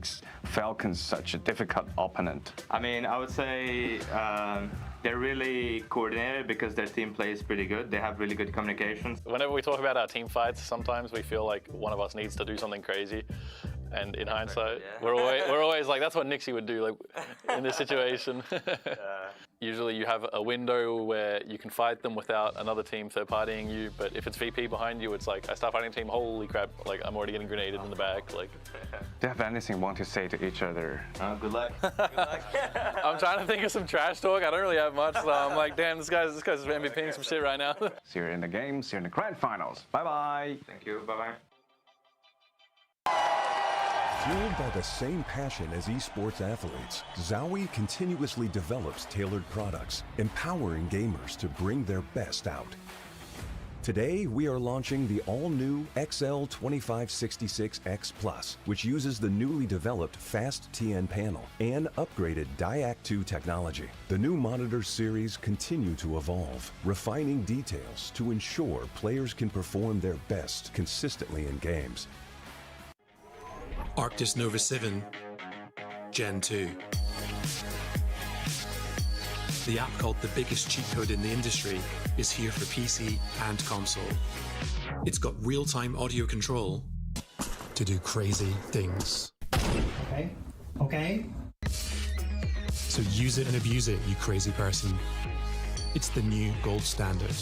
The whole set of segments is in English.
makes Falcons such a difficult opponent? I mean, I would say they're really coordinated because their team plays pretty good. They have really good communications. Whenever we talk about our team fights, sometimes we feel like one of us needs to do something crazy. And in hindsight, we're always like, that's what Nixie would do, like in this situation. Usually you have a window where you can fight them without another team third-partying you, but if it's VP behind you, it's like, I start fighting a team, holy crap, like I'm already getting grenaded in the back. Like, Do you have anything you want to say to each other? Good luck. Good luck. I'm trying to think of some trash talk. I don't really have much, so I'm like, damn, this guy's MVPing some shit right now. See you in the game, see you in the grand finals. Bye-bye. Thank you, bye-bye. Fueled by the same passion as esports athletes, ZOWI continuously develops tailored products, empowering gamers to bring their best out. Today, we are launching the all-new XL2566X Plus, which uses the newly developed Fast TN panel and upgraded Diac 2 technology. The new monitor series continue to evolve, refining details to ensure players can perform their best consistently in games. Arctis Nova 7 Gen 2. The app called the biggest cheat code in the industry is here for PC and console. It's got real-time audio control to do crazy things. Okay. So use it and abuse it, you crazy person. It's the new gold standard.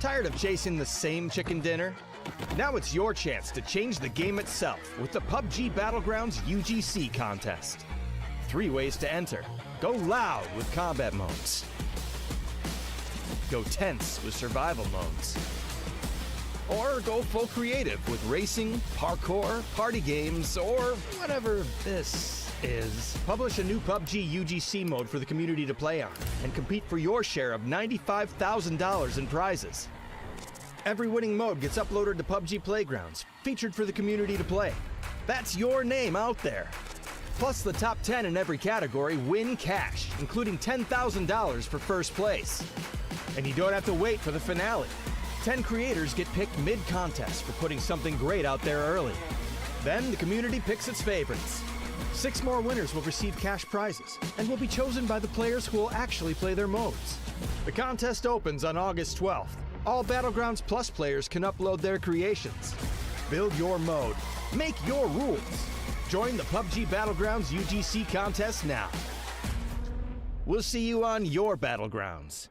Tired of chasing the same chicken dinner? Now it's your chance to change the game itself with the PUBG Battlegrounds UGC contest. 3 ways to enter. Go loud with combat modes. Go tense with survival modes. Or go full creative with racing, parkour, party games, or whatever this is. Publish a new PUBG UGC mode for the community to play on and compete for your share of $95,000 in prizes. Every winning mode gets uploaded to PUBG Playgrounds, featured for the community to play. That's your name out there. Plus, the top 10 in every category win cash, including $10,000 for first place. And you don't have to wait for the finale. 10 creators get picked mid-contest for putting something great out there early. Then the community picks its favorites. 6 more winners will receive cash prizes and will be chosen by the players who will actually play their modes. The contest opens on August 12th. All Battlegrounds Plus players can upload their creations. Build your mode. Make your rules. Join the PUBG Battlegrounds UGC contest now. We'll see you on your Battlegrounds.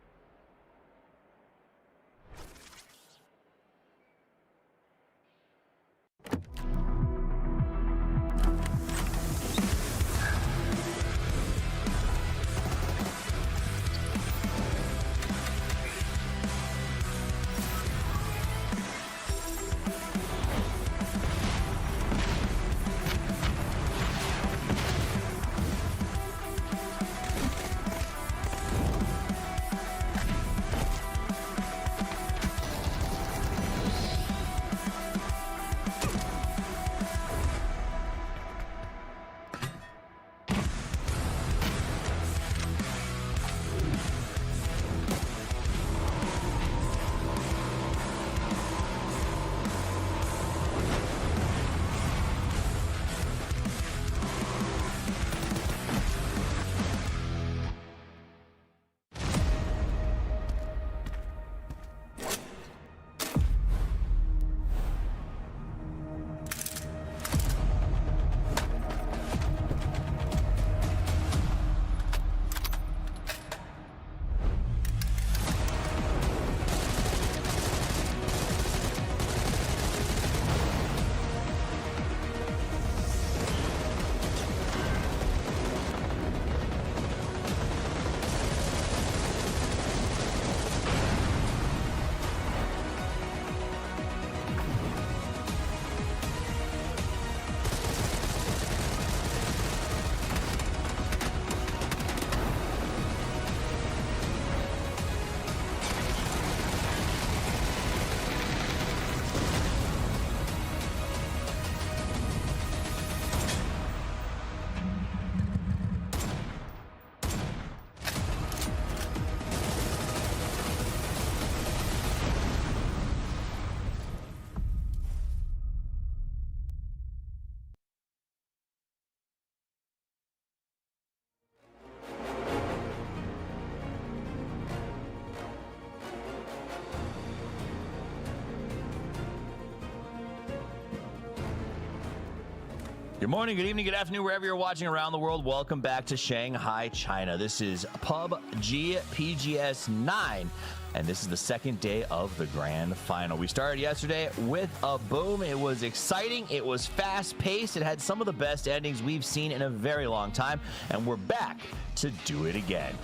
Good morning, good evening, good afternoon, wherever you're watching around the world. Welcome back to Shanghai, China. This is PUBG PGS 9, and this is the second day of the grand final. We started yesterday with a boom. It was exciting. It was fast-paced. It had some of the best endings we've seen in a very long time, and we're back to do it again.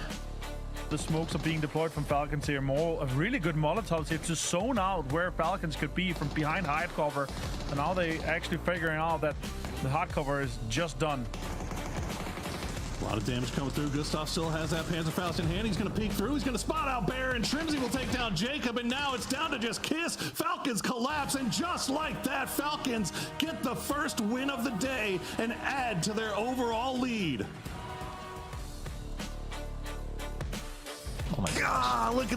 The smokes are being deployed from Falcons here. More of really good Molotovs here to zone out where Falcons could be from behind hide cover. And now they actually figuring out that the hard cover is just done. A lot of damage coming through. Gustav still has that Panzerfaust in hand. He's going to peek through. He's going to spot out Bear, and Trimsy will take down Jacob. And now it's down to just Kiss. Falcons collapse, and just like that, Falcons get the first win of the day and add to their overall lead. Oh my God, look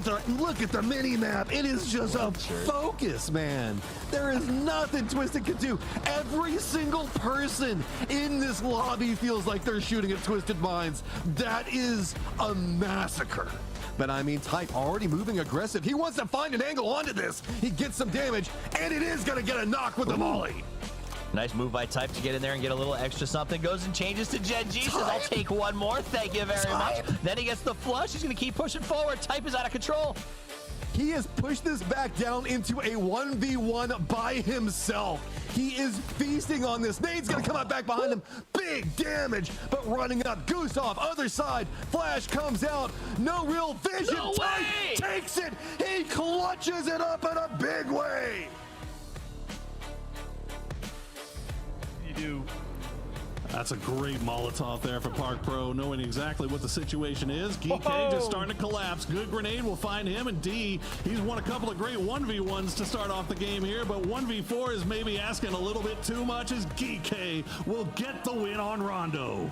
at the mini map. It is just a focus, man. There is nothing Twisted can do. Every single person in this lobby feels like they're shooting at Twisted Minds. That is a massacre. But I mean, Type already moving aggressive. He wants to find an angle onto this. He gets some damage, and it is going to get a knock with the molly. Nice move by Type to get in there and get a little extra something. Goes and changes to Gen G. Says, I'll take one more. Thank you very much. Then he gets the flush. He's going to keep pushing forward. Type is out of control. He has pushed this back down into a 1v1 by himself. He is feasting on this. Nade's gonna come out back behind him. Big damage, but running up. Gustav, other side. Flash comes out. No real vision. No way! Takes it. He clutches it up in a big way. You do. That's a great Molotov there for Park Pro, knowing exactly what the situation is. GK just starting to collapse. Good grenade will find him, and D, he's won a couple of great 1v1s to start off the game here, but 1v4 is maybe asking a little bit too much as GK will get the win on Rondo.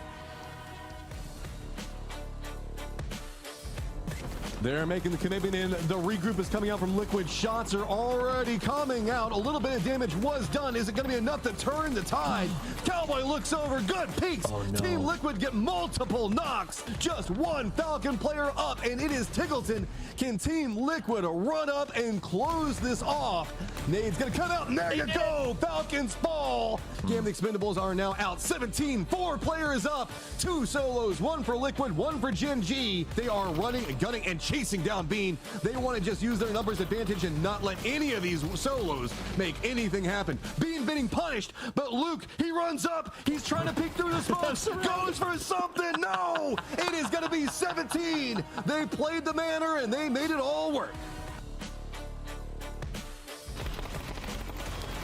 They're making the commitment in. The regroup is coming out from Liquid. Shots are already coming out. A little bit of damage was done. Is it going to be enough to turn the tide? Cowboy looks over. Good peeks. Oh, no. Team Liquid get multiple knocks. Just one Falcon player up, and it is Tiggleton. Can Team Liquid run up and close this off? Nade's going to come out, and there you go. Falcons fall. Game the Expendables are now out. 17. 4 players up. 2 solos. 1 for Liquid, 1 for Gen G. They are running and gunning and chasing down Bean. They want to just use their numbers advantage and not let any of these solos make anything happen. Bean getting punished, but Luke, he runs up. He's trying to peek through the smoke. Goes for something. No! It is going to be 17. They played the manner and they made it all work.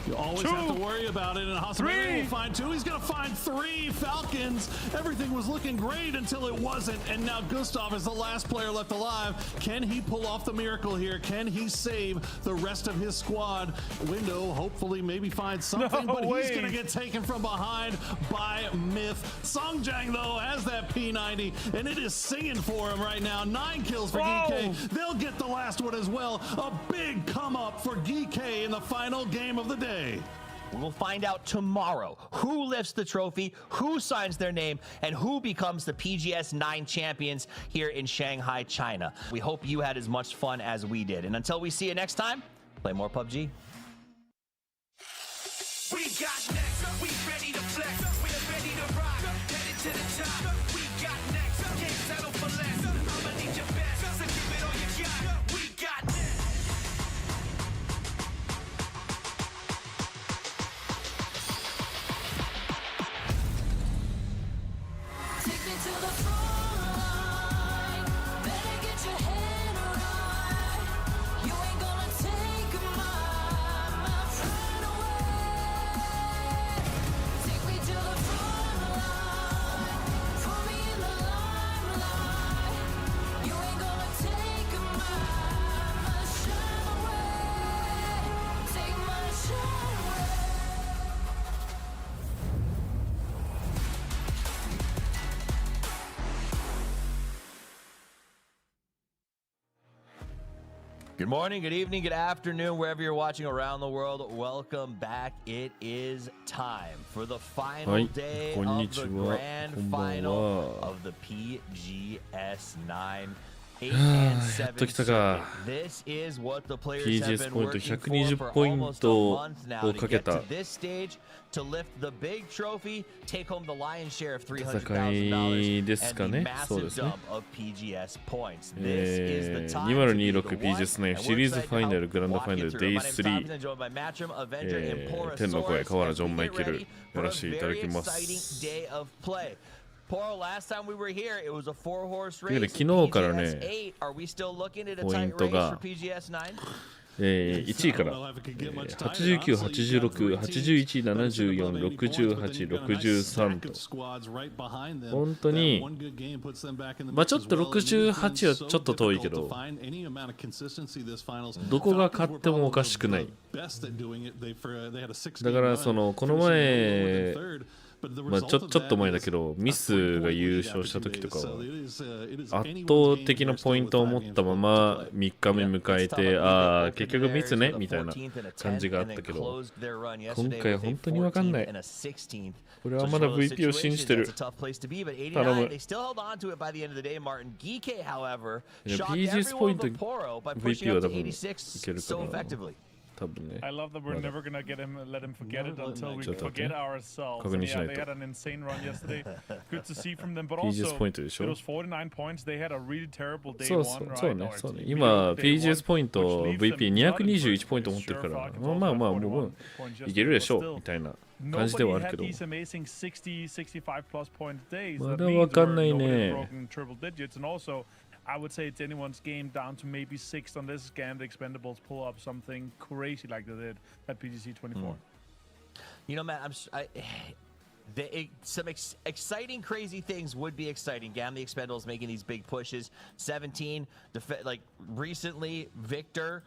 You always have to worry about it, and Hospitality will find 2. He's going to find 3 Falcons. Everything was looking great until it wasn't, and now Gustav is the last player left alive. Can he pull off the miracle here? Can he save the rest of his squad? Window hopefully maybe find something, but he's going to get taken from behind by Myth. Songjang, though, has that P90, and it is singing for him right now. 9 kills for GK. They'll get the last one as well. A big come up for GK in the final game of the day. We'll find out tomorrow who lifts the trophy, who signs their name, and who becomes the PGS 9 champions here in Shanghai, China. We hope you had as much fun as we did. And until we see you next time, play more PUBG. We got next, we ready to flex, we're ready to rock, headed to the top. We got next, can't settle for less. I'ma need your best, so give it all you got. We got next. Take me to the front line. Better get your head right. You ain't gonna take my pride away. Take me to the front line. Put me in the limelight. You ain't gonna take my shine away. Take my shine away. Good morning, good evening, good afternoon, wherever you're watching around the world. Welcome back. It is time for the final day of the grand final of the PGS 9. 8 and 7 circuit. This is what the players have been working for almost a month now to get to this stage, to lift the big trophy, take home the lion's share of $300,000 and the massive dump of PGS points. This is the time to be the one, PGS 9シリーズファイナルグランドファイナル Day3 天の声河原ジョンマイケルやらせていただきます。Poro, last time we were here, it was a 4-horse race. 昨日からね、 Are we still looking at a ポイ tight ント race が for PGS 9? 1位から89、86、81、74、68、63と本当にまあちょっと68はちょっと遠いけどどこが勝ってもおかしくない。だからそのこの前まあちょっと前だけどミスが優勝した時とかは圧倒的なポイントを持ったまま3日目迎えてああ結局ミスねみたいな感じがあったけど今回本当に分かんない。これはまだ VP を信じてる。頼む。PGS ポイント VP は多分いけるかな。多分ね。 I love that we're never gonna let him forget it until we ちょっと待って。 forget ourselves. 確認し Yeah, ない they と。 had an insane run yesterday. Good to see from them, but PGS also ポイントでし it ょ was 49 points. They had a really terrible day そう one, そう right? そうね Or そうね it's 今 middle of day PGS one, ポイント which leaves them not in VP221 first ポイント持ってるから Sure, まあまあ Falcons もう also had 41 points いけるでしょ yesterday, みたいな but 感じではあ nobody るけ had ど these amazing 60, 65 plus point days. ま That だ means わかんない nobody had ね broken triple digits, and also I would say it's anyone's game down to maybe 6th on this scan. The Expendables pull up something crazy like they did at PGC 24. You know, Matt, some exciting, crazy things would be exciting. Gam the Expendables making these big pushes. 17, like recently, Victor,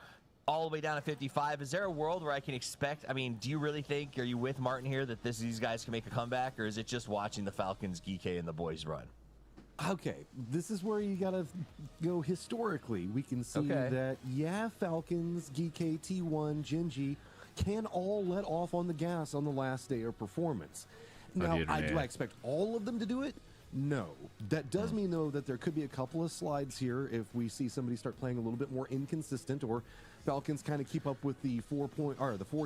all the way down to 55. Is there a world where I can expect? I mean, do you really think? Are you with Martin here that these guys can make a comeback, or is it just watching the Falcons, Geekay, and the boys run? Okay, this is where you gotta go historically. We can see that, yeah, Falcons, Geekay, T1, Genji can all let off on the gas on the last day of performance. Now, do I expect all of them to do it? No. That does mean, though, that there could be a couple of slides here if we see somebody start playing a little bit more inconsistent, or Falcons kind of keep up with the 4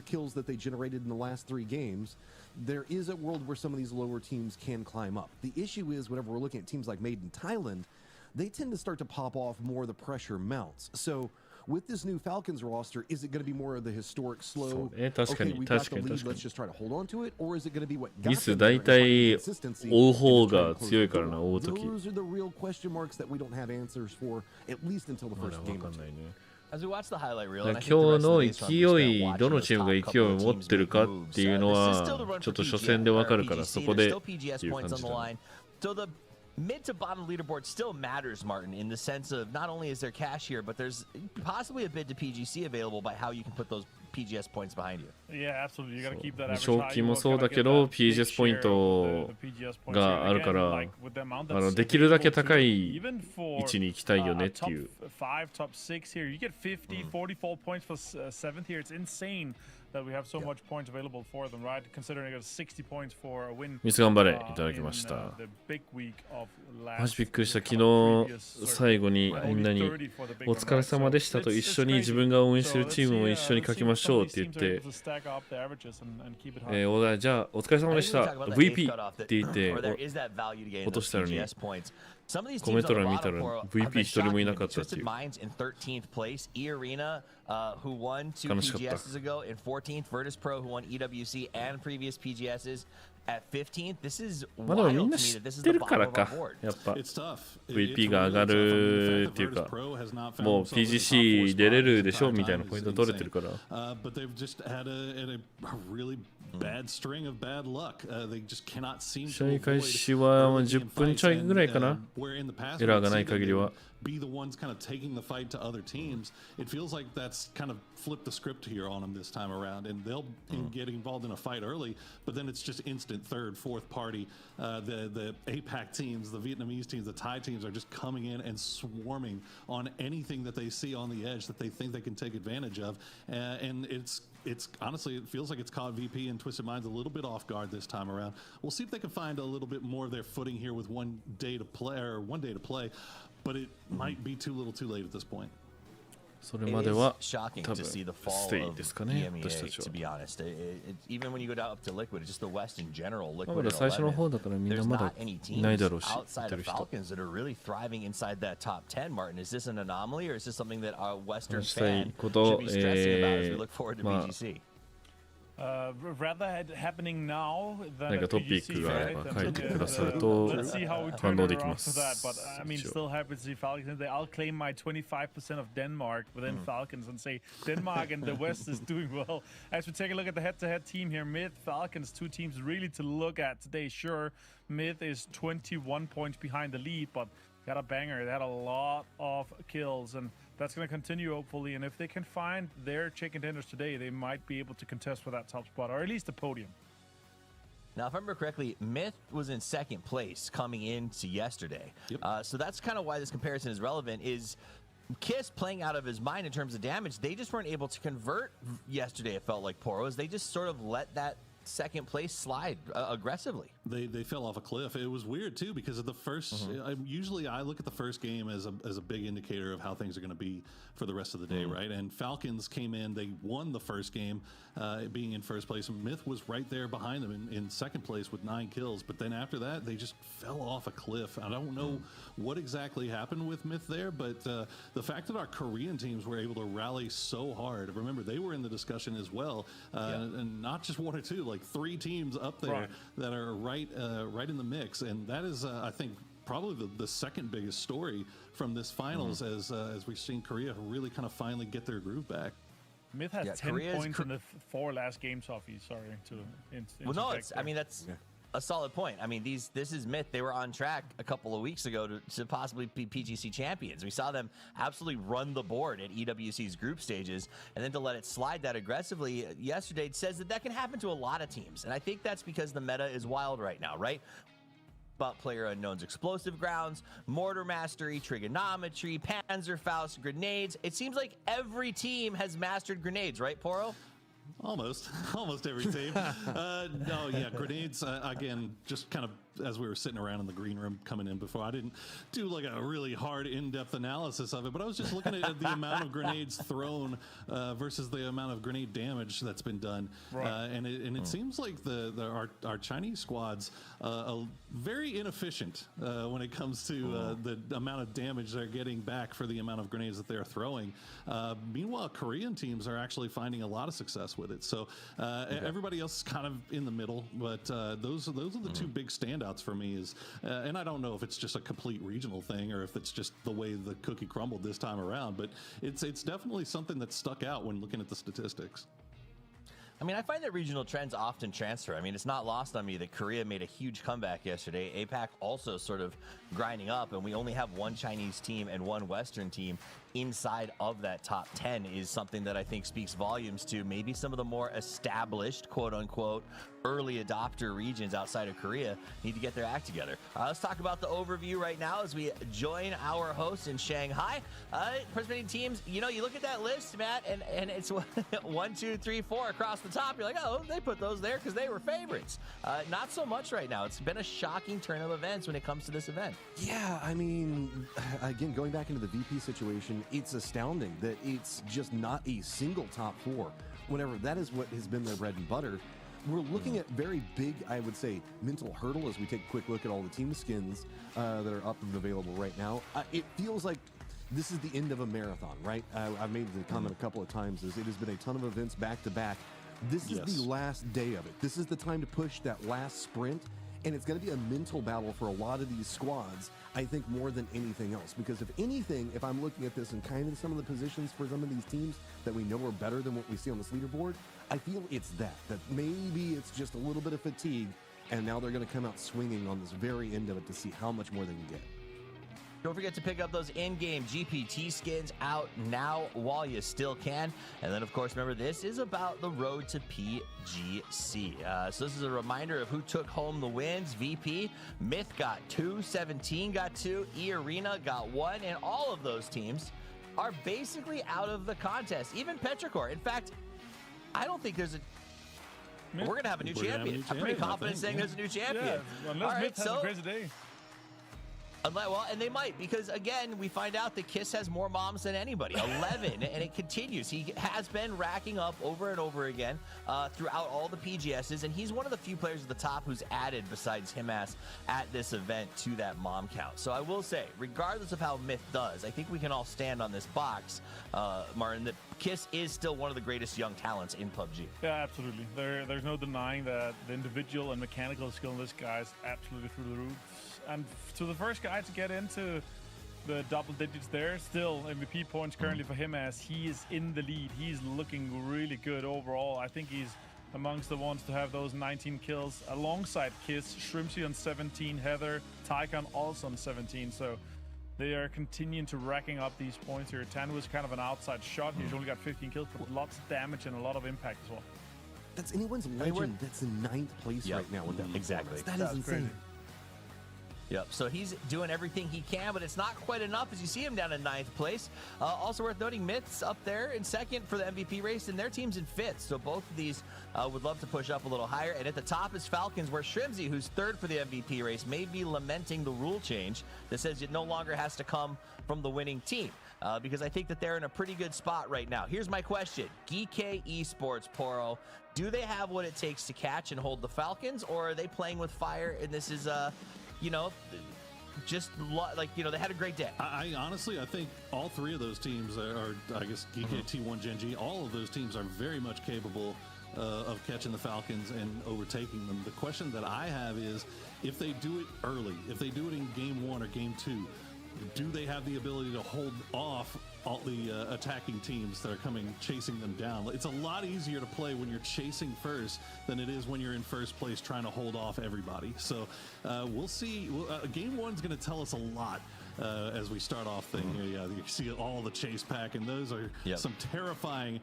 kills that they generated in the last 3 games. There is a world where some of these lower teams can climb up. The issue is, whenever we're looking at teams like Made in Thailand, they tend to start to pop off more the pressure mounts. So with this new Falcons roster, is it going to be more of the historic slow, okay, we got the lead, let's just try to hold on to it, or is it going to be what got them there and find consistency? Those are the real question marks that we don't have answers for, at least until the first game or two. As we watch the highlight reel, 今日の勢いどのチームが勢いを持ってるかっていうのはちょっと初戦でわかるからそこでっていう感じだね。 So the mid to bottom leaderboard still matters, Martin, in the sense of not only is there cash here, but there's possibly a bid to PGC available by how you can put those PGS points behind you. Yeah, absolutely. You got to keep that average 賞 high. 金 You も also そう gotta だ get けど that big PGS ポイン share ト of the PGS points が here. あるか Again, ら like with the amount that's できるだけ available 高 to い even 位 for 置に行きたいよねっていう top 5, top 6 here. You get 50, 44 points for 7th here. It's insane that we have so much points available for them, right? Considering it was 60 points for a win. ミス頑張れいただきました。マジびっくりした。昨日最後にみんなにお疲れ様でしたと一緒に自分が応援してるチームも一緒に書きましょうって言って、じゃあお疲れ様でした VP って言って落としたのに。コメント欄見たら VP 一人もいなかったっていう。悲しかった。 who won 2 PGSs ago, and 14th Virtus Pro, who won EWC and previous PGSs. At 15th, this is wild to me that this is the bottom of our board. やっぱ VP が上がるっていうかもう PGC 出れるでしょみたいなポイント取れてるから。 But they've just had a really bad string of bad luck. They just cannot seem to 試合開始は10分ちょいぐらいかな。エラーがない限りは。 be the ones kind of taking the fight to other teams. It feels like that's kind of flipped the script here on them this time around, and they'll get involved in a fight early, but then it's just instant third, fourth party. The APAC teams, the Vietnamese teams, the Thai teams are just coming in and swarming on anything that they see on the edge that they think they can take advantage of, and it's honestly, it feels like it's caught VP and Twisted Minds a little bit off guard this time around. We'll see if they can find a little bit more of their footing here with one day to play, but it might be too little too late at this point. それまでは shocking 多 to 分 see the ス fall テイ of ですかね EMEA, 私たちは to be honest. Even when you go down up to Liquid, just the West in general, ま Liquid だ and 最初の 11, 方だからみんな there's まだ not any いない teams だろうし outside 見て of る人 Falcons that are really thriving inside that top 10, Martin. Is this an anomaly, or is this something that our Western 話したい fan こと should be stressing about as we look forward to まあ BGC? Rather happening now な than んか a トピッ PGC クがあれ fight. ば書いてくださると Let's see how we 反 turn 応 it でき around ま for す that. But I mean, 一応 still happy to see Falcons. I'll claim my 25% of Denmark within Falcons and say Denmark and the West is doing well. As we take a look at the head-to-head team here, Mid, Falcons, two teams really to look at today. Sure, Mid is 21 points behind the lead, but got a banger. They had a lot of kills, and that's going to continue, hopefully. And if they can find their chicken dinners today, they might be able to contest for that top spot, or at least the podium. Now, if I remember correctly, Myth was in second place coming into yesterday. So that's kind of why this comparison is relevant, is Kiss playing out of his mind in terms of damage. They just weren't able to convert yesterday, it felt like, Poros. They just sort of let that second place slide aggressively. They fell off a cliff. It was weird too because of the first. Usually, I look at the first game as a big indicator of how things are going to be for the rest of the day, right? And Falcons came in, they won the first game, being in first place. And MiTH was right there behind them in second place with 9 kills. But then after that, they just fell off a cliff. I don't know what exactly happened with MiTH there, but the fact that our Korean teams were able to rally so hard. Remember, they were in the discussion as well, and not just 1 or 2, like 3 teams up there that are right in the mix. And that is, I think, probably the second biggest story from this finals as we've seen Korea really kind of finally get their groove back. MiTH has 10 points in the 4 last games, Sophie. Sorry to well, no, it's, I mean, that's a solid point. I mean, this is MiTH. They were on track a couple of weeks ago to possibly be PGC champions. We saw them absolutely run the board at EWC's group stages, and then to let it slide that aggressively yesterday, it says that can happen to a lot of teams. And I think that's because the meta is wild right now, right? About Player Unknown's explosive grounds, mortar mastery, trigonometry, Panzerfaust, grenades. It seems like every team has mastered grenades, right, Poro? Almost every team. No, yeah, grenades, again, just kind of as we were sitting around in the green room coming in before, I didn't do like a really hard in-depth analysis of it, but I was just looking at the amount of grenades thrown versus the amount of grenade damage that's been done. And it seems like our Chinese squads are very inefficient when it comes to the amount of damage they're getting back for the amount of grenades that they're throwing. Meanwhile, Korean teams are actually finding a lot of success with it. So everybody else is kind of in the middle, but those are the 2 big standouts for me is, and I don't know if it's just a complete regional thing or if it's just the way the cookie crumbled this time around, but it's definitely something that stuck out when looking at the statistics. I mean, I find that regional trends often transfer. I mean, it's not lost on me that Korea made a huge comeback yesterday. APAC also sort of grinding up, and we only have 1 Chinese team and 1 Western team inside of that top 10 is something that I think speaks volumes to maybe some of the more established, quote unquote, early adopter regions outside of Korea need to get their act together. Let's talk about the overview right now as we join our hosts in Shanghai. Participating teams, you know, you look at that list, Matt, and it's 1, 2, 3, 4 across the top. You're like, oh, they put those there because they were favorites. Not so much right now. It's been a shocking turn of events when it comes to this event. Yeah, I mean, again, going back into the VP situation, it's astounding that it's just not a single top 4. Whenever that is what has been their bread and butter. We're looking at very big, I would say, mental hurdle as we take a quick look at all the team skins that are up and available right now. It feels like this is the end of a marathon, right? I've made the comment a couple of times, is it has been a ton of events back to back. This is the last day of it. This is the time to push that last sprint, and it's going to be a mental battle for a lot of these squads, I think, more than anything else. Because if anything, if I'm looking at this and kind of some of the positions for some of these teams that we know are better than what we see on this leaderboard, I feel it's that maybe it's just a little bit of fatigue, and now they're going to come out swinging on this very end of it to see how much more they can get. Don't forget to pick up those in-game GPT skins out now while you still can. And then, of course, remember, this is about the road to PGC. So this is a reminder of who took home the wins. VP, MiTH got 2, 17 got 2, E-Arena got 1, and all of those teams are basically out of the contest. Even Petrichor. In fact, I don't think there's a... We're going to have a new champion. I'm pretty confident saying there's a new champion. Yeah, unless MiTH has a crazy day. Well, and they might, because again, we find out that Kiss has more moms than anybody, 11, and it continues. He has been racking up over and over again throughout all the PGSs, and he's one of the few players at the top who's added, besides Himas, at this event to that mom count. So I will say, regardless of how MiTH does, I think we can all stand on this box, Martin, that Kiss is still one of the greatest young talents in PUBG. Yeah, absolutely. There's no denying that the individual and mechanical skill in this guy is absolutely through the roof. And to the first guy to get into the double digits there, still MVP points currently for him as he is in the lead. He's looking really good overall. I think he's amongst the ones to have those 19 kills alongside Kiss, Shrimpsy on 17, Heather, Tycon also on 17. So they are continuing to racking up these points here. Tan was kind of an outside shot. He's only got 15 kills, but lots of damage and a lot of impact as well. That's anyone's legend that's in 9th place right now with that. Exactly. That is insane. Crazy. Yep, so he's doing everything he can, but it's not quite enough as you see him down in 9th place. Also worth noting, MiTH's up there in 2nd for the MVP race, and their team's in 5th. So both of these would love to push up a little higher. And at the top is Falcons, where Shrimzy, who's 3rd for the MVP race, may be lamenting the rule change that says it no longer has to come from the winning team. Because I think that they're in a pretty good spot right now. Here's my question. GK Esports, Poro, do they have what it takes to catch and hold the Falcons, or are they playing with fire and this is you know, just like, you know, they had a great day? I honestly, I think all three of those teams are I guess, GK, T1, Gen G, all of those teams are very much capable of catching the Falcons and overtaking them. The question that I have is, if they do it early, if they do it in game 1 or game 2, do they have the ability to hold off all the attacking teams that are coming chasing them down? It's a lot easier to play when you're chasing first than it is when you're in first place trying to hold off everybody. So we'll see. Game 1's going to tell us a lot as we start off thing here. Yeah, you see all the chase pack, and those are some terrifying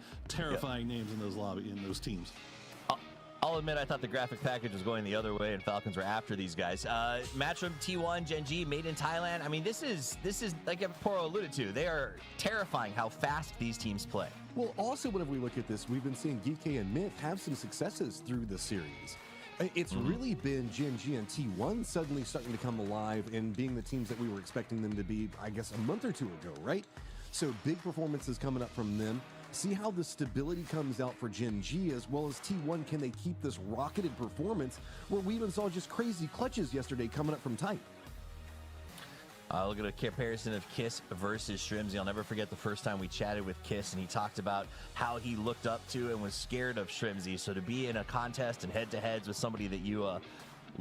names in those teams. I'll admit I thought the graphic package was going the other way and Falcons were after these guys. Matchroom T1, Gen G, made in Thailand. I mean, this is like Poro alluded to. They are terrifying how fast these teams play. Well, also, whenever we look at this, we've been seeing GK and MiTH have some successes through the series. It's really been Gen G and T1 suddenly starting to come alive and being the teams that we were expecting them to be, I guess, a month or two ago, right? So big performances coming up from them. See how the stability comes out for Gen G as well as T1. Can they keep this rocketed performance where we even saw just crazy clutches yesterday coming up from Type? Look at a comparison of Kiss versus Shrimzy. I'll never forget the first time we chatted with Kiss and he talked about how he looked up to and was scared of Shrimzy. So to be in a contest and head-to-heads with somebody that you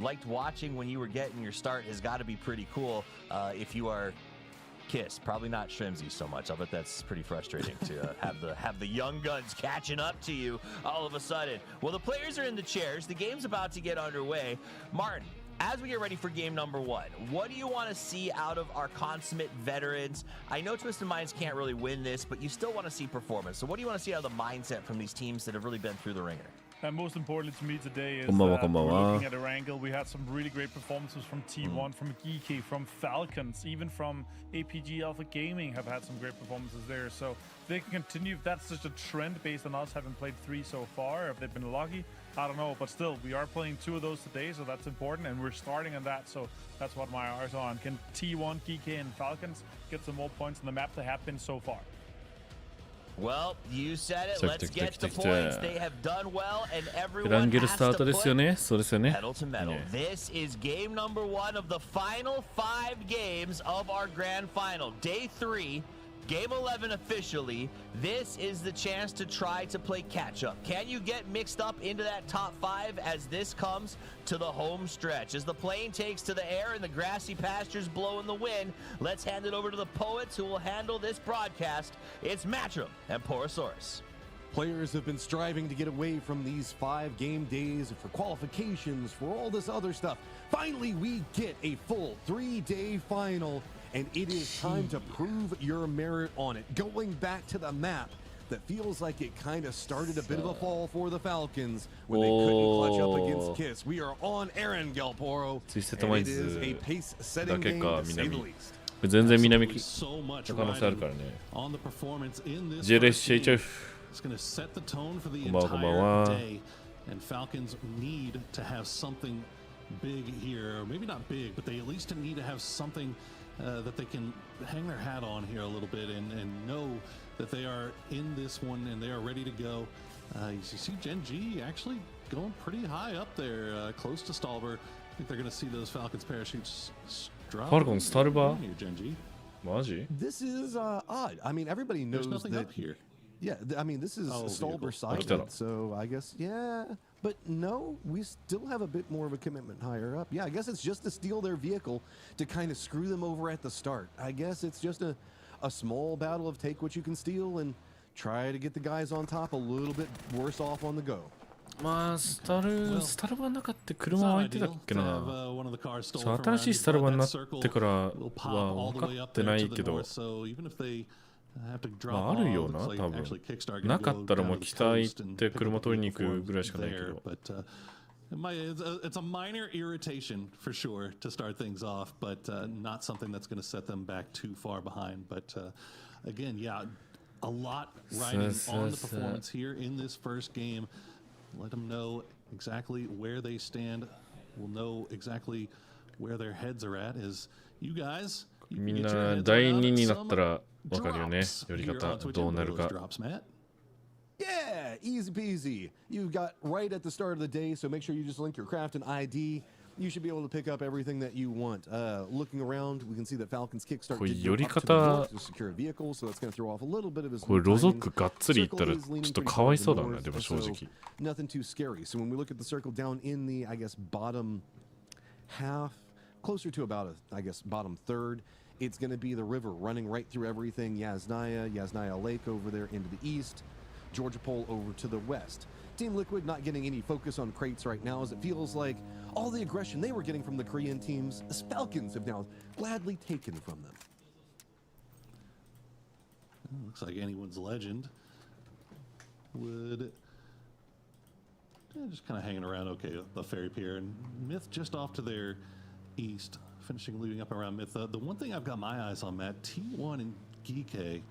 liked watching when you were getting your start has got to be pretty cool if you are Kiss. Probably not Shrimzy so much. I bet that's pretty frustrating to have the young guns catching up to you all of a sudden. Well, the players are in the chairs. The game's about to get underway. Martin, as we get ready for game number 1, what do you want to see out of our consummate veterans? I know Twisted Minds can't really win this, but you still want to see performance. So what do you want to see out of the mindset from these teams that have really been through the ringer? And most importantly to me today is we're looking at a angle. We had some really great performances from T1, from GK, from Falcons, even from APG Alpha Gaming have had some great performances there. So if they can continue, if that's just a trend based on us having played 3 so far, if they've been lucky, I don't know. But still, we are playing 2 of those today, so that's important. And we're starting on that, so that's what my eyes are on. Can T1, GK, and Falcons get some more points on the map they have been so far? Well, you said it. Let's get the points. They have done well, and everyone has to put pedal to metal. This is game number 1 of the final 5 games of our grand final. Day 3, game 11 officially. This is the chance to try to play catch-up. Can you get mixed up into that top 5 as this comes to the home stretch? As the plane takes to the air and the grassy pastures blow in the wind, let's hand it over to the poets who will handle this broadcast. It's Matchroom and Porosaurus. Players have been striving to get away from these 5 game days for qualifications, for all this other stuff. Finally, we get a full 3-day final, and it is time to prove your merit on it. Going back to the map that feels like it kind of started a bit of a fall for the Falcons when they couldn't clutch up against Kiss. We are on Aaron Galporo, and it is a pace-setting game to say the least. 全然南来た可能性あるからね。JLSHF こんばんはこんばんは。And Falcons need to have something big here, or maybe not big, but they at least need to have something that they can hang their hat on here a little bit and know that they are in this one and they are ready to go. You see Gen G actually going pretty high up there, close to Stalber. I think they're going to see those Falcons parachutes drop. Falcons Stalber? Maji? This is odd. I mean, everybody knows There's nothing that up here. Yeah, I mean, this is Stalber side, so I guess, yeah. But no, we still have a bit more of a commitment higher up. Yeah, I guess it's just to steal their vehicle to kind of screw them over at the start. I guess it's just a small battle of take what you can steal and try to get the guys on top a little bit worse off on the go. まあスタルバの中って車空いてたっけな。新しいスタルバになってからは分かってないけど、まああるよな、多分。なかったらもう北行って車取りに行くぐらいしかないけど。It's a minor irritation for sure to start things off, but not something that's going to set them back too far behind. But again, yeah, a lot riding on the performance here in this first game. Let them know exactly where they stand. We'll know exactly where their heads are at. As you guys, みんな第2になったらわかるよね。寄り方どうなるか。Yeah, easy peasy. You've got right at the start of the day, so make sure you just link your craft and ID. You should be able to pick up everything that you want. Looking around, we can see that Falcon's kickstart did go up to the north to secure a vehicle, so that's going to throw off a little bit of his. これロゾックがっつりいったらちょっとかわいそうだな、でも正直。Nothing too scary. So when we look at the circle down in the, I guess, bottom half, closer to about I guess, bottom third, it's going to be the river running right through everything. Yasnaya Lake over there into the east. Georgia Pole over to the west. Team Liquid not getting any focus on crates right now, as it feels like all the aggression they were getting from the Korean teams, the Falcons have now gladly taken from them. Looks like anyone's legend would just kind of hanging around. Okay, the ferry pier and MiTH just off to their east, finishing looting up around MiTH. The one thing I've got my eyes on, Matt, T1 and GK.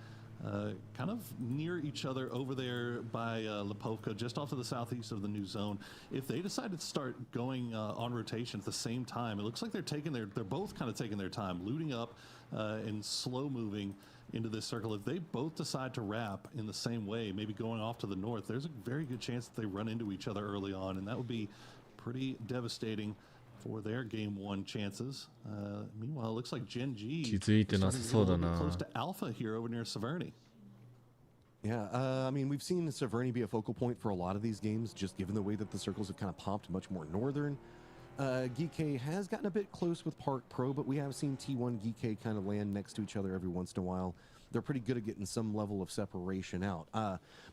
Kind of near each other over there by Lipovka, just off to the southeast of the new zone. If they decided to start going on rotation at the same time, it looks like they're both kind of taking their time, looting up and slow moving into this circle. If they both decide to wrap in the same way, maybe going off to the north, there's a very good chance that they run into each other early on, and that would be pretty devastating for their game one chances. Meanwhile, it looks like Gen G 気づいてなさそうだな。 close to Alpha here over near Severny. Yeah, I mean, we've seen Severny be a focal point for a lot of these games, just given the way that the circles have kind of popped much more northern. GK has gotten a bit close with Park Pro, but we have seen T1 GK kind of land next to each other every once in a while. They're pretty good at getting some level of separation out.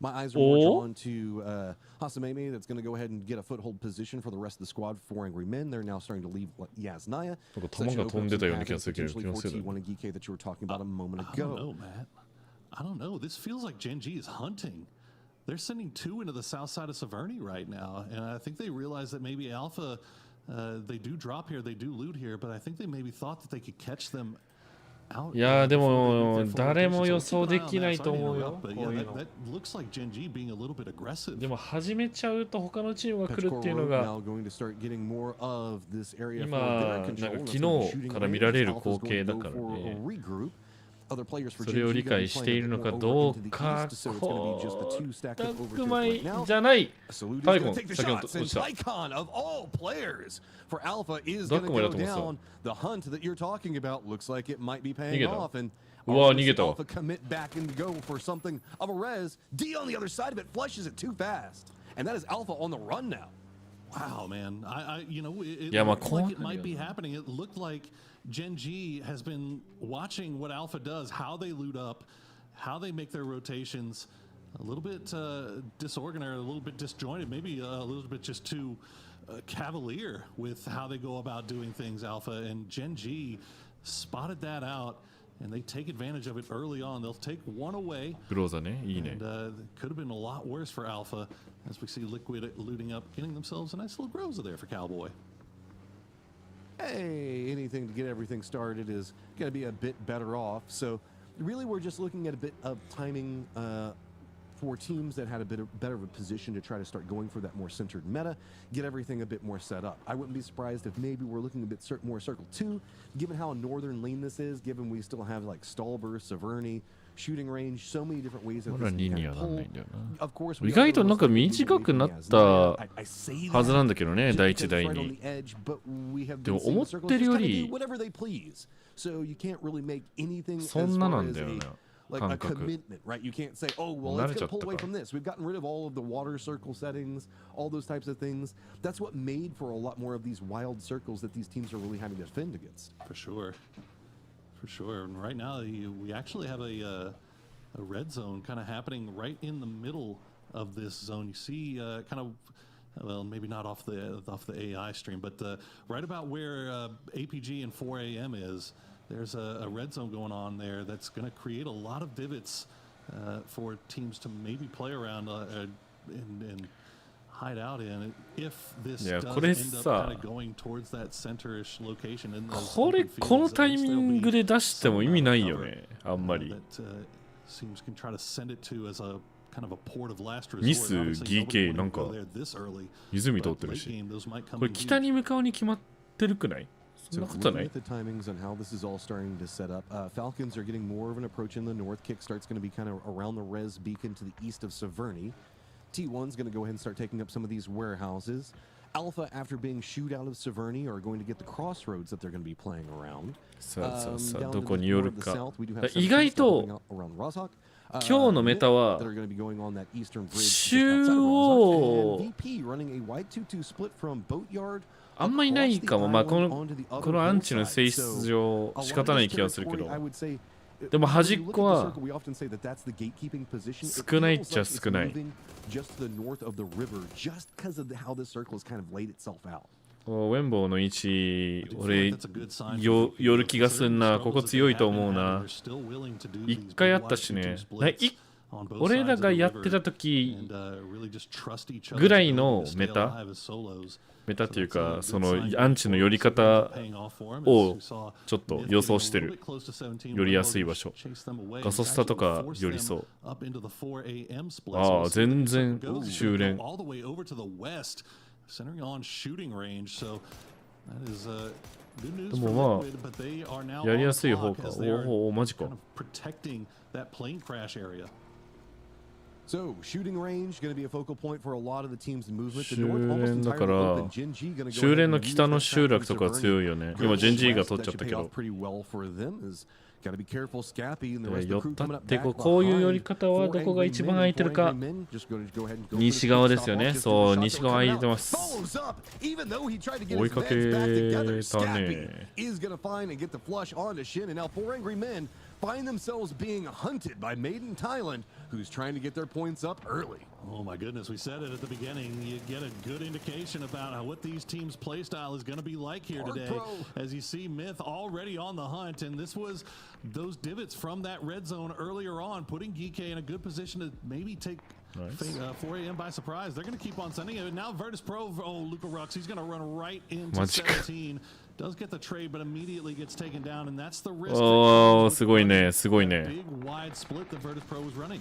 My eyes are more drawn to Hasameme, that's going to go ahead and get a foothold position for the rest of the squad for Angry Men. They're now starting to leave Yasnaya. So that should open up some paths potentially for T1 and GK that you were talking about a moment ago. I don't know, Matt. I don't know. This feels like Gen G is hunting. They're sending two into the south side of Severny right now, and I think they realize that maybe Alpha, they do drop here, they do loot here, but I think they maybe thought that they could catch them out. いやでも誰も予想できないと思うよ。でも始めちゃうと他のチームが来るっていうのが今なんか昨日から見られる光景だからね。それを理解しているのかどうか。こうダックマイじゃない。タイコン先ほど落ちた。 For Alpha is going to go down. The hunt that you're talking about looks like it might be paying off. And Alpha commit back and go for something of a res. D on the other side of it flushes it too fast. And that is Alpha on the run now. Wow, man. You know, it looked like it might be happening. It looked like Gen G has been watching what Alpha does, how they loot up, how they make their rotations. A little bit disorganized, a little bit disjointed, maybe a little bit just too cavalier with how they go about doing things, Alpha, and Gen G spotted that out, and they take advantage of it early on. They'll take one away, and it could have been a lot worse for Alpha, as we see Liquid looting up, getting themselves a nice little Groza there for Cowboy. Hey, anything to get everything started is going to be a bit better off. So really we're just looking at a bit of timing for teams that had a bit better of a position to try to start going for that more centered meta, get everything a bit more set up. I wouldn't be surprised if maybe we're looking a bit more Circle 2, given how northern lane this is, given we still have like Stallburst, Severny, shooting range, so many different ways that this can kind of pull. Of course, 意外となんか短くなったはずなんだけどね、第1第2。でも思ってるよりそんななんだよね。Like a commitment, right? You can't say, oh, well, let's get pull away from this. We've gotten rid of all of the water circle settings, all those types of things. That's what made for a lot more of these wild circles that these teams are really having to defend against. For sure. For sure. And right now, we actually have a red zone kind of happening right in the middle of this zone. You see kind of, well, maybe not off the AI stream, but right about where APG and 4 a.m. is. There's a red zone going on there that's going to create a lot of divots for teams to maybe play around and hide out in. If this いや does これ end up さ kind of going towards that center-ish location in those これ open この fields, タイ there'll ミ still ング be で出しても意 some 味ない amount よ of ね cover, あんまり that seems can try to send it to as a kind of a port of last resort. ミス Obviously, GK nobody なん wanted to か go there this early, 湖通っ but てる late し game, those might come これ in 北 huge. に向かうに決まってるくないそん So なことはな looking い at the timings on how this is all starting to set up, Falcons are getting more of an approach in the north. Kickstart's going to be kind of around the res beacon to the east of Severny. T1's going to go ahead and start taking up some of these warehouses. Alpha, after being shooed out of Severny, are going to get the crossroads that they're going to be playing around. さあさあさあ Down ど to こ the によ more る of the か south, we do have some 意外 teams と going out around Roshok. 今日のメタは that are going to be going on that eastern bridge 中 just outside of 央 Roshok. And VP running a wide 2-2 split from Boatyard あんまいないかもまあこの onto the other このアンチの hillside. 性質上 So, 仕方ない気がするけ a lot of this territory, ど I would say, でも端っ when we こ look at は the circle, we often say that that's the gatekeeping position. It 少ないっ feels ちゃ like it's 少ない moving just to the north of the river, just because of how this circle has kind of laid itself out. ウェンボーの位置俺寄る気がすんなここ強いと思うな一回あったしね俺らがやってた時ぐらいのメタっていうかそのアンチの寄り方をちょっと予想してる寄りやすい場所ガソスタとか寄りそうああ全然修練 centering on shooting range, so that is good news で for も Liquid, but they are now まあやり on やすい the 方 clock か as they are おおマジか kind of protecting that plane crash area. So, shooting range going to be a focal point for a lot of the team's movement. The 修 north almost 練だか entirely ら open. Gen.G going to go 修 ahead 練 and の use 北の that 集 traffic 落とか Severny. 強いよね Good 今 Gen.G が west, 取っ that ちゃった should け pay ど off pretty well for them. Is got to be careful, Scappy and the で rest 寄 of the っ crew た coming っ up て back こういう寄り behind. 方はどこが一番空いてるか Four angry men just go ahead and go for the 西側ですよ stop ね off, just そう to the 西 shot 側 that 空 will いて come ま out. す Follows up, even though he tried to get 追 his いか meds け back together. た Scappy ね is going to find and get the flush onto Shin, and now four angry men find themselves being hunted by Maiden Thailand, who's trying to get their points up early. Oh my goodness, we said it at the beginning. You get a good indication about what these teams' play style is going to be like here Hard today. pro. As you see Myth already on the hunt, and this was those divots from that red zone earlier on, putting GK in a good position to maybe take Nice. 4 a.m. by surprise. They're going to keep on sending it. Now Virtus Pro, oh, Luca Rux, he's going to run right into マジか 17. Does get the trade, but immediately gets taken down, and that's the risk. おーすごいねすごいね Big wide split that Virtus Pro was running.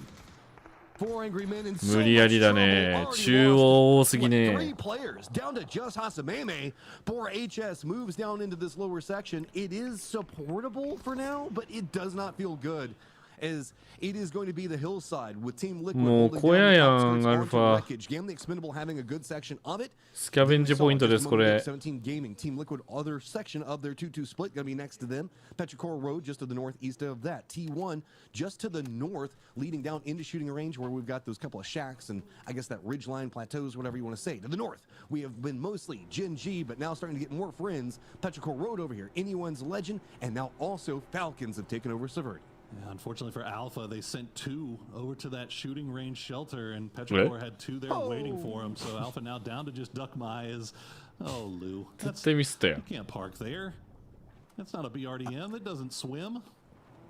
Four angry men in 無理やりだね so much trouble, already 中 lost 央多すぎ three ね players down to just Hasameme. Poor HS moves down into this lower section. It is supportable for now, but it does not feel good. As it is going to be the hillside with Team Liquid もう holding 小屋 down や the ん outskirts アル onto ファ wreckage. Gam the Expendable having a good section of it. スキャベンジポイントですこれ 17 Gaming, Team Liquid, other section of their 2-2 split going to be next to them. Petrichor Road just to the northeast of that. T1 just to the north, leading down into shooting range where we've got those couple of shacks and I guess that ridgeline plateaus, whatever you want to say. To the north, we have been mostly Gen.G, but now starting to get more friends. Petrichor Road over here, Anyone's Legend, and now also Falcons have taken over Severny. Yeah, unfortunately for Alpha, they sent 2 over to that shooting range shelter, and Petrichor had 2 there waiting for him. So Alpha now down to just Duck My is, oh Lou, 絶対ミスったよ you can't park there. That's not a BRDM. It doesn't swim.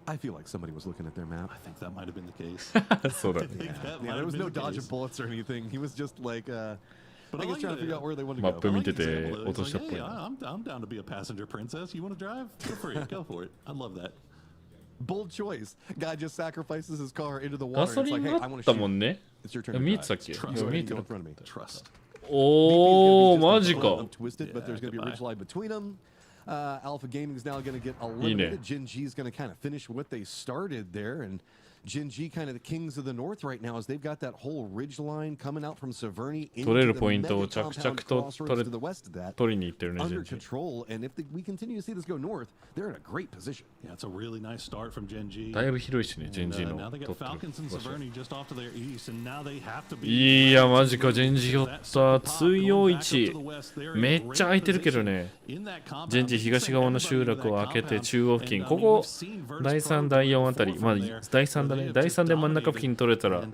I feel like somebody was looking at their map. I think that might have been the case. そうだ I think that might Yeah, there have was been no the dodging case. bullets or anything. He was just like, But I guess trying to figure out where they want to マッ go. プ見てて Example, 落と it's したっ like, ぽい hey, な I'm down to be a passenger princess. You want to drive? Feel free. Go for it. I love that. Bold choice. Guy just sacrifices his car into the ガ water. ソ It's リ like, ン hey, が I あ want っ to た shoot. もんね It's your turn to 見えて drive. たっけ Go 見え ahead, て go な in かっ front of me. た Trust. おーマジか Twisted, but there's going to be a goodbye. ridge line between them. Alpha Gaming is now going to get いいね eliminated. Gen.G is going to kind of finish what they started there, and Gen.G kind of the kings of the north right now as they've got that whole ridge line coming out from Severny into 取れる the ポイント mega を着 compound 々と crossroads 取 to the west of that. りに行ってるね Under ジェンジ control, and if we continue to see this go north, they're in a great position. Yeah, it's a really nice start from Gen.G. だいぶ広いしね And, ジェンジ now の they 取 got ってる Falcons and 場所 Severny just off to their east, and now they have to be. いやマジかジェンジ寄った強い位置めっちゃ空いてるけどねジェンジ東側の集落を開けて中央付近ここ第3第4あたりまあ第3だね。第3で真ん中付近取れたらだ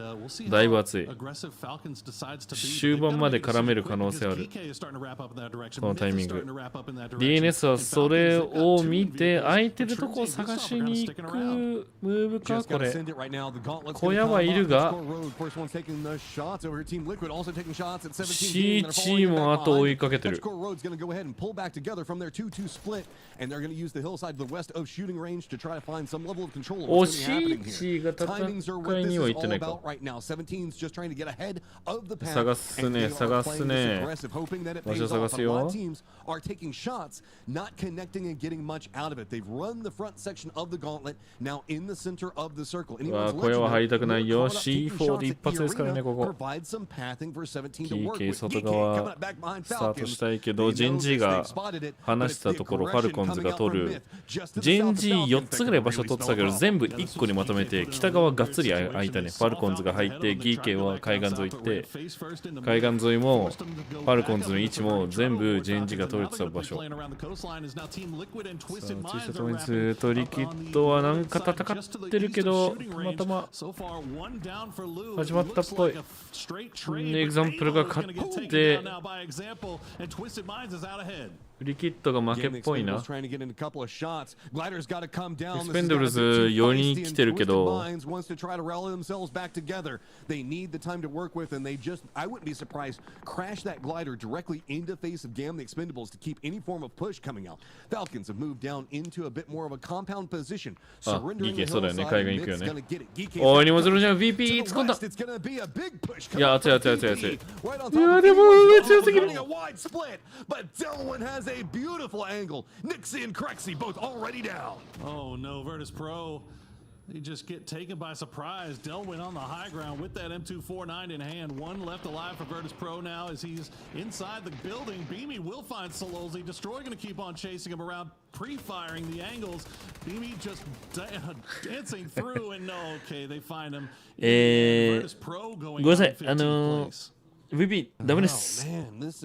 いぶ熱い。終盤まで絡める可能性ある。このタイミング。DNS はそれを見て空いてるとこを探しに行くムーブかこれ。小屋はいるが C チームを後追いかけてる。おしいちが戦いには行ってないか。探すね、探すね。場所探すよ。わあ、小屋は入りたくないよ。C4 で一発ですからね、ここ。PK 外側スタートしたいけど、ジェンジーが離したところ、ファルコンズが取る。ジェンジー4つぐらい場所取ってたけど、全部1個にまとめて、北側がっつり空いたね。ファルコンズが入って、ギーケは海岸沿い行って、海岸沿いも、ファルコンズの位置も全部ジェンジーが取れてた場所。さあ、T シャツもずっとリキッドはなんか戦ってるけど、たまたま始まったっぽい。エグザンプルが勝って、リキッドが負けっぽいな。エクスペンドブルズ4人来てるけど、いけそうだよね、海岸行くよね。おい、荷物のじゃん、VP 突っ込んだ。いや、熱い熱い熱い熱い。いや、でも上強すぎる。has a beautiful angle. Nixie and Crexy both already down. Oh no, Virtus Pro. They just get taken by surprise. Del went on the high ground with that M249 in hand. One left alive for Virtus Pro now as he's inside the building. Beamy will find Sololzi. Destroy going to keep on chasing him around, pre-firing the angles. Beamy just dancing through and no, okay, they find him. Virtus Pro going on 15th place. VP ダメです。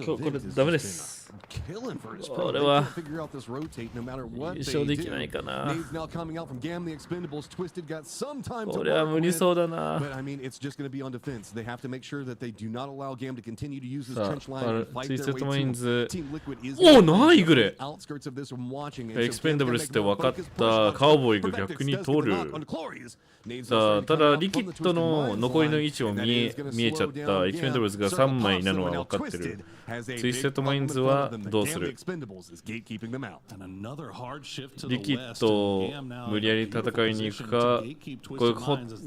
これダメです。これは優勝できないかな。これは無理そうだな。さあ、ツイステットマインズ。おお、ナイグレ。エクスペンダブルスって分かったカウボーイが逆に取る。さあ、ただリキッドの残りの位置を見えちゃったエクスペンダブルスが3枚なのは分かってる。ツイステットマインズはどうする？リキッドを無理やり戦いに行くか、これ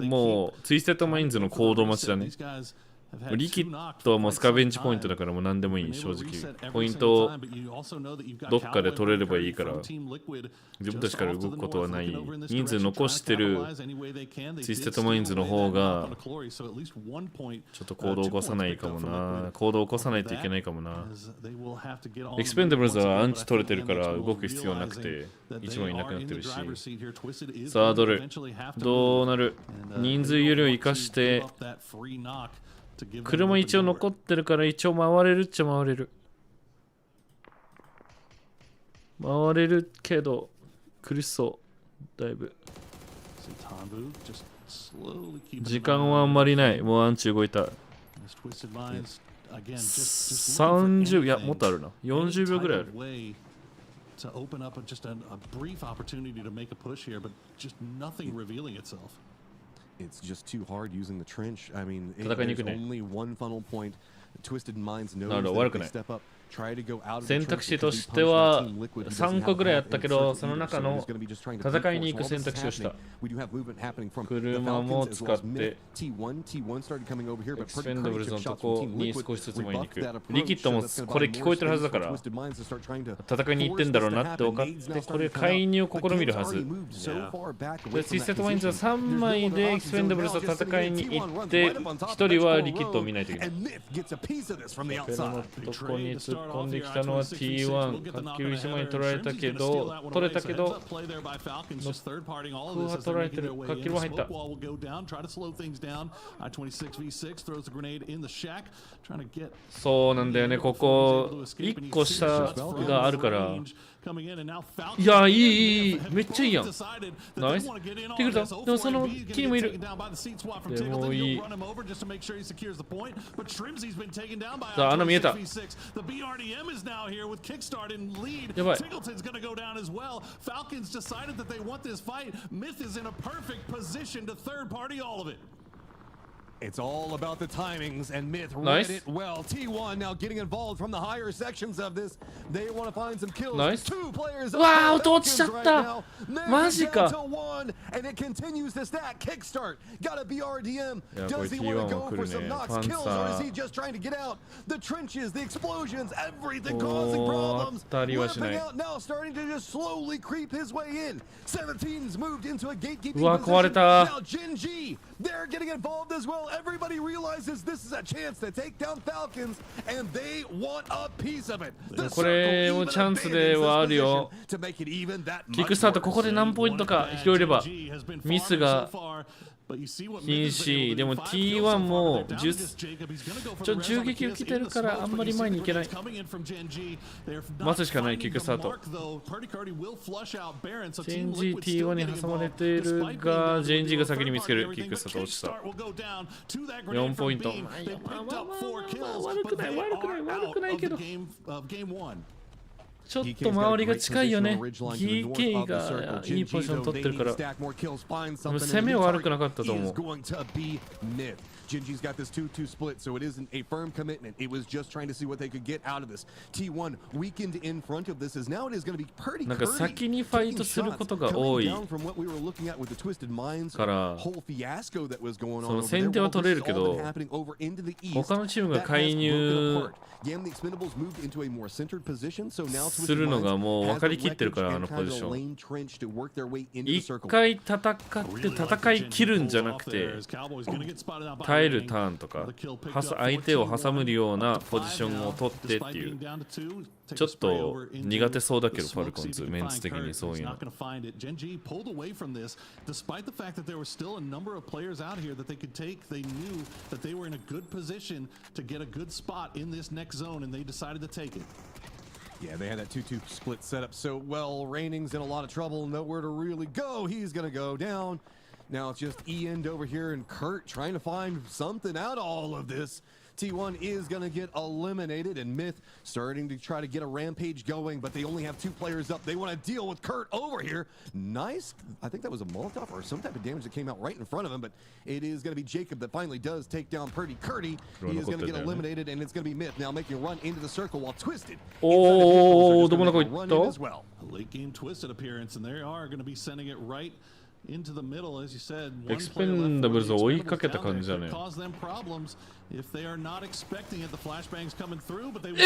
もうツイステットマインズの行動待ちだね。リキッドはもうスカベンジポイントだからもう何でもいい、正直。ポイントをどっかで取れればいいから、自分たちから動くことはない。人数残してるツイステットマインズの方が、ちょっと行動を起こさないかもな。行動を起こさないといけないかもな。エクスペンダブルズはアンチ取れてるから動く必要なくて、一番いなくなってるし。さあ、どうなる？人数有料を生かして、車一応残ってるから一応回れるっちゃ回れる。回れるけど苦しそう。だいぶ時間はあんまりない。もうアンチ動いた。30、いやもっとあるな。40秒ぐらいある。To open up just a brief opportunity to make a push here, but just nothing revealing itself. It's just too hard using the trench. I mean, there's only one funnel point. Twisted Minds knows that if they step up, try to go out of the trench. 選択肢としては3個ぐらいあったけど、その中の戦いに行く選択肢をした。車も使ってエクスペンダブルズのとこに少しずつ前に行く。リキッドもこれ聞こえてるはずだから、戦いに行ってんだろうなって分かって、これ介入を試みるはず。で、ツイステッドマインズは3枚でエクスペンダブルズと戦いに行って、1人はリキッドを見ないといけない。ペロのとこに突っ込んできたのは T1。卓球1枚取られたけど、取れたけど、ノックは取られてる。卓球も入った。そうなんだよね、ここ1個下があるからいや、いい、めっちゃいいやん。ナイス。ティグルタ、でもその木にもいる。でもいい。さあ、穴見えた。やばい。It's all about the timings, and MiTH read it well. T1 now getting involved from the higher sections of this. They want to find some kills. Two players. わあ、音落ちちゃった。マジか。And it continues to stack. Kickstart. Got a BRDM. Does he want to go for some knocks, kills, or is he just trying to get out? The trenches, the explosions, everything causing problems. Lapping out now, starting to just slowly creep his way in. 17's moved into a gatekeeping position. Now Gen.G, they're getting involved as well. Everybody realizes this is a chance to take down Falcons, and they want a piece of it. これもチャンスではあるよ。キックスタートここで何ポイントか拾えればミスが瀕死。でも T1 も銃撃受けてるからあんまり前に行けない。待つしかないキックスタート。ジェンジ T1 に挟まれているがジェンジが先に見つける。キックスタート落ちた。4ポイント。悪くないけど。ちょっと周りが近いよね。GK がいいポジション取ってるから。攻めは悪くなかったと思う。Gen.G's got this 2-2 split, so it isn't a firm commitment. It was just trying to see what they could get out of this. T1 weakened in front of this, as now it is going to be pretty なんか先にファイトすることが多いから、その先手は取れるけど、他のチームが介入するのがもう分かりきってるから、あのポジション。一回戦って戦い切るんじゃなくて、耐えるターンとか相手を挟むようなポジションを取ってっていう。ちょっと苦手そうだけど、ファルコンズメンツ的にそういうの。Gen.G pulled away from this despite the fact that there were still a number of players out here that they could take. They knew that they were in a good position to get a good spot in this next zone, and they decided to take it. Yeah, they had that 2-2 split set up so well. Raining's in a lot of trouble, nowhere to really go. He's gonna go down. Now it's just E-End over here and Kurt trying to find something out of all of this. T1 is going to get eliminated, and MiTH starting to try to get a rampage going, but they only have 2 players up. They want to deal with Kurt over here. Nice. I think that was a Molotov or some type of damage that came out right in front of him, but it is going to be Jacob that finally does take down Purdy Curdy. He is going to get eliminated, and it's going to be MiTH now making a run into the circle while Twisted. Oh,どこ行った？ A late game Twisted appearance, and they are going to be sending it right into the middle, as you said. One player left for Twisted cause them problems if they are not expecting it. The flashbangs coming through, but they will.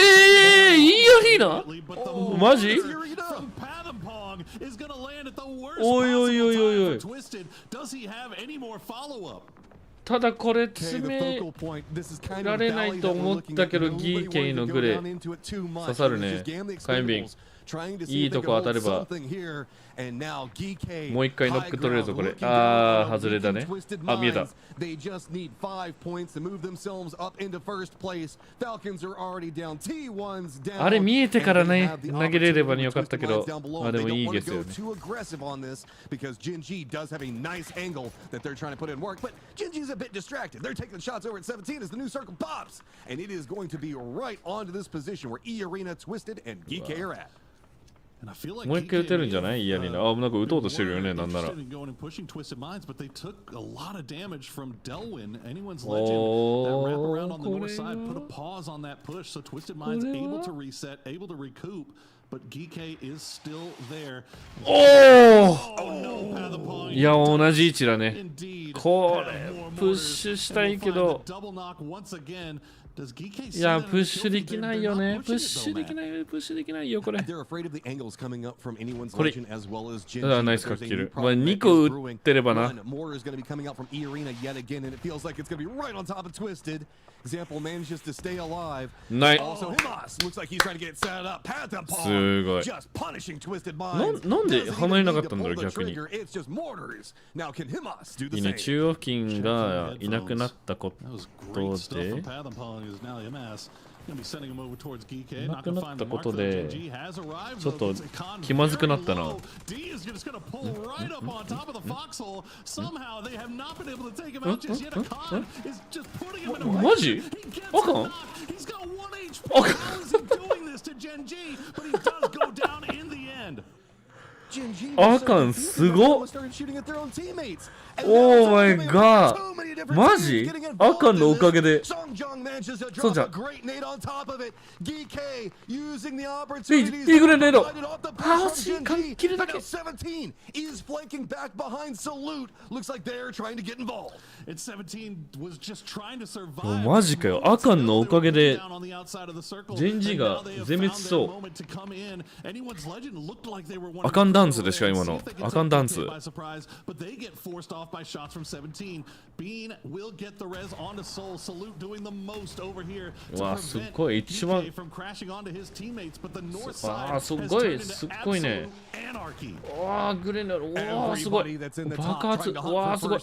マジ？ From Padampong is going to land at the worst possible time for Twisted. Does he have any more follow-up? ただこれ詰められないと思ったけど、ギーケイのグレ刺さるね。火炎瓶いいとこ当たればもう一回ノック取れるぞこれ。あー外れだね。あ、見えた。あれ見えてからね投げれればよかったけど、あでもいいですよね。bit distracted. They're taking shots over at 17 as the new circle pops, and it is going to be right onto this position where E Arena, Twisted, and GK are at. もう一回撃てるんじゃない？イヤリナ。あ、なんか撃とうとしてるよね、なんなら。おー、いや、同じ位置だね。これ、プッシュしたいけど。いや、プッシュできないよね。プッシュできないよ、これ。これ、ナイスかける。まあ、2個撃ってればな。ない。すごい。なんで離れなかったんだろう、逆に。いいね、中央付近がいなくなったことで。なくなったことでちょっと気まずくなったな。マジ？あかん？あかん？あかんすごっ。オーマイガー、マジ？あかんのおかげで。そうじゃん。いいグレネード。あ、惜しい。関切るだけ。マジかよ。あかんのおかげでジェンジが全滅しそう。あかんダンスでしか今の。あかんダンス。by shots from 17. Bean will get the res onto Soul. Salute doing the most over here to prevent GK from crashing onto his teammates. But the north side has turned into absolute anarchy. わあ、グレネード。わあ、すごい。爆発。わあ、すごい。い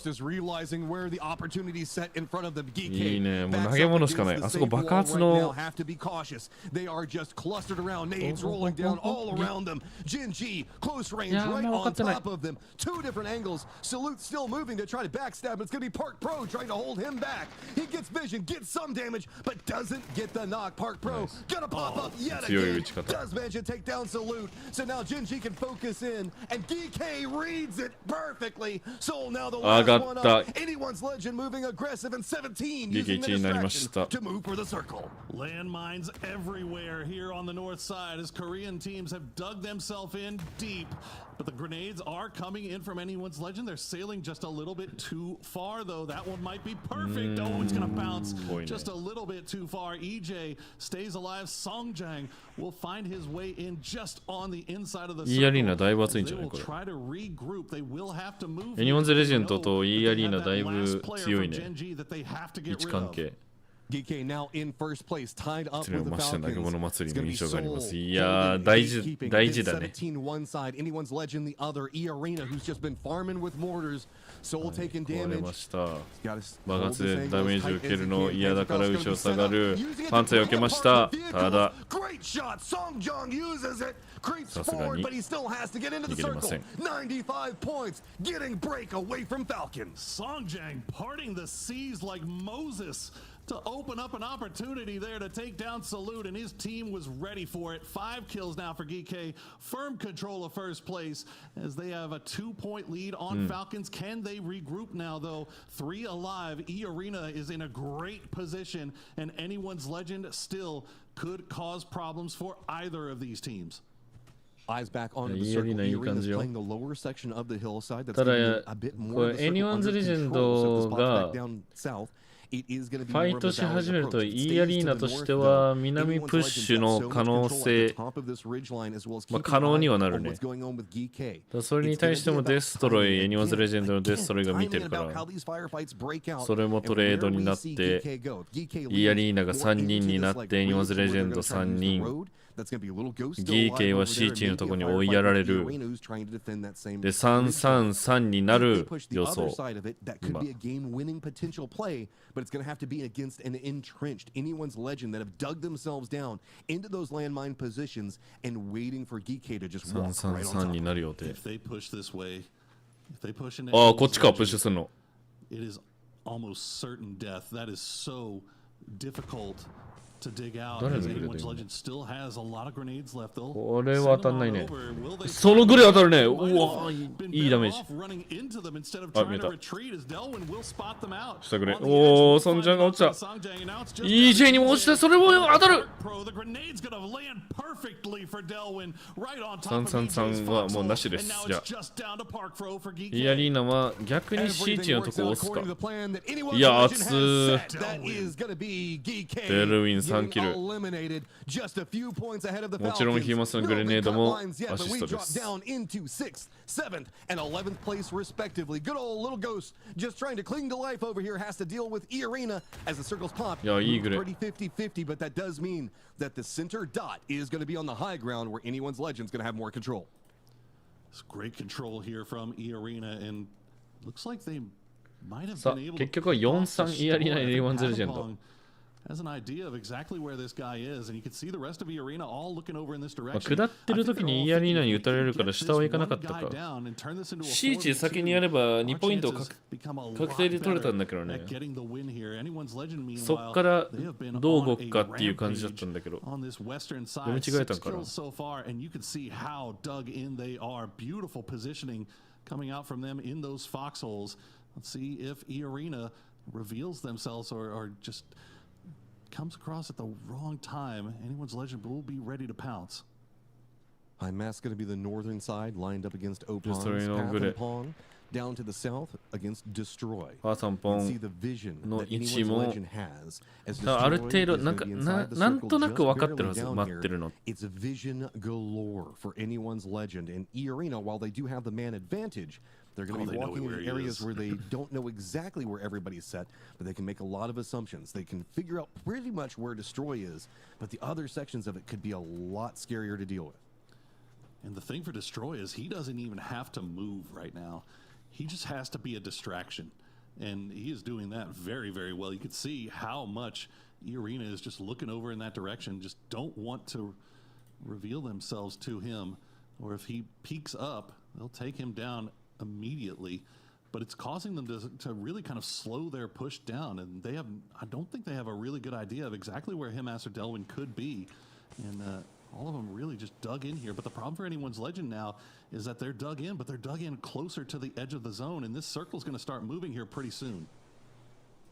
いね。もう投げ物しかない。あそこ爆発の。They are just clustered around, nades rolling down all around them. Jin-Ji, close range, right on top of them. Two different angles. Salute still moving to try to backstab, but it's going to be Park Pro trying to hold him back. He gets vision, gets some damage, but doesn't get the knock. Park Pro gonna pop up yet again. Does manage to take down Salute. So now Jin-Ji can focus in, and DK reads it perfectly. So now the last one up. Anyone's legend moving aggressive, and 17 using the distraction to move for the circle. Landmines everywhere here on the north side as Korean teams have dug themselves in deep. But the grenades are coming in from anyone's legend. They're sailing just a little bit too far, though. That one might be perfect. Oh, it's going to bounce just a little bit too far. EJ stays alive. Songjang will find his way in just on the inside of the circle. They will try to regroup. They will have to move. エニオンズレジェンドと E アリーナだいぶ強いね。位置関係。GK now in first place, tied up それを with the ました投げ Falcons. 物祭りの印象があります。い Soul, やー、大事だね。 17 one side, anyone's legend the other. E Arena, who's just been farming with mortars. Soul taking 壊れ damage. ました。爆発でダメージを受けるの嫌だから後ろ下がる。パンツを避けました。ただ、さすがに逃げれません。 95 points, getting break away from Falcons. Songjang parting the seas like Moses to open up an opportunity there to take down Salute, and his team was ready for it. 5 kills now for GK. Firm control of first place as they have a 2-point lead on Falcons. Can they regroup now, though? 3 alive. E Arena is in a great position, and anyone's legend still could cause problems for either of these teams. Eyes back onto the circle. E Arena's playing the lower section of the hillside. That's ただ a bit more of the circle anyone's under legend control. So the が spot back down south. ファイトし始めると E アリーナとしては南プッシュの可能性、可能にはなるね。それに対してもデストロイ、エニオンズレジェンドのデストロイが見てるから、それもトレードになって、E アリーナが3人になって、エニオンズレジェンド3人。GK は C チーのところに追いやられる。で、333になる予想。But it's going to have to be against an entrenched, anyone's legend that have dug themselves down into those landmine positions and waiting for GK to just walk right on top. になる予定。If they push this way, if they push in, ああ、こっちか、プッシュするの。It is almost certain death. That is so difficult to dig out. Anyone's legend still has a lot of grenades left. これは当たんないね。そのグレー当たるね。うわ、いいダメージ。あ、見えた。下グレ。おー、ソンジャンが落ちた。EJ にも落ちた。それも当たる。333はもうなしです。じゃあ。E アリーナは逆に C チのとこ押すか。いや、熱ー。デルウィン3キル。もちろんヒーマスのグレネードもアシストです。7th and 11th place respectively. Good old little ghost just trying to cling to life over here has to deal with E Arena as the circles pop. Pretty 50-50, but that does mean that the center dot is going to be on the high ground where anyone's legend's going to have more control. It's great control here from E Arena and looks like they might have さあ、 been able 結局は 4-3 E アリーナ anyone's legend。has an idea of exactly where this guy is, and you can see the rest of the arena all looking over in this まあ direction. 下ってる時にイアリーナに打たれるから下は行かなかったか。シーチ先にやれば2ポイントを確定で取れたんだけどね。そっからどう動くかっていう感じだったんだけど。読み違えたんかな。So far, and you can see how dug in they are. Beautiful positioning coming out from them in those foxholes. Let's see if E-Arena reveals themselves or just comes across at the wrong time. Anyone's Legend will be ready to pounce. IMAS going to be the northern side, lined up against Opon's Destroy no Path good. and Pong. Down to the south against Destroy. パーサンポ You can see ン the vision の that 位置 anyone's も legend has. As ある Destroy 程度 is なん gonna か be な inside the なんとな circle く just 分かってる barely はず down 待ってる here. の。 It's a vision galore for anyone's legend. And E-Arena, while they do have the man advantage, they're going to be walking in areas where they don't know exactly where everybody's set, but they can make a lot of assumptions. They can figure out pretty much where Destroy is, but the other sections of it could be a lot scarier to deal with. And the thing for Destroy is he doesn't even have to move right now. He just has to be a distraction. And he is doing that very, very well. You can see how much E-Arena is just looking over in that direction, just don't want to reveal themselves to him. Or if he peeks up, they'll take him down immediately. But it's causing them to really kind of slow their push down. And they have, I don't think they have a really good idea of exactly where him, Master Delwyn, could be. And all of them really just dug in here. But the problem for anyone's Legend now is that they're dug in, but they're dug in closer to the edge of the zone. And this circle's going to start moving here pretty soon.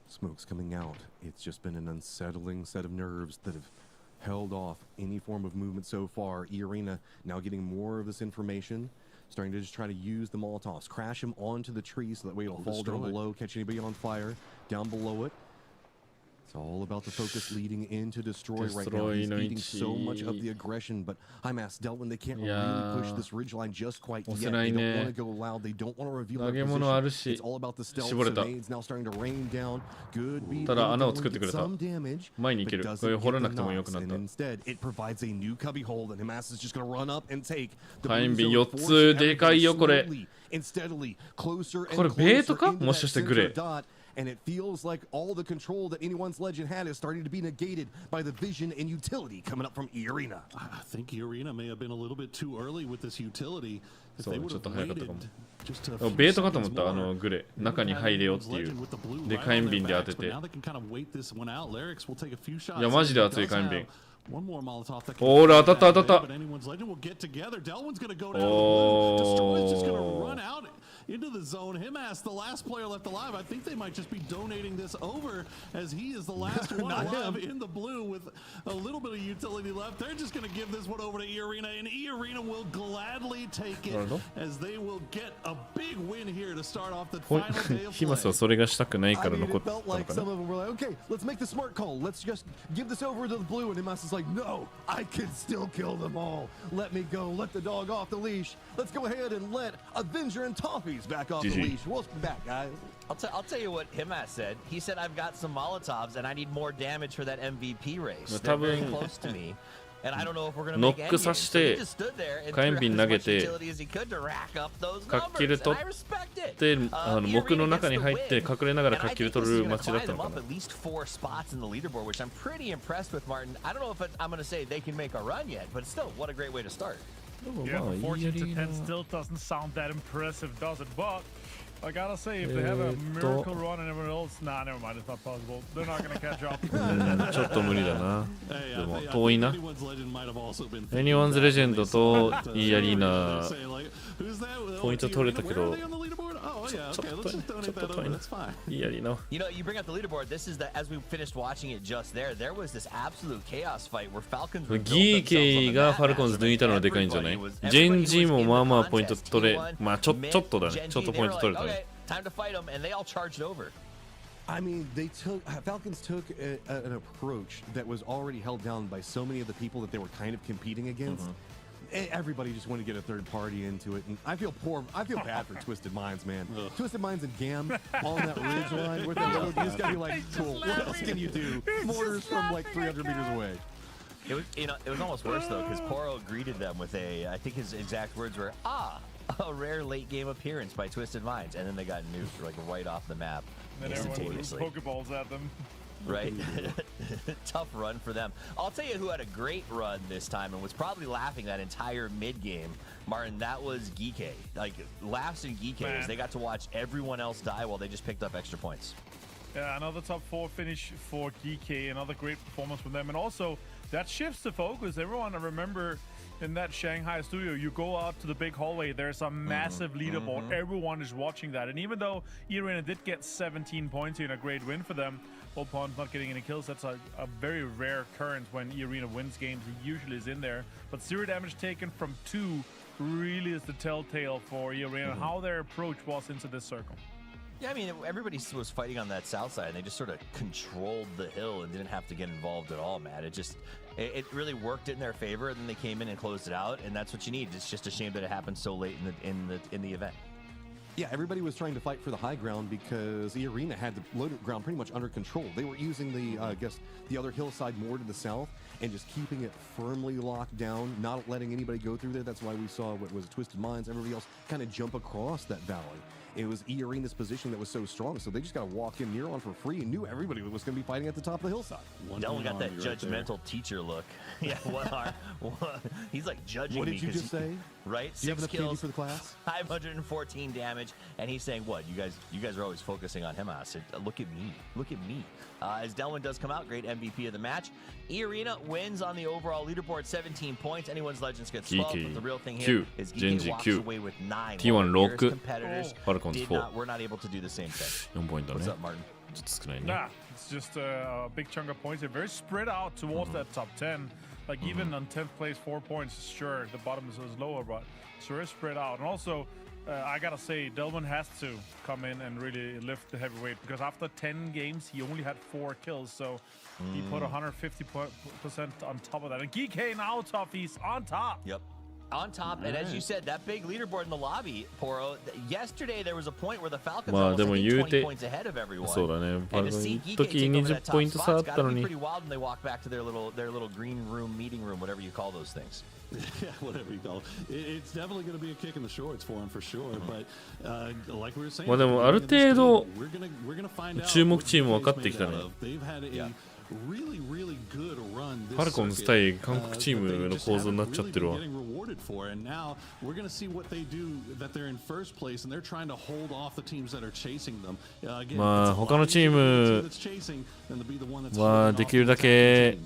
Smoke's coming out. It's just been an unsettling set of nerves that have held off any form of movement so far. E-Arena now getting more of this information, starting to just try to use the Molotovs, crash him onto the tree so that way it'll fall down below, catch anybody on fire, down below it. It's all about the focus leading into Destroy right now. He's eating so much of the aggression, but IMAS Delwyn, they can't really push this ridgeline just quite yet. They don't want to go loud. They don't want to reveal their position. It's all about the stealth. Grenades now starting to rain down. Good beat. Some damage, but doesn't get enough. And instead, it provides a new cubby hole that IMAS is just going to run up and take. The blue zone, forcing everybody slowly and steadily closer and closer into that center dot. And it feels like all the control that anyone's Legend had is starting to be negated by the vision and utility coming up from E-Arena. I think E-Arena may have been a little bit too early with this utility. If they would have waited just a few ベートかと思ったあのグレ中に入れよっていうで火炎瓶で当てていやマジで熱い火炎瓶 おーら当たった当たったおー into the zone. Him as the last player left alive. I think they might just be donating this over as he is the last one alive in the blue with a little bit of utility left. They're just going to give this one over to E-Arena, and E-Arena will gladly take it as they will get a big win here to start off the final day of play. ヒマスはそれがしたくないから残ったの It felt like か some な of them were like, okay, let's make the smart call. Let's just give this over to the blue. And Himas is like, no, I can still kill them all. Let me go. Let the dog off the leash. Let's go ahead and let Avenger and Toffee's back off the leash. Welcome back, guys. I'll tell you what Himas said. He said, I've got some Molotovs and I need more damage for that MVP race. They're very close to me. And I don't know if we're going to make any. So he just stood there and threw as much utility as he could to rack up those numbers. And I respect it. 木の中に入って隠れながら活気を取る街だったのかな at least 4 spots in the leaderboard, which I'm pretty impressed with, Martin. I don't know if I'm going to say they can make a run yet, but still, what a great way to start. Yeah, 14 to 10 still doesn't sound that impressive, does it? But I gotta say, if they have a miracle run and everyone else, nah, never mind, it's not possible. They're not gonna catch up. ちょっと無理だなでも遠いな Anyone's Legend と E アリーナポイント取れたけどちょっと遠いな E アリーナ You know, you bring up the leaderboard. This is the as we finished watching it just there. There was this absolute chaos fight where Falcons. ギーケイがファルコンズ抜いたのはでかいんじゃないジェンジーもまあまあポイント取れまあちょっとだねちょっとポイント取れたね Time to fight them, and they all charged over. I mean, Falcons took an approach that was already held down by so many of the people that they were kind of competing against. Everybody just wanted to get a third party into it, and I feel bad for Twisted Minds, man. Twisted Minds and Gam on that ridge line where you just gotta be like, cool. What else can you do? Mortars from like 300 meters away. It was, it was almost worse though, because Poro greeted them with I think his exact words were, a rare late game appearance by Twisted Minds, and then they got nuked like right off the map instantaneously. Pokeballs at them. Right? tough run for them. I'll tell you who had a great run this time and was probably laughing that entire mid-game, Martin. That was Geeke. Like, laughs in Geeke as they got to watch everyone else die while they just picked up extra points. Yeah, another top 4 finish for Geeke. Another great performance from them. And also, that shifts the focus. Everyone, I remember in that Shanghai studio, you go out to the big hallway, there's a massive leaderboard. Everyone is watching that. And even though eArena did get 17 points here in a great win for them, Opponent not getting any kills, that's a very rare occurrence when eArena wins games. He usually is in there. But 0 damage taken from 2 really is the telltale for eArena, how their approach was into this circle. Yeah, I mean, everybody was fighting on that south side, and they just sort of controlled the hill and didn't have to get involved at all, Matt. It really worked in their favor, and then they came in and closed it out, and that's what you need. It's just a shame that it happened so late in the event. Yeah, everybody was trying to fight for the high ground because eArena had the low ground pretty much under control. They were using the, the other hillside more to the south and just keeping it firmly locked down, not letting anybody go through there. That's why we saw what was Twisted Minds, everybody else kind of jump across that valley. It was eArena's position that was so strong, so they just got to walk in near on for free and knew everybody was going to be fighting at the top of the hillside. Dylan got that judgmental teacher look. Yeah, he's like judging me. What did you just say? Right? Do you have 6 enough candy kills for the class? 514 damage, and he's saying, "What? You guys are always focusing on him." I said, "Look at me, look at me." As Delwyn does come out, great MVP of the match. eArena wins on the overall leaderboard, 17 points. Anyone's Legends gets 12, but the real thing here is Geeke walks away with 9. T1 6 competitors were not able to do the same thing. 4ポイントね。 What's up, Martin? ちょっと少ないね。 Nah, it's just a big chunk of points. They're very spread out towards that top 10. Like even on 10th place, 4 points. Sure, the bottom is lower, but it's very spread out. And also, I gotta say, Delwyn has to come in and really lift the heavyweight because after 10 games, he only had 4 kills. So he put 150% on top of that. And Geeke now, Toughies, on top. Yep. On top, and as you said, that big leaderboard in the lobby, Poro, yesterday there was a point where the Falcons were 20 points ahead of everyone. そうだね。 And to see Geeke take over that top spot, it's got to be pretty wild when they walk back to their little green room, meeting room, whatever you call those things. Yeah, whatever you call it. It's definitely going to be a kick in the shorts for him for sure. But like we were saying, まあでもある程度 we're gonna find out 注目チーム分かってきたね。 They've had a really, really good run this ファルコンズ対韓国チームの構図になっちゃってるわ。 for, and now we're going to see what they do, that they're in first place and they're trying to hold off the teams that are chasing them. Again, まあ他のチームはできるだけ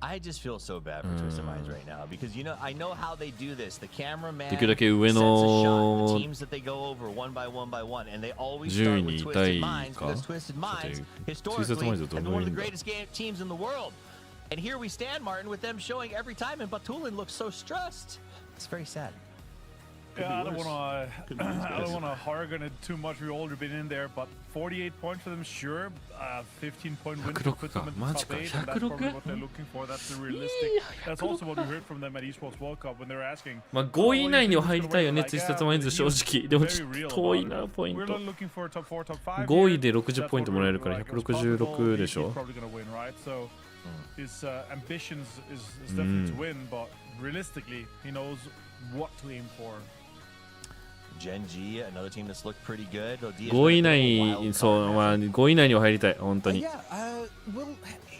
I just feel so bad for Twisted Minds right now because I know how they do this. The cameraman できるだけ上 sets a の shot, the teams that they go over one by one by one, and they always start with Twisted Minds because Twisted Minds historically have been one of the greatest teams in the world. And here we stand, Martin, with them showing every time, and Batulin looks so stressed. It's very sad. Yeah, I don't want to harken it too much. We've already been in there, but 48 points for them, sure. 15-point win to put them in the top 8, and that's probably what they're looking for. That's the realistic. That's also what we heard from them at Esports World Cup when they were asking. まあ5位以内には入りたいよね、ツイスターマインズ正直。でもちょっと遠いな、ポイント。5位で60ポイントもらえるから166でしょ。 His ambitions is definitely to win, but realistically, he knows what to aim for. Gen G, another team that's looked pretty good. 5位以内、そう、まあ5位以内には入りたい、本当に。 Well,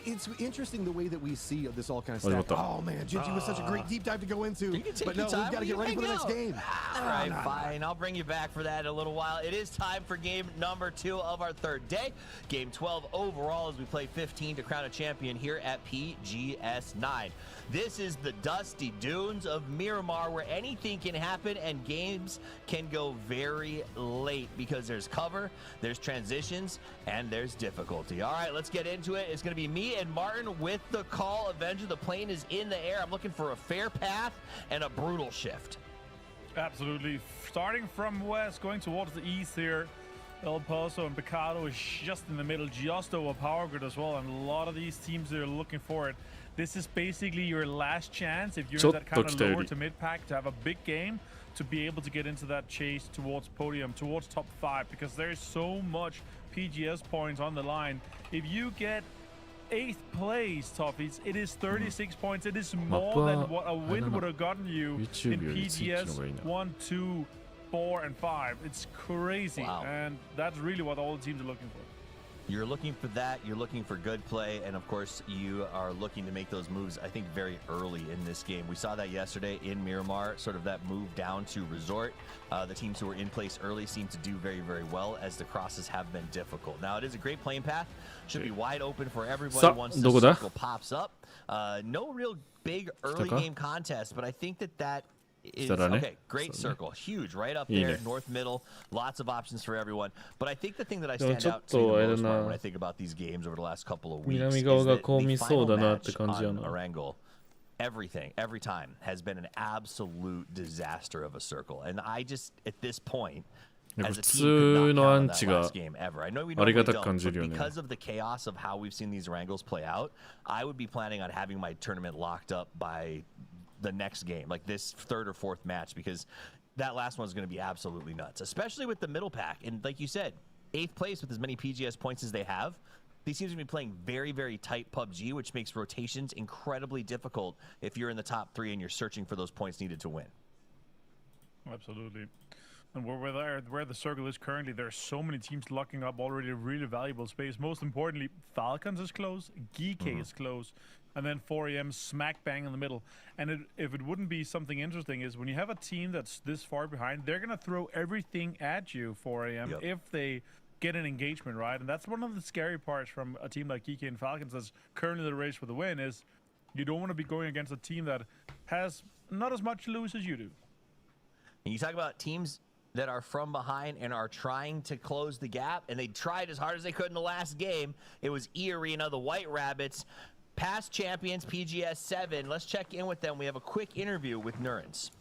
it's interesting the way that we see this all kind of stuff. Oh man, Genji was such a great deep dive to go into. But no, we've got to get ready for the next game. All right, fine. I'll bring you back for that in a little while. It is time for game number 2 of our third day. Game 12 overall as we play 15 to crown a champion here at PGS 9. This is the dusty dunes of Miramar where anything can happen and games can go very late because there's cover, there's transitions, and there's difficulty. All right, let's get into it. It's going to be me and Martin with the call. Avenger, the plane is in the air. I'm looking for a fair path and a brutal shift. Absolutely. Starting from west, going towards the east here. El Paso and Picado is just in the middle, just over Power Grid as well, and a lot of these teams are looking for it. This is basically your last chance if you're in that kind of lower to mid pack to have a big game to be able to get into that chase towards podium, towards top 5, because there is so much PGS points on the line. If you get 8th place, Toughies, it is 36 points. It is more than what a win would have gotten you in PGS 1, 2, 4, and 5. It's crazy, and that's really what all the teams are looking for. You're looking for that. You're looking for good play. And of course, you are looking to make those moves, I think, very early in this game. We saw that yesterday in Miramar, sort of that move down to resort. The teams who were in place early seem to do very, very well as the crosses have been difficult. Now, it is a great playing path. Should be wide open for everybody once the circle pops up. No real big early game contest, but I think that is okay. Great circle, huge, right up there, north middle, lots of options for everyone. But I think the thing that I stand out to the most when I think about these games over the last couple of weeks is that the final match on Erangel, everything, every time has been an absolute disaster of a circle. And I just, at this point, as a team, could not count on that last game ever. I know we normally don't, but because of the chaos of how we've seen these Erangels play out, I would be planning on having my tournament locked up by the next game, like this third or fourth match, because that last one is going to be absolutely nuts, especially with the middle pack. And like you said, 8th place with as many PGS points as they have. These teams are going to be playing very, very tight PUBG, which makes rotations incredibly difficult if you're in the top 3 and you're searching for those points needed to win. Absolutely. And where the circle is currently, there are so many teams locking up already really valuable space. Most importantly, Falcons is close, GK is close, and then 4AM smack bang in the middle. And if it wouldn't be something interesting is when you have a team that's this far behind, they're going to throw everything at you, 4AM, if they get an engagement, right? And that's one of the scary parts from a team like GK and Falcons that's currently the race for the win is you don't want to be going against a team that has not as much to lose as you do. And you talk about teams that are from behind and are trying to close the gap, and they tried as hard as they could in the last game. It was E-Arena, the White Rabbits, past champions, PGS 7. Let's check in with them. We have a quick interview with Nurens.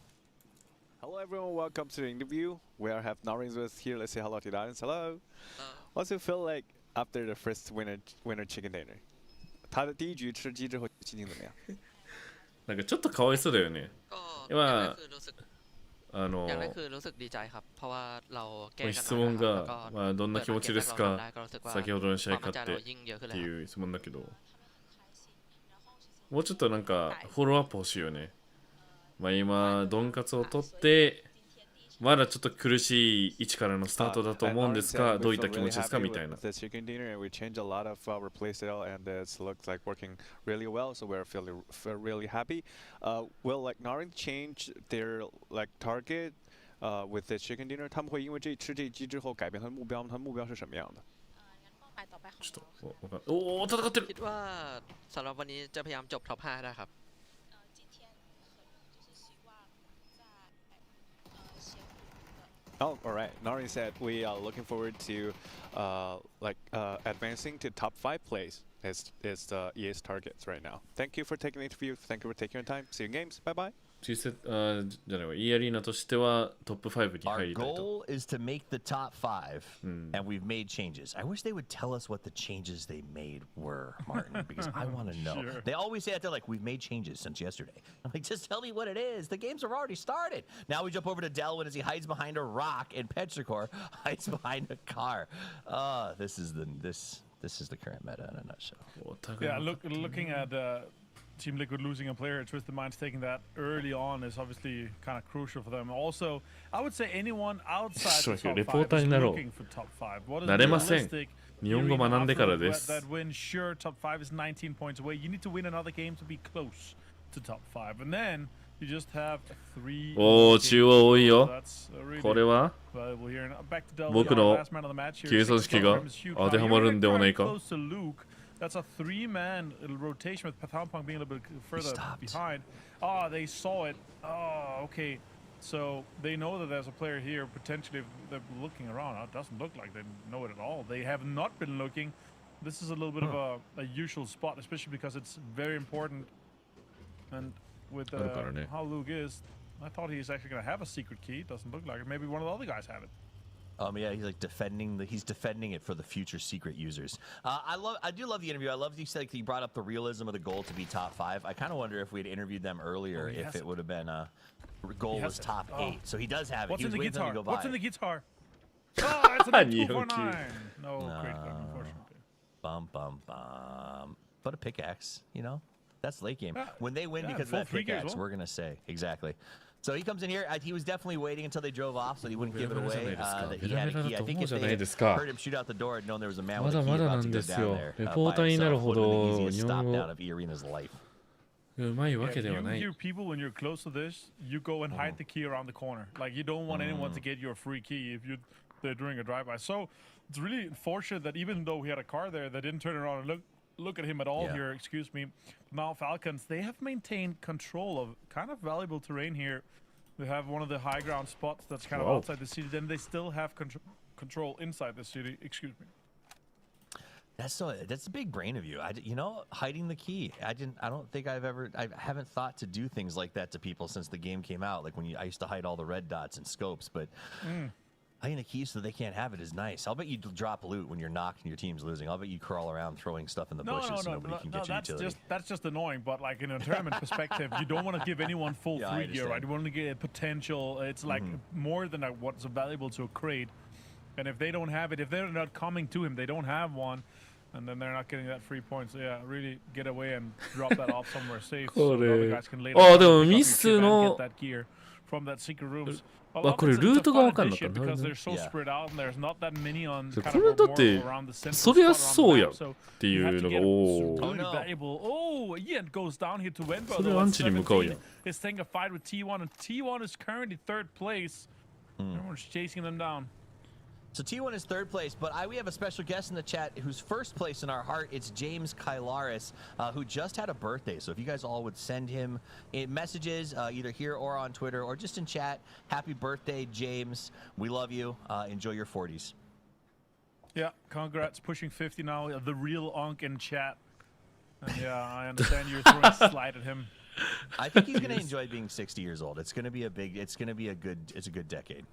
Hello everyone, welcome to the interview. We have Nurens with here. Let's say hello to Nurens. Hello. What's it feel like after the first winner chicken dinner? 他的第一局吃鸡之后心情怎么样？なんかちょっとかわいそうだよね。今อย่างแรกคือรู้สึกดีใจครับเพราะว่าเราแก้กัน質問が、まあ、どんな気持ちですか先ほどの試合勝ってっていう質問だけどもうちょっとなんかフォローアップ欲しいよね。まあ今ドンカツを取ってまだちょっと苦しい位置からのスタートだと思うんですがどういった気持ちですかみたいな。The chicken dinner and we changed a lot of our playstyle and it looks like working really well, so we're feeling really happy. Will like Naren change their like target with the chicken dinner? 他们会因为吃这一击之后改变他的目标吗？他的目标是什么样的？ちょっとおお戦ってる。คิดว่าสำหรับวันนี้จะพยายามจบท็อป 5ได้ครับ Oh, all right. Nari said we are looking forward to advancing to top 5 place. Is the EA's targets right now. Thank you for taking the interview. Thank you for taking your time. See you in games. Bye bye. じゃないわ、E アリーナとしてはトップ5に入りたい Our と。 goal is to make the top 5, and we've made changes. I wish they would tell us what the changes they made were, Martin, because I want to know. Sure. They always say that they're like, we've made changes since yesterday. I'm like, just tell me what it is. The games have already started. Now we jump over to Delwyn as he hides behind a rock, and Petrichor hides behind a car. This is the current meta in a nutshell. Yeah, looking at Team Liquid losing a player, Twisted Minds taking that early on is obviously kind of crucial for them. Also, I would say anyone outside the top 5 is looking for top 5. What is realistic? 日本語学んでからです。 That win, sure, top 5 is 19 points away. You need to win another game to be close to top 5. And then you just have 3. おお、中央多いよ。これは僕の計算式が当てはまるんではないか。 That's a 3-man rotation with Pathampong being a little bit further behind. Oh, they saw it. Oh, okay. So they know that there's a player here. Potentially, if they're looking around. It doesn't look like they know it at all. They have not been looking. This is a little bit of a usual spot, especially because it's very important. And with how Luke is, I thought he's actually going to have a secret key. Doesn't look like it. Maybe one of the other guys have it. Yeah, he's like he's defending it for the future secret users. I do love the interview. I love you said you brought up the realism of the goal to be top 5. I kind of wonder if we'd interviewed them earlier if it would have been goal was top 8. So he does have it. What's in the guitar? What's in the guitar? Oh, it's a 249. No, great gun, unfortunately. Bum bum bum. But a pickaxe, you know. That's late game. When they win because of that pickaxe, we're gonna say exactly. So he comes in here. He was definitely waiting until they drove off so he wouldn't give it away. That he had a key. I think if they heard him shoot out the door and known there was a man with a key about to go down there by himself, would have been the easiest stop down of E-Arena's life. うまいわけではない。 You hear people when you're close to this, you go and hide the key around the corner. Like you don't want anyone to get your free key if they're doing a drive-by. So it's really unfortunate that even though he had a car there, they didn't turn around and look at him at all here. Excuse me. Now Falcons, they have maintained control of kind of valuable terrain here. They have one of the high ground spots that's kind of outside the city. Then they still have control inside the city. Excuse me. That's a big brain of you. Hiding the key. I haven't thought to do things like that to people since the game came out. Like I used to hide all the red dots and scopes, but hiding the key so they can't have it is nice. I'll bet you drop loot when you're knocked and your team's losing. I'll bet you crawl around throwing stuff in the bushes so nobody can get you utility. That's just annoying. But like in a tournament perspective, you don't want to give anyone full free gear, right? You want to get potential. It's like more than what's valuable to a crate. And if they don't have it, if they're not coming to him, they don't have one. And then they're not getting that free point. So yeah, really get away and drop that off somewhere safe. So the other guys can later get that gear from that secret rooms. これルートが分かんなかった。Because they're so spread out and there's not that many on これだってそりゃそうやっていうのがOh, Ian goes down here to win. それアンチに向かうやん。 Is taking a fight with T1 and T1 is currently third place. Everyone's chasing them down. So T1 is third place, but we have a special guest in the chat who's first place in our heart. It's James Kylaris, who just had a birthday. So if you guys all would send him messages, either here or on Twitter or just in chat, happy birthday, James. We love you. Enjoy your 40s. Yeah, congrats. Pushing 50 now. The real Onk in chat. And yeah, I understand you're throwing a slide at him. I think he's going to enjoy being 60 years old. It's going to be a good decade.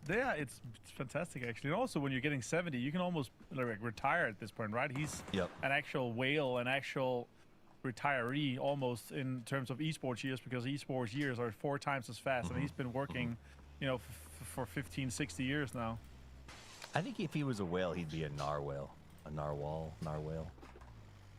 Yeah, it's fantastic actually. And also when you're getting 70, you can almost retire at this point, right? He's an actual whale, an actual retiree almost in terms of esports years, because esports years are 4 times as fast, and he's been working, for 15, 60 years now. I think if he was a whale, he'd be a narwhal, narwhal.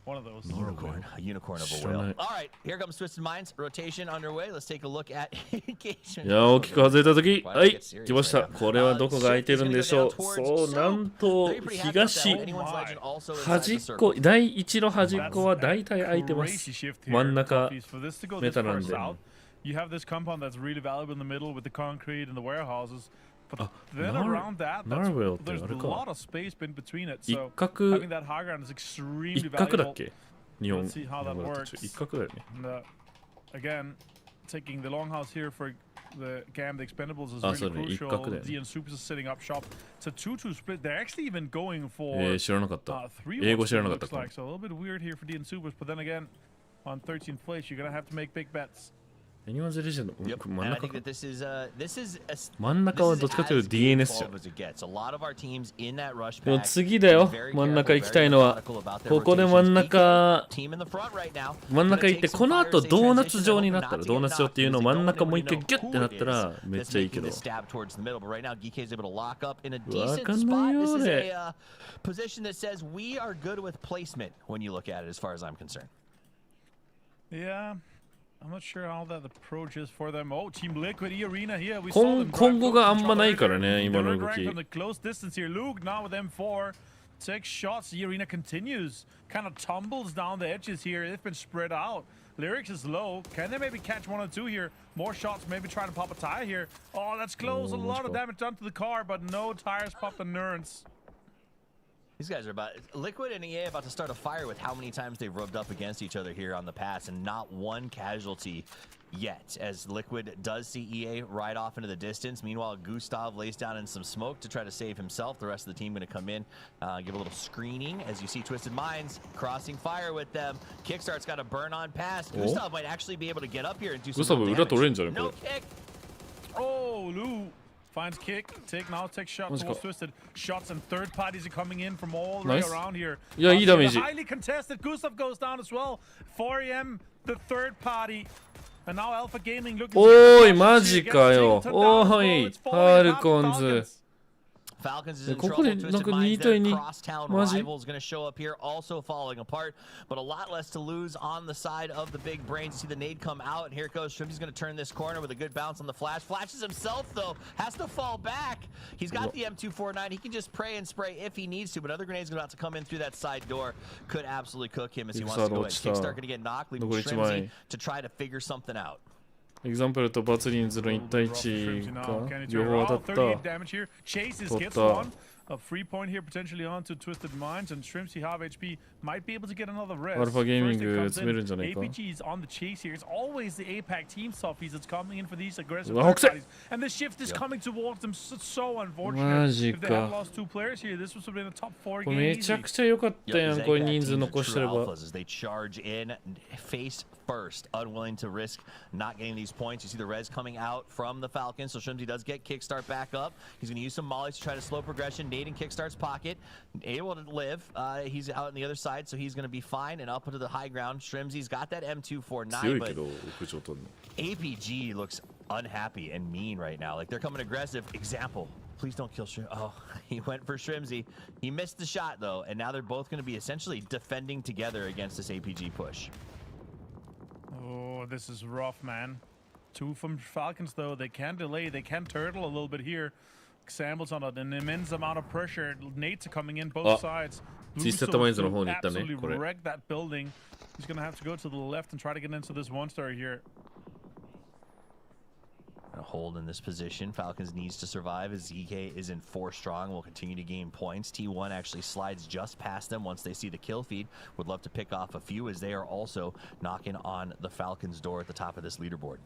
One of those. A unicorn of a whale. All right, here comes Twisted Minds. Rotation underway. Let's take a look at engagement. いや、大きく外れた時、はい、来ました。これはどこが空いてるんでしょう。そう、なんと東端っこ、第1の端っこは大体空いてます。真ん中メタなんで。You have this compound that's really valuable in the middle with the concrete and the warehouses. But then around that, there's a lot of space in between it. So having that high ground is extremely valuable. Let's see how that works. And, again, taking the longhouse here for the GAM, the expendables is really crucial. DN Supers is setting up shop. It's a 2-2 split. They're actually even going for 3-1 looks like. So a little bit weird here for DN Supers. But then again, on 13th place, you're going to have to make big bets. Anyone's Edition 真ん中か。 this is 真ん中はどっちかというと DNS じゃん。 でも次だよ、真ん中行きたいのは。ここで真ん中行って、この後ドーナツ状になったら、ドーナツ状っていうのを真ん中もう一回ギュッてなったらめっちゃいいけど。わかんないよね。Position that says we are good with placement when you look at it, as far as I'm concerned. Yeah. I'm not sure how that approach is for them. Oh, Team Liquid E-Arena here. We saw them 今後があんまないからね、今の動き。 From the close distance here. Luke now with M4. 6 shots. E-Arena continues. Kind of tumbles down the edges here. They've been spread out. Lyrics is low. Can they maybe catch 1 or 2 here? More shots. Maybe try to pop a tire here. Oh, that's close. A lot of damage done to the car, but no tires popped on Nurns. These guys are Liquid and EA about to start a fire with how many times they've rubbed up against each other here on the pass, and not one casualty yet, as Liquid does see EA ride off into the distance. Meanwhile, Gustav lays down in some smoke to try to save himself. The rest of the team going to come in, give a little screening as you see Twisted Minds crossing fire with them. Kickstart's got a burn on pass. Gustav might actually be able to get up here and do some damage. No kick. Oh, Lou finds kick. Take shot towards Twisted. Shots and third parties are coming in from all the way around here. Yeah,いいダメージ。 Highly contested. Gustav goes down as well. 4AM, the third party. And now Alpha Gaming looking. おい、マジかよ。おい、ファルコンズ。Falcons is in ここで trouble. なんか Twisted 2 Minds, 対 their 2 crosstown マジ rival is going to show up here, also falling apart, but a lot less to lose on the side of the big brains. You see the nade come out, and here it goes. Shrimpy's going to turn this corner with a good bounce on the flash. Flashes himself, though, has to fall back. He's got the M249. He can just pray and spray if he needs to, but other grenades about to come in through that side door. Could absolutely cook him as he wants to go ahead. Kickstart going to get knocked, leaving Shrimsy to try to figure something out. エグザンプルとバツリンズの1対1か両方当たった取った A free point here potentially onto Twisted Minds, and Shrimpsy half HP might be able to get another rest. Alpha Gaming 詰めるんじゃないか APG is on the chase here. It's always the APAC team Softies that's coming in for these aggressive うわ北西 parties. And the shift is coming towards them. So マ unfortunate. ジ If they か had lost 2 players here, this would have been a top 4 これ game めちゃ easy. くちゃ良かったやん Yep, これ Zach, 人 that 数 team's 残してれ true ば alphas as they charge in face first, unwilling to risk not getting these points. You see the res coming out from the Falcons, so Shrimsy does get kickstart back up. He's going to use some mollies to try to slow progression. Nade in kickstart's pocket, able to live. He's out on the other side, so he's going to be fine and up into the high ground. Shrimsy's got that M249, 強い but けど屋上取るの APG looks unhappy and mean right now. Like they're coming aggressive. Example. Please don't kill Shrim. Oh, he went for Shrimsy. He missed the shot though, and now they're both going to be essentially defending together against this APG push. Oh, this is rough, man. 2 from Falcons, though. They can delay. They can turtle a little bit here. Examples on an immense amount of pressure. Nades are coming in both sides. Absolutely wreck that building. He's going to have to go to the left and try to get into this 1-star here. A hold in this position. Falcons needs to survive as ZK is in 4 strong. Will continue to gain points. T1 actually slides just past them once they see the kill feed. Would love to pick off a few as they are also knocking on the Falcons' door at the top of this leaderboard.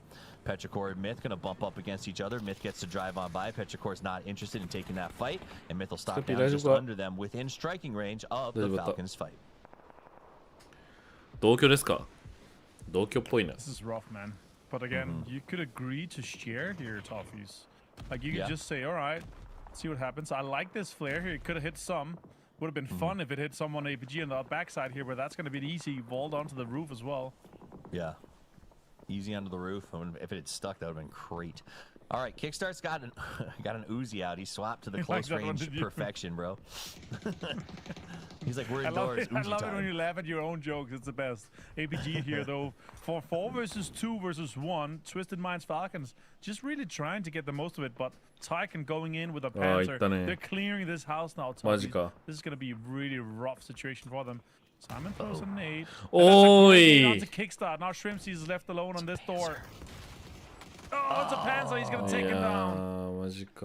Petrichor and Myth going to bump up against each other. Myth gets to drive on by. Petrichor's not interested in taking that fight, and Myth will stop down just under them within striking range of the Falcons' fight. 同居ですか同居っぽいな This is rough, man. But again, you could agree to share here, Toffees. Like, you could just say, all right, see what happens. I like this flare here. It could have hit some. Would have been fun if it hit someone APG on the backside here, but that's going to be easy. Vault onto the roof as well. Yeah. Easy onto the roof. I mean, if it had stuck, that would have been great. All right, Kickstart's got an Uzi out. He swapped to the close range perfection, bro. He's like, we're indoors. I love it when you laugh at your own jokes. It's the best. APG here, though, for 4 versus 2 versus 1, Twisted Minds Falcons just really trying to get the most of it. But Tycoon going in with a Panzer. They're clearing this house now. This is going to be a really rough situation for them. Simon throws a nade. Oi! On to Kickstart. Now Shrimpsy is left alone on this door. Oh, it's a Panzer. He's going to take him down.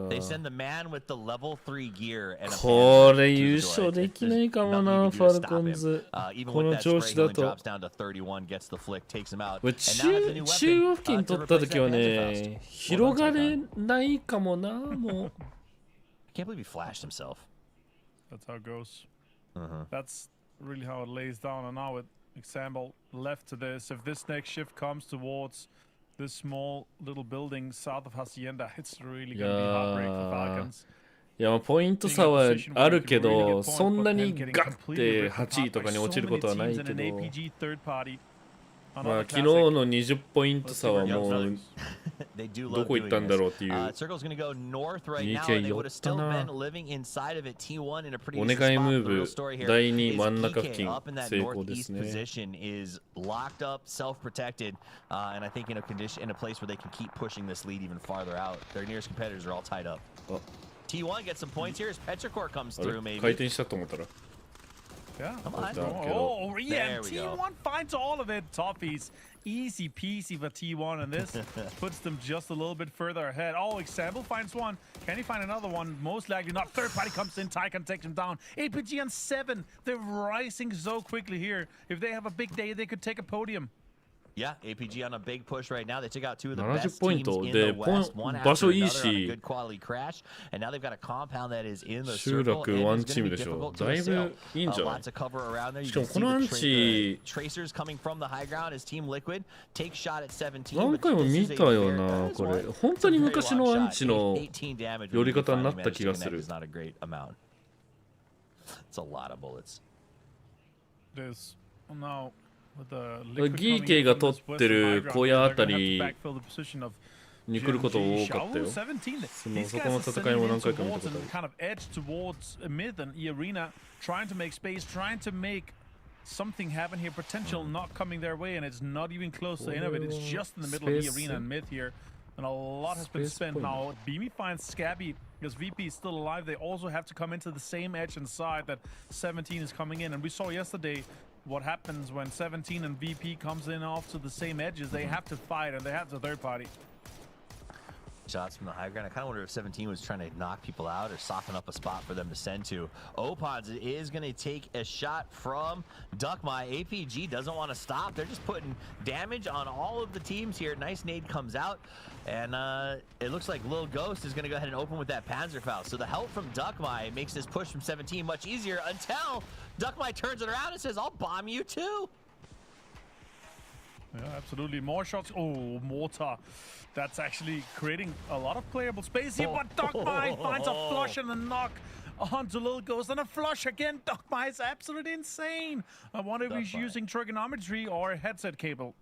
They send the man with the level 3 gear and a これ優勝できないかもな、ファルコンズ。この調子だと。中央付近取った時はね、広がれないかもな、もう。I can't believe he flashed himself. That's how it goes. That's really how it lays down. And now with example left to this, if this next shift comes towards this small little building south of Hacienda, it's really going to be heartbreak for Falcons. いやポイント差はあるけど、そんなにガッて8位とかに落ちることはないけど、まあ昨日の20ポイント差はもうどこ行ったんだろうっていう。Circle's going to go north right now, DK and they would have still 寄ったな。 been living inside of it. T1 in a pretty お decent 願い spot. ムー The real ブ story here 第2 is 真ん中付 PK 近 up in that 成功です northeast ね。 position is locked up, self-protected, and I think in a condition, in a place where they can keep pushing this lead even farther out. Their nearest competitors are all tied up. T1 gets some points here as Petrichor comes あれ through, maybe. 回転したと思ったら。 Yeah. Come on. Oh, yeah. There we go. T1 finds all of it. Toffees. Easy peasy for T1, and this puts them just a little bit further ahead. Oh, Example finds one. Can he find another one? Most likely not. Third party comes in. Tycoon takes him down. APG on 7. They're rising so quickly here. If they have a big day, they could take a podium. Yeah, APG on a big push right now. They took out 2 of the 70 best ポイン teams ト in で the West, one 場 after 所いい another on a し good quality crash, and now they've got a compound that is in the 集 circle 落 and ワン it's チー going ム to be でしょ difficult to だい assail. ぶいいんじゃない Lots of cover around there. You しか can も see このアン the チ tracers coming from the high ground as Team Liquid takes shot at 17. 何 but 回も this 見 is a たよ fair な guys これ one. 本当に It's a very 昔の long アン shot. チの 18 damage 寄り when you 方にな finally った気 manage to が connect する is not a great amount. It's a lot of bullets. There's now with the ギーケイが取ってる小屋あたりに来ること多かったよ。そこの戦いも何回か見たことある。kind of edge towards mid and E arena, trying to make space, trying to make something happen here. Potential not coming their way, and it's not even close to any of it. It's just in the middle of the arena and mid here. And a lot has been spent now. Beamy finds Scabby because VP is still alive. They also have to come into the same edge and side that 17 is coming in. And we saw yesterday what happens when 17 and VP comes in off to the same edges. They have to fight and they have the third party. Shots from the high ground. I kind of wonder if 17 was trying to knock people out or soften up a spot for them to send to. Opons is going to take a shot from DuckMy. APG doesn't want to stop. They're just putting damage on all of the teams here. Nice nade comes out. And it looks like Lil Ghost is going to go ahead and open with that Panzerfaust. So the help from DuckMy makes this push from 17 much easier until DuckMy turns it around and says, I'll bomb you too. Yeah, absolutely. More shots. Oh, Mortar. That's actually creating a lot of playable space here, but DuckMy finds a flush and a knock onto Lil Ghost, and a flush again. DuckMy is absolutely insane. I wonder if he's using trigonometry or a headset cable.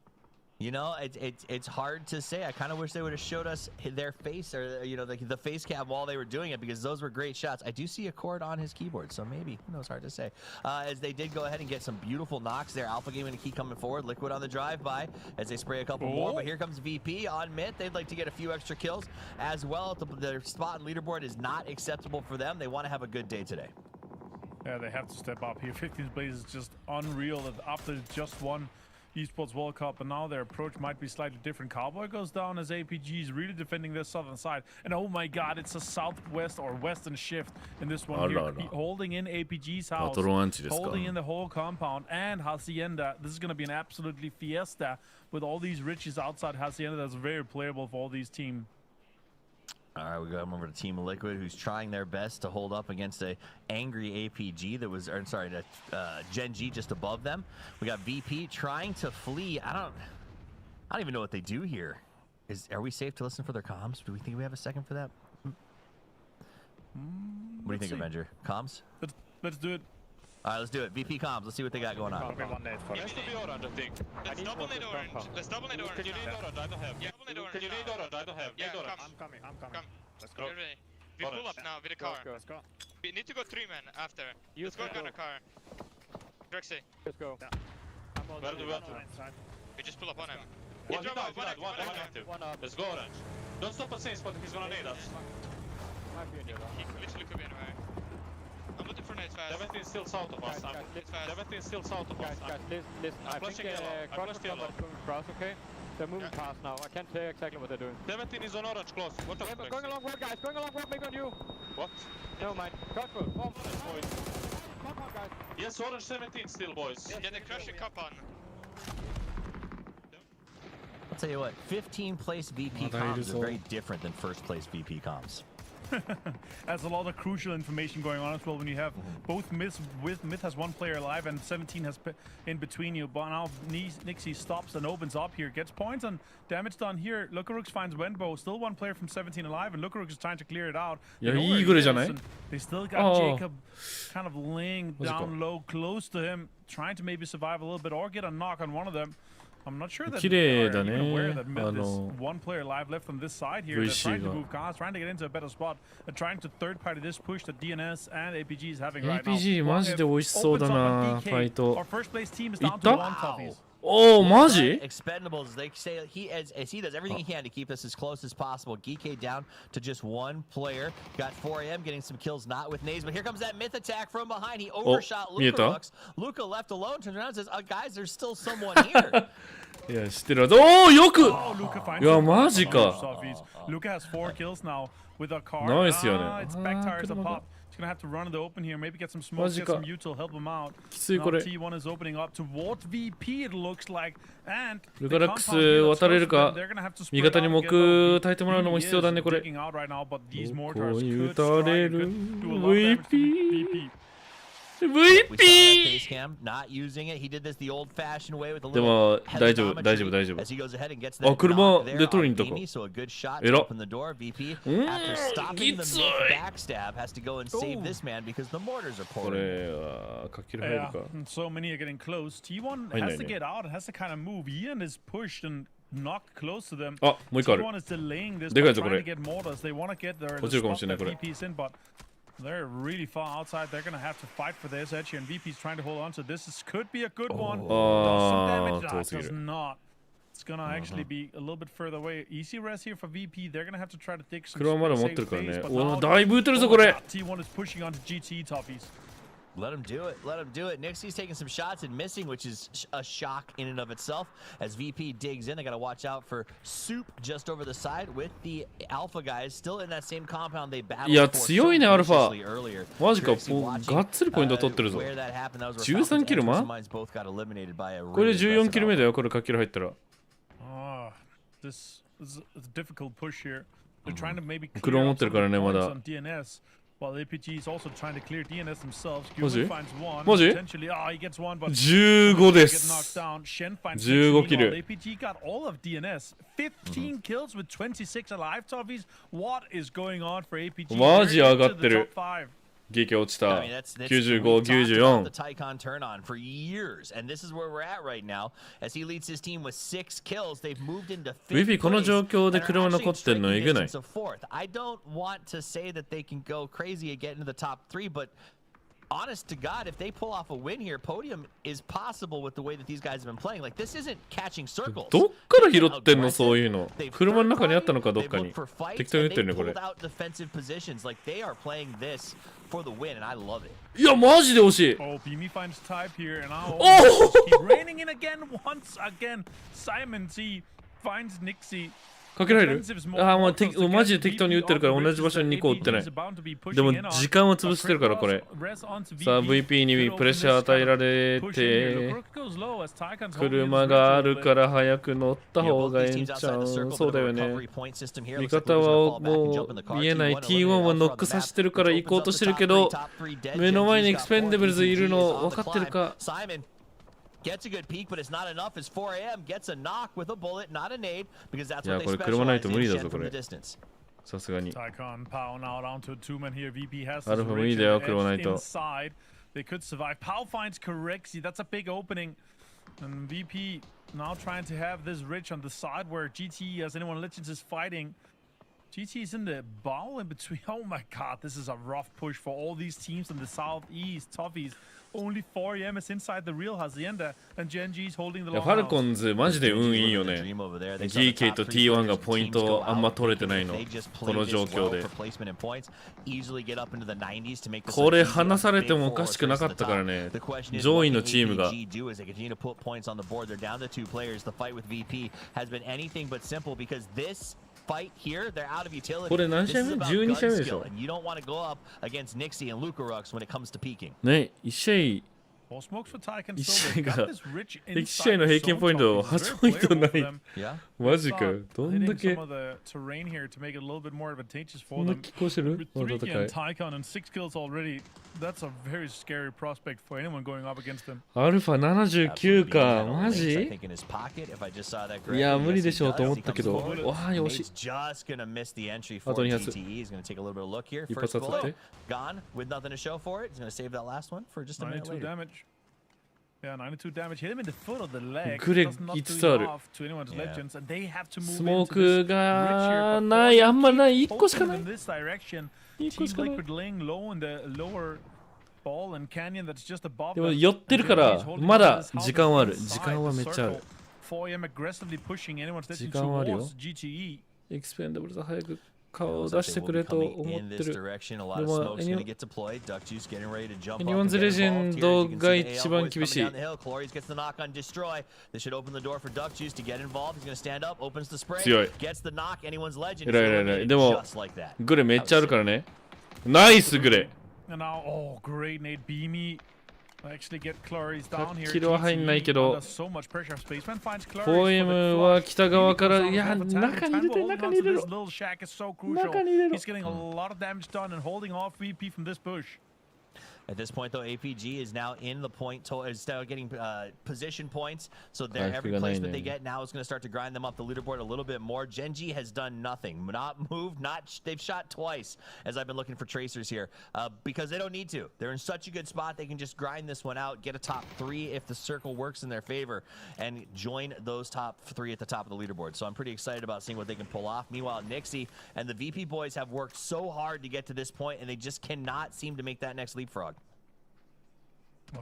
You know, it's hard to say. I kind of wish they would have showed us their face or, you know, the face cam while they were doing it, because those were great shots. I do see a cord on his keyboard, so maybe. Who knows? Hard to say. As they did go ahead and get some beautiful knocks there. Alpha Game and Key coming forward. Liquid on the drive-by as they spray a couple more. But here comes VP on mid. They'd like to get a few extra kills as well. Their spot and leaderboard is not acceptable for them. They want to have a good day today. Yeah, they have to step up here. 15th place is just unreal that after just one Esports World Cup, and now their approach might be slightly different. Cowboy goes down as APG is really defending their southern side, and oh my god, it's a southwest or western shift in this one here, holding in APG's house, holding in the whole compound, and Hacienda. This is going to be an absolutely fiesta with all these riches outside Hacienda. That's very playable for all these teams. All right, we got over to Team Liquid, who's trying their best to hold up against a angry APG that was, or sorry, Gen G just above them. We got VP trying to flee. I don't even know what they do here. Are we safe to listen for their comms? Do we think we have a second for that? What do you think, Avenger? Comms? Let's do it. All right, let's do it. VP comms. Let's see what they got going on. Let's double nade orange. Let's double nade orange. Can you nade orange? I don't have. Yeah, double nade orange. Can you nade orange? I don't have. Yeah, I'm coming. Come. Let's go. We pull up now with the car. Let's go. We need to go 3 men after. Let's go on a car. Drexy. Let's go. Where do we want to? We just pull up on him. One active. Let's go orange. Don't stop at same spot if he's gonna nade us. He literally could be anywhere. I'm looking for nades fast. 17 still south of us. 17 still south of us. Guys, listen. I think cross is coming across, okay? They're moving past now. I can't say exactly what they're doing. 17 is on orange close. What the fuck? Going along red, guys. Going along red, maybe on you. What? Never mind. Crossroad. Oh, come on, guys. Yes, orange 17 still, boys. Get the crushing cup on. I'll tell you what, 15th place VP comms is very different than first place VP comms. There's a lot of crucial information going on as well when you have both Myth has one player alive and 17 has in between you. But now Nixie stops and opens up here, gets points and damage done here. Lucarux finds Wenbo, still one player from 17 alive, and Lucarux is trying to clear it out. They still got Jacob kind of laying down low close to him, trying to maybe survive a little bit or get a knock on one of them. I'm not sure that they're even aware that there's one player alive left on this side here. They're trying to move cars, trying to get into a better spot. They're trying to third party this push that DNS and APG is having right now. APG マジで美味しそうだな、ファイト。 Our first place team is down to 1 toughies. おー、マジ Expendables, they say as he does everything he can to keep us as close as possible. Geekade down to just one player. Got 4AM getting some kills, not with nades, but here comes that myth attack from behind. He overshot Luca. Luca left alone, turns around and says, guys, there's still someone here. いや、知ってる。おー、よくいや、マジか。Luca has 4 kills now with a car. ナイスやね。It's back tires are popped. He's gonna have to run in the open here, maybe get some smoke, get some util, help him out. Now T1 is opening up towards VP, it looks like. And ルカラックス渡れるか。味方に木耐えてもらうのも必要だね、これ。ここに打たれる VP。VP! Not using it. He did this the old-fashioned way with a でも大丈夫大丈夫大丈夫。あ、車で取りに行ったか。えら。きつい。これはかける入るか。So many are getting close. T1 has to get out and has to kind of move. Ian is pushed and knock close to them. あ、もう一個ある。 T1 is delaying this でかい by ぞこ trying れ。 to get mortars. They want to get there and 落ちるかも stop しれない that これ。 VP's in, but they're really far outside. They're gonna have to fight for this edge here, and VP's trying to hold on to this. This could be a good one. Does some damage? Ah, it does not. It's gonna actually be a little bit further away. Easy res here for VP. They're gonna have to try to dig some 車まだ持っ safe てるからね。 phase, but お now- だいぶ撃てるぞ Oh こ my れ。 God, T1 is pushing onto GT toughies. Let him do it. Let him do it. Nixie's taking some shots and missing, which is a shock in and of itself. As VP digs in, they got to watch out for Soup just over the side with the Alpha guys still in that same compound they battled いや for 強いねアルフ viciously ァ earlier. マジか Curiosity もう watching, がっつりポイント取ってるぞ where that happened. That was where 13 Falcons キル and マ Mines both got eliminated by a これ really 14 aggressive キル目だよこれかける入ったら Ah, this is a difficult push here. They're trying to maybe 車 clear 持っ out てる some から of ね the ま points だ on DNS, while APG is also trying to clear DNS themselves. マジ Cuban finds one. マジ Potentially, he gets one, but 15で get す knocked down. Shen finds 15 16, キ while ル APG got all of DNS. 15 kills with 26 alive toughies. What is going on for APG? マジ They're 上が into って the る top 5. 激落ちた I mean, that's 95 we've talked about the 94 Tycon turn on for years, and this is where we're at right now. As he leads his team with 6 kills, they've moved into 5th VP この place 状況で and are 車 actually 残ってんの striking えぐない distance of 4th. I don't want to say that they can go crazy and get into the top 3, but honest to God, if they pull off a win here, podium is possible with the way that these guys have been playing. Like, this isn't catching circles. どっから拾ってんのそういうの車の中にあったのかどっかに適当に撃ってるねこれ pulled out defensive positions. Like, they are playing this for the win, and I love it. いやマジで惜しい Oh, Beamy finds type here, and now Oh! keep raining in again. Once again, Simon T finds Nixie. かけられるああもうマジで適当に撃ってるから同じ場所に2個撃ってないでも時間を潰してるからこれさあ VP にプレッシャー与えられて車があるから早く乗った方がええんちゃうそうだよね味方はもう見えない T1 はノックさせてるから行こうとしてるけど目の前にエクスペンデブルズいるの分かってるか Gets a good peek, but it's not enough. As 4am gets a knock with a bullet, not a nade, because that's いや what こ they れ車ない specialize と in. 無理だ Shen ぞこ from れ the distance. さすがに Tycon Pao now down to a 2-man here. VP has this アルファもいい rich だよ edge 車ないと inside. They could survive. Pao finds Correxi. That's a big opening. And VP now trying to have this rich on the side where GT, as anyone legends, is fighting. GT is in the bowl in between. Oh my God, this is a rough push for all these teams in the southeast. Toughies. Only 4am is inside the real Hacienda, and Genji is holding the いや long ファル house. コンズマジで運いいよね GK と T1 がポイントあんま取れてないのこの状況でこれ離されてもおかしくなかったからね上位のチームが fight here, they're out of utility. これ何試合目 ?12 試合目でしょ And you don't want to go up against Nixie and Lucarux when it comes to peaking. ね、1試合 Well, smokes for Tycon 1 still. 試 They've 合 got が this rich 1 試 inside 合の平均 zone ポイント toughies. 8ポイン Very トな playable い for them. マジか Start どんだ hitting け some of the terrain here to make it a little bit more advantageous こ for んな them. 拮抗してる With この 3K 戦 and い Tycon and 6 kills already, that's a very scary prospect for anyone going up against them. アルファ79かマジ I think in his pocket, if I just saw that いや correctly, 無理で yes, しょう he と does. 思 He ったけ comes ど forward. わあ惜しい He's just gonna miss the entry あ for と2発 TTE. He's gonna take a little bit of look here. 一 First 発当たっ bullet て gone with nothing to show for it. He's gonna save that last one for just a minute 92 later. damage. Yeah, 92 damage. Hit him in the foot of the leg. グレ Does not 5 do つある enough to anyone's legends, and they have to move スモー into ク this が rich here. ないあんまない1個しか Poking ない in this direction. 1個 Team しかない Liquid laying low in the lower ball and canyon that's just above でも them. 寄ってるか And ら Genji's holding ま on だ to this 時間はある house 時間はめっ inside ちゃあ the る circle. 4am aggressively pushing anyone's 時 legend 間はあるよ towards GTE. エクスペンダブルズ早く顔を出してくれと思ってるでもanyone's legend が一番厳しい強いえらいえらいえらいでもグレめっちゃあるからねナイスグレ And now, oh, great Nate Beamy. Actually get Clarice down here. キルは入んないけど Under so much pressure. Spaceman finds Clarice. 4M は北側からいや中に入れて Holding 中 on に to 入れ this ろ little shack is so crucial. 中に入れろ He's getting a lot of damage done and holding off VP from this push. At this point, though, APG is now in the point, is now getting position points. So every placement they get now is going to start to grind them up the leaderboard a little bit more. Gen.G has done nothing, not moved, they've shot twice as I've been looking for tracers here because they don't need to. They're in such a good spot. They can just grind this one out, get a top 3 if the circle works in their favor, and join those top 3 at the top of the leaderboard. So I'm pretty excited about seeing what they can pull off. Meanwhile, NIXI and the VP boys have worked so hard to get to this point, and they just cannot seem to make that next leapfrog. Oh,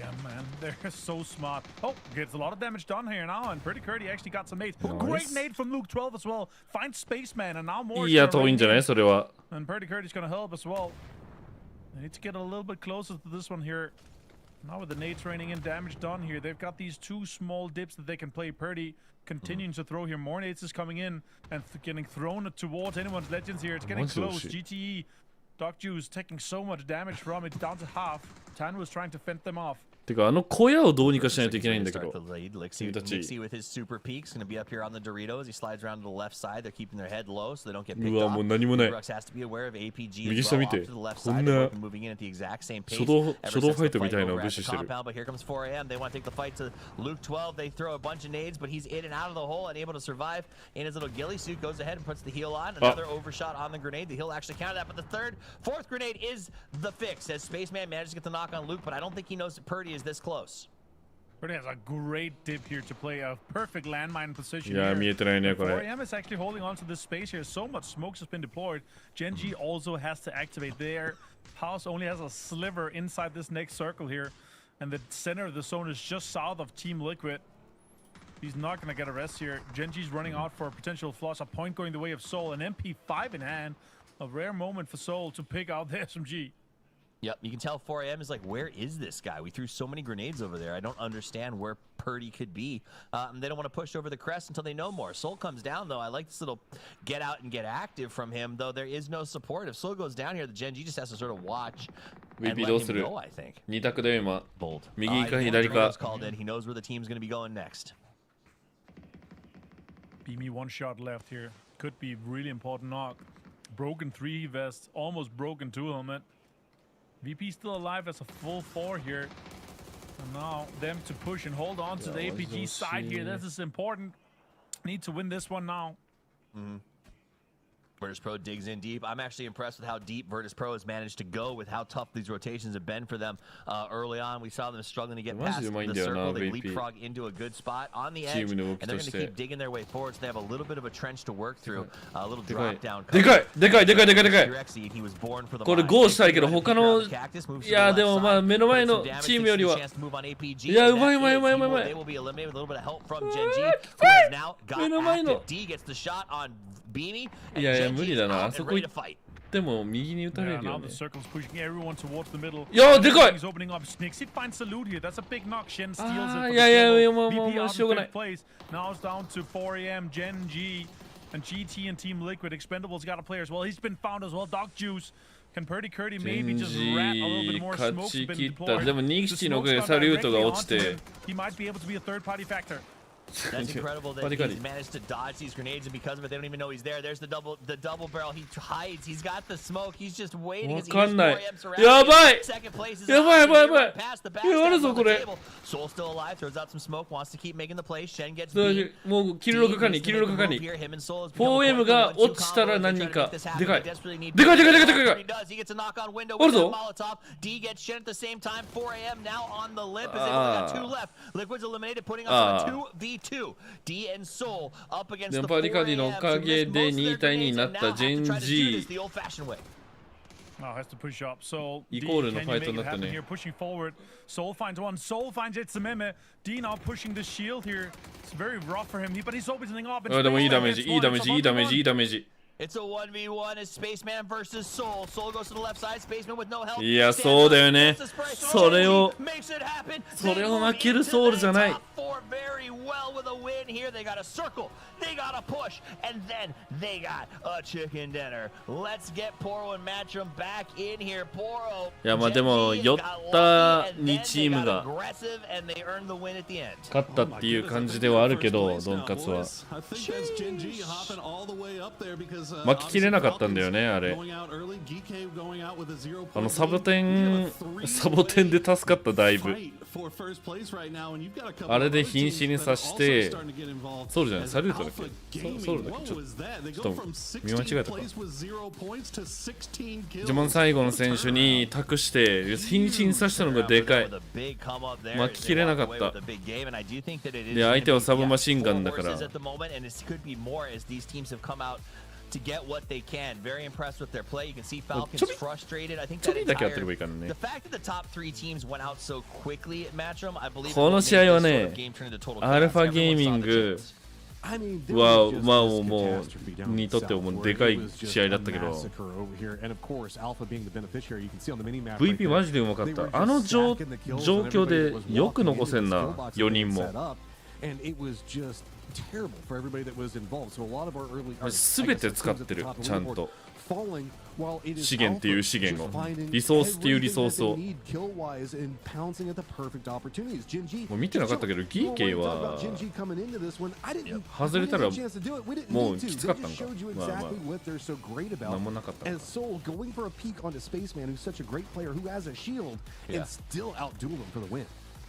yeah, man. They're so smart. Oh, gets a lot of damage done here now, and Pretty Curdy actually got some nades. Nice. Great nade from Luke 12 as well. Finds Spaceman, and now more. Yeah, and Pretty Curdy's going to help as well. They need to get a little bit closer to this one here. Now with the nades raining in, damage done here. They've got these 2 small dips that they can play. Purdy continuing to throw here. More nades is coming in and getting thrown towards anyone's legends here. It's getting close. GTE. Doc Juice taking so much damage from it, down to half. Tan was trying to fend them off. てか小屋をどうにかしないといけないんだけど。Nixie with his super peaks going to be up here on the Doritos. He slides around to the left side. They're keeping their head low so they don't get picked off. Brooks has to be aware of APG as well off to the left side. They're moving in at the exact same pace. 書道ファイトみたいな武士してる。 But here comes 4AM. They want to take the fight to Luke 12. They throw a bunch of nades, but he's in and out of the hole, unable to survive. In his little ghillie suit, goes ahead and puts the heal on. Another overshot on the grenade. The heal actually counted that, but the fourth grenade is the fix as Spaceman manages to get the knock on Luke, but I don't think he knows that Purdy is this close. Purdy has a great dip here to play a perfect landmine position. Yeah, 見えてないねこれ。 4AM is actually holding on to this space here. So much smokes has been deployed. Gen.G also has to activate. Their house only has a sliver inside this next circle here. And the center of the zone is just south of Team Liquid. He's not going to get a rest here. Gen.G's running out for a potential flush. A point going the way of Soul. An MP5 in hand. A rare moment for Soul to pick out the SMG. Yep, you can tell 4AM is like, where is this guy? We threw so many grenades over there. I don't understand where Purdy could be. They don't want to push over the crest until they know more. Soul comes down, though. I like this little get out and get active from him, though there is no support. If Soul goes down here, the Gen.G just has to sort of watch and let him go, I think. 2択だよ今。 Bold. 右か左か。 He knows where the team's going to be going next. Beamy 1 shot left here. Could be really important knock. Broken 3 vest, almost broken 2 helmet. VP still alive as a full 4 here. And now them to push and hold on to the APG side here. This is important. Need to win this one now. Virtus Pro digs in deep. I'm actually impressed with how deep Virtus Pro has managed to go with how tough these rotations have been for them early on. We saw them struggling to get past the circle. They leapfrog into a good spot on the edge, and they're going to keep digging their way forward. So they have a little bit of a trench to work through. A little drop down. でかいでかいでかいでかいでかい。 He was born for the これゴーしたいけど他のいやでもまあ目の前のチームよりはいやうまいうまいうまいうまいうまい。 They will be eliminated with a little bit of help from Gen.G, who has now got active. D gets the shot on Beamy, and Gen.G is out and ready to fight. でも右に打たれるよ now ね。 the circle's pushing everyone towards the middle. いやでかい。 He's opening up. Nixie finds the loot here. That's a big knock. Shen steals it. いやいやいやもう VP もう out しょうがな in い。 fifth place. Now it's down to 4AM, Gen.G, and GT and Team Liquid. Expendables got a player as well. He's been found as well. Doc Juice. Can Purdy Curdy maybe just rat a little bit more smoke? 勝ち切った。でもニキチのおかげでサリュートが落ちて。 He might be able to be a third-party factor. That's incredible that he's managed to dodge these grenades, and because of it, they don't even know he's there. There's the double barrel. He hides. He's got the smoke. He's just waiting as he hears 4AM surrounding. やばい。 Second place is やばいやばいやばい。 past the back やばいぞこれ。 Soul still alive. Throws out some smoke. Wants to keep making the play. Shen gets beat. もうキルロカカにキルロカカに。4M が落ちたら何人かでかい。でかいでかいでかいでかいでかい。 He gets a knock on window おる with ぞ。 Molotov. D gets Shen at the same time. 4AM now on the lip as they've only got 2 left. Liquid's eliminated, putting us on a 2v2. D and Soul up against the パリカディのおかげで2対2になったジェンジ Now has to push up. Soイ D, コールの can フ you ァイ make トに it なった happen ね here? Pushing forward. Soul finds one. Soul finds it's the meme. D now pushing the shield here. It's very rough for him. But he's opening up. でもいいダメージいいダメージいいダメージいいダメージ It's a 1v1 as Spaceman versus Soul. Soul goes to the left side. Spaceman with no help. いやそうだよねそれを負けるソウルじゃない 4 score very well with a win here. They got a circle, they got a push, and then they got a chicken dinner. Let's get Poro and Matchroom back in here. Poro. いやまあでも寄った2チームが勝ったっていう感じではあるけど、ドンカツは巻ききれなかったんだよね、あれ。サボテンで助かった、だいぶ。あれで瀕死にさして、ソウルじゃない、サルートだっけ、ソウルだっけ、ちょっと見間違えたか。一番最後の選手に託して瀕死にさしたのがでかい。巻ききれなかった。で、相手はサブマシンガンだから。to get what they can. Very impressed with their play. You can see Falcons frustrated. I think that the fact that the top 3 teams went out so quickly at Matchroom, I believe この試合はね、アルファゲーミングはまあもうにとってもでかい試合だったけど、 VP マジでうまかった。あの状況でよく残せんな、4人も。すべて使ってる、ちゃんと。資源っていう資源を、リソースっていうリソースを。もう見てなかったけど、ギーケイは外れたらもうきつかったんか。まあまあ、なんもなかったんか。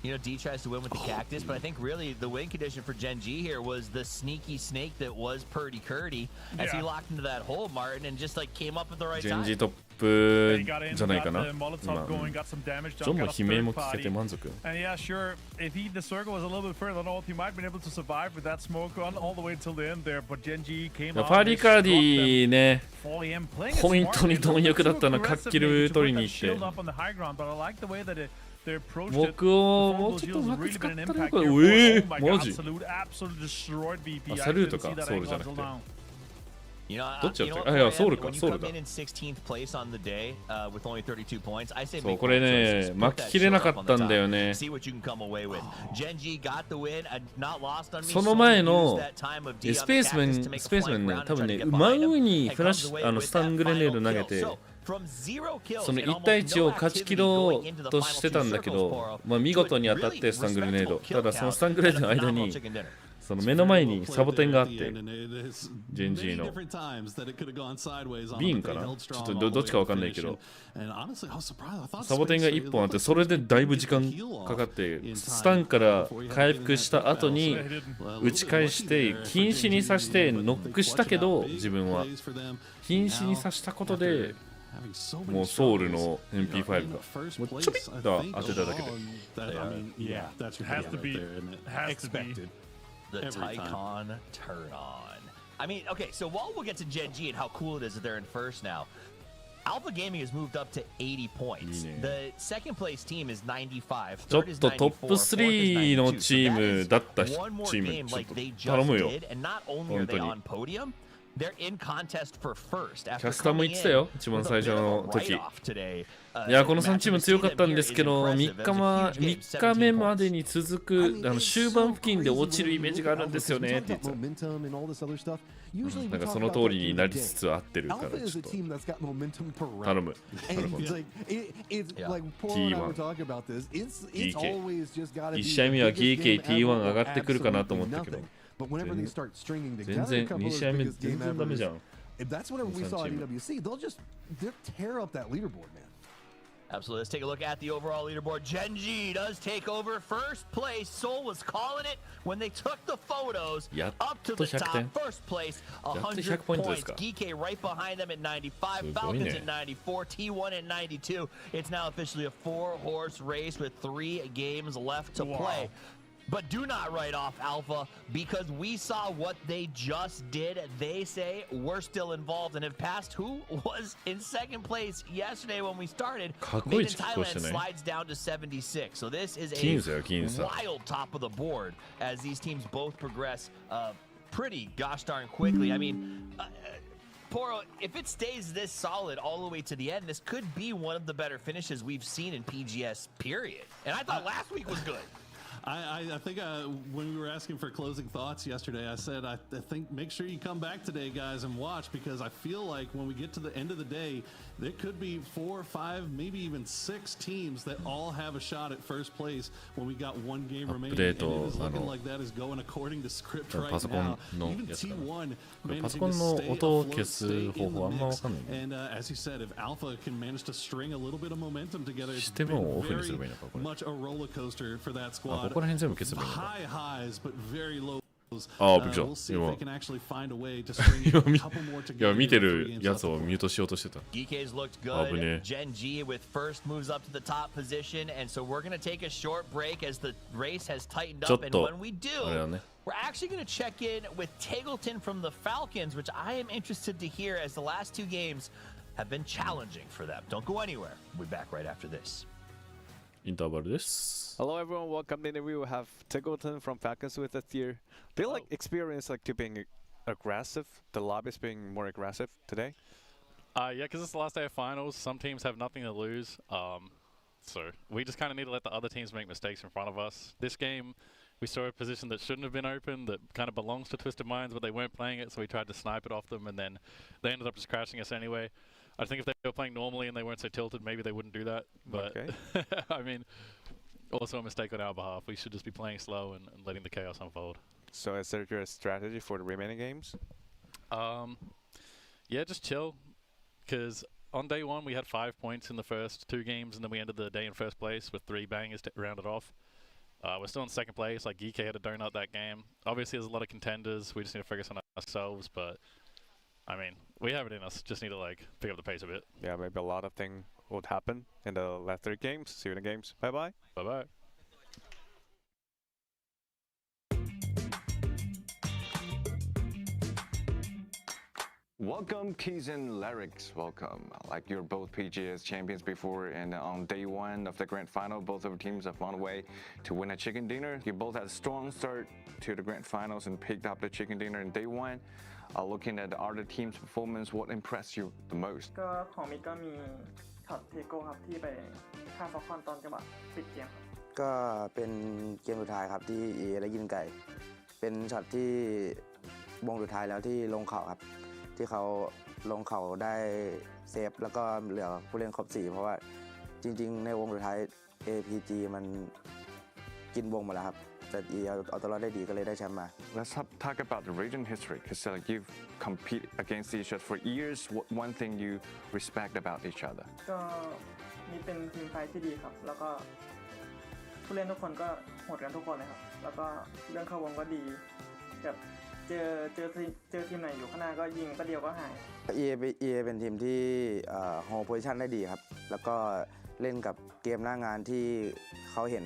You know, D tries to win with the cactus, but I think really the win condition for Gen G here was the sneaky snake that was Purdy Curdy as he locked into that hole, Martin, and just like came up at the right time. Gen G トップじゃないかな。今、ジョンの悲鳴も聞けて満足。And yeah, sure, if the circle was a little bit further north, he might have been able to survive with that smoke on all the way till the end there, but Gen G came out. ファリカーディね、ポイントに貪欲だったな、カッキル取りに行って。僕をもうちょっとうまく使ったらよかった。マジ。サルートか、ソウルじゃなくて。どっちだったっけ？あ、いや、ソウルか、ソウルだ。そう、これね、巻ききれなかったんだよね。その前のスペースメンね、多分ね、真上にフラッシュ、スタングレネード投げて、その1対1を勝ち切ろうとしてたんだけど、まあ、見事に当たってスタングレネード。ただそのスタングレネードの間にその目の前にサボテンがあって、ジェンジーのビーンかな、ちょっとどっちかわかんないけど、サボテンが1本あって、それでだいぶ時間かかって、スタンから回復した後に打ち返して瀕死に刺してノックしたけど、自分は瀕死に刺したことでもうソウルの MP5 がもうちょびっと当てただけで。The Tycon turn on. I mean, okay, so while we'll get to Gen G and how cool it is that they're in first now, Alpha Gaming has moved up to 80 points. The second place team is 95. ちょっとトップ3のチームだったチーム、ちょっと頼むよ。本当に。They're in contest for first. キャスターも言ってたよ、一番最初の時。いや、この3チーム強かったんですけど、3日目までに続く終盤付近で落ちるイメージがあるんですよねって言ってた。なんかその通りになりつつあってるから、ちょっと頼む。T1、DK。1試合目は DK、T1 上がってくるかなと思ったけど。全然2試合目全然ダメじゃん。Absolutely. Let's take a look at the overall leaderboard. Gen G does take over first place. Seoul was calling it when they took the photos up to the top. First place, 100 points. GK right behind them at 95. Falcons at 94. T1 at 92. It's now officially a 4-horse race with 3 games left to play. But do not write off Alpha, because we saw what they just did. They say we're still involved and have passed who was in second place yesterday when we started. Made in Thailand slides down to 76. So this is a wild top of the board as these teams both progress pretty gosh darn quickly. I mean, Poro, if it stays this solid all the way to the end, this could be one of the better finishes we've seen in PGS, period. And I thought last week was good. I think when we were asking for closing thoughts yesterday, I said I think make sure you come back today, guys, and watch, because I feel like when we get to the end of the day, there could be 4 or 5, maybe even 6 teams that all have a shot at first place when we got one game remaining. And it is looking like that is going according to script right now. Even T1 managing to stay afloat, stay in the mix. And as you said, if Alpha can manage to string a little bit of momentum together, it's been very much a roller coaster for that squad. High highs, but very low. We'll see if they can actually find a way to string a couple more together. 見てるやつをミュートしようとしてた。DK's looked good. Gen G with first moves up to the top position, and so we're going to take a short break as the race has tightened up. And when we do, we're actually going to check in with Taggleton from the Falcons, which I am interested to hear, as the last 2 games have been challenging for them. Don't go anywhere. We'll be back right after this. インターバルです。 Hello everyone, welcome in. We will have Taggleton from Falcons with us here. Do you like experience like to being aggressive? The lobbies being more aggressive today? Yeah, because it's the last day of finals. Some teams have nothing to lose. So we just kind of need to let the other teams make mistakes in front of us. This game, we saw a position that shouldn't have been open, that kind of belongs to Twisted Minds, but they weren't playing it, so we tried to snipe it off them, and then they ended up just crashing us anyway. I think if they were playing normally and they weren't so tilted, maybe they wouldn't do that. But I mean, also a mistake on our behalf. We should just be playing slow and letting the chaos unfold. So is there your strategy for the remaining games? Yeah, just chill. Because on day 1, we had 5 points in the first 2 games, and then we ended the day in first place with 3 bangers to round it off. We're still in second place. Like, GK had a donut that game. Obviously, there's a lot of contenders. We just need to focus on ourselves, but I mean, we have it in us. Just need to like pick up the pace a bit. Yeah, maybe a lot of things would happen in the last 3 games. See you in the games. Bye bye. Bye bye. Welcome, Keys and Lyrics. Welcome. Like you're both PGS champions before, and on day 1 of the grand final, both of your teams have found a way to win a chicken dinner. You both had a strong start to the grand finals and picked up the chicken dinner in day 1. Looking at the other team's performance, what impressed you the most? ก็ของมิกก็มีช็อตเทโก้ครับที่ไปฆ่าฟอลคอนตอนจังหวะปิดเกมครับก็เป็นเกมสุดท้ายครับที่เอได้ยินไก่เป็นช็อตที่วงสุดท้ายแล้วที่ลงเข่าครับที่เขาลงเข่าได้เซฟแล้วก็เหลือผู้เล่นครบ4เพราะว่าจริงๆในวงสุดท้าย APG มันกินวงมาแล้วครับแต่เอาตัวรอดได้ดีก็เลยได้แชมป์มา Let's talk about the region history, because like you've competed against each other for years. What one thing you respect about each other? ก็มีเป็นทีมไฟที่ดีครับแล้วก็ผู้เล่นทุกคนก็โหดกันทุกคนเลยครับแล้วก็เรื่องเข้าวงก็ดีแบบเจอทีมไหนอยู่ข้างหน้าก็ยิงประเดียวก็หาย EA เป็นทีมที่โฮโพซิชั่นได้ดีครับแล้วก็เล่นกับเกมหน้างานที่เขาเห็น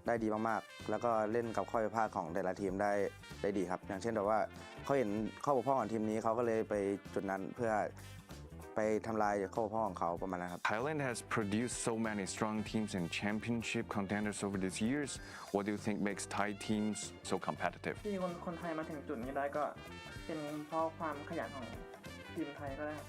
ได้ดีมากๆแล้วก็เล่นกับข้อผิดพลาดของแต่ละทีมได้ดีครับอย่างเช่นแบบว่าเขาเห็นข้อบกพร่องของทีมนี้เขาก็เลยไปจุดนั้นเพื่อไปทำลายข้อบกพร่องของเขาประมาณนั้นครับ Thailand has produced so many strong teams and championship contenders over these years. What do you think makes Thai teams so competitive? ที่คนไทยมาถึงจุดนี้ได้ก็เป็นเพราะความขยันของทีมไทยก็ได้ครับ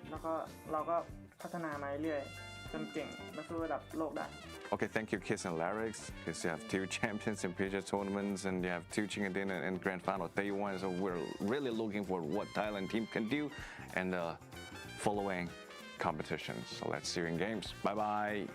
แล้วก็เราก็พัฒนามาเรื่อยๆจนเก่งมาสู้ระดับโลกได้ Okay, thank you, Kiss and Lyrics, because you have 2 champions in PGS tournaments and you have 2 chicken dinner in grand final day 1. So we're really looking for what Thailand team can do in the following competitions. So let's see you in games. Bye bye.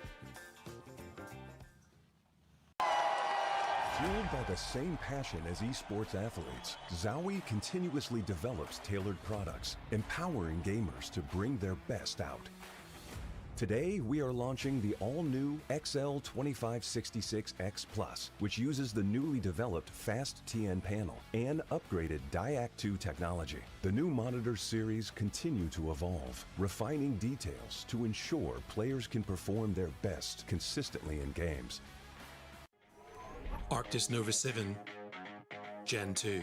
Fueled by the same passion as esports athletes, ZOWI continuously develops tailored products, empowering gamers to bring their best out. Today, we are launching the all-new XL2566X Plus, which uses the newly developed Fast TN panel and upgraded Diac 2 technology. The new monitor series continue to evolve, refining details to ensure players can perform their best consistently in games. Arctis Nova 7 Gen 2.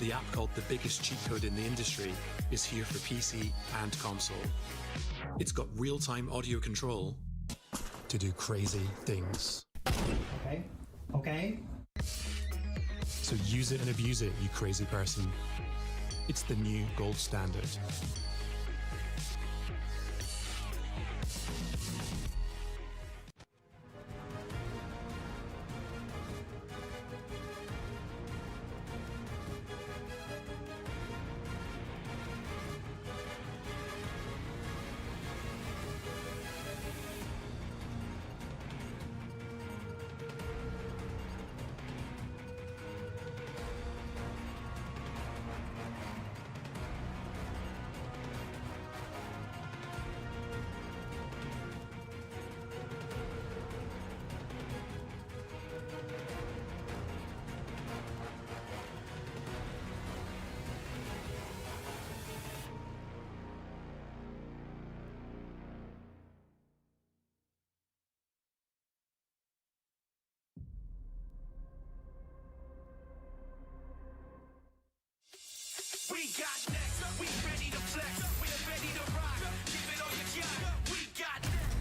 The app called the biggest cheat code in the industry is here for PC and console. It's got real-time audio control to do crazy things. Okay. So use it and abuse it, you crazy person. It's the new gold standard. got next. We ready to flex. We're ready to rock. Give it all you got. We got next.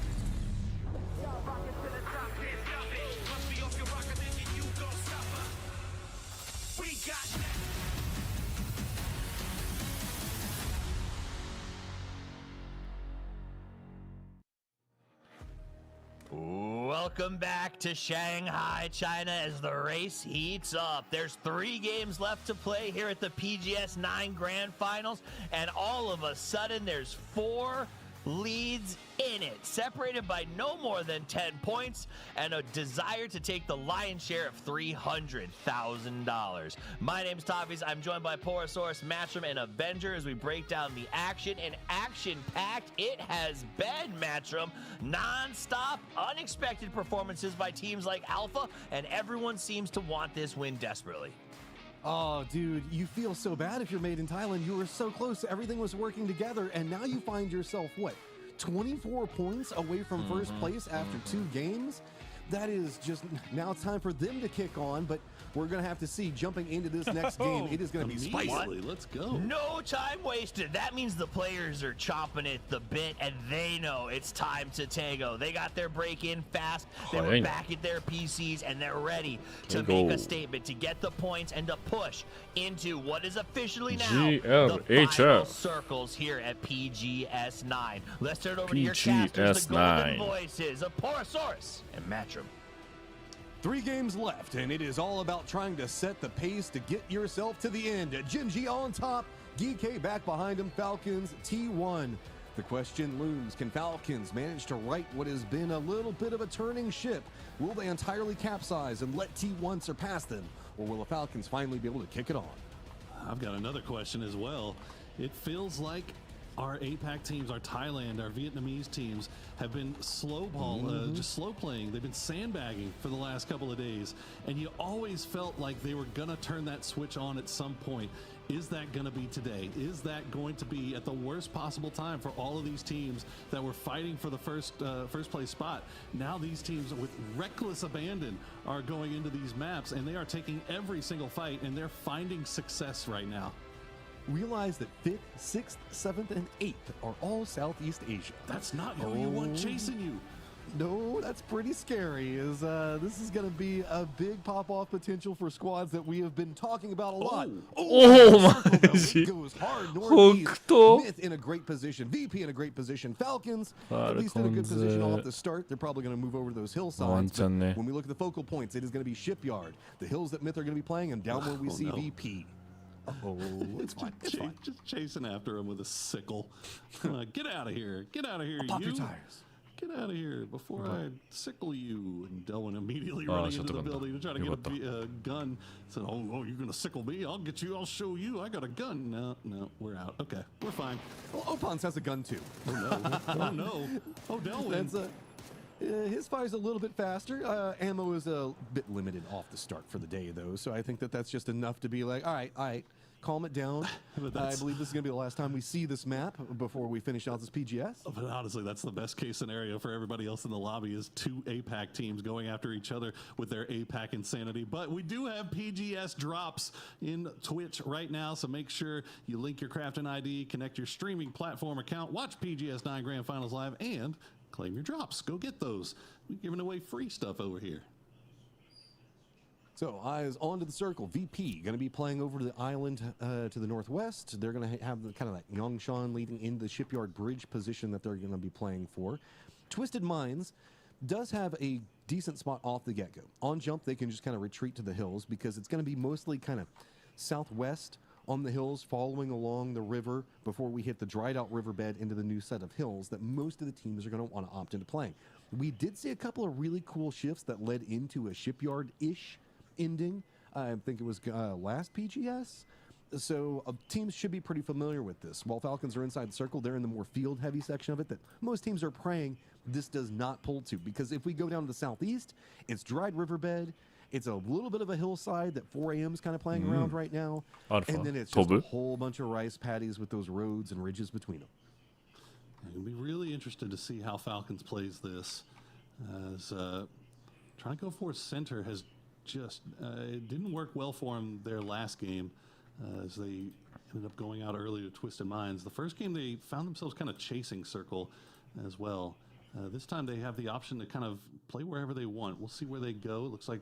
Y'all rockin' to the top, can't stop it. Must be off your rocker, then you gon' stop her. We got next. Welcome back to Shanghai, China, as the race heats up. There's 3 games left to play here at the PGS 9 Grand Finals, and all of a sudden there's 4 leads in it, separated by no more than 10 points and a desire to take the lion's share of $300,000. My name's TWIS. I'm joined by Porosaurus, Matchroom, and Avenger as we break down the action. And action-packed it has been, Matchroom. Non-stop, unexpected performances by teams like Alpha, and everyone seems to want this win desperately. Oh, dude, you feel so bad if you're made in Thailand. You were so close. Everything was working together, and now you find yourself, what, 24 points away from first place after 2 games? That is just, now it's time for them to kick on, but we're going to have to see jumping into this next game. It is going to be spicy. Let's go. No time wasted. That means the players are chomping at the bit, and they know it's time to tango. They got their break in fast. They were back at their PCs, and they're ready to make a statement, to get the points, and to push into what is officially now the final circles here at PGS 9. Let's turn over to your casters, the golden voices of Porosaurus and Matchroom. 3 games left, and it is all about trying to set the pace to get yourself to the end. Jinji on top, GK back behind him, Falcons T1. The question looms, can Falcons manage to right what has been a little bit of a turning ship? Will they entirely capsize and let T1 surpass them, or will the Falcons finally be able to kick it on? I've got another question as well. It feels like our APAC teams, our Thailand, our Vietnamese teams have been just slow playing. They've been sandbagging for the last couple of days, and you always felt like they were gonna turn that switch on at some point. Is that gonna be today? Is that going to be at the worst possible time for all of these teams that were fighting for the first place spot? Now these teams with reckless abandon are going into these maps, and they are taking every single fight, and they're finding success right now. Realize that 5th, 6th, 7th, and 8th are all Southeast Asia. That's not who you want chasing you. No, that's pretty scary. This is going to be a big pop-off potential for squads that we have been talking about a lot. Goes hard northeast. Myth in a great position. VP in a great position. Falcons at least in a good position off the start. They're probably going to move over to those hillsides. But when we look at the focal points, it is going to be Shipyard, the hills that Myth are going to be playing, and down where we see VP. Oh, it's fine. It's fine. Just chasing after him with a sickle. Get out of here. Get out of here, Pop your tires. Get out of here before I sickle you. And Delwyn immediately running into the building to try to get a gun. Said, oh, you're going to sickle me? I'll get you. I'll show you. I got a gun. No, we're out. Okay, we're fine. Well, Opans has a gun too. Oh, no. Oh, no. Oh, Delwyn. His fire's a little bit faster. Ammo is a bit limited off the start for the day, though. So I think that that's just enough to be like, all right, calm it down. I believe this is going to be the last time we see this map before we finish out this PGS. But honestly, that's the best case scenario for everybody else in the lobby is 2 APAC teams going after each other with their APAC insanity. But we do have PGS drops in Twitch right now, so make sure you link your Crafton ID, connect your streaming platform account, watch PGS 9 Grand Finals live, and claim your drops. Go get those. We're giving away free stuff over here. So eyes onto the circle. VP going to be playing over to the island to the northwest. They're going to have kind of that Yongshan leading into the Shipyard Bridge position that they're going to be playing for. Twisted Minds does have a decent spot off the get-go. On jump, they can just kind of retreat to the hills because it's going to be mostly kind of southwest on the hills, following along the river before we hit the dried-out riverbed into the new set of hills that most of the teams are going to want to opt into playing. We did see a couple of really cool shifts that led into a Shipyard-ish ending. I think it was last PGS. So teams should be pretty familiar with this. While Falcons are inside the circle, they're in the more field-heavy section of it that most teams are praying this does not pull to. Because if we go down to the southeast, it's dried riverbed. It's a little bit of a hillside that 4 AM is kind of playing around right now. And then it's just a whole bunch of rice paddies with those roads and ridges between them. It'll be really interested to see how Falcons plays this. As trying to go for center has just it didn't work well for him their last game as they ended up going out early to Twisted Minds. The first game, they found themselves kind of chasing Circle as well. This time they have the option to kind of play wherever they want. We'll see where they go. It looks like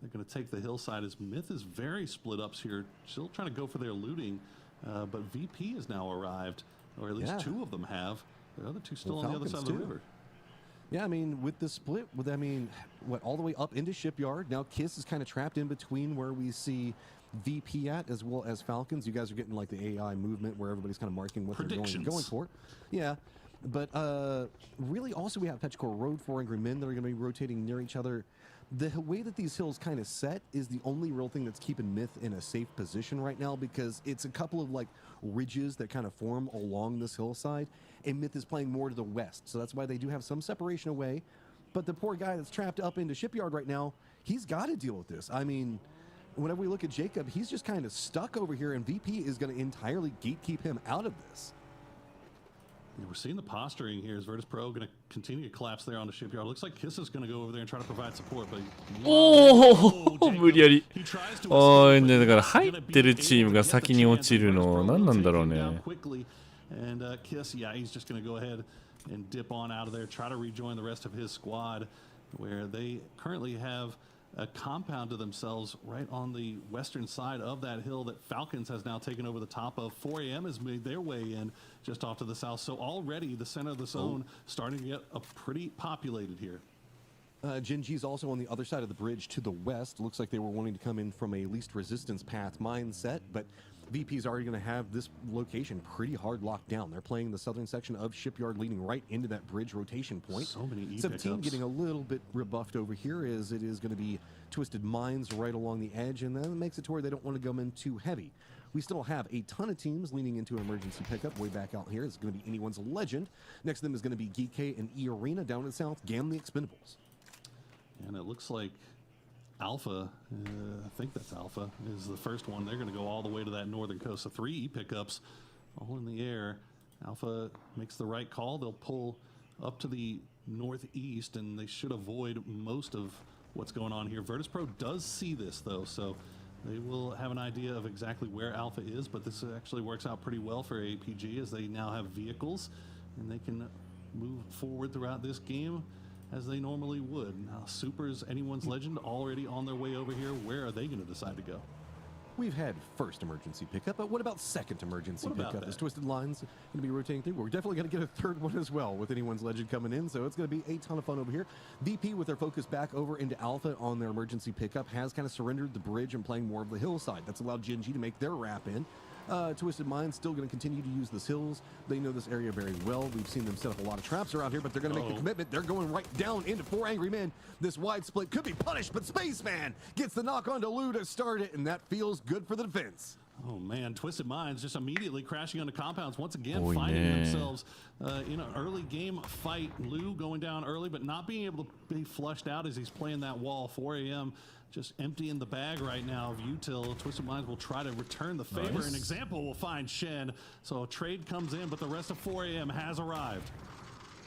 they're going to take the hillside as MiTH is very split ups here, still trying to go for their looting. But VP has now arrived, or at least two of them have. The other two still on the other side of the river. Yeah, I mean, with the split, all the way up into Shipyard. Now Kiss is kind of trapped in between where we see VP at as well as Falcons. You guys are getting like the AI movement where everybody's kind of marking what they're going for. Yeah. But really also we have Petrichor Road, 4 Angry Men that are going to be rotating near each other. The way that these hills kind of set is the only real thing that's keeping MiTH in a safe position right now, because it's a couple of like ridges that kind of form along this hillside, and MiTH is playing more to the west. So that's why they do have some separation away. But the poor guy that's trapped up into Shipyard right now, he's got to deal with this. I mean, whenever we look at Jacob, he's just kind of stuck over here, and VP is going to entirely gatekeep him out of this. We're seeing the posturing here. Is Virtus Pro going to continue to collapse there on the Shipyard? Looks like Kiss is going to go over there and try to provide support, but 無理やり。おいね、だから入ってるチームが先に落ちるの何なんだろうね。And Kiss, yeah, he's just going to go ahead and dip on out of there, try to rejoin the rest of his squad, where they currently have a compound to themselves right on the western side of that hill that Falcons has now taken over the top of. 4 AM has made their way in just off to the south. So already the center of the zone starting to get pretty populated here. Gen G's also on the other side of the bridge to the west. Looks like they were wanting to come in from a least resistance path mindset, but VP's already going to have this location pretty hard locked down. They're playing the southern section of Shipyard, leading right into that bridge rotation point. So many E 17 getting a little bit rebuffed over here, as it is going to be Twisted Minds right along the edge, and then it makes it to where they don't want to go in too heavy. We still have a ton of teams leaning into emergency pickup. Way back out here is going to be Anyone's Legend. Next to them is going to be GK and E Arena. Down in the south, Gam the Expendables. And it looks like Alpha, I think that's Alpha, is the first one. They're going to go all the way to that northern coast. So 3 E pickups all in the air. Alpha makes the right call. They'll pull up to the northeast, and they should avoid most of what's going on here. Virtus Pro does see this, though, so they will have an idea of exactly where Alpha is, but this actually works out pretty well for APG, as they now have vehicles, and they can move forward throughout this game as they normally would. Now, Super's Anyone's Legend already on their way over here. Where are they going to decide to go? We've had first emergency pickup, but what about second emergency pickup? As Twisted Lines going to be rotating through. We're definitely going to get a third one as well with Anyone's Legend coming in, so it's going to be a ton of fun over here. VP, with their focus back over into Alpha on their emergency pickup, has kind of surrendered the bridge and playing more of the hillside. That's allowed Gen G to make their wrap in. Twisted Minds still going to continue to use this hills. They know this area very well. We've seen them set up a lot of traps around here, but they're going to make the commitment. They're going right down into 4 Angry Men. This wide split could be punished, but Spaceman gets the knock onto Lou to start it, and that feels good for the defense. Oh man, Twisted Minds just immediately crashing onto compounds once again, finding themselves in an early game fight. Lou going down early, but not being able to be flushed out as he's playing that wall. 4 AM just emptying the bag right now of Util. Twisted Minds will try to return the favor. An example will find Shen. So a trade comes in, but the rest of 4 AM has arrived.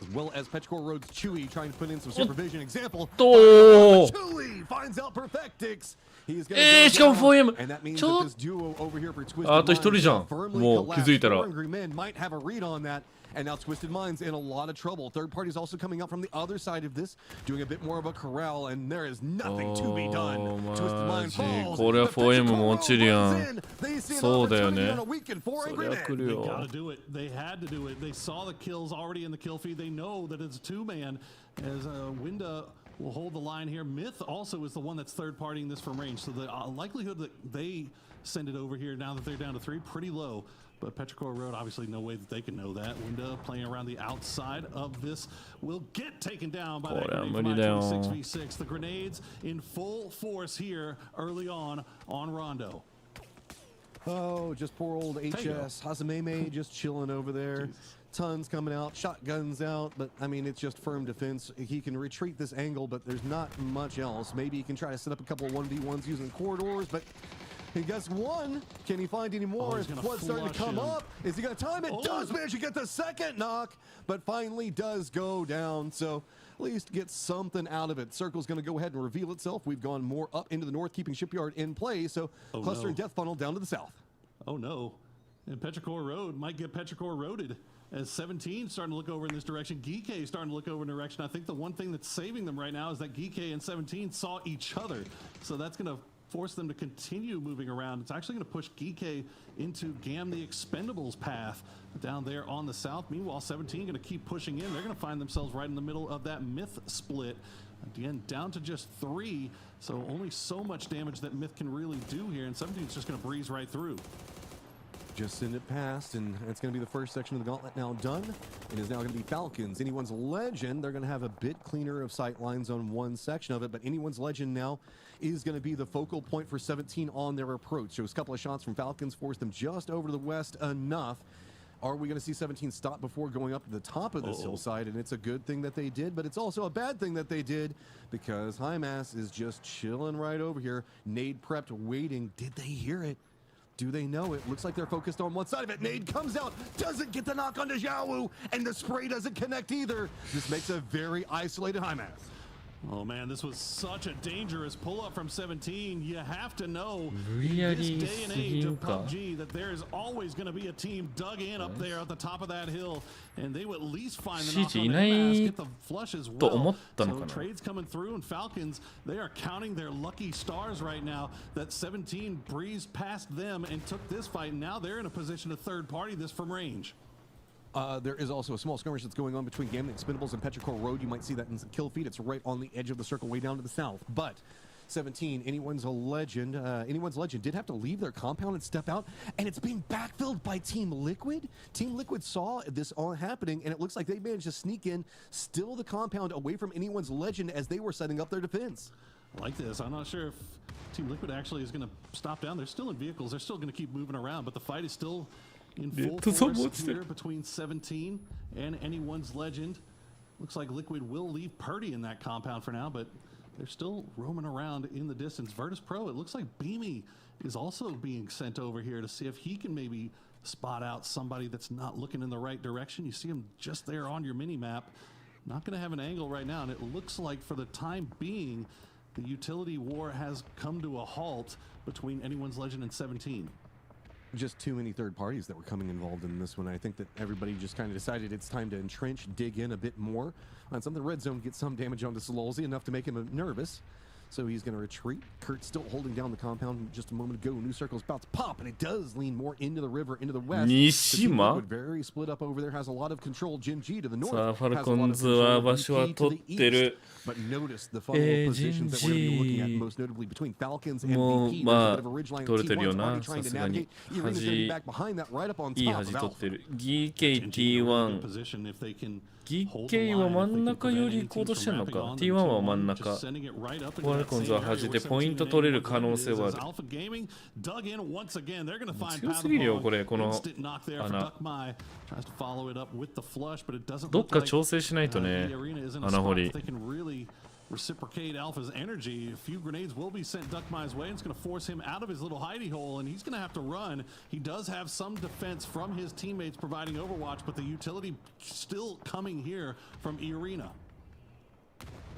As well as Petrichor Road's Chewy trying to put in some supervision. Example, Chewy finds out Perfectix. He's going to go down, and that means that this duo over here for Twisted Minds firmly collapsed. 4 Angry Men might have a read on that. And now Twisted Minds in a lot of trouble. Third party's also coming out from the other side of this, doing a bit more of a corral, and there is nothing to be done. Twisted Minds falls. これは 4M も落ちるやん。そうだよね。そりゃ来るよ。They gotta do it. They had to do it. They saw the kills already in the kill feed. They know that it's a 2-man, as Winda will hold the line here. MiTH also is the one that's third partying this from range, so the likelihood that they send it over here now that they're down to 3, pretty low. But Petrichor Road, obviously no way that they can know that. Winda playing around the outside of this will get taken down by that grenade from 6v6. The grenades in full force here early on Rondo. Oh, just poor old HS. Hazameme just chilling over there. Tons coming out, shotguns out, but I mean, it's just firm defense. He can retreat this angle, but there's not much else. Maybe he can try to set up a couple of 1v1s using corridors, but he gets one. Can he find any more? Is blood starting to come up? Is he going to time it? Does manage to get the second knock, but finally does go down. So at least get something out of it. Circle's going to go ahead and reveal itself. We've gone more up into the north, keeping Shipyard in play. So cluster and death funnel down to the south. Oh no. And Petrichor Road might get Petrichor roaded. As 17 starting to look over in this direction, Geekay starting to look over in the direction. I think the one thing that's saving them right now is that Geekay and 17 saw each other. So that's going to force them to continue moving around. It's actually going to push Geekay into Gam the Expendables path down there on the south. Meanwhile, 17 going to keep pushing in. They're going to find themselves right in the middle of that Myth split. Again, down to just 3. So only so much damage that Myth can really do here. And 17 is just going to breeze right through. Just send it past, and it's going to be the first section of the gauntlet now done. It is now going to be Falcons. Anyone's Legend, they're going to have a bit cleaner of sight lines on one section of it, but Anyone's Legend now is going to be the focal point for 17 on their approach. So a couple of shots from Falcons forced them just over to the west enough. Are we going to see 17 stop before going up to the top of this hillside? And it's a good thing that they did, but it's also a bad thing that they did because Hymas is just chilling right over here. Nade prepped, waiting. Did they hear it? Do they know it? Looks like they're focused on one side of it. Nade comes out, doesn't get the knock onto Xiaowu, and the spray doesn't connect either. This makes a very isolated Hymas. Oh man, this was such a dangerous pull-up from 17. You have to know in this day and age of PUBG that there's always going to be a team dug in up there at the top of that hill, and they will at least find the knock on the mask, get the flush as well. So trades coming through, and Falcons, they are counting their lucky stars right now that 17 breezed past them and took this fight, and now they're in a position to third party this from range. There is also a small skirmish that's going on between Gam the Expendables and Petrichor Road. You might see that in kill feed. It's right on the edge of the circle way down to the south. But 17, Anyone's Legend did have to leave their compound and step out, and it's being backfilled by Team Liquid. Team Liquid saw this all happening, and it looks like they managed to sneak in, still the compound away from Anyone's Legend as they were setting up their defense. Like this, I'm not sure if Team Liquid actually is going to stop down. They're still in vehicles. They're still going to keep moving around, but the fight is still in full force here between 17 and Anyone's Legend. Looks like Liquid will leave Purdy in that compound for now, but they're still roaming around in the distance. Virtus Pro, it looks like Beamy is also being sent over here to see if he can maybe spot out somebody that's not looking in the right direction. You see him just there on your mini-map. Not going to have an angle right now, and it looks like for the time being, the utility war has come to a halt between Anyone's Legend and 17. Just too many third parties that were coming involved in this one. I think that everybody just kind of decided it's time to entrench, dig in a bit more on something. Red Zone gets some damage onto Sololzy, enough to make him nervous. So he's going to retreat. Kurt still holding down the compound just a moment ago. New circle's about to pop, and it does lean more into the river, into the west. Nishima. Very split up over there, has a lot of control. Jin G to the north. さあ、ファルコンズは場所は取ってる。But notice the funnel positions that we're going to be looking at, most notably between Falcons and BP. まあ、取れてるよな、さすがに。端、いい端取ってる。GKT1。GK は真ん中より行こうとしてんのか。T1 は真ん中。ファルコンズは端でポイント取れる可能性はある。強すぎるよ、これ、この穴。どっか調整しないとね、穴掘り。Reciprocate Alpha's energy. A few grenades will be sent Duckmai's way, and it's going to force him out of his little hidey hole, and he's going to have to run. He does have some defense from his teammates providing Overwatch, but the utility still coming here from E-Arena.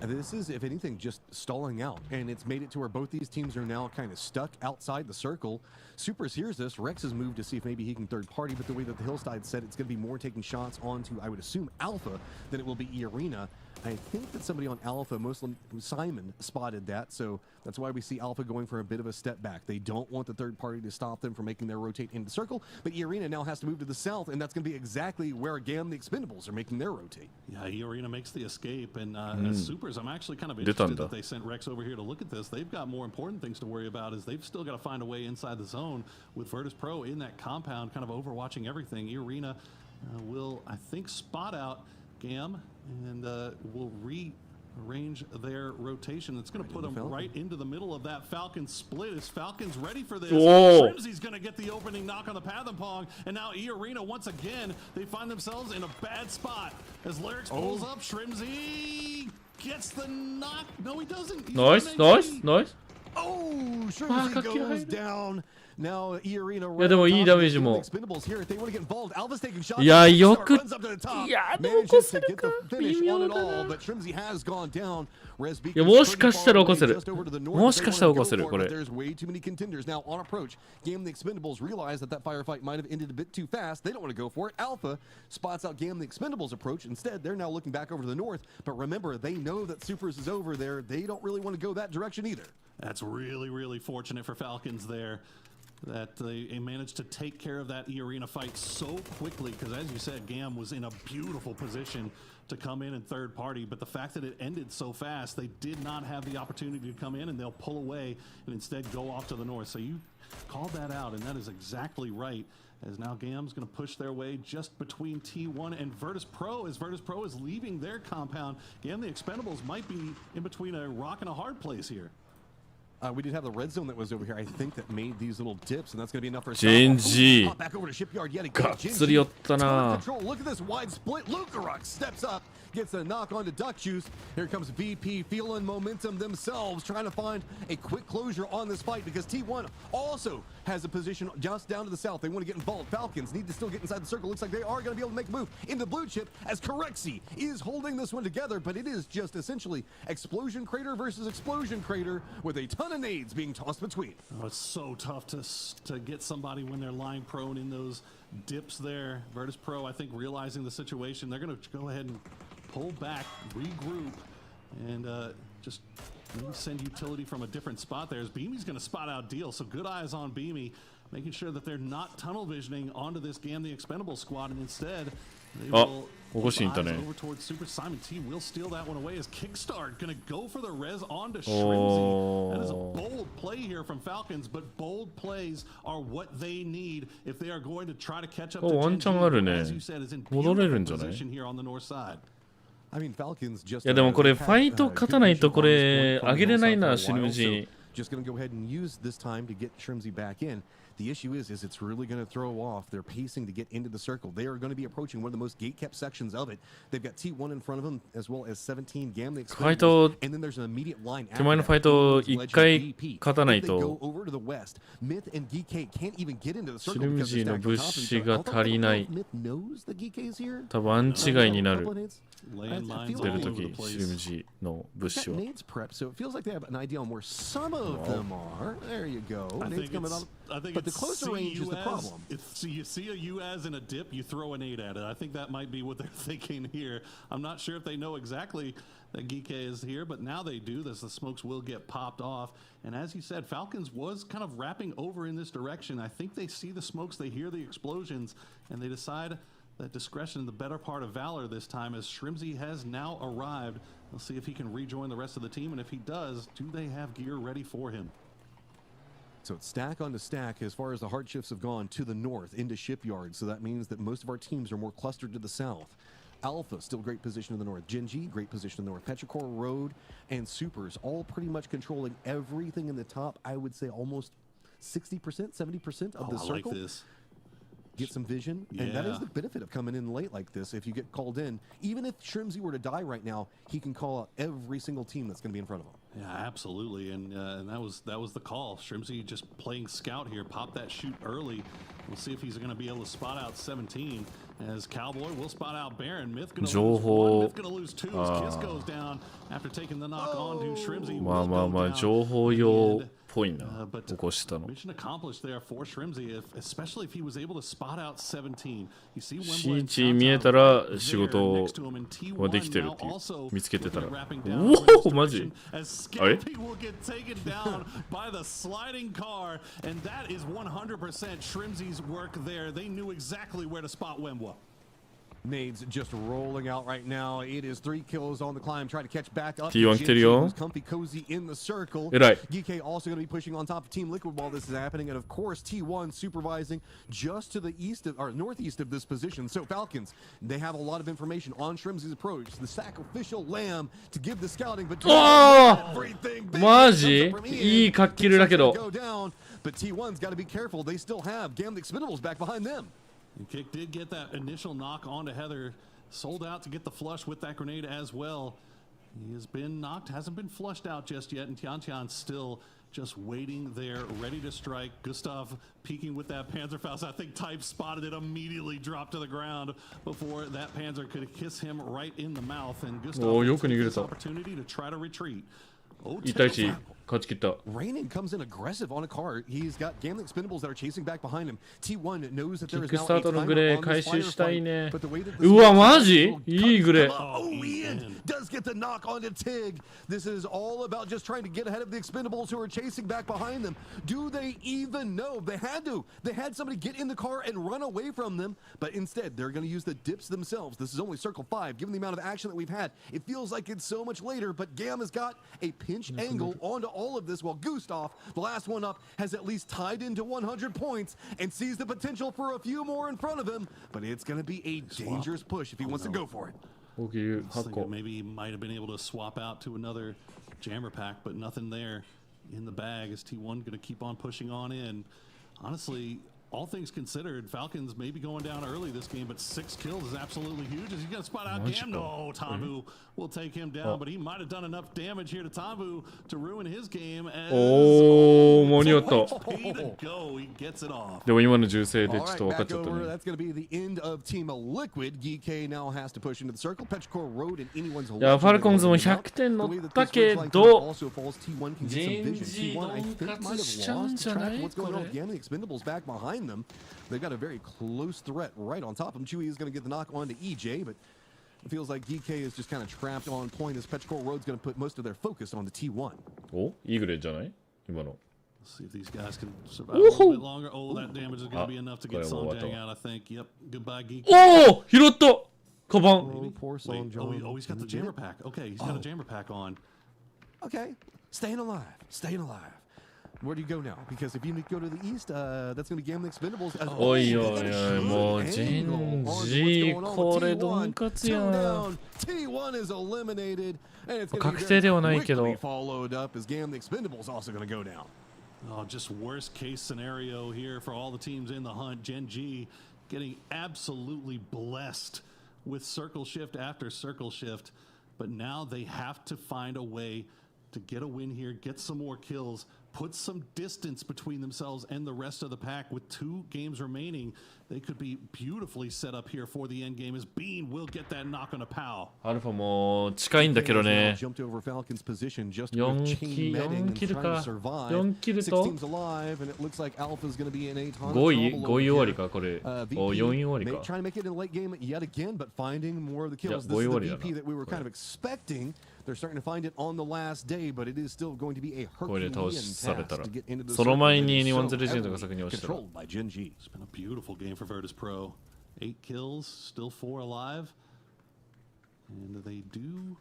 This is, if anything, just stalling out, and it's made it to where both these teams are now kind of stuck outside the circle. Supers hears this. Rex has moved to see if maybe he can third party, but the way that the Hillside said, it's going to be more taking shots onto, I would assume, Alpha than it will be E-Arena. I think that somebody on Alpha, mostly Simon, spotted that, so that's why we see Alpha going for a bit of a step back. They don't want the third party to stop them from making their rotate into the circle, but E-Arena now has to move to the south, and that's going to be exactly where Gam the Expendables are making their rotate. Yeah, E-Arena makes the escape, and as Supers, I'm actually kind of interested that they sent Rex over here to look at this. They've got more important things to worry about, as they've still got to find a way inside the zone with Virtus Pro in that compound, kind of overwatching everything. E-Arena will, I think, spot out Gam and will rearrange their rotation. It's going to put them right into the middle of that Falcon split. Is Falcon's ready for this? Shrimsy's going to get the opening knock on the Pathopong, and now E-Arena, once again, they find themselves in a bad spot. As Larix pulls up, Shrimsy gets the knock. No, he doesn't. Nice. Oh, Shrimsy goes down. Now E Arena いやでもいいダメージも Expendables here if they want to get involved. Alpha's taking shots. いやよく Runs up to the top. いやどう Manages 起こせ to る get か the finish 微 on 妙 it だ all, な but Shrimzy has gone down. Res いやもしかしたら起こせるもしかしたら起こせるこれ There's way too many contenders now on approach. Game the Expendables realize that that firefight might have ended a bit too fast. They don't want to go for it. Alpha spots out Game the Expendables approach. Instead, they're now looking back over to the north. But remember, they know that Supers is over there. They don't really want to go that direction either. That's really, really fortunate for Falcons there that they managed to take care of that E-Arena fight so quickly because, as you said, Gam was in a beautiful position to come in third party, but the fact that it ended so fast, they did not have the opportunity to come in and they'll pull away and instead go off to the north. So you called that out, and that is exactly right. As now Gam's going to push their way just between T1 and Virtus Pro, as Virtus Pro is leaving their compound. Gam, the Expendables might be in between a rock and a hard place here. We did have the red zone that was over here, I think, that made these little dips, and that's going to be enough for Genji. Back over to Shipyard yet again. がっつり寄ったな Look at this wide split. Lukaruk steps up, gets a knock onto Duck Juice. Here comes VP, feeling momentum themselves, trying to find a quick closure on this fight because T1 also has a position just down to the south. They want to get involved. Falcons need to still get inside the circle. Looks like they are going to be able to make a move into the blue chip as Corexi is holding this one together, but it is just essentially Explosion Crater versus Explosion Crater with a ton of nades being tossed between. Oh, it's so tough to get somebody when they're lying prone in those dips there. Virtus Pro, I think, realizing the situation, they're going to go ahead and pull back, regroup, and just maybe send utility from a different spot there. As Beamy's going to spot out Deal, so good eyes on Beamy, making sure that they're not tunnel visioning onto this Gam the Expendable squad, and instead they will over towards Super. Simon T will steal that one away as Kickstart going to go for the res onto Shrimzy. That is a bold play here from Falcons, but bold plays are what they need if they are going to try to catch up to Genji, as you said, is in beautiful position here on the north side. I mean, Falcons just いやでもこれファイト勝たないとこれ上げれないなシルムジ Just going to go ahead and use this time to get Shrimzy back in. The issue is it's really going to throw off their pacing to get into the circle. They are going to be approaching one of the most gate-kept sections of it. They've got T1 in front of them, as well as 17 Gam. And then there's an immediate line after 手前のファイト1回勝たないと Go over to the west. Myth and Geekay can't even get into the シ circle ルム because ジ they're の stacked 物 on top of each 資 other. が Although 足りない Myth knows the Geekay's here. 多分勘違いになる Landmines 出 all る over と the きシルム place. ジの物 Got 資は nades prepped, so it feels like they have an idea on where some of them are. There you go. Nades coming up. But the closer range is the problem. If you see a UAS in a dip, you throw a nade at it. I think that might be what they're thinking here. I'm not sure if they know exactly that Geekay is here, but now they do. The smokes will get popped off. And as you said, Falcons was kind of wrapping over in this direction. I think they see the smokes, they hear the explosions, and they decide that discretion, the better part of valor this time, as Shrimzy has now arrived. We'll see if he can rejoin the rest of the team, and if he does, do they have gear ready for him? So it's stack onto stack as far as the hard shifts have gone to the north into Shipyard. So that means that most of our teams are more clustered to the south. Alpha, still great position in the north. Genji, great position in the north. Petrichor, Road, and Supers, all pretty much controlling everything in the top. I would say almost 60%, 70% of the circle. I like this. Get some vision, and that is the benefit of coming in late like this. If you get called in, even if Shrimzy were to die right now, he can call out every single team that's going to be in front of him. Yeah, absolutely, and that was the call. Shrimzy just playing scout here, pop that shoot early. We'll see if he's going to be able to spot out 17. As Cowboy will spot out Baron. Myth going to lose one. Myth going to lose two. As Kiss goes down after taking the knock on to Shrimzy. まあまあまあ情報用っぽいな起こしたの Mission accomplished there for Shrimzy, especially if he was able to spot out 17. You see Wembley CH 見えたら仕事はできてるっていう見つけてたらおおマジあれ will get taken down by the sliding car, and that is 100% Shrimzy's work there. They knew exactly where to spot Wembley. Nades just rolling out right now. It is 3 kills on the climb, trying to catch back up. T1 来てるよ Comfy cozy in the circle. 偉い Geekay also going to be pushing on top of Team Liquid while this is happening, and of course T1 supervising just to the east of or northeast of this position. So Falcons, they have a lot of information on Shrimzy's approach. The sacrificial lamb to give the scouting, but お everything ーマジいいカッキルだけど go down. But T1's got to be careful. They still have Gam the Expendables back behind them. And Kick did get that initial knock onto Heather. Sold out to get the flush with that grenade as well. He has been knocked, hasn't been flushed out just yet, and Tiantian still just waiting there, ready to strike. Gustav peeking with that Panzerfaust. I think Type spotted it, immediately dropped to the ground before that Panzer could kiss him right in the mouth. And Gustav took this opportunity to try to retreat. 1対1勝ち切った。 Raining comes in aggressive on a car. He's got Gambling Expendables that are chasing back behind him. T1 knows that there is now a timer on this firefight, but the way that this うわマジいいグレー。 Oh, Ian does get the knock onto Tig. This is all about just trying to get ahead of the Expendables who are chasing back behind them. Do they even know? They had to. They had somebody get in the car and run away from them, but instead they're going to use the dips themselves. This is only Circle 5. Given the amount of action that we've had, it feels like it's so much later, but Gam has got a pinch angle onto all of this, while Gustav, the last one up, has at least tied into 100 points and sees the potential for a few more in front of him, but it's going to be a dangerous push if he wants to go for it. Maybe he might have been able to swap out to another jammer pack, but nothing there in the bag. Is T1 going to keep on pushing on in? Honestly, all things considered, Falcons may be going down early this game, but 6 kills is absolutely huge. Is he going to spot out Gam? No, Tambu will take him down, but he might have done enough damage here to Tambu to ruin his game. Oh, 間に合った。 He gets it off. でも今の銃声でちょっと分かっちゃったね。 That's going to be the end of Team Liquid. GK now has to push into the circle. Petrichor Road and anyone's いや、ファルコンズも100点乗ったけど、人事ドン勝ちしちゃうんじゃないこれ。 them. They've got a very close threat right on top of them. Chewy is going to get the knock on to EJ, but it feels like DK is just kind of trapped on point as Petrichor Road's going to put most of their focus on the T1. お、いいグレーじゃない今の。 See if these guys can survive a little bit longer. Oh, that damage is going to be enough to get Sonjang out, I think. Yep. Goodbye, Geek. おお、拾った。カバン。 Oh, he's got the jammer pack. Okay, he's got a jammer pack on. Okay, staying alive, staying alive. Where do you go now? Because if you go to the east, that's going to be Gambling Expendables. おいおいおい、もうジンジこれドンカツやん。 T1 is eliminated, and it's going to be 確定ではないけど。 followed up as Gambling Expendables also going to go down. Oh, just worst case scenario here for all the teams in the hunt. Gen G getting absolutely blessed with circle shift after circle shift, but now they have to find a way to get a win here, get some more kills, put some distance between themselves and the rest of the pack. With 2 games remaining, they could be beautifully set up here for the end game as Bean will get that knock on a POW. アルファも近いんだけどね。 4キルか。4キルと5位終わりかこれ。お、4位終わりか。trying to make it in the late game yet again, but finding more of the kills. This is the VP that we were kind of expecting. They're starting to find it on the last day, but it is still going to be a Herculean task to get into the circle. Controlled by Gen G. It's been a beautiful game for Virtus Pro. 8 kills, still 4 alive. And they do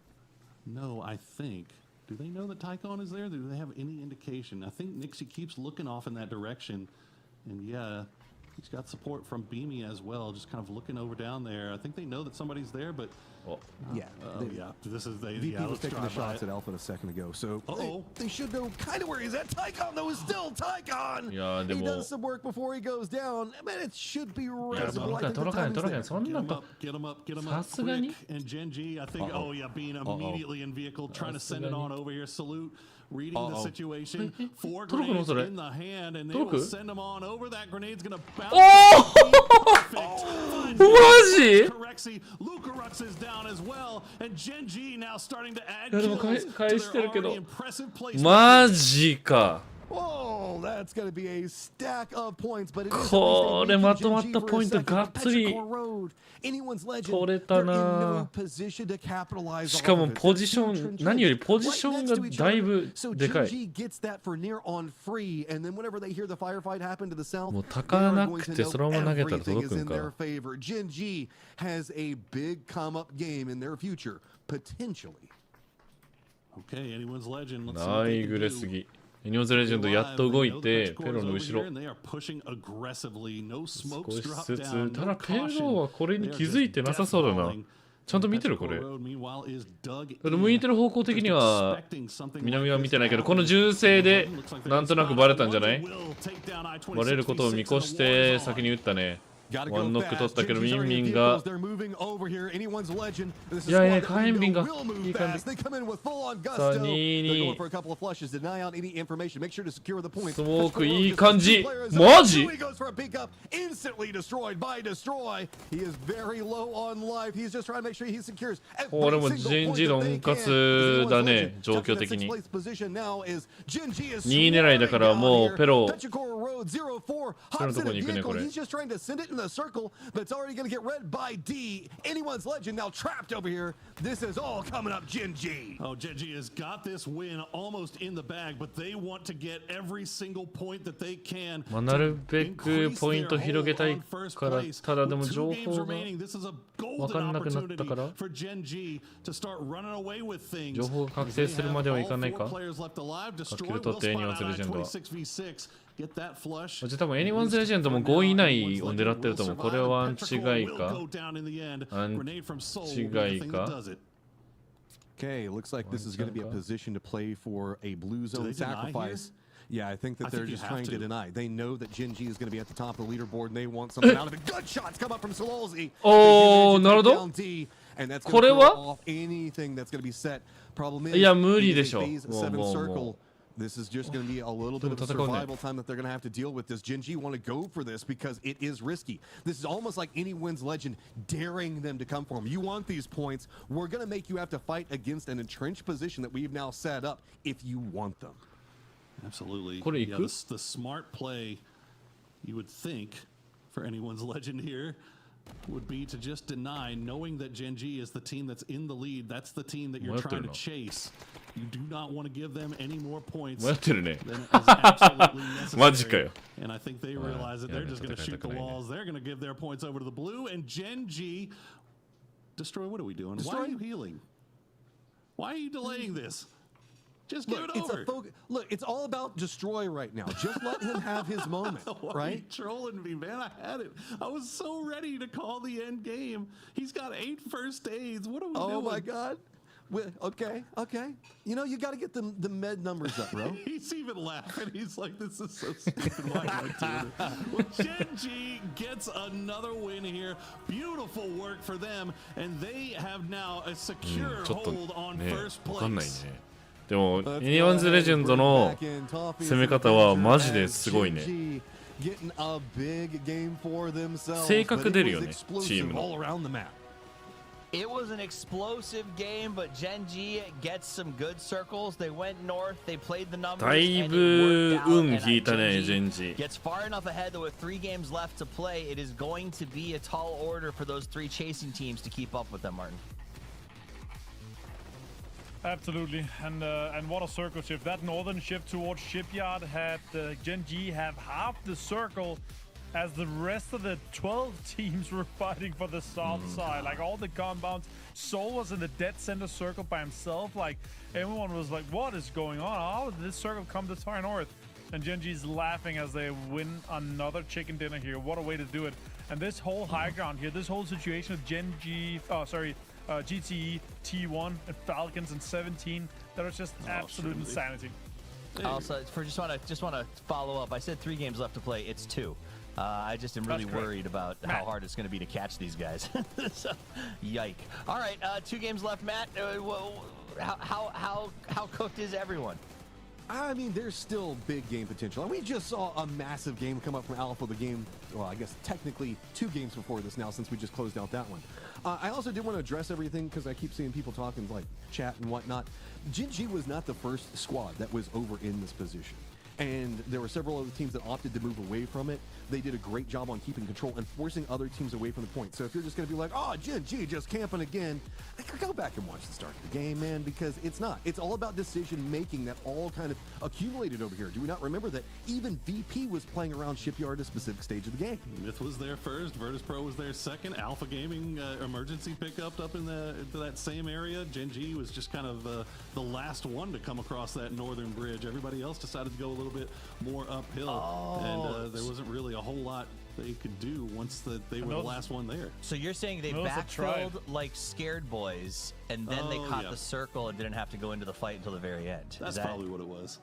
know, I think. Do they know that Tycon is there? Do they have any indication? I think Nixie keeps looking off in that direction. And yeah, he's got support from Beamy as well, just kind of looking over down there. I think they know that somebody's there, but yeah, this is VP was taking the shots at Alpha a second ago, so they should know kind of where he's at. Tycon though is still Tycon. He does some work before he goes down, but it should be reasonable. I think the time is there. Get him up quick. And Gen G, I think, being immediately in vehicle, trying to send it on over here. Salute. Reading the situation, 4 grenades in the hand, and they will send them on over. That grenade's gonna bounce. Correxy, Lucarux is down as well, and Gen G now starting to add kills to their already impressive placement. マジか。 Oh, that's going to be a stack of points, but it is これまとまったポイントがっつり取れたな。しかもポジション、何よりポジションがだいぶでかい。もう高なくてそのまま投げたら届くんか。Gen G has a big come up game in their future, potentially. Okay, anyone's legend. ナイグレすぎ。エニオンズレジェンドやっと動いて、ペロの後ろ。少しずつ、ただペロはこれに気づいてなさそうだな。ちゃんと見てるこれ。向いてる方向的には南は見てないけど、この銃声でなんとなくバレたんじゃない？バレることを見越して先に撃ったね。ワンノック取ったけどミンミンがいやいや火炎瓶がいい感じ。さあ2-2スモークいい感じ。マジこれも人事論活だね、状況的に。2位狙いだからもうペロのとこに行くねこれ。The circle, but it's already going to get read by D. Anyone's legend now trapped over here. This is all coming up Gen.G. Oh, Gen.G has got this win almost in the bag, but they want to get every single point that they can. なるべくポイント広げたいから、ただでも情報が分かんなくなったから、情報が確定するまではいかないか。かけるとってAnyone'sレジェンドは。多分Anyone'sレジェンドも5位以内を狙ってると思う。これはアンチ外かアンチ外か。 Okay, looks like this is going to be a position to play for a blue zone sacrifice. Yeah, I think that they're just trying to deny. They know that Gen.G is going to be at the top of the leaderboard and they want something out of it. Good shots come up from Sololzy. Oh, なるほど。これは anything that's going to be set. Problem is, いや無理でしょ。This is just going to be a little bit of survival time that they're going to have to deal with this. Gen.G want to go for this because it is risky. This is almost like Anyone's legend daring them to come for them. You want these points. We're going to make you have to fight against an entrenched position that we've now set up if you want them. Absolutely. Yeah, the smart play, you would think, for Anyone's legend here would be to just deny, knowing that Gen.G is the team that's in the lead. That's the team that you're trying to chase. You do not want to give them any more points than is absolutely necessary. And I think they realize that they're just going to shoot the walls. They're going to give their points over to the blue. And Gen.G, Destroy, what are we doing? Why are you healing? Why are you delaying this? Just give it over. Look, it's all about Destroy right now. Just let him have his moment, Why right? are you trolling me, man? I had it. I was so ready to call the end game. He's got 8 first aids. What are we doing? Oh my God. Okay. You know, you got to get the med numbers up, bro. He's even laughing. He's like, this is so stupid. Why am I doing it? Well, Gen.G gets another win here. Beautiful work for them. And they have now a secure hold on first place. でもAnyone'sレジェンドの攻め方はマジですごいね。性格出るよね、チームの。It was an explosive game, but Gen.G gets some good circles. They went north, they played the numbers, だいぶ運引いたね、Gen.G. Gets far enough ahead that with 3 games left to play, it is going to be a tall order for those 3 chasing teams to keep up with them, Martin. Absolutely, and what a circle shift. That northern shift towards Shipyard had Gen.G have half the circle as the rest of the 12 teams were fighting for the south side. Like all the compounds, Soul was in the dead center circle by himself. Like everyone was like, what is going on? How did this circle come this far north? And Gen.G's laughing as they win another chicken dinner here. What a way to do it. And this whole high ground here, this whole situation of GTE, T1, and Falcons and 17, that was just absolute insanity. Also, just want to follow up. I said 3 games left to play. It's 2. I just am really worried about how hard it's going to be to catch these guys. So, yike. All right, 2 games left, Matt. How cooked is everyone? I mean, there's still big game potential. And we just saw a massive game come up from Alpha, the game, well, I guess technically 2 games before this now, since we just closed out that one. I also did want to address everything because I keep seeing people talking like chat and whatnot. Gen.G was not the first squad that was over in this position. And there were several other teams that opted to move away from it. They did a great job on keeping control and forcing other teams away from the point. So if you're just going to be like, oh, Gen.G just camping again, go back and watch the start of the game, man, because it's not. It's all about decision-making that all kind of accumulated over here. Do we not remember that even VP was playing around Shipyard at a specific stage of the game? Myth was there first, Virtus Pro was there second, Alpha Gaming emergency pickup up in that same area. Gen.G was just kind of the last one to come across that northern bridge. Everybody else decided to go a little bit more uphill, and there wasn't really a whole lot they could do once they were the last one there. So you're saying they backfilled like scared boys, and then they caught the circle and didn't have to go into the fight until the very end. That's probably what it was.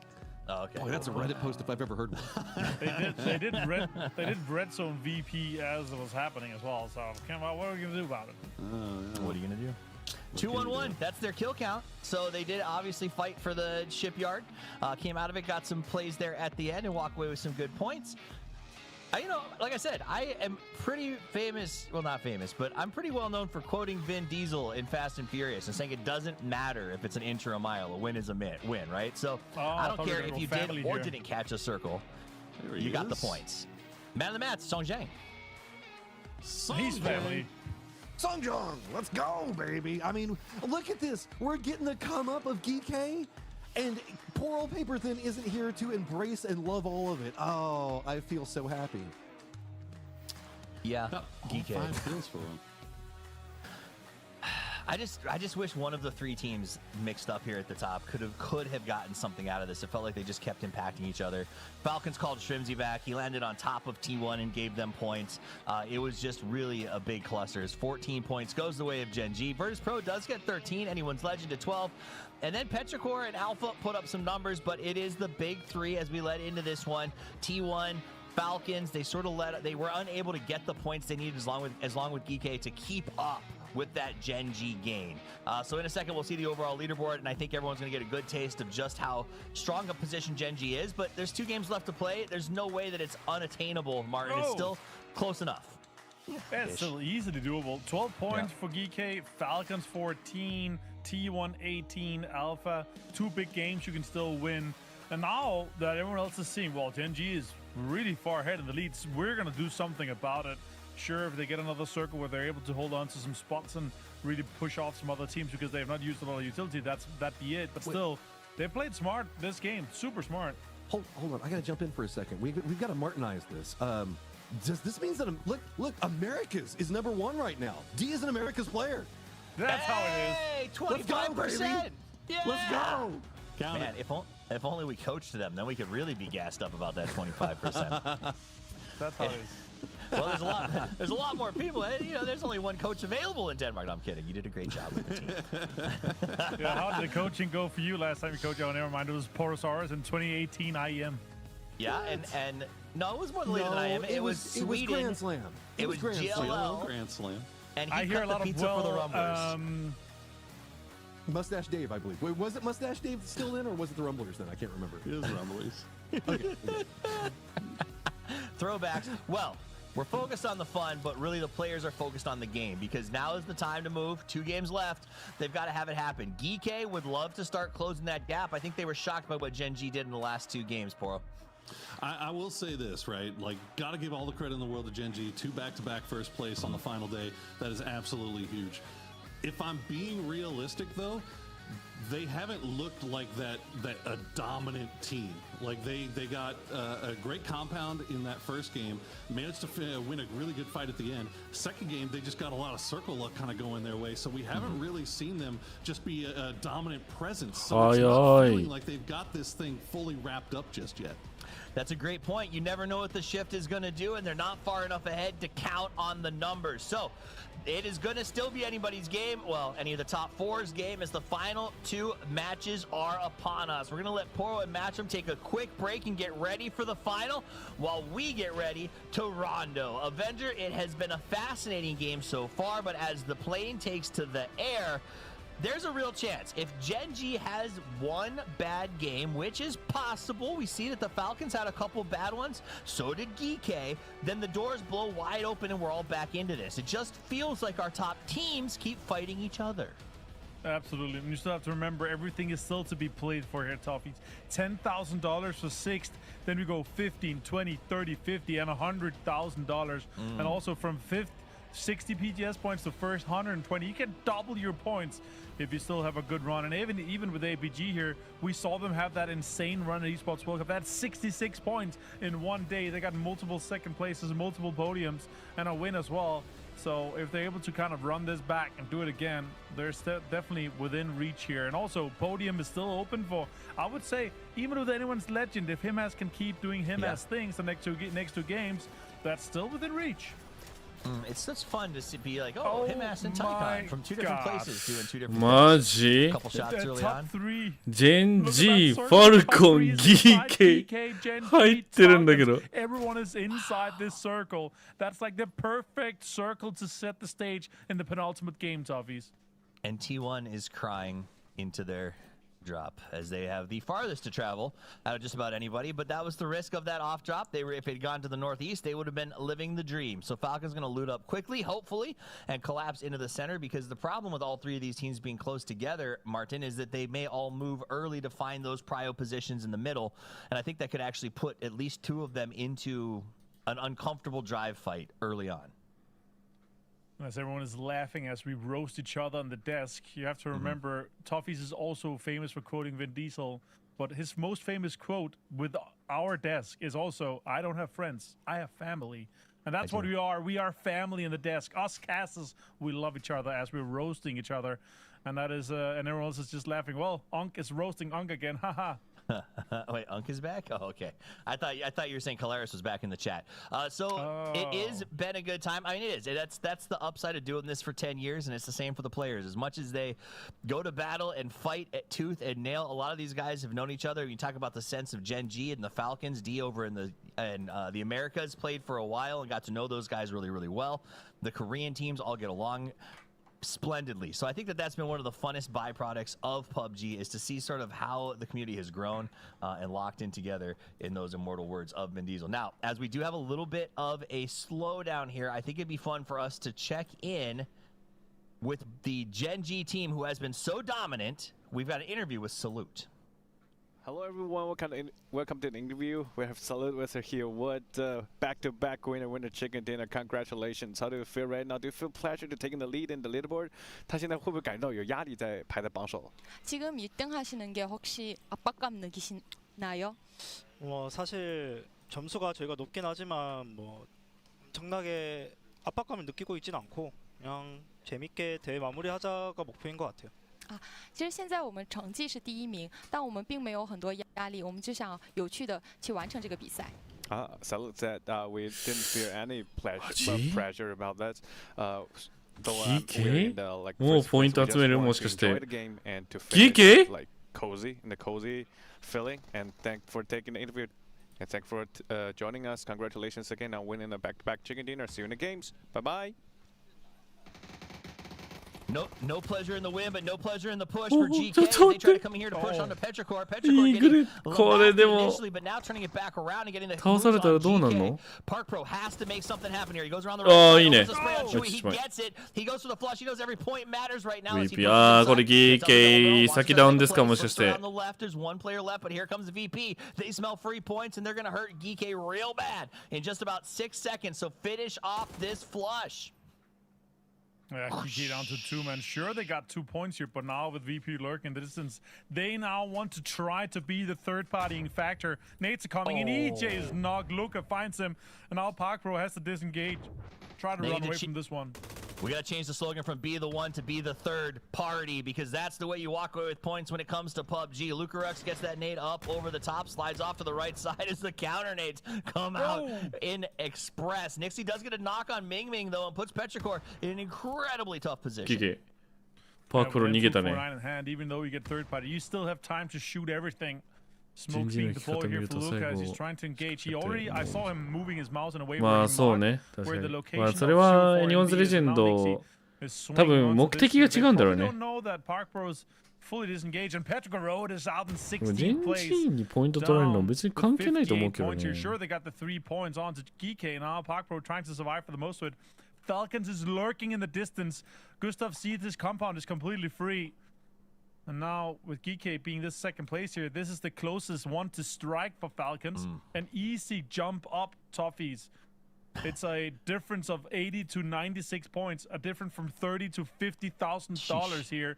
Oh, okay. Boy, that's a Reddit post if I've ever heard one. They did Red Zone VP as it was happening as well. So, what are we gonna do about it? What are you gonna do? 2-1-1. That's their kill count. So they did obviously fight for the shipyard. Came out of it, got some plays there at the end, and walk away with some good points. Like I said, I am pretty famous. Well, not famous, but I'm pretty well known for quoting Vin Diesel in Fast and Furious and saying it doesn't matter if it's an inch or a mile. A win is a win, right? So I don't care if you did or didn't catch a circle. You got the points. Man of the match, Song Jiang. He's family. Songjong, let's go, baby. I mean, look at this. We're getting the come up of GK. And poor old Paper Thin isn't here to embrace and love all of it. Oh, I feel so happy. Yeah, GK. 5 kills for him. I just wish one of the 3 teams mixed up here at the top could have gotten something out of this. It felt like they just kept impacting each other. Falcons called Shrimsy back. He landed on top of T1 and gave them points. It was just really a big cluster. 14 points goes the way of Gen G. Virtus Pro does get 13. Anyone's Legend at 12. And then Petrichor and Alpha put up some numbers, but it is the big 3 as we led into this one. T1, Falcons, they were unable to get the points they needed as long with GK to keep up with that Gen G gain. So in a second, we'll see the overall leaderboard, and I think everyone's going to get a good taste of just how strong a position Gen G is, but there's 2 games left to play. There's no way that it's unattainable, Martin. It's still close enough. It's still easily doable. 12 points for GK, Falcons 14, T1 18, Alpha. 2 big games you can still win. And now that everyone else is seeing, well, Gen G is really far ahead in the leads, we're going to do something about it. Sure, if they get another circle where they're able to hold on to some spots and really push off some other teams because they have not used a lot of utility, that'd be it. But still, they played smart this game, super smart. Hold on, I got to jump in for a second. We've got to Martinize this. Does this mean that look, Americas is number 1 right now? D is an America's player. That's how it is. Hey, 25%. Yeah. Let's go. Man, if only we coached them, then we could really be gassed up about that 25%. That's how it is. Well, there's a lot more people. There's only 1 coach available in Denmark. No, I'm kidding. You did a great job with the team. Yeah, how did the coaching go for you last time you coached? Oh, never mind. It was Porosaurus in 2018 IEM. Yeah, and no, it was more later than IEM. It was Sweden. It was Grand Slam. It was GLL. Grand Slam. And he I hear cut a lot the pizza of for the Rumblers. Mustache Dave, I believe. Wait, was it Mustache Dave still in, or was it the Rumblers then? I can't remember. It was Rumblers. Okay. Throwbacks. Well, we're focused on the fun, but really the players are focused on the game because now is the time to move. 2 games left. They've got to have it happen. GK would love to start closing that gap. I think they were shocked by what Gen G did in the last 2 games, Poro. I will say this, right? Like, got to give all the credit in the world to Gen G. 2 back-to-back first place on the final day. That is absolutely huge. If I'm being realistic, though, they haven't looked like a dominant team. Like they got a great compound in that first game, managed to win a really good fight at the end. Second game, they just got a lot of circle luck kind of going their way, so we haven't really seen them just be a dominant presence. So it's not feeling like they've got this thing fully wrapped up just yet. That's a great point. You never know what the shift is going to do, and they're not far enough ahead to count on the numbers. So it is going to still be anybody's game. Well, any of the top 4's game as the final 2 matches are upon us. We're going to let Poro and Matcham take a quick break and get ready for the final while we get ready to Rondo. Avenger, it has been a fascinating game so far, but as the plane takes to the air, there's a real chance. If Gen G has 1 bad game, which is possible, we see that the Falcons had a couple bad ones, so did GK, then the doors blow wide open and we're all back into this. It just feels like our top teams keep fighting each other. Absolutely. And you still have to remember, everything is still to be played for here, Toffees. $10,000 for 6th, then we go 15, 20, 30, 50, and $100,000. And also from 5th, 60 PGS points to first 120. You can double your points if you still have a good run. And even with APG here, we saw them have that insane run at Esports World Cup. They had 66 points in 1 day. They got multiple second places, multiple podiums, and a win as well. So if they're able to kind of run this back and do it again, they're definitely within reach here. And also, podium is still open for, I would say, even with anyone's legend, if Himas can keep doing Himas things the next two games, that's still within reach. It's such fun to be like, oh, him and Tycon from two different places doing two different マジ A couple shots early on. ジェンジ、ファルコン、GK 入ってるんだけど。 Everyone is inside this circle. That's like the perfect circle to set the stage in the penultimate game, Toffees. And T1 is crying into their drop as they have the farthest to travel out of just about anybody, but that was the risk of that off drop. If it had gone to the northeast, they would have been living the dream. So Falcon's going to loot up quickly, hopefully, and collapse into the center, because the problem with all three of these teams being close together, Martin, is that they may all move early to find those prio positions in the middle, and I think that could actually put at least two of them into an uncomfortable drive fight early on. As everyone is laughing as we roast each other on the desk, you have to remember Toffees is also famous for quoting Vin Diesel, but his most famous quote with our desk is also, "I don't have friends, I have family." And that's what we are. We are family in the desk. Us casters, we love each other as we're roasting each other. And that is, and everyone else is just laughing. Well, Unk is roasting Unk again. Haha. Wait, Unk is back? Oh, okay. I thought you were saying Calaris was back in the chat. It is been a good time. I mean, it is. That's the upside of doing this for 10 years, and it's the same for the players. As much as they go to battle and fight at tooth and nail, a lot of these guys have known each other. You talk about the sense of Gen G and the Falcons. D over in the Americas played for a while and got to know those guys really, really well. The Korean teams all get along splendidly. So I think that's been one of the funnest byproducts of PUBG, is to see sort of how the community has grown and locked in together, in those immortal words of Vin Diesel. Now, as we do have a little bit of a slowdown here, I think it'd be fun for us to check in with the Gen G team who has been so dominant. We've got an interview with Salute. Hello everyone, welcome to the interview. We have Salute with her here. What back-to-back winner chicken dinner. Congratulations. How do you feel right now? Do you feel pleasure to taking the lead in the leaderboard? 他现在会不会感到有压力在排在榜首？ 지금 1등 하시는 게 혹시 압박감 느끼시나요? 사실 점수가 저희가 높긴 하지만 뭐 엄청나게 압박감을 느끼고 있진 않고 그냥 재밌게 대회 마무리하자가 목표인 것 같아요. 其实现在我们成绩是第1名，但我们并没有很多压力，我们只想有趣的去完成这个比赛。Salute said we didn't feel any pressure about that. GK? Like, もうポイント集めるもしかして。 GK? Like cozy feeling, and thank for taking the interview. And thank for joining us. Congratulations again on winning a back-to-back chicken dinner. See you in the games. Bye-bye. No pleasure in the win, but no pleasure in the push for GK. They try to come in here to push onto Petrichor. Petrichor getting a little bad initially, but now turning it back around and getting the moves on GK. Park Pro has to make something happen here. He goes around the right side, he gets it. He goes for the flush. He knows every point matters right now. これ GK 先ダウンですか、もしかして。 On the left, there's one player left, but here comes the VP. They smell free points, and they're going to hurt GK real bad in just about 6 seconds. So finish off this flush. Yeah, GK down to 2 men. Sure, they got 2 points here, but now with VP lurking in the distance, they now want to try to be the third-partying factor. Nate's coming in. EJ is knocked. Luca finds him, and now Park Pro has to disengage. Try to run away from this one. We got to change the slogan from be the one to be the third party, because that's the way you walk away with points when it comes to PUBG. Lucarux gets that nade up over the top, slides off to the right side as the counter nades come out in express. Nixie does get a knock on Ming Ming, though, and puts Petrichor in an incredibly tough position. GK パークロ逃げたね。 Even though we get third party, you still have time to shoot everything. Smoke being deployed here for Luca as he's trying to engage. He already, I saw him moving his mouse in a way まあそうね、確かに。まあそれはエニオンズレジェンド、多分目的が違うんだろうね。fully disengaged, and Petrichor Road is out in 16th ジェン place. ジーにポイント取られるの別に関係ないと思うけどね。 Sure, they got the 3 points onto GK now. Park Pro trying to survive for the most of it. Falcons is lurking in the distance. Gustav sees his compound is completely free. And now with GK being this 2nd place here, this is the closest one to strike for Falcons. An easy jump up Toffees. It's a difference of 80 to 96 points, a difference from $30,000 to $50,000 here.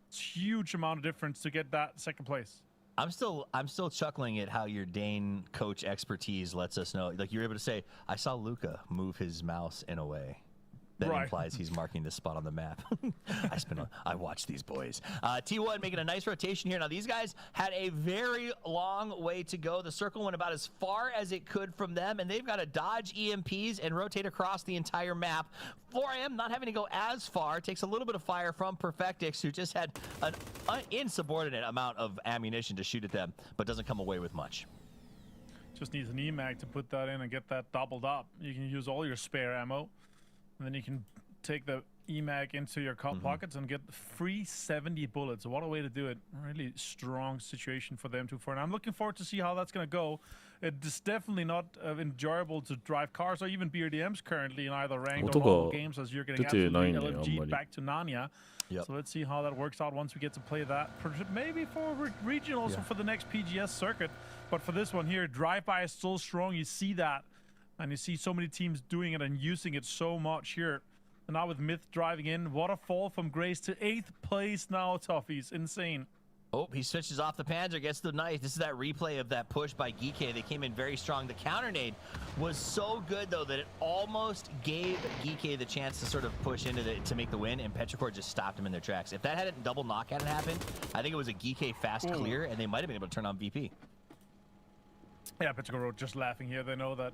It's a huge amount of difference to get that 2nd place. I'm still chuckling at how your Dane coach expertise lets us know. Like, you're able to say, I saw Luca move his mouse in a way. That implies he's marking this spot on the map. I watch these boys. T1 making a nice rotation here. Now these guys had a very long way to go. The circle went about as far as it could from them, and they've got to dodge EMPs and rotate across the entire map. 4AM not having to go as far. Takes a little bit of fire from Perfectix, who just had an insubordinate amount of ammunition to shoot at them, but doesn't come away with much. Just needs an EMAG to put that in and get that doubled up. You can use all your spare ammo, and then you can take the EMAG into your pockets and get free 70 bullets. What a way to do it. Really strong situation for them 2-4. And I'm looking forward to see how that's going to go. It's definitely not enjoyable to drive cars or even BRDMs currently in either ranked or local games, as you're getting absolutely LFG back to Narnia. So let's see how that works out once we get to play that. Maybe for regionals or for the next PGS circuit. But for this one here, drive-by is still strong. You see that. And you see so many teams doing it and using it so much here. And now with MiTH driving in, what a fall from Grace to 8th place now, Toffees. Insane. Oh, he switches off the Panzer, gets the knife. This is that replay of that push by Geeke. They came in very strong. The counter nade was so good, though, that it almost gave Geeke the chance to sort of push into to make the win, and Petrichor just stopped him in their tracks. If that hadn't double knock hadn't happened, I think it was a Geeke fast clear, and they might have been able to turn on VP. Yeah, Petrichor just laughing here. They know that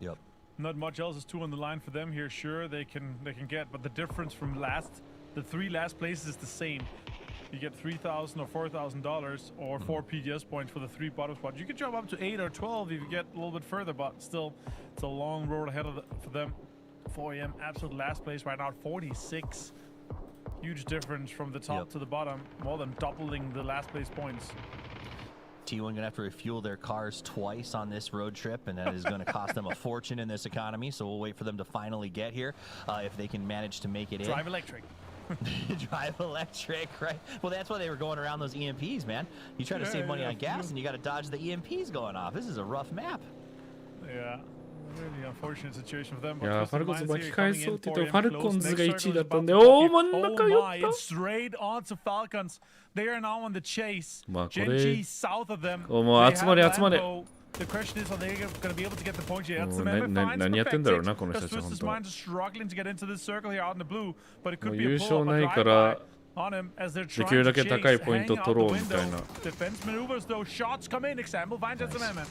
not much else is too on the line for them here. Sure, they can get, but the difference from the 3 last places is the same. You get $3,000 or $4,000 or 4 PGS points for the 3 bottom spots. You can jump up to 8 or 12 if you get a little bit further, but still, it's a long road ahead for them. 4AM, absolute last place right now at 46. Huge difference from the top to the bottom, more than doubling the last place points. T1 gonna have to refuel their cars twice on this road trip, and that is going to cost them a fortune in this economy. So we'll wait for them to finally get here if they can manage to make it in. Drive electric. Drive electric, right? Well, that's why they were going around those EMPs, man. You try to save money on gas, and you got to dodge the EMPs going off. This is a rough map. Yeah. Really unfortunate situation for them. いや、ファルコンズ巻き返そうって言っても、ファルコンズが1位だったんで、おー、真ん中よった。 Straight on to Falcons. They are now on the chase. まあこれ、Genji south of them. もう集まれ集まれ。 The question is, are they going to be able to get the point here? That's the何やってんだろうな、この人たち、本当。TWIS is struggling to get into this circle here out in the blue, but it could もう be 優 a 勝 pull ない up か a ら、 on him as they're で trying きるだ to け chase, 高いポイント hanging 取 out ろ the うみたい window. な。 Defense maneuvers though, shots come in. Example, finds its amendment.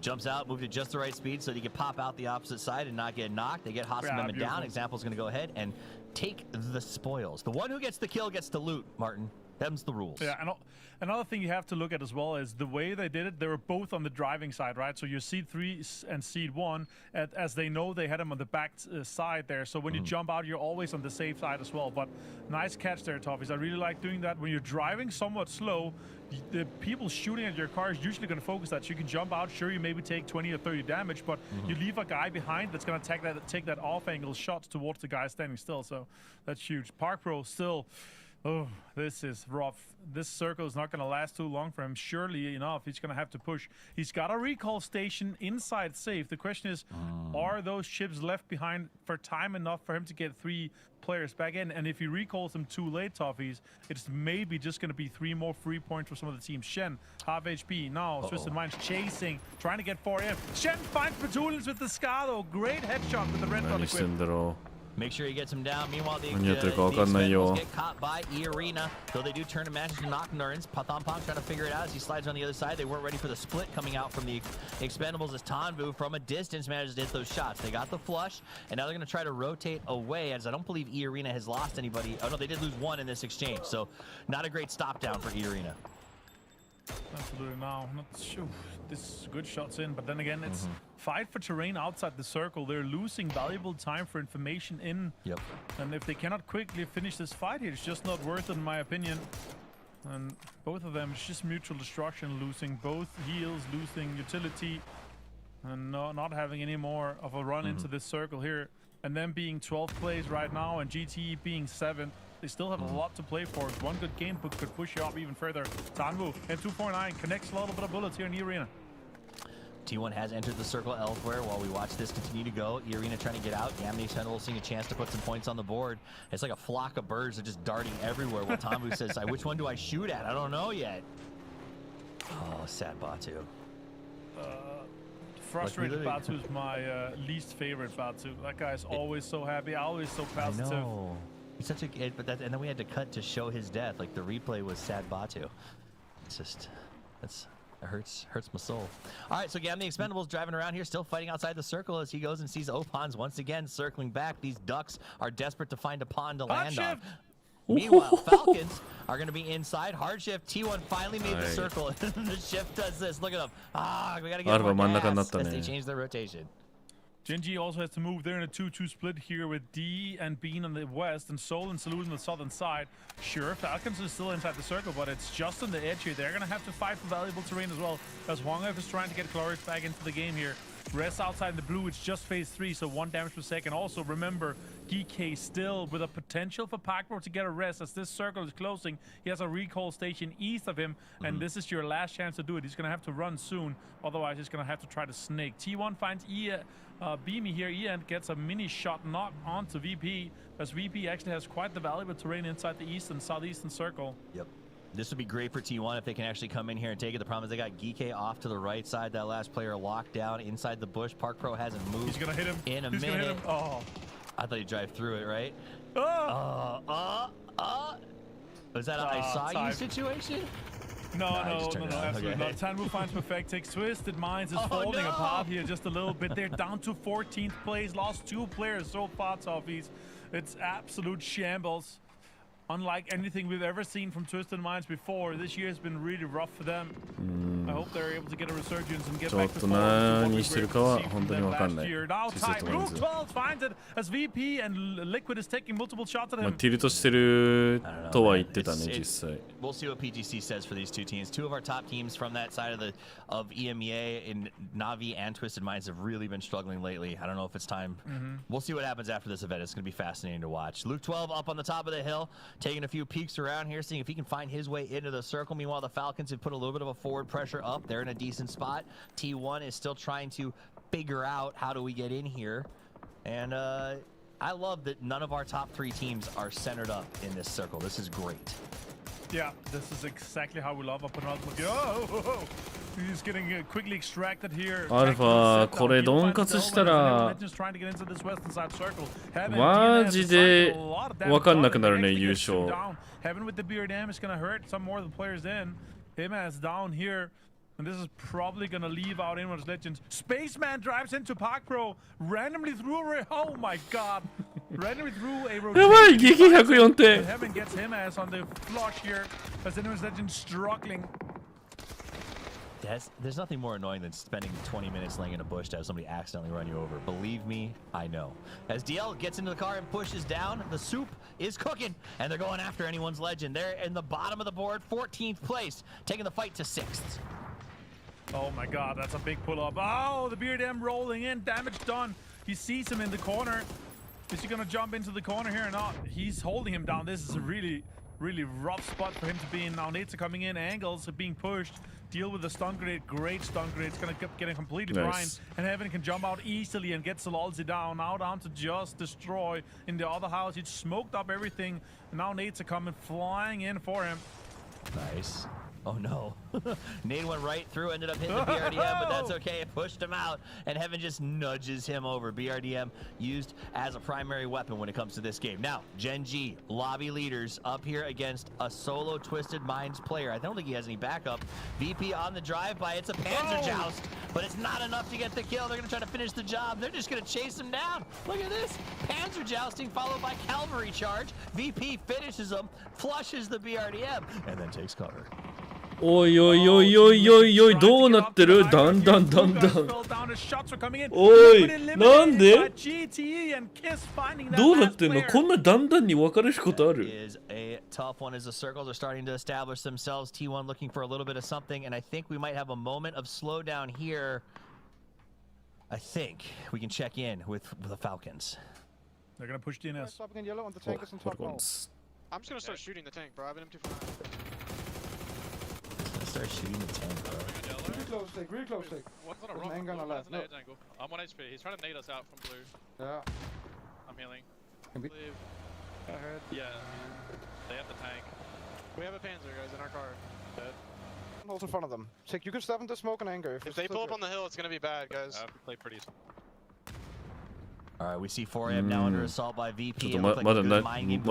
Jumps out, moved at just the right speed so that he can pop out the opposite side and not get knocked. They get Haas Amendment down. Example's going to go ahead and take the spoils. The one who gets the kill gets to loot, Martin. Them's the rules. Yeah, and another thing you have to look at as well is the way they did it. They were both on the driving side, right? So your seed 3 and seed 1, as they know, they had them on the back side there. So when you jump out, you're always on the safe side as well. But nice catch there, Toffees. I really like doing that. When you're driving somewhat slow, the people shooting at your car is usually going to focus that. So you can jump out. Sure, you maybe take 20 or 30 damage, but you leave a guy behind that's going to take that off-angle shots towards the guy standing still. So that's huge. Park Pro still... Oh, this is rough. This circle is not going to last too long for him. Surely enough, he's going to have to push. He's got a recall station inside safe. The question is, are those ships left behind for time enough for him to get 3 players back in? And if he recalls them too late, Toffees, it's maybe just going to be 3 more free points for some of the teams. Shen, half HP. Now, Twisted Minds chasing, trying to get 4M. Shen finds Petulians with the Scalo. Great headshot with the red dot equip. Make sure he gets him down. Meanwhile, the Expendables get caught by E-Arena. Though they do turn to manage to knock Nurns. Pathampong trying to figure it out as he slides on the other side. They weren't ready for the split coming out from the Expendables as Tanvu from a distance manages to hit those shots. They got the flush, and now they're going to try to rotate away, as I don't believe E-Arena has lost anybody. Oh, no, they did lose 1 in this exchange, so not a great stop down for E-Arena. Absolutely, now not sure. This good shots in, but then again, it's fight for terrain outside the circle. They're losing valuable time for information in. And if they cannot quickly finish this fight here, it's just not worth it, in my opinion. And both of them, it's just mutual destruction, losing both heals, losing utility, and not having any more of a run into this circle here. And them being 12th place right now, and GTE being 7th. They still have a lot to play for. One good game could push you up even further. Tanvu and 249 connects a little bit of bullets here in the arena. T1 has entered the circle elsewhere while we watch this continue to go. E-Arena trying to get out. Yamini Sentinel seeing a chance to put some points on the board. It's like a flock of birds that are just darting everywhere while Tanvu says, which one do I shoot at? I don't know yet. Oh, sad Batu. frustrated Batu is my least favorite Batu. That guy's always so happy, always so positive. I know. He's such a but that, and then we had to cut to show his death. Like the replay was sad Batu. It's just it hurts my soul. All right, so again, the Expendables driving around here, still fighting outside the circle as he goes and sees Opons once again circling back. These ducks are desperate to find a pond to land on. Meanwhile, Falcons are going to be inside. Hard shift. T1 finally made the circle. The shift does this. Look at them. We got to get more gas as they change their rotation. Genji also has to move. They're in a 2-2 split here with D and Bean on the west and Seoul and Saloon on the southern side. Sure, Falcons is still inside the circle, but it's just on the edge here. They're going to have to fight for valuable terrain as well, as Hwangef is trying to get Glorious back into the game here. Rest outside in the blue, it's just phase 3, so 1 damage per second. Also, remember, GK still with a potential for Pakro to get a rest. As this circle is closing, he has a recall station east of him, and this is your last chance to do it. He's going to have to run soon, otherwise he's going to have to try to snake. T1 finds Beamy here. Ian gets a mini shot knocked onto VP, as VP actually has quite the valuable terrain inside the east and southeastern circle. Yep. This would be great for T1 if they can actually come in here and take it. The problem is they got Geeke off to the right side. That last player locked down inside the bush. Park Pro hasn't moved. He's gonna hit him. In a He's minute. Gonna hit him. Oh. I thought he'd drive through it, right? Oh. Was that an I saw you situation? No, absolutely not. Tanwu finds perfect takes Twisted Minds is falling apart here just a little bit. They're down to 14th place, lost 2 players so far, Toffees. It's absolute shambles. Unlike anything we've ever seen from Twisted Minds before, this year has been really rough for them. I hope they're able to get a resurgence and get back to form. Now tight. Rook 12 finds it as VP and Liquid is taking multiple shots at him. ティルトしてるとは言ってたね、実際。 We'll see what PGC says for these 2 teams. 2 of our top teams from that side of EMEA in Navi and Twisted Minds have really been struggling lately. I don't know if it's time. We'll see what happens after this event. It's going to be fascinating to watch. Luke 12 up on the top of the hill, taking a few peeks around here, seeing if he can find his way into the circle. Meanwhile, the Falcons have put a little bit of a forward pressure up. They're in a decent spot. T1 is still trying to figure out how do we get in here. And I love that none of our top 3 teams are centered up in this circle. This is great. Yeah, this is exactly how we love up and He's getting quickly extracted here. アルファ、これドンカツしたらマジで分かんなくなるね、優勝。Heaven with the BRDM is gonna hurt some more of the players in. Him as down here. And this is probably going to leave out Inwards Legends. Spaceman drives into Park Pro. Randomly through a... Oh my god. Randomly through a rotation. Heaven gets him as on the flush here. As Inwards Legends struggling. There's nothing more annoying than spending 20 minutes laying in a bush to have somebody accidentally run you over. Believe me, I know. As DL gets into the car and pushes down, the soup is cooking, and they're going after anyone's legend. They're in the bottom of the board, 14th place, taking the fight to 6th. Oh my god, that's a big pull-up. Oh, the BRDM rolling in, damage done. He sees him in the corner. Is he gonna jump into the corner here or not? He's holding him down. This is a really rough spot for him to be in. Now Nates are coming in, angles are being pushed. Deal with the stun grenade, great stun grenade. It's gonna get a completely blind. And Heaven can jump out easily and get Salalzi down. Now down to just destroy in the other house. He smoked up everything. And now Nates are coming flying in for him. Nice. Oh no. Nade went right through, ended up hitting the BRDM, but that's okay. It pushed him out, and Heaven just nudges him over. BRDM used as a primary weapon when it comes to this game. Now, Gen G, lobby leaders, up here against a solo Twisted Minds player. I don't think he has any backup. VP on the drive-by. It's a Panzer Joust, but it's not enough to get the kill. They're going to try to finish the job. They're just going to chase him down. Look at this. Panzer Jousting followed by Cavalry Charge. VP finishes him, flushes the BRDM, and then takes cover. おいおいおいおいおいおい、どうなってる？だんだんだんだん。おい、なんで？どうなってんの？こんなだんだんに分かれることある？ Is a tough one as the circles are starting to establish themselves. T1 looking for a little bit of something, and I think we might have a moment of slowdown here. I think we can check in with the Falcons. They're gonna push DNS. I'm just gonna start shooting the tank, bro. I've been empty for Start shooting the tank, bro. Really close stick. One's on a rock. Angle on the left. No. Angle. I'm 1 HP. He's trying to nade us out from blue. Yeah. I'm healing. Can be. I heard. Yeah. They have the tank. We have a Panzer, guys, in our car. Dead. also in front of them. Tick, you can step into smoke and anger. If they pull up on the hill, it's gonna be bad, guys. Play pretty. All right, we see 4AM now under assault by VP. ちょっとま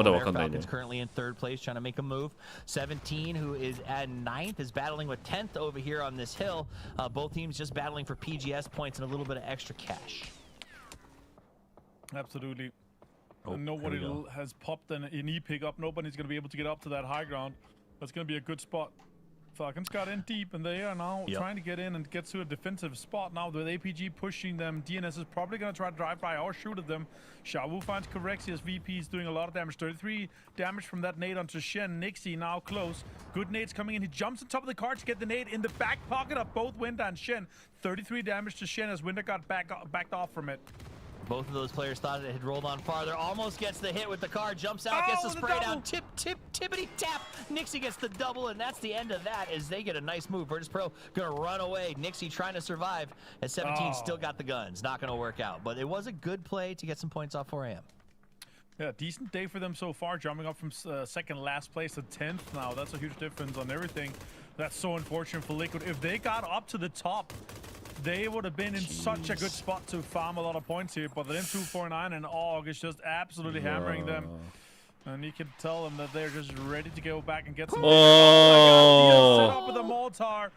だわかんないね。 Falcons currently in third place, trying to make a move. 17, who is at 9th, is battling with 10th over here on this hill. Both teams just battling for PGS points and a little bit of extra cash. Absolutely. Oh, Nobody has popped an E pick up. Nobody's going to be able to get up to that high ground. That's going to be a good spot. Falcons got in deep, and they are now trying to get in and get to a defensive spot. Now with APG pushing them, DNS is probably going to try to drive by or shoot at them. Xiaowu finds Correxius. VP is doing a lot of damage. 33 damage from that nade onto Shen. Nixie now close. Good nades coming in. He jumps on top of the car to get the nade in the back pocket of both Winter and Shen. 33 damage to Shen as Winter got backed off from it. Both of those players thought it had rolled on farther. Almost gets the hit with the car. Jumps out, gets the spray down. Tippity tap. Nixie gets the double, and that's the end of that as they get a nice move. Virtus Pro gonna run away. Nixie trying to survive as 17 still got the guns. Not gonna work out, but it was a good play to get some points off 4AM. Yeah, decent day for them so far, jumping up from second last place to 10th now. That's a huge difference on everything. That's so unfortunate for Liquid. If they got up to the top, they would have been in such a good spot to farm a lot of points here, but then 249 and AUG is just absolutely hammering them. And you can tell them that they're just ready to go back and get some. Set up with a mortar.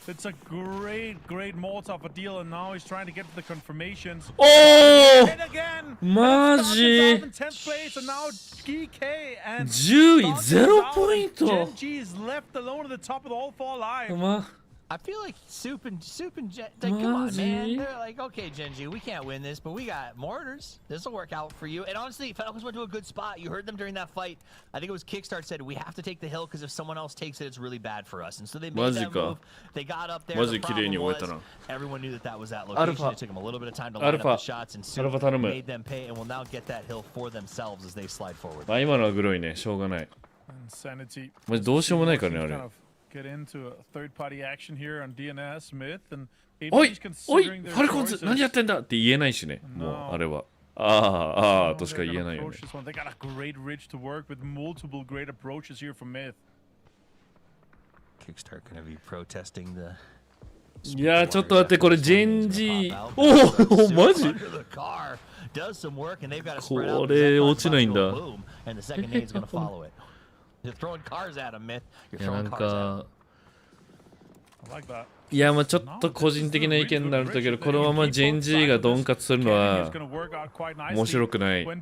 It's a great mortar for Deal, and now he's trying to get the confirmations. Hit again! マジ 10th place, and now GK and 10位0ポイント Gen G is left alone at the top with all 4 live. I feel like Soup and Gen, like, come on, man. They're like, okay, Gen G, we can't win this, but we got mortars. This will work out for you. And honestly, Falcons went to a good spot. You heard them during that fight. I think it was Kickstart said, we have to take the hill because if someone else takes it, it's really bad for us. And so they made that move. They got up there. The problem was, everyone knew that was that location. It took them a little bit of time to line up the shots, and Soup made them pay and will now get that hill for themselves as they slide forward. 今のはグロいね、しょうがない。マジどうしようもないからね、あれ。Get into a third-party action here on DNS, Myth, and おいおいファルコンズ何やってんだって言えないしね、もうあれは。ああとしか言えないよね。They got a great ridge to work with multiple great approaches here from Myth. Kickstart gonna be protesting the. いやちょっと待ってこれジェンジーおおマジこれ落ちないんだ。You're throwing cars at him, Myth. You're いやな throwing ん cars at him. かいやまあちょっと個人的な意見になるんだけどこのままジェンジーがドンカツするのは面白くない。ちょっと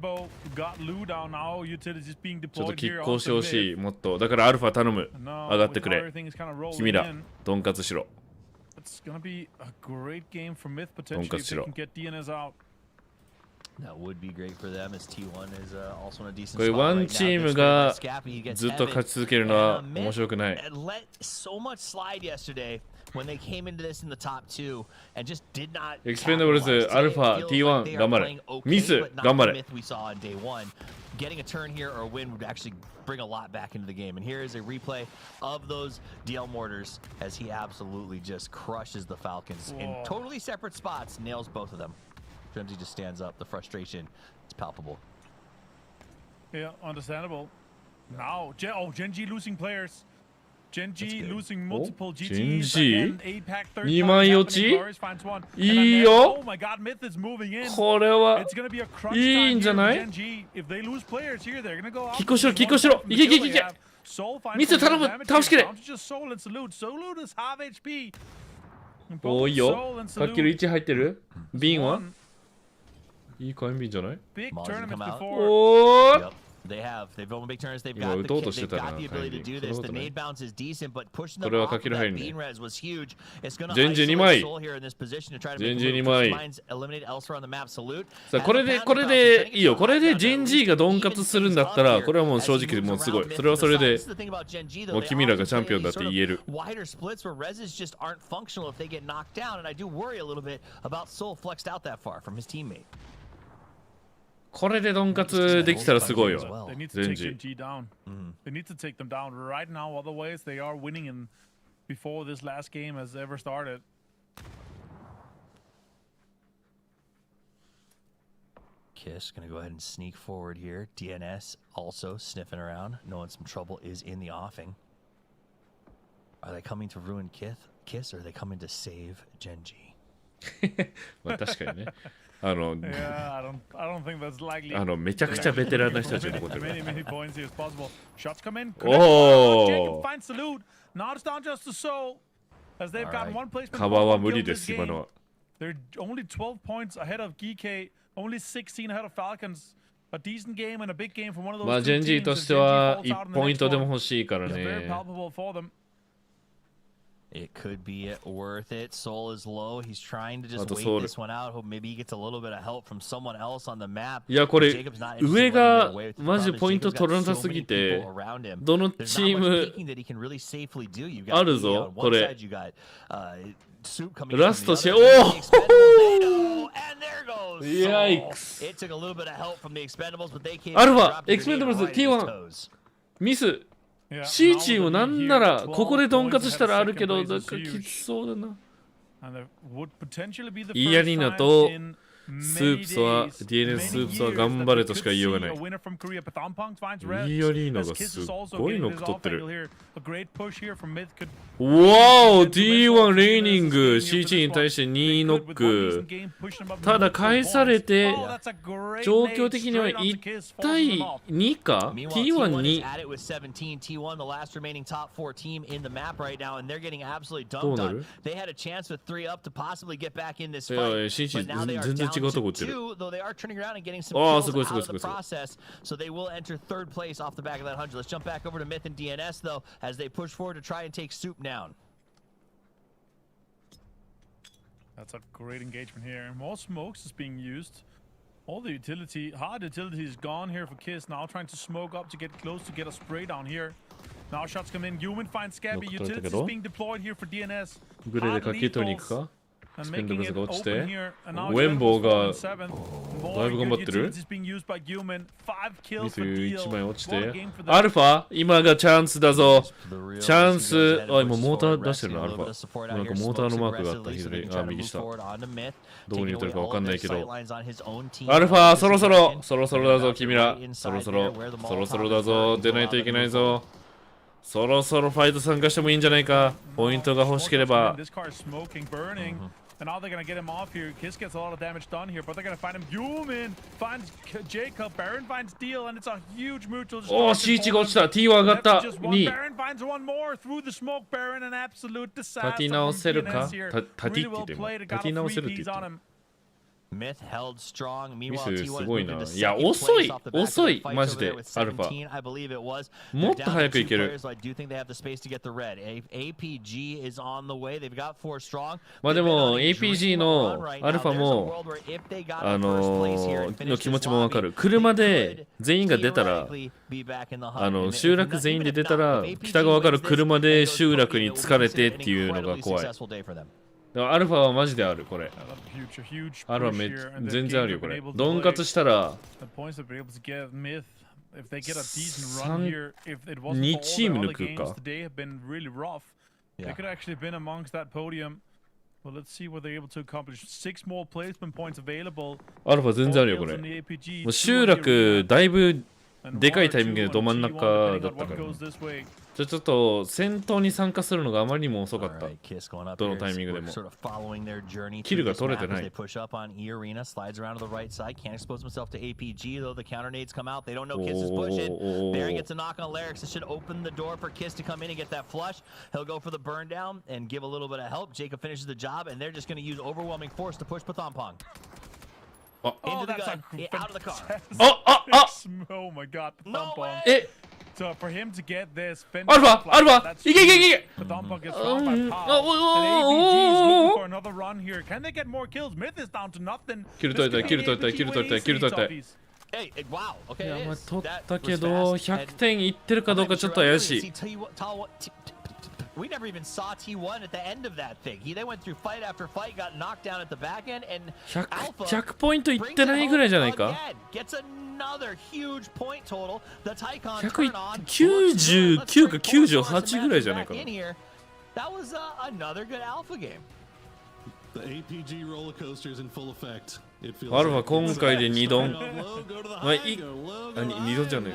拮抗してほしいもっとだからアルファ頼む上がってくれ君らドンカツしろドンカツしろ。That would be great for them as T1 is also in a decent こういうワンチームがずっと勝ち続けるのは面白くない。Let so much slide yesterday when they came into this in the top 2 and just did not. Expendables アルファ T1 頑張れ。ミス頑張れ。 We saw on day 1. Getting a turn here or a win would actually bring a lot back into the game. And here is a replay of those DL mortars as he absolutely just crushes the Falcons in totally separate spots, nails both of them. Gemzy just stands up. The frustration is palpable. Yeah, understandable. Now, Gen G losing players. Gen G losing multiple GTs. Again, APAC third Glorious finds one. いいよ Oh my God, Myth is moving in. これは It's gonna be a crunch いい time んじゃ here な for い Gen G. If they lose players here, they're gonna go out. 拮抗しろ拮抗しろいけいけいけいけ Soul finds ミス頼む damage 倒しきれ down to just Soul and Salute. Salute is half HP. おいよ Soul and かける Salute. 1入ってる瓶はいい火炎瓶じゃない Big Mons tournaments come out. before. おー Yep. They've won big turns. They've 今 got 打 the とうとしてた they've な got the 火炎 ability to 瓶 do そんな this. こ The とない nade bounce is decent, but pushing こ them れは off か of ける入 that るね beam res was huge. It's gonna ジェンジ2 isolate 枚 Soul here in this position to try to ジェ make ン a ジ move. 2 Push 枚 mines eliminate elsewhere on the map. Salute. さあこれでいいよこれでジェンジーがドンカツするんだったらこれはもう正直もうすごいそれはそれでもう君らがチャンピオンだって言える Wider splits where reses just aren't functional if they get knocked down, and I do worry a little bit about Soul flexed out that far from his teammate. これでドンカツできたらすごいよ They need to 全 take 時 Gen G down. They need to take them down right now. Otherwise, they are winning in before this last game has ever started. Kiss gonna go ahead and sneak forward here. DNS also sniffing around, knowing some trouble is in the offing. Are they coming to ruin Kiss or are they coming to save Genji? まあ確かにね。Yeah, I don't think that's likely. めちゃくちゃベテランな人たちが残ってる。Many points here as possible. Shots come in. お Jacob お。 finds the loot. Now it's down just to Soul. As they've gotten one placement. カバーは無理です今のは。They're only 12 points ahead of GK. Only 16 ahead of Falcons. A decent game and a big game from one of those まあジェンジーとしては1ポイントでも欲しいからね。It could be worth it. Soul is low. He's trying to just wait this one out. Hope maybe he gets a little bit of help from someone else on the map. いやこれ上がマジでポイント取らなさすぎてどのチームあるぞこれ。ラスト試合、おおいやいくす。アルファ、エクスペンダブルズ T1 ミス。C チームなんならここでドンカツしたらあるけどなんかきつそうだな。イアリーナとスープスは DNS スープスは頑張れとしか言いようがない。イアリーナがすごいノック取ってる。わお T1 レイニング C チームに対して2ノック。ただ返されて状況的には1対2か T1 2。どうなる？いや C チーム全然違うとこ打ってる。ああすごいすごいすごいすごい。So they will enter third place off the back of that 100. Let's jump back over to MiTH and DNS though as they push forward to try and take Soup down. That's a great engagement here. More smokes is being used. All the utility, hard utility is gone here for Kiss. Now trying to smoke up to get close to get a spray down here. Now shots come in. Human finds Scabby. Utility is being deployed here for DNS. グレでかけ取りに行くか？スペンドブズが落ちてウェンボーがだいぶ頑張ってる。ミス1枚落ちてアルファ今がチャンスだぞ。チャンス。あ今モーター出してるなアルファ。なんかモーターのマークがあった左右下。どこに言ってるかわかんないけどアルファそろそろだぞ君ら。そろそろだぞ。出ないといけないぞ。そろそろファイト参加してもいいんじゃないか。ポイントが欲しければ。And now they're gonna get him off here. Kiss gets a lot of damage done here, but they're gonna find him. Human finds Jacob. Baron finds Deal, and it's a huge mutual. おお、C1 が落ちた。T1 上がった。2。Baron finds one more through the smoke. Baron an absolute disaster. 立て直せるか？立て直せるって言ってる。MiTH held strong. ミ Meanwhile, ス T1 すごい moved な。 into いや second 遅 place い off the back of 遅 the い fight マ over ジ there で with アルフ 17, ァ。 I believe it was. もっと早くいける。 So I do think they have the space to get the red. APG is on the way. They've got 4 strong. まあでも APG のアルファもの気持ちもわかる。車で全員が出たら集落全員で出たら北側から車で集落に疲れてっていうのが怖い。アルファはマジであるこれ。アルファ全然あるよこれ。ドンカツしたら2チーム抜くか。アルファ全然あるよこれ。もう集落だいぶでかいタイミングでど真ん中だったから。ちょっと戦闘に参加するのがあまりにも遅かった。どのタイミングでも。キルが取れてない。So for him to get this, Alpha! APG is looking for another run here. Can they get more kills? MiTH is down to nothing. キル取りたい、キル取りたい、キル取りたい、キル取りたい。Hey, wow. Okay, いや、まあ、取ったけど、100点いってるかどうかちょっと怪しい。We never even saw T1 at the end of that thing. They went through fight after fight, got knocked down at the back end, and Alpha 100ポイントいってないぐらいじゃないか。gets another huge point total. The Tycon 199か98ぐらいじゃないかな。That was another good Alpha game. The APG roller coasters in full effect. アルファ今回で2ドン。まあ、2ドンじゃねえ。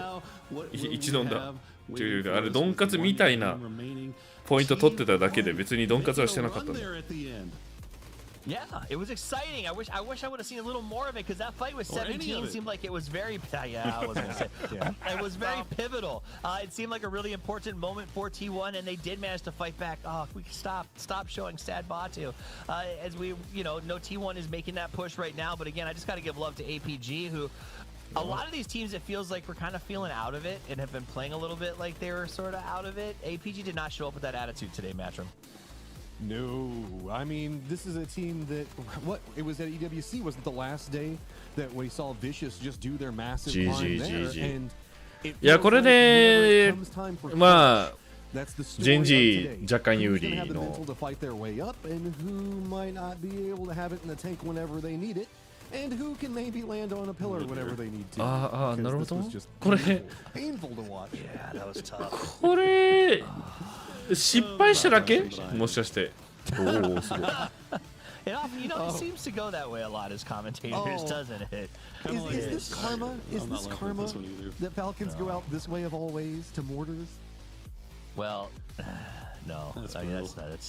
1ドンだ。あれドンカツみたいなポイント取ってただけで別にドンカツはしてなかったんだ。Yeah, it was exciting. I wish I would have seen a little more of it because that fight with 17 seemed like it was very yeah, I was gonna say it was very pivotal. It seemed like a really important moment for T1, and they did manage to fight back. Oh, we stop showing Sad Batu. As we know T1 is making that push right now, but again, I just got to give love to APG, who a lot of these teams it feels like we're kind of feeling out of it and have been playing a little bit like they were sort of out of it. APG did not show up with that attitude today, Matchroom. No, I mean, this is a team that, it was at EWC, wasn't the last day that we saw Vicious just do their massive climb there, and いやこれでまあジェンジ若干有利の And who can maybe land on a pillar whenever they need to. ああなるほど。これ painful to watch. Yeah, that was tough. これ失敗しただけもしかして。おおすごい。It seems to go that way a lot as commentators, doesn't it? Is this karma? Is this karma that Falcons go out this way of all ways to mortars? Well, no. That's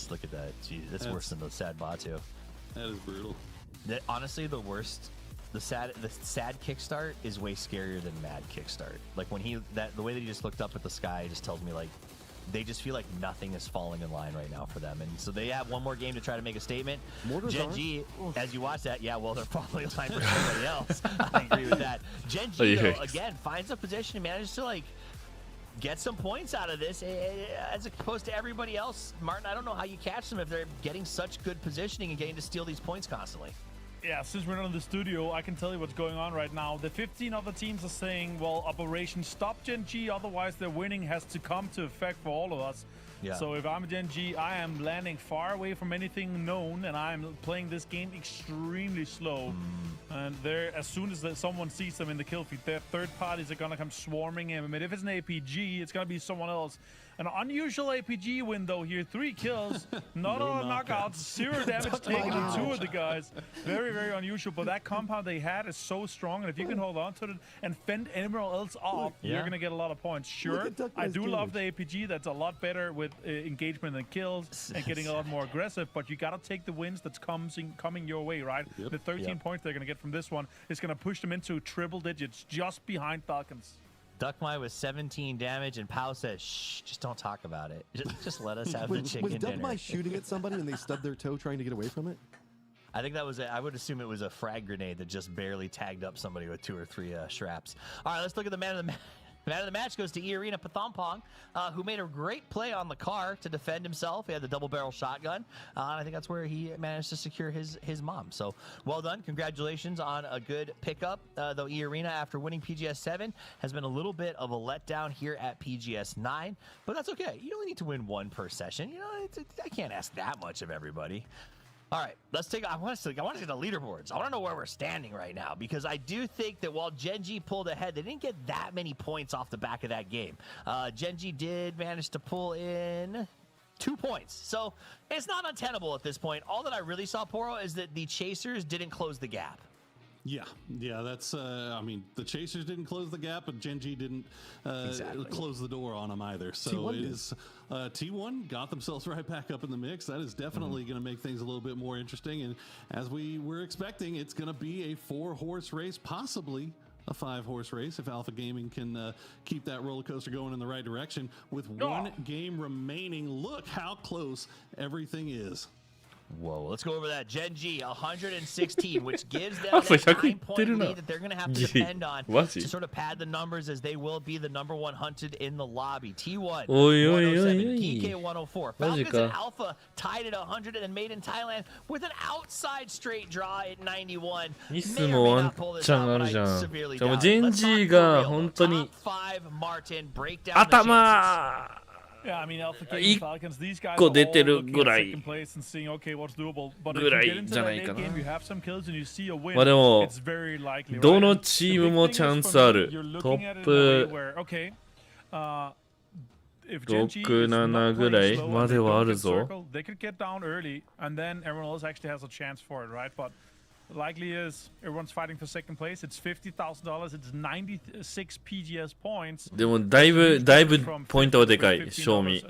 look at that. Jeez, that's worse than the Sad Batu. That is brutal. Honestly, the worst, the sad kickstart is way scarier than mad kickstart. Like when the way that he just looked up at the sky just tells me like they just feel like nothing is falling in line right now for them, and so they have one more game to try to make a statement. Gen G, as you watch that, yeah, well they're falling in line for somebody else. I agree with that. Gen G though, again finds a position and manages to like get some points out of this as opposed to everybody else. Martin, I don't know how you catch them if they're getting such good positioning and getting to steal these points constantly. Yeah, since we're not in the studio, I can tell you what's going on right now. The 15 other teams are saying, well, Operation Stop Gen G, otherwise their winning has to come to effect for all of us. Yeah. So if I'm Gen G, I am landing far away from anything known, and I'm playing this game extremely slow. And as soon as someone sees them in the kill feed, their third parties are going to come swarming in. I mean, if it's an APG, it's going to be someone else. An unusual APG win, though, here. 3 kills, not all knockouts, 0 damage taken to 2 of the guys. Very, very unusual, but that compound they had is so strong, and if you can hold on to it and fend anyone else off, you're going to get a lot of points. Sure, I do love the APG. That's a lot better with engagement and kills and getting a lot more aggressive, but you got to take the wins that's coming your way, right? The 13 points they're going to get from this one is going to push them into triple digits just behind Falcons. Duckmai with 17 damage, and Pau says, shh, just don't talk about it. Just let us have the chicken dinner. Was Duckmai shooting at somebody and they stubbed their toe trying to get away from it? I think that was I would assume it was a frag grenade that just barely tagged up somebody with 2 or 3 straps. All right, let's look at the man of the match. The man of the match goes to E-Arena Pathompong, who made a great play on the car to defend himself. He had the double-barrel shotgun, and I think that's where he managed to secure his mom. So well done. Congratulations on a good pickup. Though E-Arena, after winning PGS 7, has been a little bit of a letdown here at PGS 9, but that's okay. You only need to win 1 per session. You know, I can't ask that much of everybody. All right, let's take. I want to get the leaderboards. I want to know where we're standing right now because I do think that while Gen G pulled ahead, they didn't get that many points off the back of that game. Gen G did manage to pull in 2 points, so it's not untenable at this point. All that I really saw, Poro, is that the Chasers didn't close the gap. Yeah, that's, I mean, the Chasers didn't close the gap, but Gen G didn't close the door on them either. So it is, T1 got themselves right back up in the mix. That is definitely going to make things a little bit more interesting. And as we were expecting, it's going to be a 4-horse race, possibly a 5-horse race if Alpha Gaming can keep that roller coaster going in the right direction. With 1 game remaining, look how close everything is. Whoa, let's go over that. Gen G, 116, which gives them that 9-point lead that they're going to have to depend on to sort of pad the numbers as they will be the #1 hunted in the lobby. T1, 107, PK 104. Falcons and Alpha tied at 100 and made in Thailand with an outside straight draw at 91. ミスもワンチャンあるじゃん。でもジェンジーが本当に頭Yeah, I mean, Alpha Gaming Falcons, these guys 個出てるぐらい you have some kills and you see a win, まあでも it's very likely, どのチームもチャンスあるトップ6、7ぐらいまではあるぞ。 They could get down early and then everyone else actually has a chance for it, right? But Likely is everyone's fighting for second place. It's $50,000. It's 96 PGS points. でもだいぶポイントはでかい、賞味。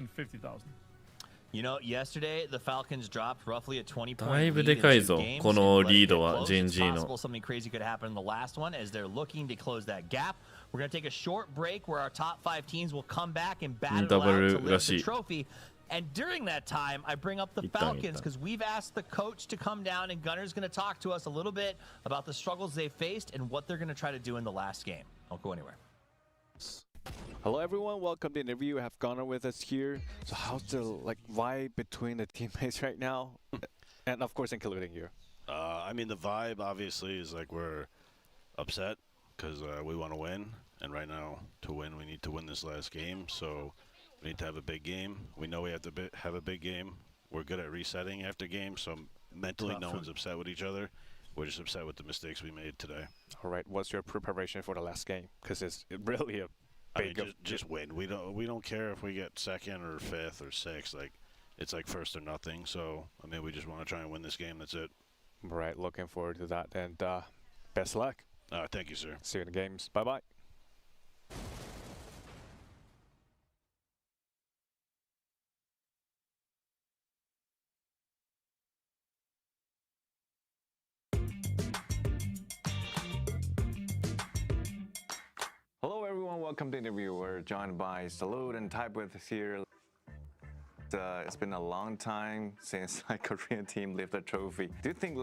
You know, yesterday the Falcons dropped roughly a 20-point だいぶでかいぞ、このリードは GNG の。Something crazy could happen in the last one as they're looking to close that gap. We're going to take a short break where our top 5 teams will come back and battle it out to lift the trophy. And during that time, I bring up the Falcons because we've asked the coach to come down, and Gunner's going to talk to us a little bit about the struggles they faced and what they're going to try to do in the last game. Don't go anywhere. Hello everyone, welcome to the interview. We have Gunner with us here. So how's the vibe between the teammates right now? And of course including you. I mean the vibe obviously is like we're upset because we want to win, and right now to win we need to win this last game, so we need to have a big game. We know we have to have a big game. We're good at resetting after games, so mentally no one's upset with each other. We're just upset with the mistakes we made today. All right, what's your preparation for the last game? Because it's really a big... just win. We don't care if we get second or fifth or sixth. Like, it's like first or nothing. So, I mean, we just want to try and win this game. That's it. Right, looking forward to that. And best luck. Thank you, sir. See you in the games. Bye-bye. Hello everyone, welcome to the interview. We're joined by Salute and TWIS here. It's been a long time since Korean team lifted the trophy. Do you think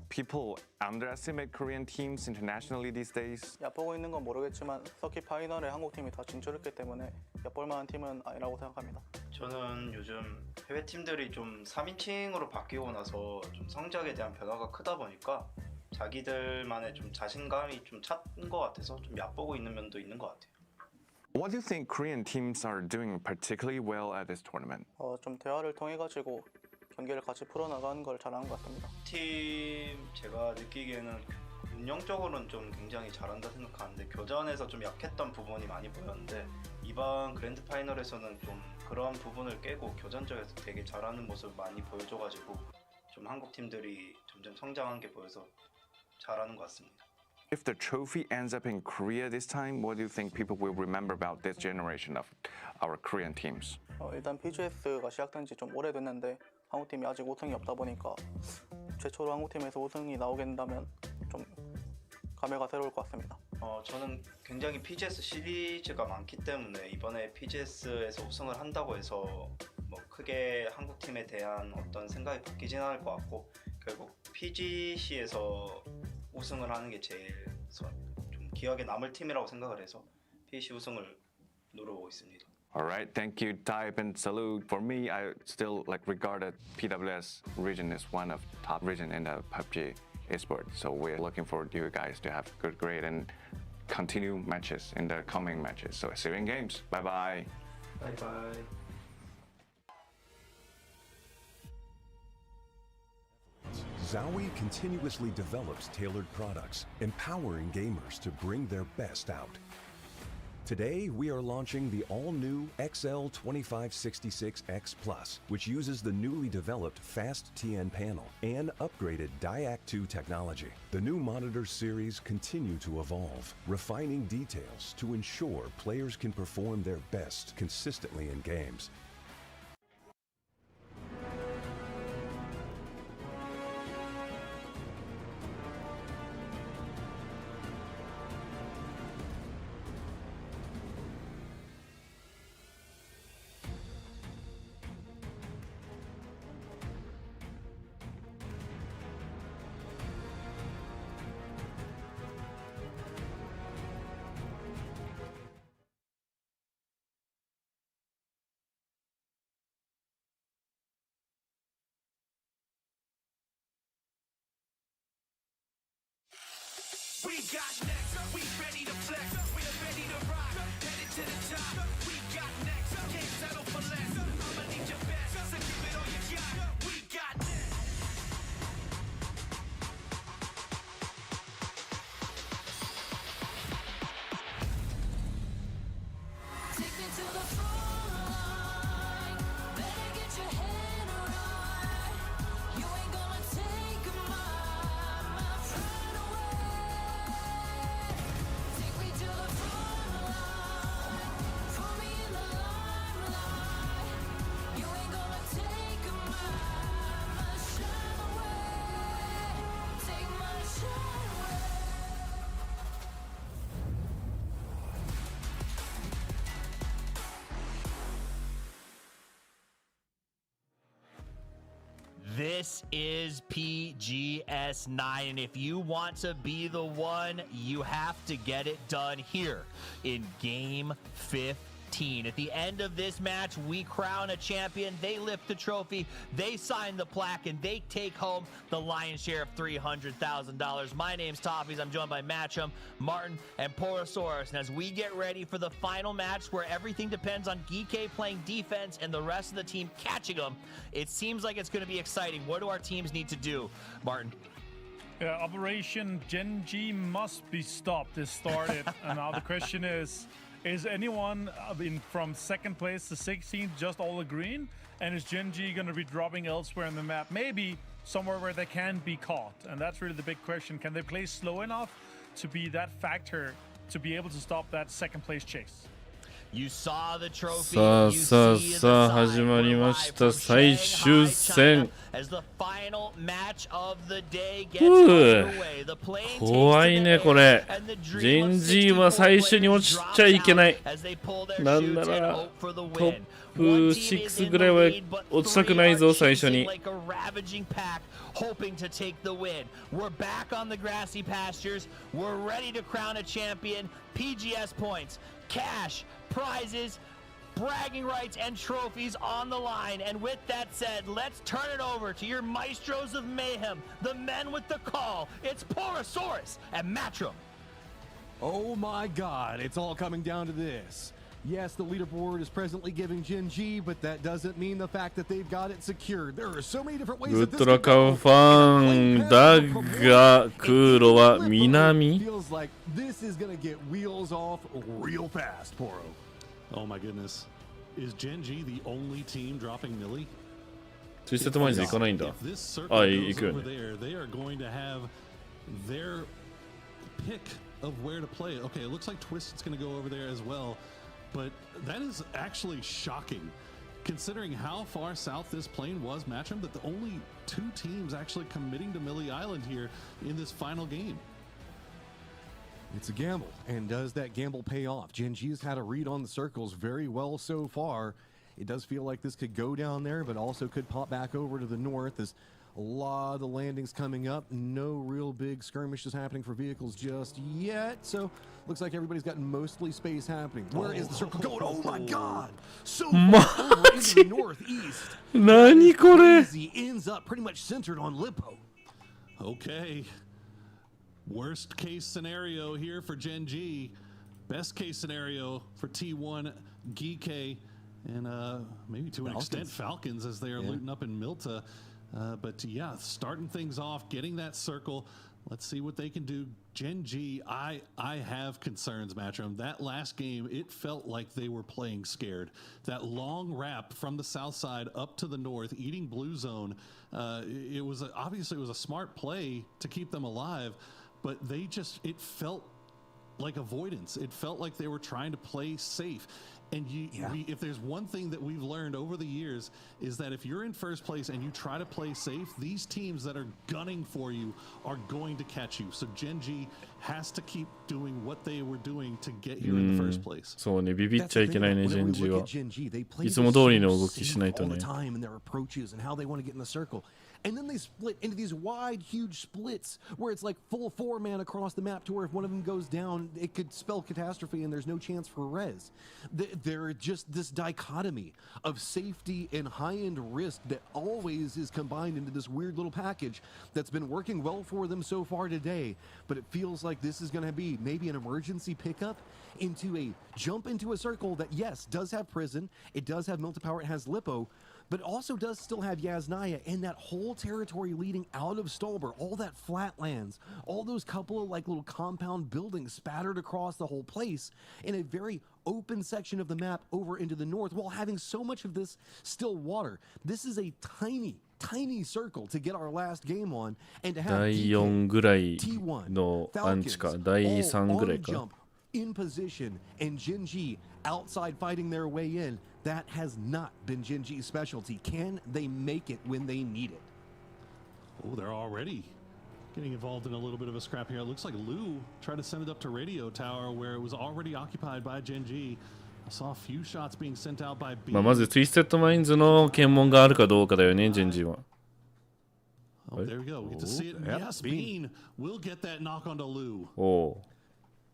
people underestimate Korean teams internationally these days? 얕보고 있는 건 모르겠지만 서킷 파이널에 한국 팀이 다 진출했기 때문에 얕볼 만한 팀은 아니라고 생각합니다. 저는 요즘 해외 팀들이 좀 3인칭으로 바뀌고 나서 좀 성적에 대한 변화가 크다 보니까 자기들만의 좀 자신감이 좀 찾은 것 같아서 좀 얕보고 있는 면도 있는 것 같아요. What do you think Korean teams are doing particularly well at this tournament? 좀 대화를 통해 가지고 경기를 같이 풀어 나가는 걸 잘하는 것 같습니다. 팀 제가 느끼기에는 운영적으로는 좀 굉장히 잘한다 생각하는데 교전에서 좀 약했던 부분이 많이 보였는데 이번 그랜드 파이널에서는 좀 그런 부분을 깨고 교전적에서 되게 잘하는 모습을 많이 보여줘가지고 좀 한국 팀들이 점점 성장한 게 보여서 잘하는 것 같습니다. If the trophy ends up in Korea this time, what do you think people will remember about this generation of our Korean teams? 일단 PGS가 시작된 지 좀 오래됐는데 한국 팀이 아직 우승이 없다 보니까 최초로 한국 팀에서 우승이 나오게 된다면 좀 감회가 새로울 것 같습니다. 저는 굉장히 PGS 시리즈가 많기 때문에 이번에 PGS에서 우승을 한다고 해서 뭐 크게 한국 팀에 대한 어떤 생각이 바뀌진 않을 것 같고 결국 PGC에서 우승을 하는 게 제일 좀 기억에 남을 팀이라고 생각을 해서 PGC 우승을 노려보고 있습니다. Alright, thank you, Type and Salute. For me, I still regarded PWS region as one of the top region in the PUBG Esports. So we're looking forward to you guys to have good grade and continue matches in the coming matches. So see you in games. Bye-bye. Bye-bye. ZOWI continuously develops tailored products, empowering gamers to bring their best out. Today, we are launching the all-new XL2566X Plus, which uses the newly developed Fast TN panel and upgraded DIAC 2 technology. The new monitor series continue to evolve, refining details to ensure players can perform their best consistently in games. We got next, we ready to flex, we're ready to rock, headed to the top. We got next, can't settle for less. I'ma need your best, so give it all you got. We got next. Take me to the front line, better get your head right. You ain't gonna take my This is PGS 9, and if you want to be the one, you have to get it done here in Game 15. At the end of this match, we crown a champion, they lift the trophy, they sign the plaque, and they take home the lion's share of $300,000. My name's Toffees. I'm joined by Matchum, Martin, and Porosaurus. And as we get ready for the final match where everything depends on Geeke playing defense and the rest of the team catching them, it seems like it's going to be exciting. What do our teams need to do, Martin? Yeah, Operation Genji must be stopped. It started, and now the question is anyone from second place to 16th just all green? And is Genji going to be dropping elsewhere in the map? Maybe somewhere where they can be caught. And that's really the big question. Can they play slow enough to be that factor to be able to stop that second place chase? You saw the trophy. さあさあさあ始まりました最終戦。怖いねこれ。ジェンジーは最初に落ちちゃいけない。なんならトップ6ぐらいは落ちたくないぞ最初に。Hoping to take the win. We're back on the grassy pastures. We're ready to crown a champion. PGS points, cash, prizes, bragging rights, and trophies on the line. And with that said, let's turn it over to your maestros of mayhem, the men with the call. It's Porosaurus and Matchum. Oh my God, it's all coming down to this. Yes, the leaderboard is presently giving Genji, but that doesn't mean the fact that they've got it secured. There are so many different ways that this could go. ファンだが黒は南 Feels like this is going to get wheels off real fast, Poro. Oh my goodness. Is Genji the only team dropping Millie? ツイステマイズ行かないんだ。あ、行くよね。They are going to have their pick of where to play. Okay, it looks like TWIS is going to go over there as well. But that is actually shocking, considering how far south this plane was, Matchum, that the only two teams actually committing to Millie Island here in this final game. It's a gamble, and does that gamble pay off? Genji's had a read on the circles very well so far. It does feel like this could go down there, but also could pop back over to the north. There's a lot of landings coming up. No real big skirmishes happening for vehicles just yet. So looks like everybody's got mostly space happening. Where is the circle going? Oh my God! So far over into the northeast. 何これ? He ends up pretty much centered on Lippo. Okay. Worst case scenario here for Genji. Best case scenario for T1 Geeke and maybe to an extent Falcons as they are looting up in Milta. But yeah, starting things off, getting that circle. Let's see what they can do. Genji, I have concerns, Matchum. That last game, it felt like they were playing scared. That long wrap from the south side up to the north, eating blue zone. It was obviously it was a smart play to keep them alive, but it felt like avoidance. It felt like they were trying to play safe. And if there's one thing that we've learned over the years is that if you're in first place and you try to play safe, these teams that are gunning for you are going to catch you. So Genji has to keep doing what they were doing to get here in the first place. そうね、ビビっちゃいけないね、ジェンジは。いつも通りの動きしないとね。And then they split into these wide, huge splits where it's like full 4-man across the map to where if one of them goes down, it could spell catastrophe and there's no chance for res. There are just this dichotomy of safety and high-end risk that always is combined into this weird little package that's been working well for them so far today. But it feels like this is going to be maybe an emergency pickup into a jump into a circle that, yes, does have Prison, it does have Milta-Power, it has Lippo, but also does still have Yasnaya and that whole territory leading out of Stolber, all that flatlands, all those couple of like little compound buildings spattered across the whole place in a very open section of the map over into the north while having so much of this still water. This is a tiny circle to get our last game on and to have 第4ぐらいのアンチか、第3ぐらいか。in position and Genji outside fighting their way in. That has not been Genji's specialty. Can they make it when they need it? Oh, they're already getting involved in a little bit of a scrap here. It looks like Lu tried to send it up to Radio Tower where it was already occupied by Genji. I saw a few shots being sent out by B. まずツイステッドマインズの検問があるかどうかだよね、ジェンジは。Oh, there we go. We get to see it. Yes, Bean will get that knock onto Lou. お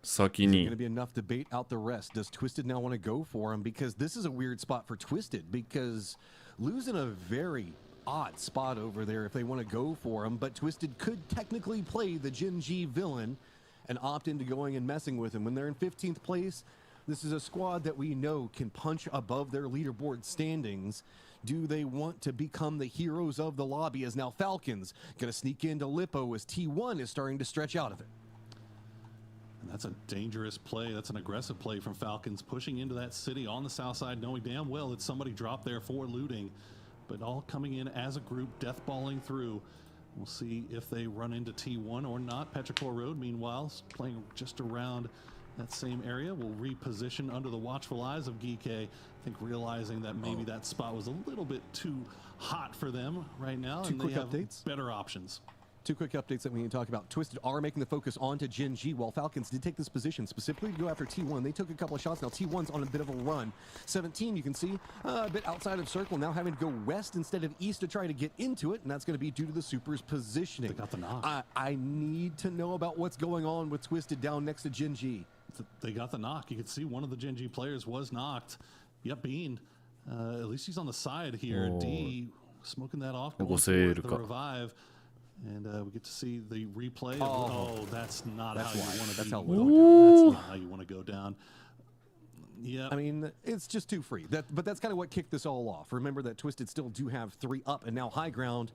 先 Is it に going to be enough to bait out the rest? Does Twisted now want to go for him? Because this is a weird spot for Twisted, because Lou's in a very odd spot over there if they want to go for him, but Twisted could technically play the Gen G villain and opt into going and messing with him. When they're in 15th place, this is a squad that we know can punch above their leaderboard standings. Do they want to become the heroes of the lobby as now Falcons going to sneak into Lippo as T1 is starting to stretch out of it? And that's a dangerous play. That's an aggressive play from Falcons, pushing into that city on the south side, knowing damn well that somebody dropped there for looting, but all coming in as a group, deathballing through. We'll see if they run into T1 or not. Petrichor Road, meanwhile, playing just around that same area, will reposition under the watchful eyes of Geeke. I think realizing that maybe that spot was a little bit too hot for them right now, Two and quick they have updates. better options. Two quick updates that we need to talk about. Twisted are making the focus onto Gen G, while Falcons did take this position specifically to go after T1. They took a couple of shots. Now T1's on a bit of a run. 17, you can see, a bit outside of circle, now having to go west instead of east to try to get into it, and that's going to be due to the Super's positioning. They got the knock. I need to know about what's going on with Twisted down next to Gen G. They got the knock. You can see one of the Gen G players was knocked. Yep, Bean. At least he's on the side here. D smoking that off. Going for the revive. And we get to see the replay. Oh, that's not how you want to That's go how down. That's not how you want to go down. Yeah. I mean, it's just too free. But that's kind of what kicked this all off. Remember that Twisted still do have 3 up and now high ground.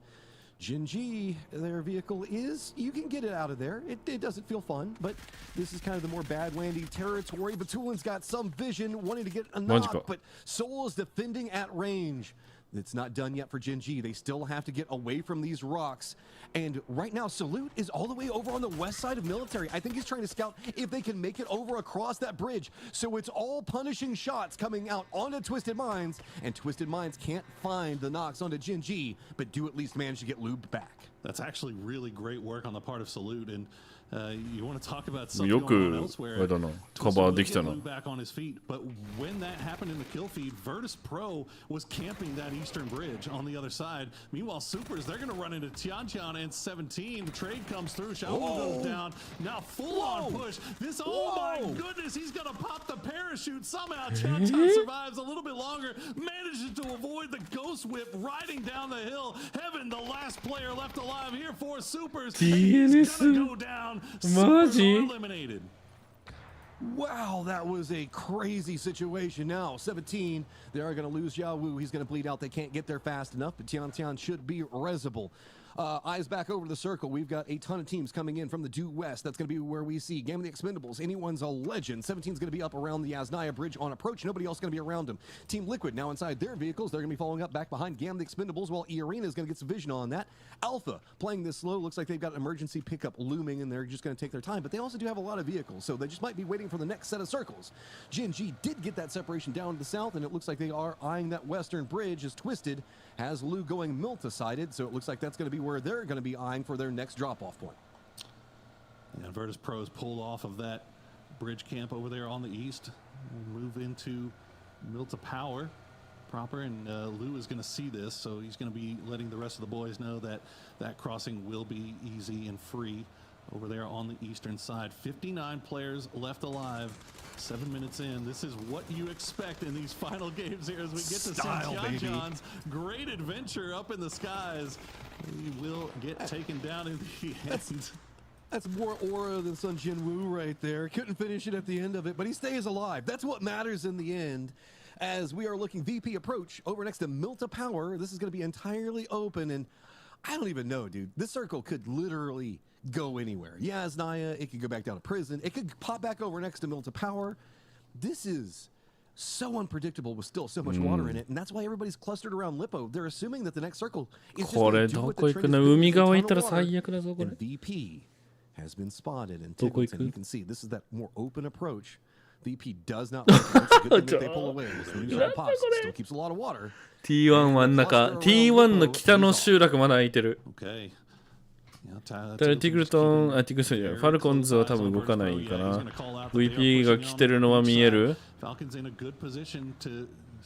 Gen G, their vehicle is, you can get it out of there. It doesn't feel fun, but this is kind of the more Badlandy territory. Batulin's got some vision, wanting to get a knock, but Soul is defending at range. It's not done yet for Gen G. They still have to get away from these rocks. And right now, Salute is all the way over on the west side of Military. I think he's trying to scout if they can make it over across that bridge. So it's all punishing shots coming out onto Twisted Minds. And Twisted Minds can't find the knocks onto Gen G, but do at least manage to get lubed back. That's actually really great work on the part of Salute. And you want to talk about something going on elsewhere. Twisted back on his feet, but when that happened in the kill feed, Virtus Pro was camping that eastern bridge on the other side. Meanwhile, Supers, they're going to run into Tiantian and 17. The trade comes through. Shaolin goes down. Now full-on push. This, oh my goodness, he's going to pop the parachute. Somehow Tiantian survives a little bit longer, manages to avoid the ghost whip riding down the hill. Heaven, the last player left alive here for Supers. He's going to go down. Supers are eliminated. Wow, that was a crazy situation. Now, 17, they are going to lose Yao Wu. He's going to bleed out. They can't get there fast enough, but Tiantian should be resable. Eyes back over the circle. We've got a ton of teams coming in from the due west. That's going to be where we see Game of the Expendables. Anyone's a legend. 17's going to be up around the Yasnaya Bridge on approach. Nobody else going to be around them. Team Liquid now inside their vehicles. They're going to be following up back behind Game of the Expendables, while E-Arena is going to get some vision on that. Alpha playing this slow. Looks like they've got emergency pickup looming, and they're just going to take their time. But they also do have a lot of vehicles, so they just might be waiting for the next set of circles. Gen G did get that separation down to the south, and it looks like they are eyeing that western bridge as Twisted has Lou going Milta-sided, so it looks like that's going to be where they're going to be eyeing for their next drop-off point. Yeah, Virtus Pros pulled off of that bridge camp over there on the east and move into Milta Power proper, and Lou is going to see this, so he's going to be letting the rest of the boys know that that crossing will be easy and free over there on the eastern side. 59 players left alive. 7 minutes in. This is what you expect in these final games here as we get to see Tiantian's great adventure up in the skies. He will get taken down in the end. That's more aura than Sun Jin Woo right there. Couldn't finish it at the end of it, but he stays alive. That's what matters in the end. As we are looking VP approach over next to Milta Power, this is going to be entirely open, and I don't even know, dude. This circle could literally go anywhere. Yasnaya, it could go back down to prison. It could pop back over next to Milta Power. This is so unpredictable with still so much water in it, and that's why everybody's clustered around Lippo. They're assuming that the next circle is just going to do what the trend is doing. And VP has been spotted in Tickets, and you can see this is that more open approach. VP does not like it. It's a good thing that they pull away. Still keeps a lot of water. T1 真ん中 T1 の北の集落まだ空いてる。ティクルトン、ティクルトンじゃない、ファルコンズは多分動かないかな。VP が来てるのは見える。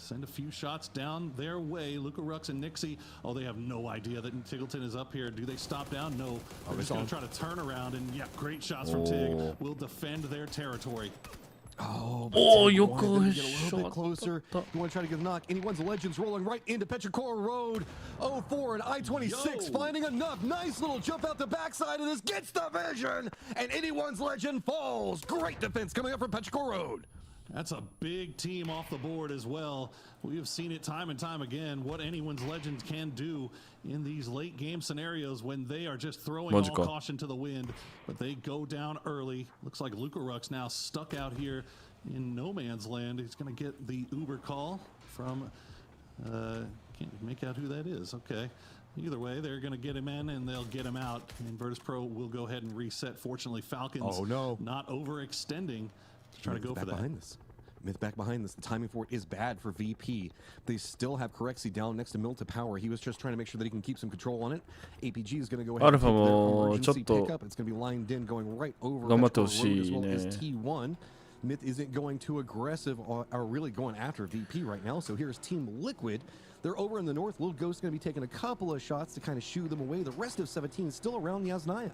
send a few shots down their way. Luka Rux and Nixie, oh, they have no idea that Tiggleton is up here. Do they stop down? No. They're just going to try to turn around, and yeah, great shots from Tig. Will defend their territory. Oh, Yoko get a little bit closer. You want to try to get a knock. Anyone's Legends rolling right into Petrichor Road. 04 and I-26 finding enough. Nice little jump out the backside of this. Gets the vision. And Anyone's Legend falls. Great defense coming up from Petrichor Road. That's a big team off the board as well. We have seen it time and time again, what Anyone's Legends can do in these late game scenarios when they are just throwing all caution to the wind, but they go down early. Looks like Luka Rux now stuck out here in no man's land. He's going to get the Uber call from, can't make out who that is. Okay. Either way, they're going to get him in and they'll get him out. And Virtus Pro will go ahead and reset. Fortunately, Falcons not overextending to try to go for that. Myth back behind this. The timing for it is bad for VP. They still have Corexy down next to Milta Power. He was just trying to make sure that he can keep some control on it. APG is going to go ahead and take their emergency pickup. It's going to be lined in, going right over Road as well as T1. Myth isn't going too aggressive or really going after VP right now. So here's Team Liquid. They're over in the north. Little Ghost going to be taking a couple of shots to kind of shoo them away. The rest of 17 is still around Yasnaya.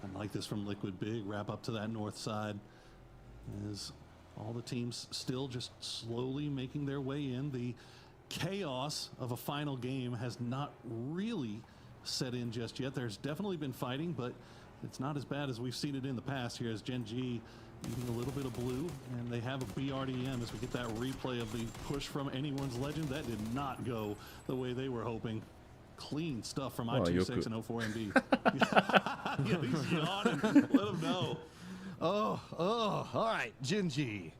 I like this from Liquid. Big wrap up to that north side as all the teams still just slowly making their way in. The chaos of a final game has not really set in just yet. There's definitely been fighting, but it's not as bad as we've seen it in the past. Here as Gen G eating a little bit of blue, and they have a BRDM as we get that replay of the push from Anyone's Legend. That did not go the way they were hoping. Clean stuff from I-26 and 04MD. Yeah, he's yawning. Let him know. Oh, all right, Jinji.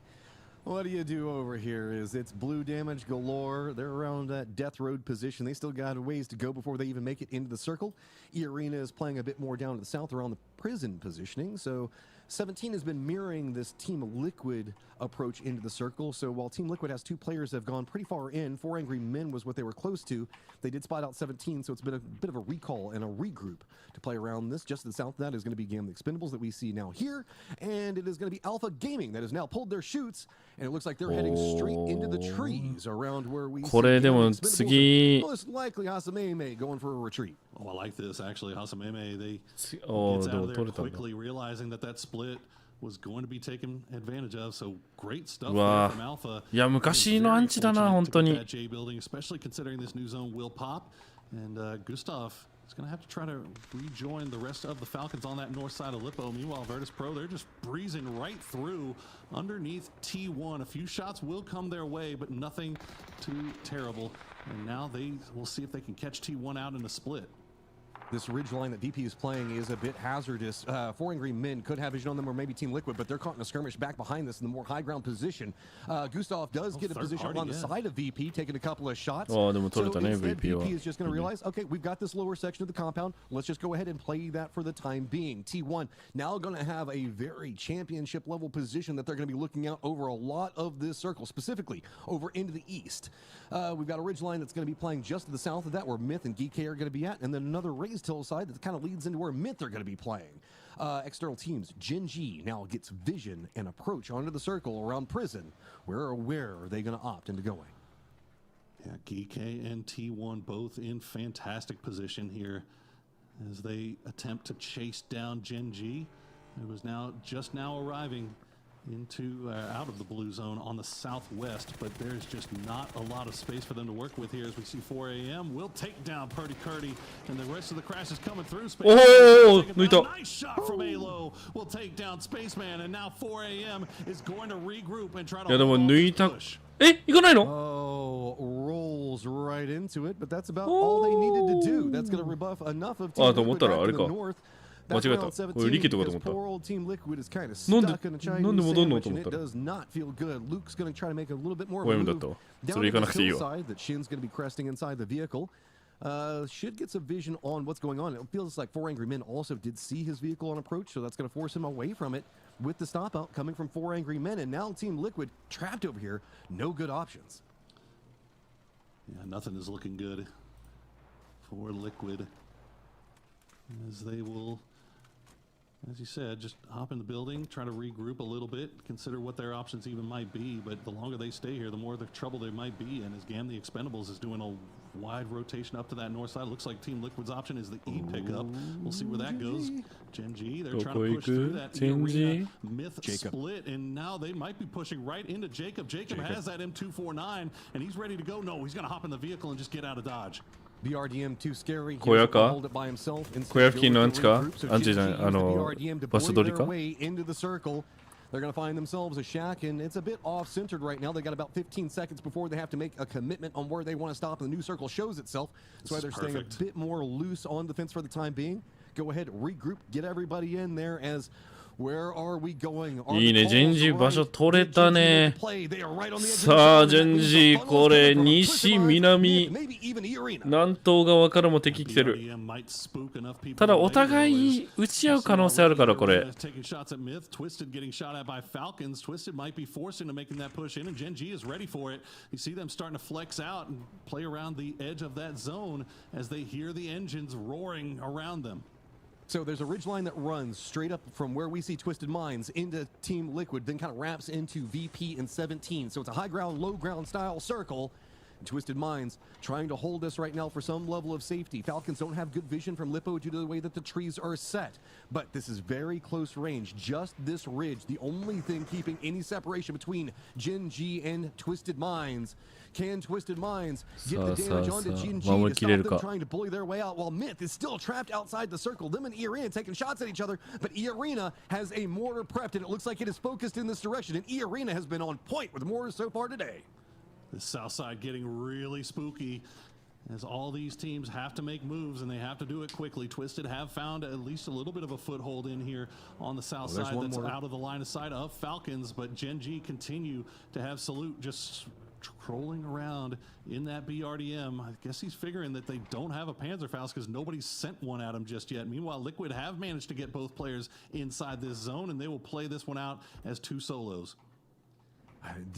What do you do over here? It's blue damage galore. They're around that death road position. They still got a ways to go before they even make it into the circle. E-Arena is playing a bit more down to the south around the prison positioning. So 17 has been mirroring this Team Liquid approach into the circle. So while Team Liquid has two players that have gone pretty far in, 4 Angry Men was what they were close to. They did spot out 17, so it's been a bit of a recall and a regroup to play around this. Just to the south of that is going to be Game of the Expendables that we see now here. And it is going to be Alpha Gaming that has now pulled their chutes. And it looks like they're heading straight into the trees around where we see most likely Hasameme going for a retreat. Oh, I like this actually. Hasameme, they gets out of there quickly, realizing that that split was going to be taken advantage of. So great stuff there from Alpha. いや、昔のアンチだな、本当に。 J building, especially considering this new zone will pop, and Gustav is going to have to try to rejoin the rest of the Falcons on that north side of Lippo. Meanwhile, Virtus Pro, they're just breezing right through underneath T1. A few shots will come their way, but nothing too terrible. And now they will see if they can catch T1 out in a split. This ridge line that VP is playing is a bit hazardous. 4 Angry Men could have vision on them, or maybe Team Liquid, but they're caught in a skirmish back behind this in the more high ground position. Gustav does get a position on the side of VP, taking a couple of shots. So instead, VP is just going to realize, okay, we've got this lower section of the compound. Let's just go ahead and play that for the time being. T1 now going to have a very championship level position that they're going to be looking out over a lot of this circle, specifically over into the east. We've got a ridge line that's going to be playing just to the south of that, where Myth and Geek are going to be at, and then another raised hillside that kind of leads into where Myth are going to be playing. External teams, Gen G now gets vision and approach onto the circle around prison. Where are they going to opt into going? Yeah, Geek and T1 both in fantastic position here as they attempt to chase down Gen G, who is just now arriving into out of the blue zone on the southwest, but there's just not a lot of space for them to work with here as we see 4 a.m. will take down Purdy Curdy, and the rest of the crash is coming through. Nice shot from Alo will take down Spaceman, and now 4 a.m. is going to regroup and try to push. Oh, rolls right into it, but that's about all they needed to do. That's going to rebuff enough of Team Liquid back to the north. 間違えた。これリキとかと思った。なんで戻んのと思った。OM だったわ。それ行かなくていいわ。Should get some vision on what's going on. It feels like 4 Angry Men also did see his vehicle on approach, so that's going to force him away from it with the stop out coming from 4 Angry Men. And now Team Liquid trapped over here. No good options. Yeah, nothing is looking good for Liquid as they will As you said, just hop in the building, try to regroup a little bit, consider what their options even might be. But the longer they stay here, the more the trouble they might be in. As Gam the Expendables is doing a wide rotation up to that north side. Looks like Team Liquid's option is the E pickup. We'll see where that goes. Gen G, they're trying to push through that arena. Myth split, and now they might be pushing right into Jacob. Jacob has that M249, and he's ready to go. No, he's going to hop in the vehicle and just get out of dodge. BRDM too scary. 小屋か小屋付近のアンチかアンチじゃないバス取りか They're going to find themselves a shack, and it's a bit off-centered right now. They got about 15 seconds before they have to make a commitment on where they want to stop, and the new circle shows itself. That's why they're staying a bit more loose on the fence for the time being. Go ahead, regroup, get everybody in there as where are we going? いいね、ジェンジ場所取れたね。さあ、ジェンジ、これ、西、南、南東側からも敵来てる。ただ、お互い打ち合う可能性あるから、これ。Twisted getting shot at by Falcons. Twisted might be forced into making that push in, and Gen G is ready for it. You see them starting to flex out and play around the edge of that zone as they hear the engines roaring around them. So there's a ridgeline that runs straight up from where we see Twisted Minds into Team Liquid, then kind of wraps into VP and 17. So it's a high ground, low ground style circle. Twisted Minds trying to hold us right now for some level of safety. Falcons don't have good vision from Lippo due to the way that the trees are set. But this is very close range. Just this ridge, the only thing keeping any separation between Gen G and Twisted Minds. Can Twisted Minds get the damage onto Gen G to stop them trying to bully their way out while Myth is still trapped outside the circle? Them and E-Arena taking shots at each other, but E-Arena has a mortar prepped and it looks like it is focused in this direction, and E-Arena has been on point with mortars so far today. The south side getting really spooky as all these teams have to make moves and they have to do it quickly. Twisted have found at least a little bit of a foothold in here on the south side that's out of the line of sight of Falcons, but Gen G continue to have Salute just trolling around in that BRDM. I guess he's figuring that they don't have a Panzerfaust because nobody's sent one at him just yet. Meanwhile, Liquid have managed to get both players inside this zone, and they will play this one out as two solos.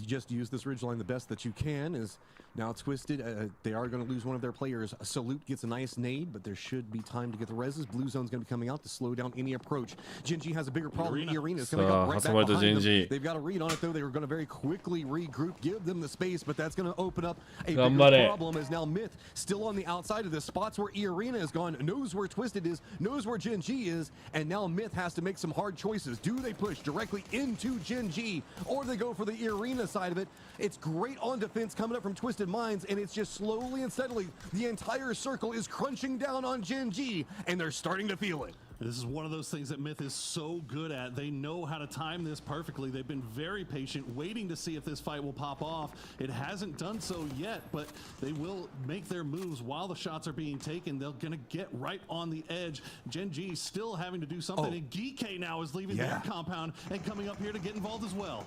Just use this ridgeline the best that you can. Is now Twisted. They are going to lose one of their players. Salute gets a nice nade, but there should be time to get the reses. Blue zone's going to be coming out to slow down any approach. Gen G has a bigger problem. The arena is coming up right back behind them. They've got a read on it though. They were going to very quickly regroup, give them the space, but that's going to open up a bigger problem. As now Myth still on the outside of this. Spots where E-Arena is gone, knows where Twisted is, knows where Gen G is, and now Myth has to make some hard choices. Do they push directly into Gen G, or do they go for the E-Arena side of it? It's great on defense coming up from Twisted Minds, and it's just slowly and steadily the entire circle is crunching down on Gen G, and they're starting to feel it. This is one of those things that Myth is so good at. They know how to time this perfectly. They've been very patient, waiting to see if this fight will pop off. It hasn't done so yet, but they will make their moves while the shots are being taken. They're going to get right on the edge. Gen G still having to do something, and GK now is leaving their compound and coming up here to get involved as well.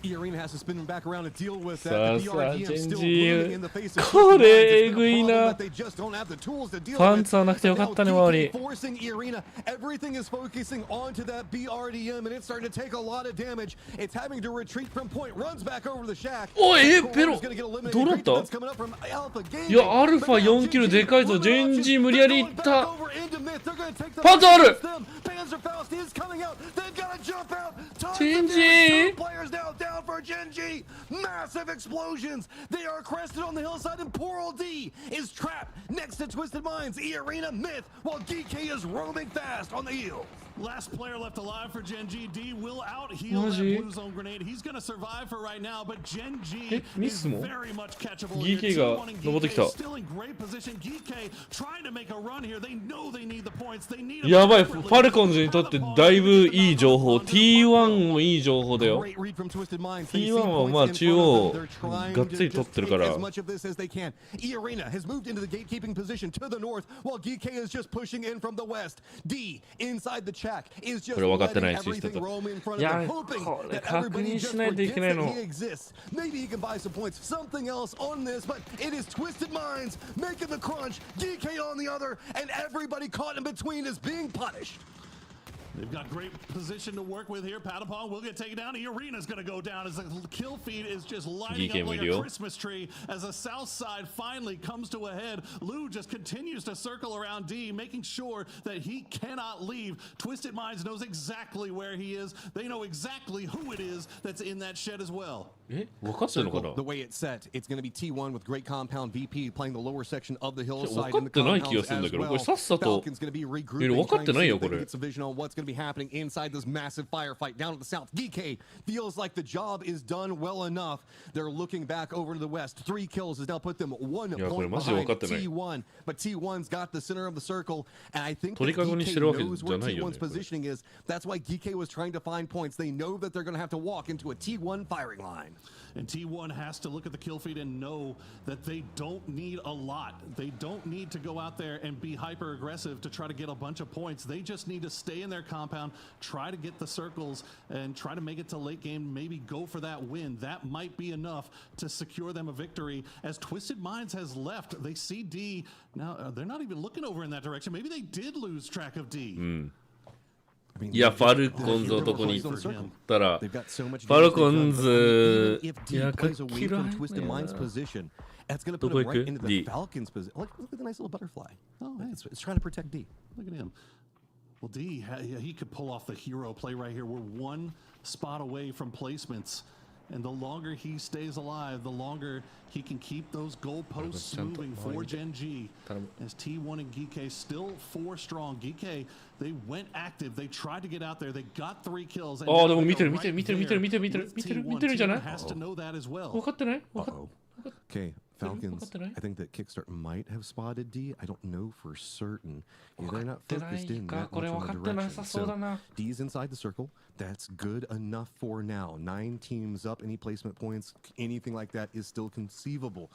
E-Arena has to spin them back around to deal with that. The BRDM still blooming in the face of これえぐいな。 they just don't have the tools to deal パンツはなくてよかったね、周り。 forcing E-Arena. Everything is focusing onto that BRDM, and it's starting to take a lot of damage. It's having to retreat from point. Runs back over the shack. おい、ペロ、どうなった？いや、アルファ4キルでかいぞ。ジェンジ無理やりいった。パンツある。ジェンジ。 for Gen G. Massive explosions. They are crested on the hillside, and poor old D is trapped next to Twisted Minds, E-Arena, Myth, while GK is roaming fast on the heel. Last player left alive for Gen G. D will out-heal that blue zone grenade. He's going to survive for right now, but Gen G is very much catchable. GK still in great position. GK trying to make a run here. They know they need the points. They need やばい、ファルコンズにとってだいぶいい情報。T1 もいい情報だよ。T1 はまあ中央がっつり取ってるから。E-Arena has moved into the gatekeeping position to the north, while GK is just pushing in from the west. D inside the check is just letting everything roam in front of them, hoping that everybody just forgets that he exists. Maybe he can buy some points, something else on this, but it is Twisted Minds making the crunch, GK on the other, and everybody caught in between is being punished. They've got great position to work with here. Patapong will get taken down. The arena's going to go down as the kill feed is just lighting up like a Christmas tree as the south side finally comes to a head. Lou just continues to circle around D, making sure that he cannot leave. Twisted Minds knows exactly where he is. They know exactly who it is that's in that shed as well. The way it's set, it's going to be T1 with great compound VP playing the lower section of the hillside in the compounds as well. Falcon's going to be regrouping, trying to see if they can get some vision on what's going to be happening inside this massive firefight down at the south. DK feels like the job is done well enough. They're looking back over to the west. 3 kills has now put them 1 point behind T1, but T1's got the center of the circle, and I think that DK knows where T1's positioning is. That's why DK was trying to find points. They know that they're going to have to walk into a T1 firing line. And T1 has to look at the kill feed and know that they don't need a lot. They don't need to go out there and be hyper aggressive to try to get a bunch of points. They just need to stay in their compound, try to get the circles, and try to make it to late game, maybe go for that win. That might be enough to secure them a victory. As Twisted Minds has left, they see D. Now, they're not even looking over in that direction. Maybe they did lose track of D. いや、ファルコンズのとこに行ったら、ファルコンズ、いや、かっこいいな。どこ行く ?D。 Look at the nice little butterfly. Oh, it's trying to protect D. Look at him. Well, D, he could pull off the hero play right here. We're 1 spot away from placements. And the longer he stays alive, the longer he can keep those goalposts moving for Gen G. As T1 and Geek still 4 strong. Geek, they went active. They tried to get out there. They got 3 kills. Oh, でも見てる見てる見てる見てる見てる見てる見てる見てるじゃない？ has to know that as well. 分かってない？ Okay, Falcons, I think that Kickstart might have spotted D. I don't know for certain. Yeah, they're not focused in that much on the direction. So D's inside the circle. That's good enough for now. 9 teams up, any placement points, anything like that is still conceivable.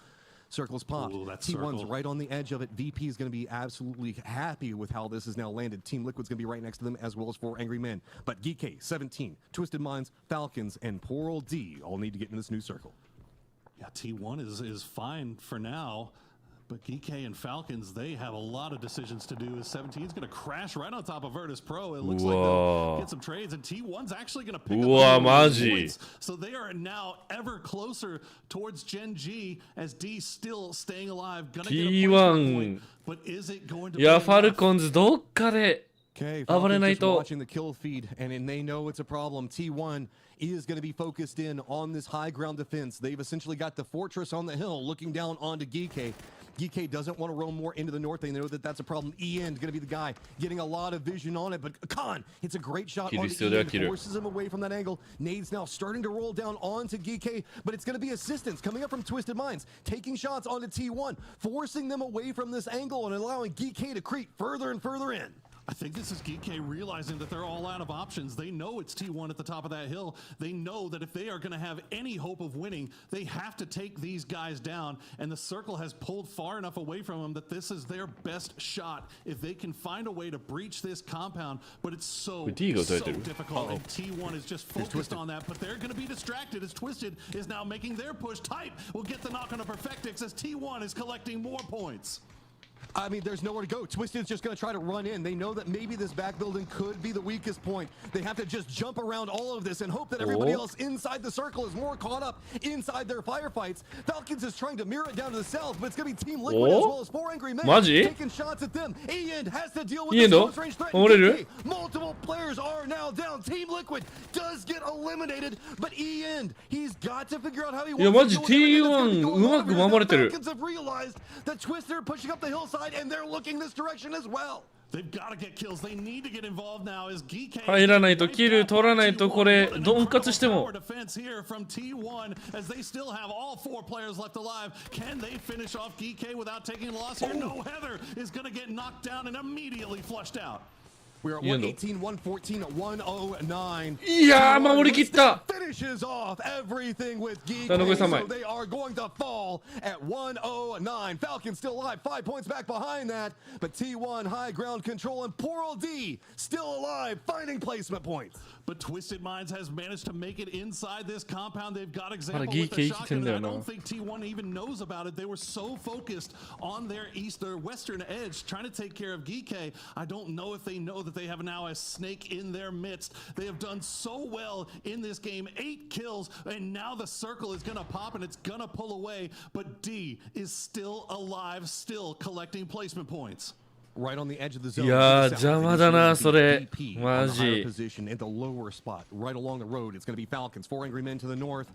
Circles popped. T1's right on the edge of it. VP is going to be absolutely happy with how this has now landed. Team Liquid's going to be right next to them, as well as 4 Angry Men. But Geek, 17, Twisted Minds, Falcons, and poor old D all need to get in this new circle. Yeah, T1 is fine for now, but Geek and Falcons, they have a lot of decisions to do. As 17's going to crash right on top of Virtus Pro. It looks like they'll get some trades, and T1's actually going to pick up points. So they are now ever closer towards Gen G as D still staying alive. Gonna get a point, but is it going to be enough? ファルコンズどっかで Okay, Falcons just watching the kill feed, and they know it's a problem. T1 is going to be focused in on this high ground defense. They've essentially got the fortress on the hill looking down onto Geek. Geek doesn't want to roam more into the north. They know that that's a problem. Ian's going to be the guy getting a lot of vision on it, but Khan hits a great shot on Ian, forces him away from that angle. Nade's now starting to roll down onto Geek, but it's going to be assistance coming up from Twisted Minds, taking shots onto T1, forcing them away from this angle and allowing Geek to creep further and further in. I think this is Geek realizing that they're all out of options. They know it's T1 at the top of that hill. They know that if they are going to have any hope of winning, they have to take these guys down. And the circle has pulled far enough away from them that this is their best shot. If they can find a way to breach this compound, but it's so difficult. And T1 is just focused on that, but they're going to be distracted as Twisted is now making their push. Type will get the knock on a Perfectix as T1 is collecting more points. I mean, there's nowhere to go. Twisted's just going to try to run in. They know that maybe this back building could be the weakest point. They have to just jump around all of this and hope that everybody else inside the circle is more caught up inside their firefights. Falcons is trying to mirror it down to the south, but it's going to be Team Liquid as well as 4 Angry Men taking shots at them. Ian has to deal with this close-range threat. Multiple players are now down. Team Liquid does get eliminated, but Ian, he's got to figure out how he wants to Falcons have realized that Twister pushing up the hillside and they're looking this direction as well. They've got to get kills. They need to get involved now as Geek 入らないとキル取らないとこれドンカツしても defense here from T1 as they still have all 4 players left alive. Can they finish off Geek without taking a loss here? No, Heather is going to get knocked down and immediately flushed out. We're at 118, 114, 109. Yeah, 守り切った Finishes off everything with Geek. So they are going to fall at 109. Falcons still alive, 5 points back behind that. But T1 high ground control and poor old D still alive, finding placement points. But Twisted Minds has managed to make it inside this compound. They've got example with geek the shotgun, and I 生きてんだよな。 don't think T1 even knows about it. They were so focused on their east or western edge, trying to take care of Geek. I don't know if they know that they have now a snake in their midst. They have done so well in this game, 8 kills, and now the circle is gonna pop and it's gonna pull away. But D is still alive, still collecting placement points. Right on the edge of the zone. いやー、邪魔だな、それ。マジ。 Position in the lower spot, right along the road. It's going to be Falcons, 4 angry men to the north.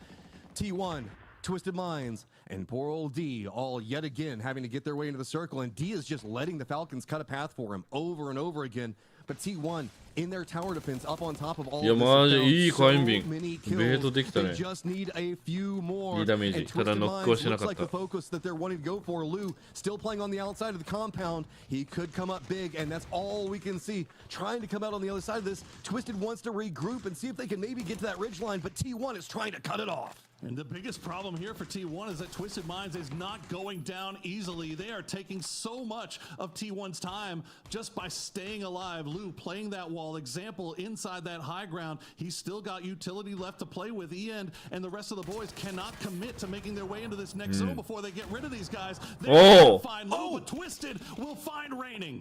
T1, Twisted Minds, and poor old D, all yet again having to get their way into the circle. And D is just letting the Falcons cut a path for him over and over again. But T1 in their tower defense up on top of all いや、マジいい火炎瓶。 many ベイトできた They ね。 just need a few more. いいダメージ。ただノックはしなかっ Looks like た the。focus that they're wanting to go for. Lou still playing on the outside of the compound. He could come up big, and that's all we can see. Trying to come out on the other side of this. Twisted wants to regroup and see if they can maybe get to that ridge line, but T1 is trying to cut it off. And the biggest problem here for T1 is that Twisted Minds is not going down easily. They are taking so much of T1's time just by staying alive. Lou playing that wall, example inside that high ground. He's still got utility left to play with. End and the rest of the boys cannot commit to making their way into this next zone before they get rid of these guys. They're find Lou, but Twisted will find Raining.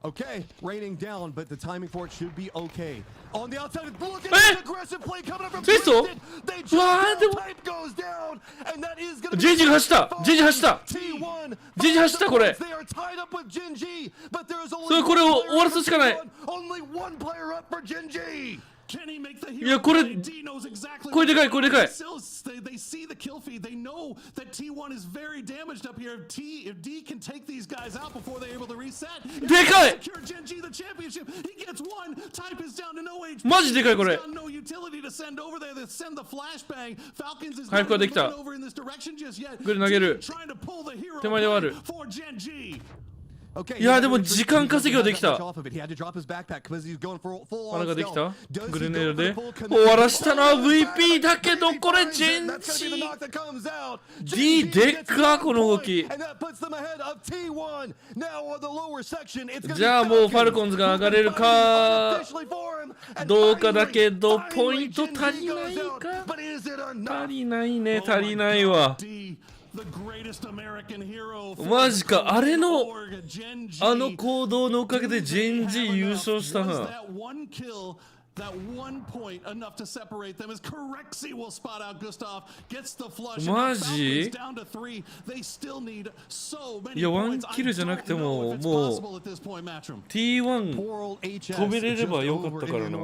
Okay, raining down, but the timing for it should be okay. On the outside, look at the aggressive play coming up from Twisted. They just type goes down, and that is going to be JG が走った。JG 走った。 T1. JG 走ったこれ。 They are tied up with Jinji, but there is それこれを終わらすしかない。 only one player up for Jinji. いやこれこれでかいこれでかい。 They see the kill feed. They know that T1 is very damaged up here. If D can take these guys out before they're able to reset, でかい。 secure Genji the championship. He gets one. Type is down to no HP. マジでかいこれ。 No utility to send over there. To send the flashbang. Falcons is 回復ができた。 over in this direction just yet. グル投げる。 Trying to pull the hero 手前で終わる。 for Genji. いやでも時間稼ぎはできた。穴ができた。グレネードで終わらしたのは VP だけどこれジェンジ D でっかこの動き。じゃあもうファルコンズが上がれるかどうかだけどポイント足りないか。足りないね、足りないわ。マジか、あれのあの行動のおかげでジェンジ優勝したな。That 1 point enough to separate them as Correxy will spot out Gustav, gets the flush. マジ down to 3. They still need so many いやワン points. キルじゃなくてももう T1 止めれればよかったからな。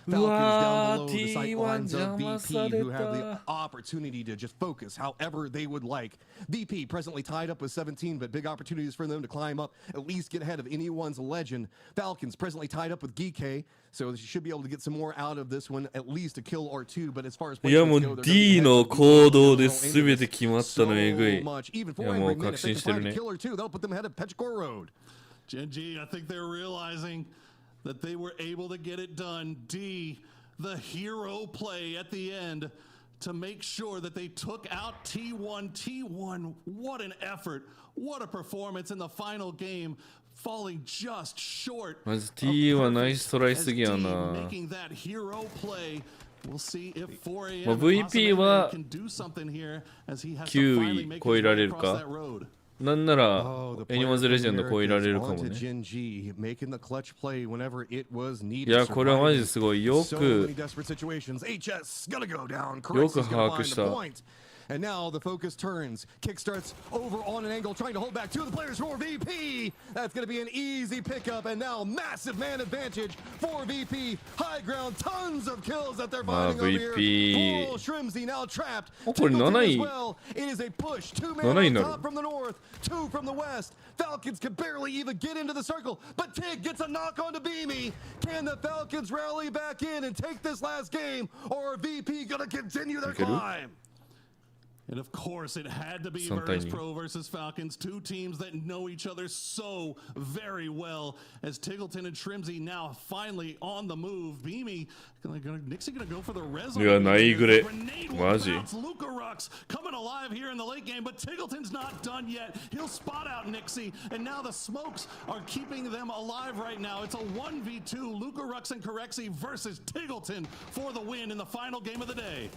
Falcons down below the sight lines of VP, who have the opportunity to just focus however they would like. VP presently tied up with 17, but big opportunities for them to climb up, at least get ahead of anyone's legend. Falcons presently tied up with Geek, so they should be able to get some more out of this one, at least a kill or two. But as far as いやもう D の行動で全て決まったのえぐい。いやもう確信してるね。Genji, I think they're realizing that they were able to get it done. D, the hero play at the end to make sure that they took out T1. T1, what an effort. What a performance in the final game. Falling just short. まず T はナイストライすぎやな。Making that hero play. We'll see if 4AM VP は can do something here as he has to 9 finally 位 make 超え his ら way れる across か that road. なんならAnyone's Legend 超えられるかもね。いやこれはマジですごい。よく把握した。And now the focus turns. Kick starts over on an angle, trying to hold back two of the players for VP. That's going to be an easy pickup. And now massive man advantage for VP. High ground, tons of kills that they're finding over here. Full Shrimsy now trapped. As well. It is a push. 2 men on top from the north, 2 from the west. Falcons can barely even get into the circle, but Tig gets a knock onto Beamy. Can the Falcons rally back in and take this last game, or are VP going to continue their climb? And of course, it had to be Virtus Pro versus Falcons, 2 teams that know each other so very well. As Tiggleton and Shrimsy now finally on the move. Beamy, Nixie gonna go for the res. いやないぐれマジ。 Luca Rux coming alive alive here in the late game, but Tiggleton's not done yet. He'll spot out Nixie, and now the smokes are keeping them alive right now. It's a 1v2, Luca Rux and Corexi versus Tiggleton for the win in the final game of the day.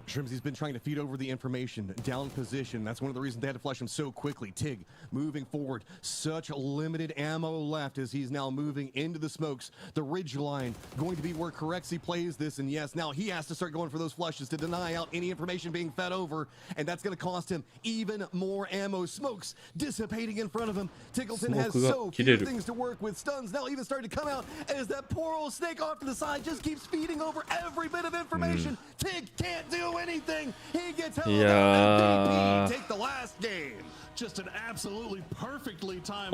Shrimsy's been trying to feed over the information, down position. That's one of the reasons they had to flush him so quickly. Tig moving forward. Such limited ammo left as he's now moving into the smokes. The ridge line going to be where Corexi plays this. And yes, now he has to start going for those flushes to deny out any information being fed over. And that's going to cost him even more ammo. Smokes dissipating in front of him. Tiggleton has so few things to work with. Stuns now even starting to come out as that poor old snake off to the side just keeps feeding over every bit of information. Tig can't do anything. He gets held MVP. Take the last game. Just an absolutely perfectly timed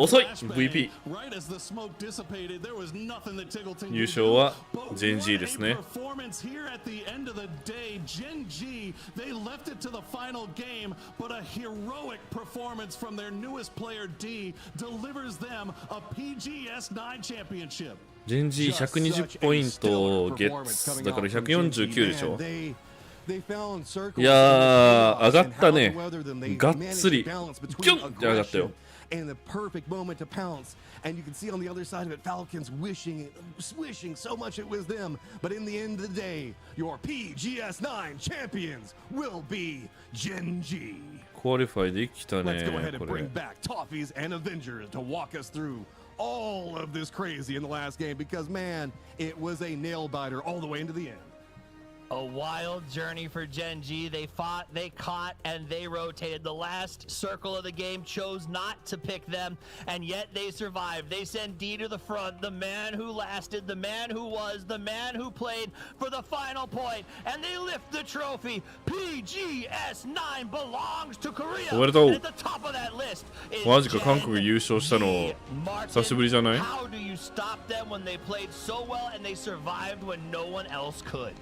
VP. Right as the smoke dissipated, there was nothing that Tiggleton 優勝は Gen.G ですね。 performance here at the end of the day. Gen.G, they left it to the final game, but a heroic performance from their newest player D delivers them a PGS9 championship. Gen.G 120ポイントゲッツだから149でしょ。いやー上がったね。がっつりキュンって上がったよ。And the perfect moment to pounce. And you can see on the other side of it, Falcons wishing so much it was them. But in the end of the day, your PGS9 champions will be Gen.G. クオリファイできたね。 Let's go ahead and bring back Toffees and Avengers to walk us through all of this crazy in the last game because, man, it was a nail-biter all the way into the end. A wild journey for Gen.G. They fought, they caught, and they rotated. The last circle of the game chose not to pick them, and yet they survived. They send D to the front, the man who lasted, the man who was, the man who played for the final point, and they lift the trophy. PGS9 belongs to Korea. And at the top of that list is マジか韓国優勝したの久しぶりじゃない? How do you stop them when they played so well and they survived when no one else could?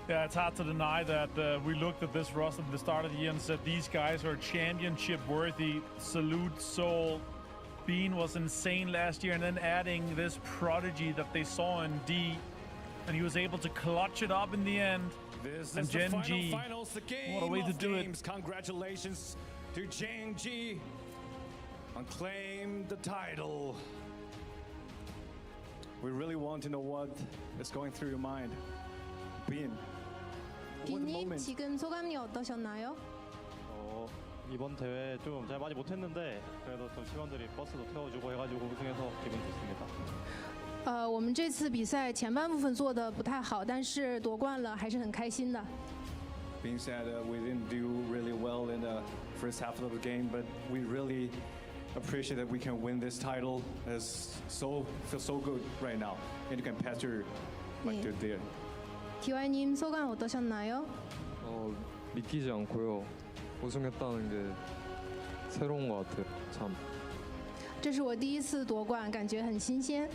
Yeah, it's hard to deny that we looked at this roster at the start of the year and said these guys are championship worthy. Salute Soul. Bean was insane last year, and then adding this prodigy that they saw in D, and he was able to clutch it up in the end. This and is the Gen.G, finals, the game what a way to do games. it. Congratulations to Gen.G on claim the title. We really want to know what is going through your mind. Bean. 빈님 지금 소감이 어떠셨나요? 이번 대회 좀 잘 많이 못했는데 그래도 좀 팀원들이 버스도 태워주고 해가지고 우승해서 기분 좋습니다. 我们这次比赛前半部分做的不太好，但是夺冠了还是很开心的。Being said, we didn't do really well in the first half of the game, but we really appreciate that we can win this title. It's feels so good right now, and you can pass your like to there. TWIS님 소감 어떠셨나요? 믿기지 않고요. 우승했다는 게 새로운 것 같아요. 참. 这是我第一次夺冠，感觉很新鲜。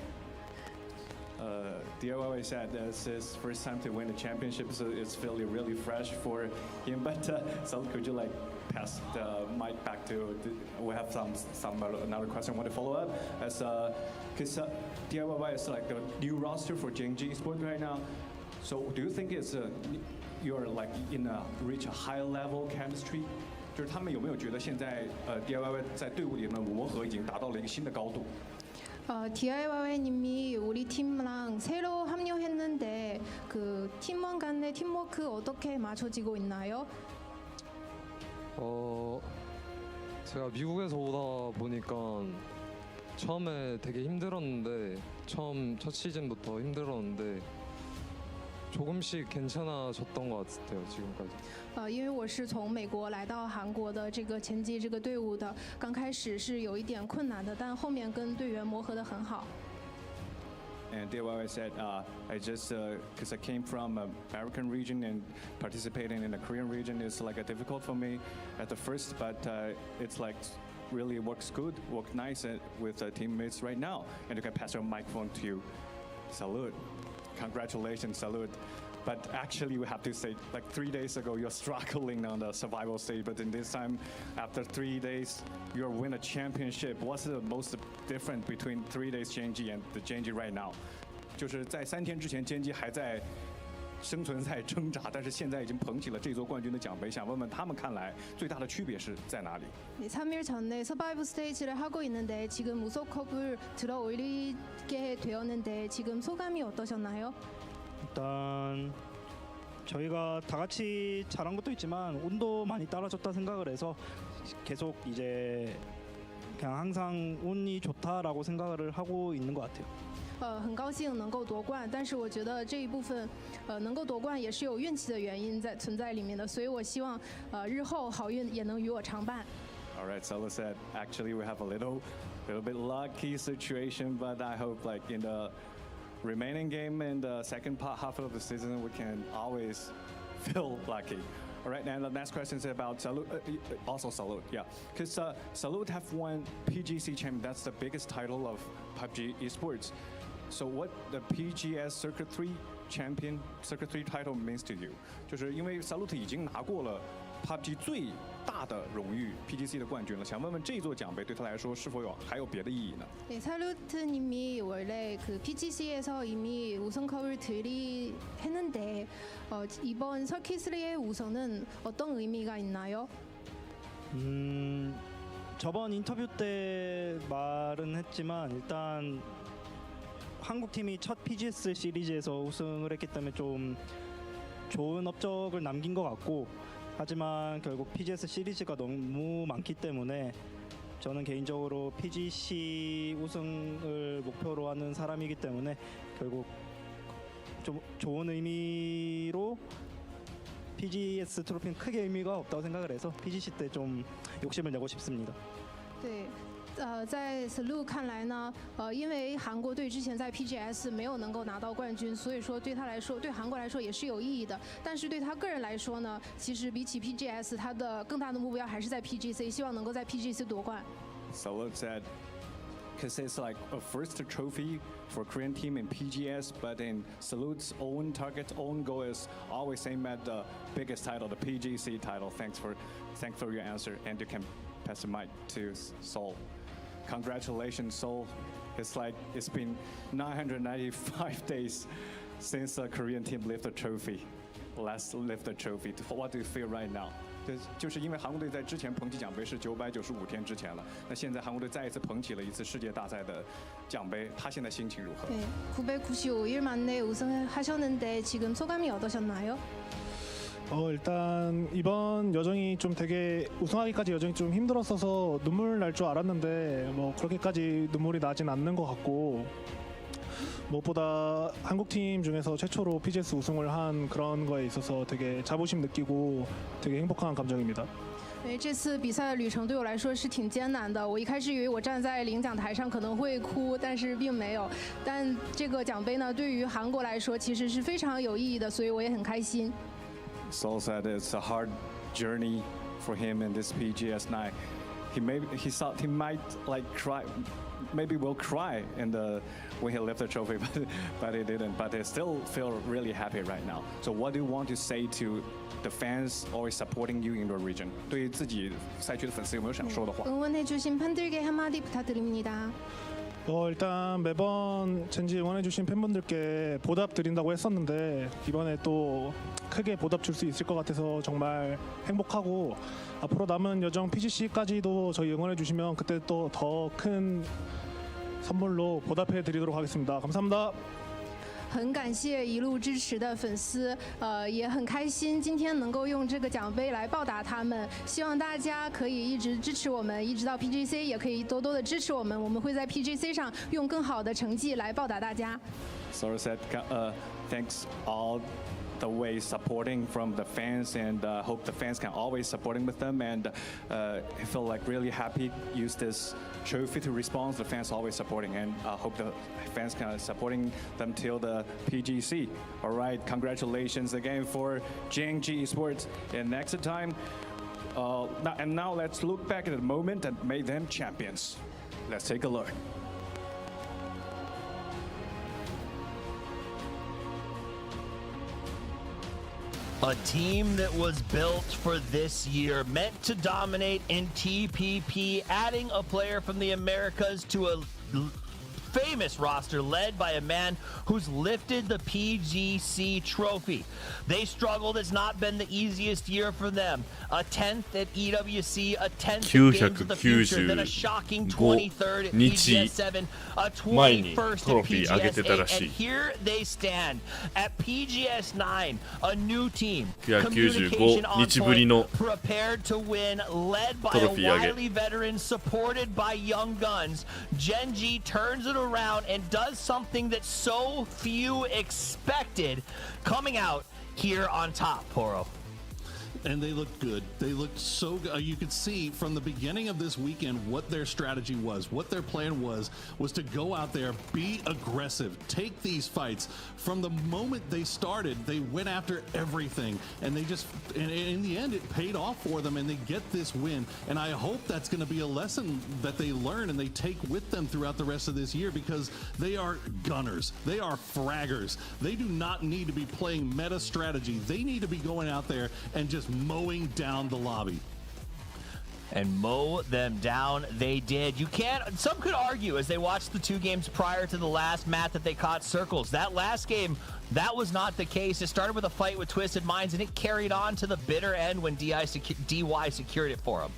DIY said this is his first time to win the championship, so it's feeling really fresh for him. But so could you like pass the mic back to? We have some another question I want to follow up as because DIY is like the new roster for Gen.G Esports right now. So do you think it's you're like in a reach a high level chemistry? 就是他们有没有觉得现在DIY在队伍里的磨合已经达到了一个新的高度？ DIY님이 우리 팀랑 새로 합류했는데 그 팀원 간의 팀워크 어떻게 맞춰지고 있나요? 제가 미국에서 오다 보니까 처음에 되게 힘들었는데 첫 시즌부터 힘들었는데 조금씩 괜찮아졌던 것 같아요 지금까지. 因为我是从美国来到韩国的这个前期这个队伍的，刚开始是有一点困难的，但后面跟队员磨合得很好。 And DIY said, I just, because I came from an American region and participating in the Korean region is like a difficult for me at the first, but it's like really works good, works nice with teammates right now. And you can pass your microphone to you. Salute. Congratulations, salute. But actually, we have to say, like 3 days ago, you're struggling on the survival stage. But in this time, after 3 days, you win a championship. What's the most difference between 3 days Gen.G and the Gen.G right now? 就是在3天之前，Gen.G还在生存在挣扎，但是现在已经捧起了这座冠军的奖杯。想问问他们看来最大的区别是在哪里？ 3일 전에 서바이브 스테이지를 하고 있는데 지금 우승컵을 들어올리게 되었는데 지금 소감이 어떠셨나요? 일단 저희가 다 같이 잘한 것도 있지만 운도 많이 따라줬다 생각을 해서 계속 이제 그냥 항상 운이 좋다라고 생각을 하고 있는 것 같아요. 很高兴能够夺冠，但是我觉得这一部分，能够夺冠也是有运气的原因存在里面的，所以我希望，日后好运也能与我常伴。 All right, Solo said, actually we have a little bit lucky situation, but I hope like in the remaining game and the second half of the season we can always feel lucky. All right, and the next question is about Salute, also Salute, yeah. Because Salute have won PGC champion, that's the biggest title of PUBG Esports. So what the PGS Circuit 3 champion, Circuit 3 title means to you? 就是因为 Salute 已经拿过了 PUBG 最大的荣誉 PGC 的冠军了，想问问这座奖杯对他来说是否还有别的意义呢？ 네, 살루트님이 원래 그 PGC에서 이미 우승컵을 했는데 이번 서킷3의 우승은 어떤 의미가 있나요? 저번 인터뷰 때 말은 했지만 일단 한국 팀이 첫 PGS 시리즈에서 우승을 했기 때문에 좀 좋은 업적을 남긴 것 같고. 하지만 결국 PGS 시리즈가 너무 많기 때문에 저는 개인적으로 PGC 우승을 목표로 하는 사람이기 때문에 결국 좀 좋은 의미로 PGS 트로피는 크게 의미가 없다고 생각을 해서 PGC 때 좀 욕심을 내고 싶습니다. 네. 在 Salute 看来呢，因为韩国队之前在 PGS 没有能够拿到冠军，所以说对他来说，对韩国来说也是有意义的。但是对他个人来说呢，其实比起 PGS， 他的更大的目标还是在 PGC， 希望能够在 PGC 夺冠。 Salute said, because it's like a first trophy for Korean team in PGS, but in Salute's own target, own goal is always aim at the biggest title, the PGC title. Thanks for your answer, and you can pass the mic to Seoul. Congratulations, Seoul. It's been 995 days since the Korean team lifted the trophy. Last lift the trophy. What do you feel right now? 就是因为韩国队在之前捧起奖杯是995天之前了，那现在韩国队再一次捧起了一次世界大赛的奖杯，他现在心情如何？ 네, 995일 만에 우승하셨는데 지금 소감이 어떠셨나요? 일단 이번 여정이 좀 되게 우승하기까지 여정이 좀 힘들었어서 눈물 날 줄 알았는데 뭐 그렇게까지 눈물이 나진 않는 것 같고 무엇보다 한국팀 중에서 최초로 PGS 우승을 한 그런 거에 있어서 되게 자부심 느끼고 되게 행복한 감정입니다. 因为这次比赛的旅程对我来说是挺艰难的，我一开始以为我站在领奖台上可能会哭，但是并没有。但这个奖杯呢，对于韩国来说其实是非常有意义的，所以我也很开心。 Seoul said it's a hard journey for him in this PGS night. He thought he might like cry, maybe will cry when he lifted the trophy, but he didn't. But he still feel really happy right now. So what do you want to say to the fans always supporting you in the region? 对自己赛区的粉丝有没有想说的话？ 응원해주신 팬들께 한마디 부탁드립니다. 일단 매번 젠지 응원해주신 팬분들께 보답 드린다고 했었는데 이번에 또 크게 보답 줄 수 있을 것 같아서 정말 행복하고 앞으로 남은 여정 PGC까지도 저희 응원해주시면 그때 또 더 큰 선물로 보답해 드리도록 하겠습니다. 감사합니다. 很感谢一路支持的粉丝，也很开心今天能够用这个奖杯来报答他们。希望大家可以一直支持我们，一直到 PGC， 也可以多多的支持我们。我们会在 PGC 上用更好的成绩来报答大家。 Sora said, thanks all the way supporting from the fans, and hope the fans can always supporting with them, and I feel like really happy use this trophy to respond to the fans always supporting, and hope the fans can supporting them till the PGC. All right, congratulations again for JNG Esports, and next time, now let's look back at the moment that made them champions. Let's take a look. A team that was built for this year, meant to dominate in TPP, adding a player from the Americas to a famous roster led by a man who's lifted the PGC trophy. They struggled. It's not been the easiest year for them. A 10th at EWC, a 10th at Games of the Future, then a shocking 23rd at PGS 7, a 21st at PGS 8, and here they stand at PGS 9, a new team, communication on point, prepared to win, led by a wily veteran, supported by young guns. Gen.G turns it around and does something that so few expected, coming out here on top, Poro. And they looked good. They looked so good. You could see from the beginning of this weekend what their strategy was, what their plan was to go out there, be aggressive, take these fights. From the moment they started, they went after everything, and and in the end, it paid off for them, and they get this win. And I hope that's going to be a lesson that they learn and they take with them throughout the rest of this year, because they are gunners. They are fraggers. They do not need to be playing meta strategy. They need to be going out there and just mowing down the lobby. And mow them down they did. Some could argue as they watched the two games prior to the last, Matt, that they caught circles. That last game, that was not the case. It started with a fight with Twisted Minds, and it carried on to the bitter end when DY secured it for them.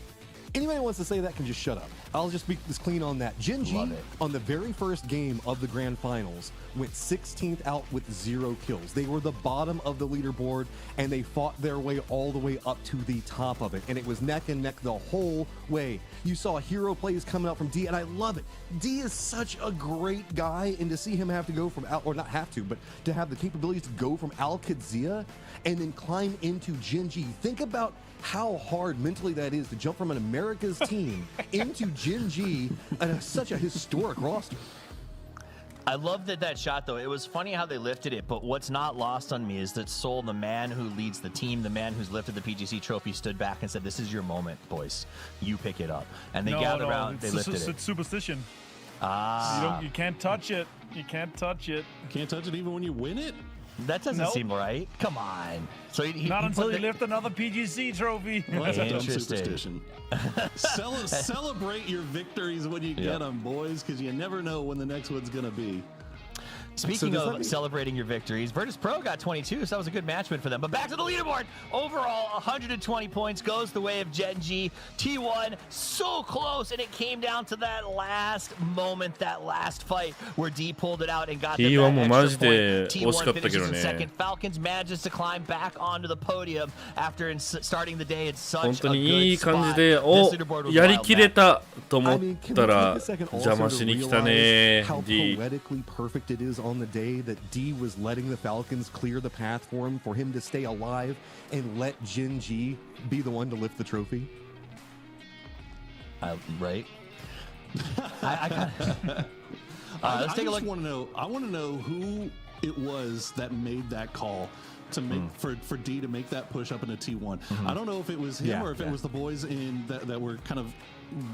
Anybody who wants to say that can just shut up. I'll just be this clean on that. Gen.G, on the very first game of the Grand Finals, went 16th out with 0 kills. They were the bottom of the leaderboard, and they fought their way all the way up to the top of it. And it was neck and neck the whole way. You saw hero plays coming out from D, and I love it. D is such a great guy, and to see him have to go from Al, or not have to, but to have the capabilities to go from Al Qadzia and then climb into Gen.G. Think about how hard mentally that is to jump from an America's team into Gen.G and such a historic roster. I love that shot, though. It was funny how they lifted it, but what's not lost on me is that Sol, the man who leads the team, the man who's lifted the PGC trophy, stood back and said, "This is your moment, boys. You pick it up." And they gathered around, they lifted it. It's superstition. You can't touch it. You can't touch it. You can't touch it even when you win it? That doesn't seem right. Come on. So not until you lift another PGC trophy. Well, that's a dumb superstition. Celebrate your victories when you get them, boys, because you never know when the next one's going to be. Speaking of celebrating your victories, Virtus Pro got 22, so that was a good matchman for them. But back to the leaderboard. Overall, 120 points goes the way of Gen.G. T1, so close, and it came down to that last moment, that last fight, where D pulled it out and got the extra point. T1 finishes in second. Falcons manages to climb back onto the podium after starting the day in such a good spot. お、やりきれたと思ったら邪魔しに来たね、D。 on the day that D was letting the Falcons clear the path for him to stay alive and let Gen.G be the one to lift the trophy. Right. Let's take a look. I want to know who it was that made that call to make for D to make that push up into T1. I don't know if it was him or if it was the boys in that were kind of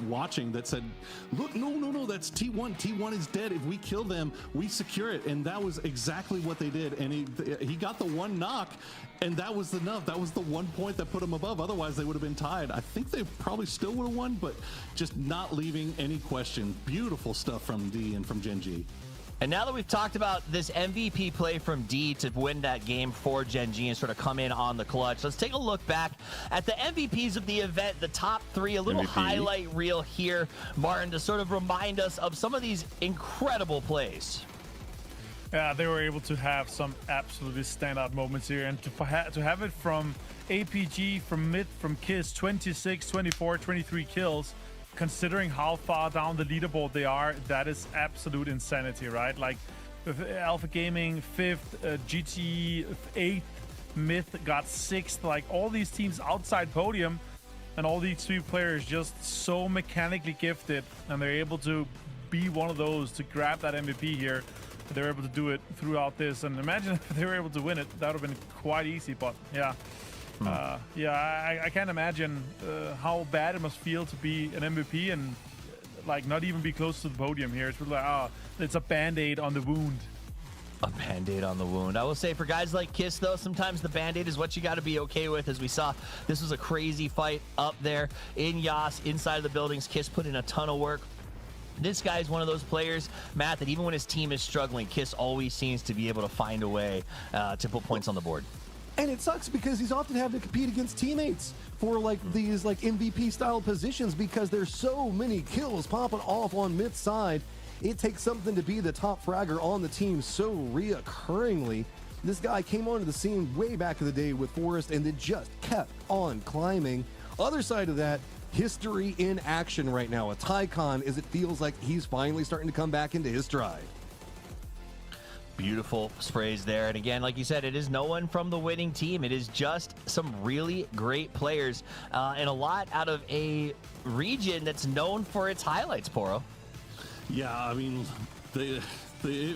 watching that said, "Look, no, that's T1. T1 is dead. If we kill them, we secure it." And that was exactly what they did. And he got the one knock, and that was enough. That was the 1 point that put him above. Otherwise, they would have been tied. I think they probably still would have won, but just not leaving any question. Beautiful stuff from D and from Gen.G. And now that we've talked about this MVP play from D to win that game for Gen.G and sort of come in on the clutch, let's take a look back at the MVPs of the event, the top 3, a little highlight reel here, Martin, to sort of remind us of some of these incredible plays. Yeah, they were able to have some absolutely standout moments here, and to have it from APG, from Myth, from Kiss, 26, 24, 23 kills. Considering how far down the leaderboard they are, that is absolute insanity, right? Like with Alpha Gaming 5th, GT 8th, Myth got 6th. Like all these teams outside podium, and all these 3 players just so mechanically gifted, and they're able to be one of those to grab that MVP here. They're able to do it throughout this, and imagine if they were able to win it, that would have been quite easy. But yeah. I can't imagine how bad it must feel to be an MVP and like not even be close to the podium here. It's really like, it's a band-aid on the wound. A band-aid on the wound. I will say for guys like Kiss, though, sometimes the band-aid is what you got to be okay with. As we saw, this was a crazy fight up there in Yas, inside of the buildings. Kiss put in a ton of work. This guy is one of those players, Matt, that even when his team is struggling, Kiss always seems to be able to find a way to put points on the board. And it sucks because he's often having to compete against teammates for like these like MVP style positions because there's so many kills popping off on mid side. It takes something to be the top fragger on the team so reoccurringly. This guy came onto the scene way back in the day with Forest and then just kept on climbing. Other side of that, history in action right now. A Tycon as it feels like he's finally starting to come back into his stride. Beautiful sprays there. And again, like you said, it is no one from the winning team. It is just some really great players and a lot out of a region that's known for its highlights, Poro. Yeah, I mean, it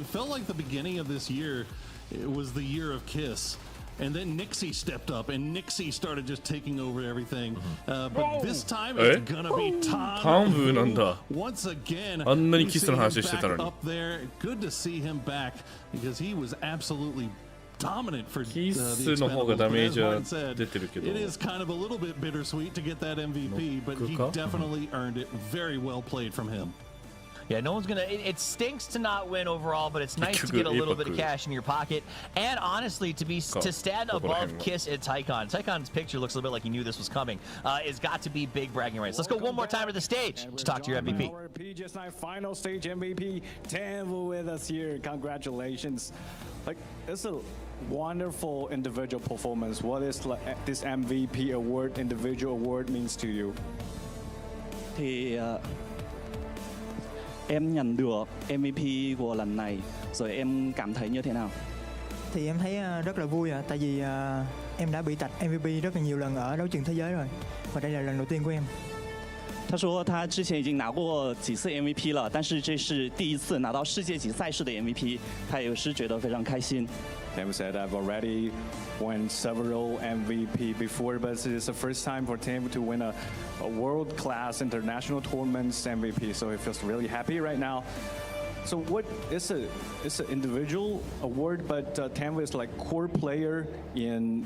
felt like the beginning of this year, it was the year of Kiss. And then Nixie stepped up, and Nixie started just taking over everything. But this time it's gonna be Tanvu. Once again, he's back up there. Good to see him back because he was absolutely dominant for the Expendables. But as Martin said, it is kind of a little bit bittersweet to get that MVP, but he definitely earned it. Very well played from him. Yeah, no one's gonna. It stinks to not win overall, but it's nice to get a little bit of cash in your pocket, and honestly, to stand above Kiss and Tycon. Tycon's picture looks a little bit like he knew this was coming. It's got to be big bragging rights. Let's go one more time to the stage to talk to your MVP. Our PGS9 final stage MVP, Tanvu with us here. Congratulations! Like it's a wonderful individual performance. What is this MVP award, individual award, means to you? Em nhận được MVP của lần này, rồi em cảm thấy như thế nào? Thì em thấy rất là vui tại vì em đã bị tạch MVP rất là nhiều lần ở đấu trường thế giới rồi, và đây là lần đầu tiên của em. 他说他之前已经拿过几次 MVP 了，但是这是第一次拿到世界级赛事的 MVP， 他也是觉得非常开心。Tam said, I've already won several MVP before, but this is the first time for Tam to win a world-class international tournaments MVP, so he feels really happy right now. So what is it's an individual award, but Tam is like core player in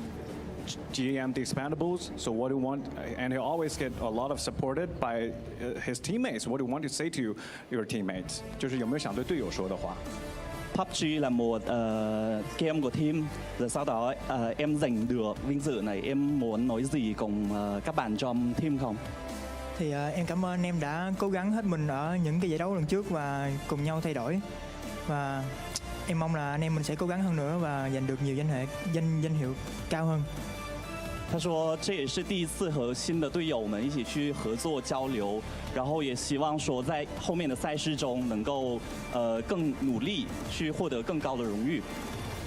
GM the Expendables. So what do you want? And he always get a lot of supported by his teammates. What do you want to say to your teammates? 就是有没有想对队友说的话？ PUBG là một game của team, rồi sau đó em giành được vinh dự này, em muốn nói gì cùng các bạn trong team không? Thì em cảm ơn em đã cố gắng hết mình ở những cái giải đấu lần trước và cùng nhau thay đổi, và em mong là anh em mình sẽ cố gắng hơn nữa và giành được nhiều danh hiệu cao hơn. 他说这也是第一次和新的队友们一起去合作交流，然后也希望说在后面的赛事中能够更努力去获得更高的荣誉。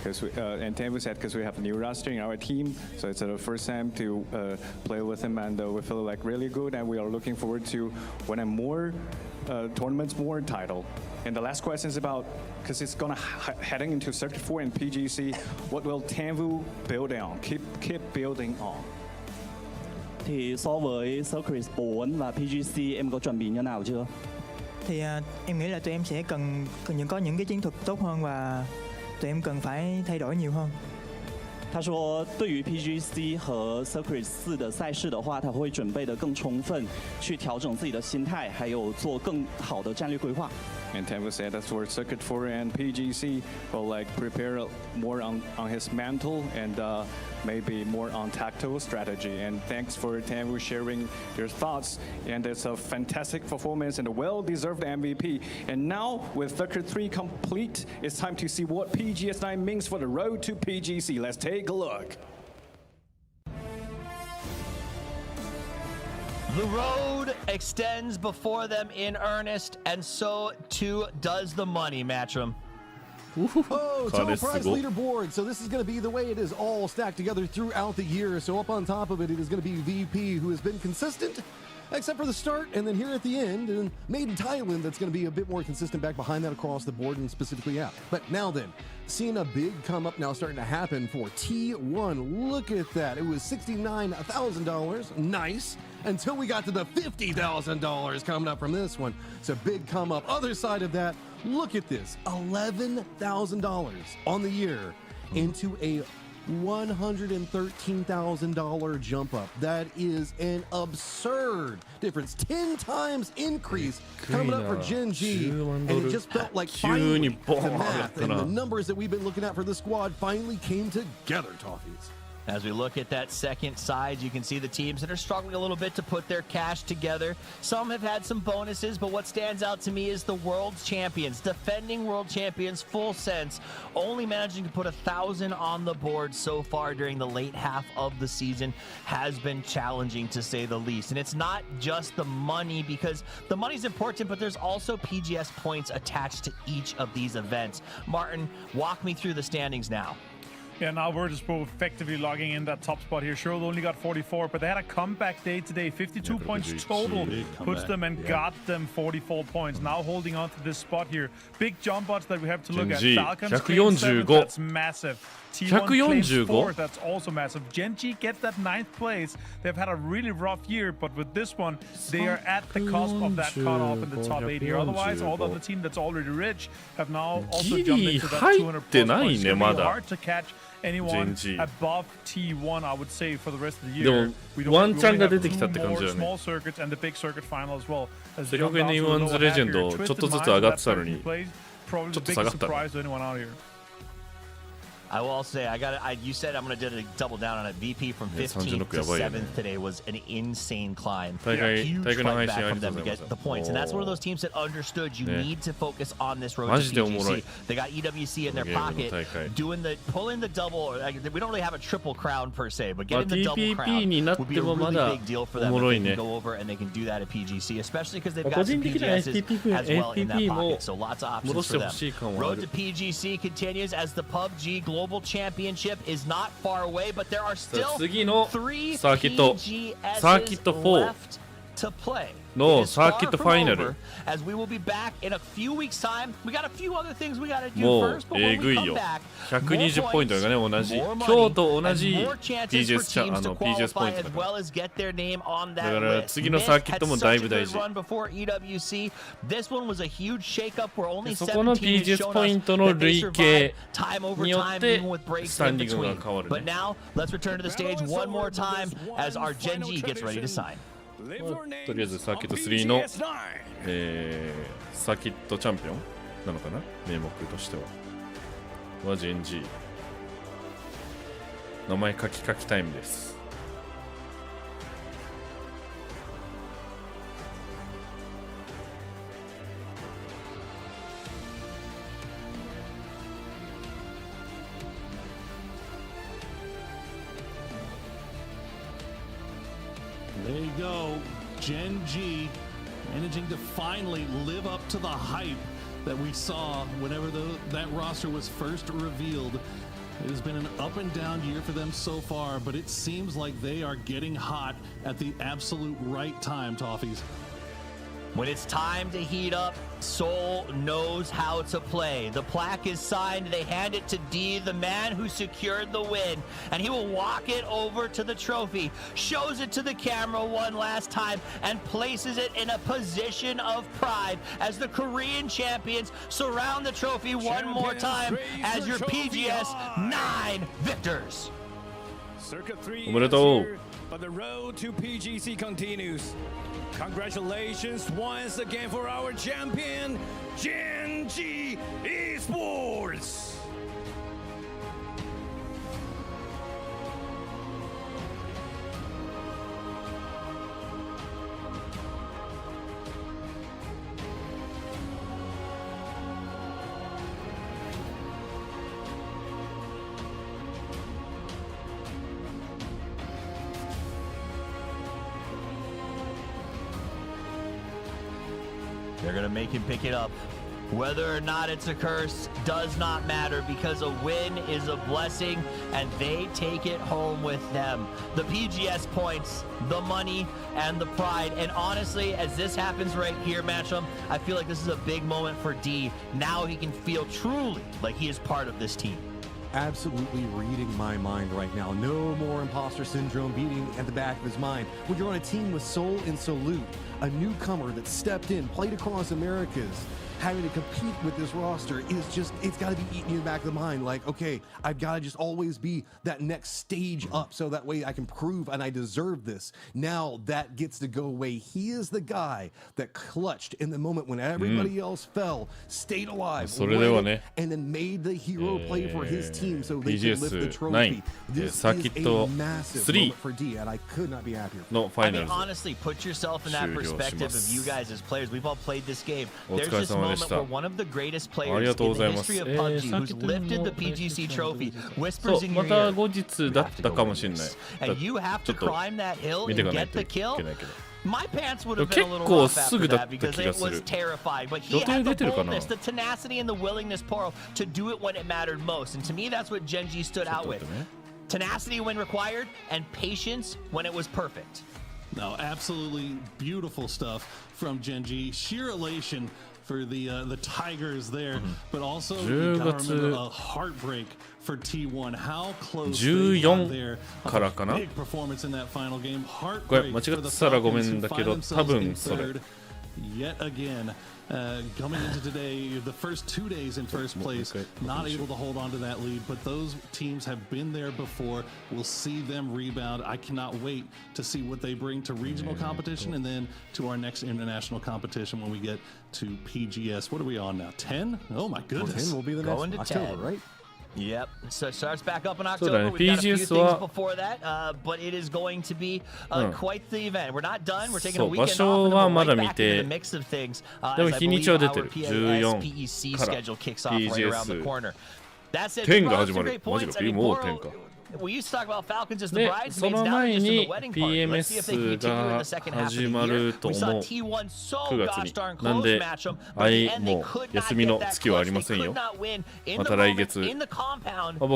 And Tanvu said, because we have a new roster in our team, so it's the first time to play with him, and we feel like really good, and we are looking forward to winning more tournaments, more title. And the last question is about, because it's gonna heading into Circuit 4 and PGC, what will Tanvu build on? Keep building on. Thì so với Circuit 4 và PGC, em có chuẩn bị như nào chưa? Thì em nghĩ là tụi em sẽ cần có những cái chiến thuật tốt hơn và tụi em cần phải thay đổi nhiều hơn. 他说，对于 PGC 和 Circuit 4的赛事的话，他会准备得更充分，去调整自己的心态，还有做更好的战略规划。 And Tanvu said that for Circuit 4 and PGC, will like prepare more on his mental and maybe more on tactical strategy. And thanks for Tanvu sharing your thoughts. And it's a fantastic performance and a well-deserved MVP. And now with Circuit 3 complete, it's time to see what PGS9 means for the road to PGC. Let's take a look. The road extends before them in earnest, and so too does the money, Matchroom. Oh, total prize leaderboard. So this is going to be the way it is all stacked together throughout the year. So up on top of it, it is going to be VP, who has been consistent, except for the start, and then here at the end, and Made in Thailand, that's going to be a bit more consistent back behind that across the board and specifically out. But now then, seeing a big come up now starting to happen for T1. Look at that. It was $69,000. Nice. Until we got to the $50,000 coming up from this one. It's a big come up. Other side of that, look at this. $11,000 on the year into a $113,000 jump up. That is an absurd difference. 10 times increase coming up for Gen G. And it just felt like finally the math and the numbers that we've been looking at for the squad finally came together, Toffees. As we look at that second side, you can see the teams that are struggling a little bit to put their cash together. Some have had some bonuses, but what stands out to me is the world champions, defending world champions, full sense, only managing to put 1,000 on the board so far during the late half of the season has been challenging, to say the least. And it's not just the money, because the money's important, but there's also PGS points attached to each of these events. Martin, walk me through the standings now. Yeah, now Virtus Pro effectively logging in that top spot here. Sure, they only got 44, but they had a comeback day today. 52 points total puts them and got them 44 points. Now holding on to this spot here. Big jump bots that we have to look at. Falcons claim 7th, that's massive. T1 claims 4th, that's also massive. Gen G gets that 9th place. They've had a really rough year, but with this one, they are at the cusp of that cutoff in the top 8 here. Otherwise, all the other team that's already rich have now also jumped into that 200 plus points. It's going to be hard to catch anyone above T1, I would say, for the rest of the year. We only have more small circuits and the big circuit final as well. AsセリフN1's レジェンドちょっとずつ上がってたのにちょっと下がった。 I will say, you said I'm going to double down on it. VP from 15th to 7th today was an insane climb. Huge fight back from them to get the points. And that's one of those teams that understood you need to focus on this road to PGC. They got EWC in their pocket, pulling the double. We don't really have a triple crown per se, but getting the double crown would be a really big deal for them if they can go over and they can do that at PGC, especially because they've got some PGSs as well in that pocket. So lots of options for them. Road to PGC continues as the PUBG Global Championship is not far away, but there are still 3 PGSs left to play. No, Circuit Final. As we will be back in a few weeks' time. We got a few other things we got to do first, but when we come back, 120ポイントがね同じ。今日と同じ PGS ポイントだから。だから次のサーキットもだいぶ大事。そこの PGS ポイントの累計によってスタンディングが変わるね。But now, let's return to the stage one more time as our Gen G gets ready to sign. とりあえずサーキット3の、サーキットチャンピオンなのかな、名目としては。ジェンジー。名前書きタイムです。There you go, Gen G managing to finally live up to the hype that we saw whenever that roster was first revealed. It has been an up and down year for them so far, but it seems like they are getting hot at the absolute right time, Toffees. When it's time to heat up, Seoul knows how to play. The plaque is signed. They hand it to D, the man who secured the win. And he will walk it over to the trophy, shows it to the camera one last time, and places it in a position of pride as the Korean champions surround the trophy one more time as your PGS 9 victors. Circuit 3 is here, but the road to PGC continues. Congratulations once again for our champion, Gen G Esports! They're going to make him pick it up. Whether or not it's a curse does not matter, because a win is a blessing and they take it home with them. The PGS points, the money, and the pride. And honestly, as this happens right here, Matchum, I feel like this is a big moment for D. Now he can feel truly like he is part of this team. Absolutely reading my mind right now. No more imposter syndrome beating at the back of his mind. When you're on a team with Seoul and Salute, a newcomer that stepped in, played across Americas, having to compete with this roster is just, it's got to be eating you in the back of the mind. Like, okay, I've got to just always be that next stage up so that way I can prove and I deserve this. Now that gets to go away. He is the guy that clutched in the moment when everybody else fell, stayed alive, waited, and then made the hero play for his team so they could lift the trophy. This is a massive moment for D, and I could not be happier. I mean, honestly, put yourself in that perspective of you guys as players. We've all played this game. There's this moment where one of the greatest players in the history of PUBG who's lifted the PGC trophy whispers in your ear, and you have to climb that hill and get the kill. My pants would have been a little rough after that because it was terrifying. But he had the boldness, the tenacity, and the willingness, Poro, to do it when it mattered most. And to me, that's what Gen G stood out with. Tenacity when required and patience when it was perfect. No, absolutely beautiful stuff from Gen G. Sheer elation for the Tigers there, but also you gotta remember a heartbreak for T1. How close they got there. A big performance in that final game. Heartbreak for the Falcons who find themselves in third yet again. Coming into today, the first 2 days in first place, not able to hold on to that lead, but those teams have been there before. We'll see them rebound. I cannot wait to see what they bring to regional competition and then to our next international competition when we get to PGS. What are we on now? 10? Oh my goodness. 10 will be the next October, right? Yep, so it starts back up in October. We've got a few things before that, but it is going to be quite the event. We're not done. We're taking a weekend off, and then we're right back into the mix of things as I believe our PEC schedule kicks off right around the corner. That's it. Some great points. I mean, we used to talk about Falcons as the bridesmaids, now they're just in the wedding party. Let's see if they can continue in the second half of the year. We saw T1 so gosh darn close match them, but in the end they could not get that close. They could not win in the moment, in the compound, when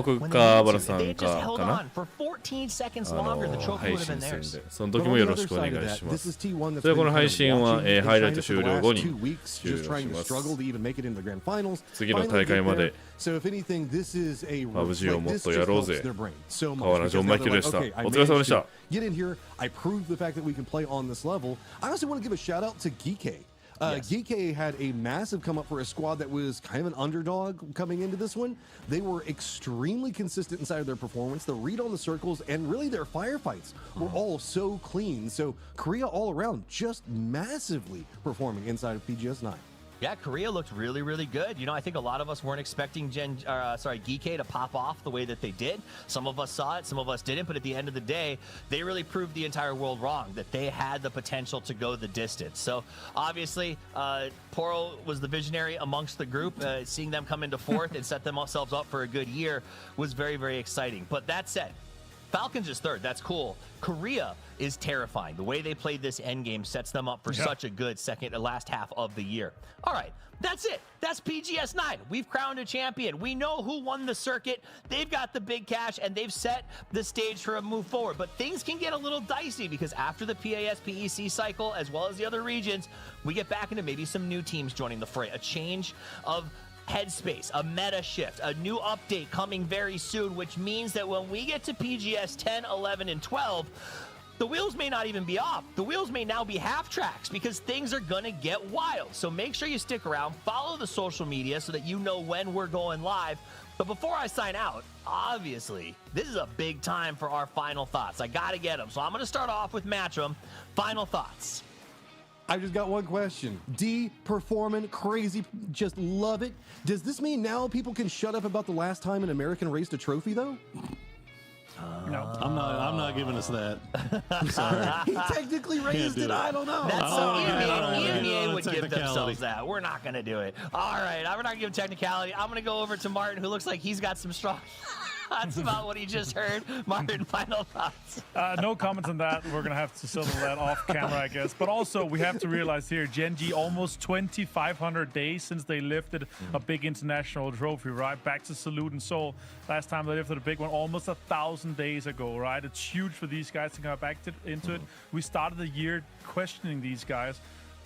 they just held on for 14 seconds longer, the trophy would have been theirs. その時もよろしくお願いします。それではこの配信はハイライト終了後に終了します。次の大会までPUBGをもっとやろうぜ。河原ジョン・マイケルでした。お疲れ様でした。Get in here. I proved the fact that we can play on this level. I also want to give a shout out to Geekay. Geekay had a massive come up for a squad that was kind of an underdog coming into this one. They were extremely consistent inside of their performance. The read on the circles and really their firefights were all so clean. So Korea all around just massively performing inside of PGS 9. Yeah, Korea looked really, really good. You know, I think a lot of us weren't expecting Geekay to pop off the way that they did. Some of us saw it, some of us didn't, but at the end of the day, they really proved the entire world wrong, that they had the potential to go the distance. So, obviously, Poro was the visionary amongst the group. Seeing them come into fourth and set themselves up for a good year was very, very exciting. But that said, Falcons is third. That's cool. Korea is terrifying. The way they played this endgame sets them up for such a good last half of the year. All right, that's it. That's PGS 9. We've crowned a champion. We know who won the circuit. They've got the big cash, and they've set the stage for a move forward. But things can get a little dicey because after the PAS PEC cycle, as well as the other regions, we get back into maybe some new teams joining the fray. A change of headspace, a meta shift, a new update coming very soon, which means that when we get to PGS 10, 11, and 12, the wheels may not even be off. The wheels may now be half tracks because things are going to get wild. So make sure you stick around, follow the social media so that you know when we're going live. But before I sign out, obviously, this is a big time for our final thoughts. I got to get them. So I'm going to start off with Match'em. Final thoughts. I just got one question. D, performing crazy, just love it. Does this mean now people can shut up about the last time an American raced a trophy, though? No, I'm not giving us that. I'm sorry. He technically raised it. I don't know. That's EMEA would give themselves that. We're not going to do it. All right, we're not going to give technicality. I'm going to go over to Martin, who looks like he's got some strong thoughts about what he just heard. Martin, final thoughts. No comments on that. We're going to have to settle that off camera, I guess. But also, we have to realize here, Gen G, almost 2,500 days since they lifted a big international trophy, right? Back to Salute and Seoul. Last time they lifted a big one, almost 1,000 days ago, right? It's huge for these guys to come back into it. We started the year questioning these guys.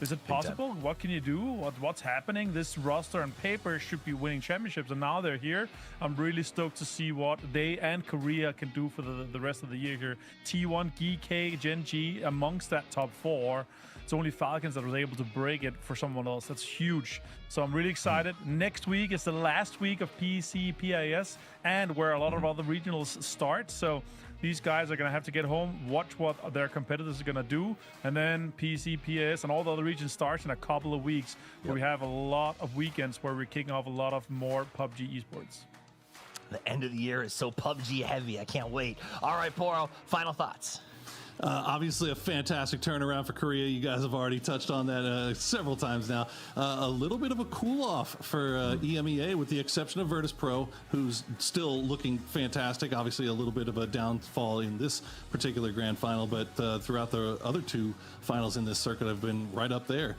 Is it possible? What can you do? What's happening? This roster on paper should be winning championships, and now they're here. I'm really stoked to see what they and Korea can do for the rest of the year here. T1, GK, Gen G amongst that top 4. It's only Falcons that was able to break it for someone else. That's huge. So I'm really excited. Next week is the last week of PC, PIS, and where a lot of other regionals start. So these guys are going to have to get home, watch what their competitors are going to do, and then PC, PIS, and all the other regions starts in a couple of weeks, where we have a lot of weekends where we're kicking off a lot of more PUBG esports. The end of the year is so PUBG heavy. I can't wait. All right, Poro, final thoughts. Obviously a fantastic turnaround for Korea. You guys have already touched on that several times now. A little bit of a cool off for EMEA, with the exception of Virtus Pro, who's still looking fantastic. Obviously a little bit of a downfall in this particular grand final, but throughout the other 2 finals in this circuit have been right up there.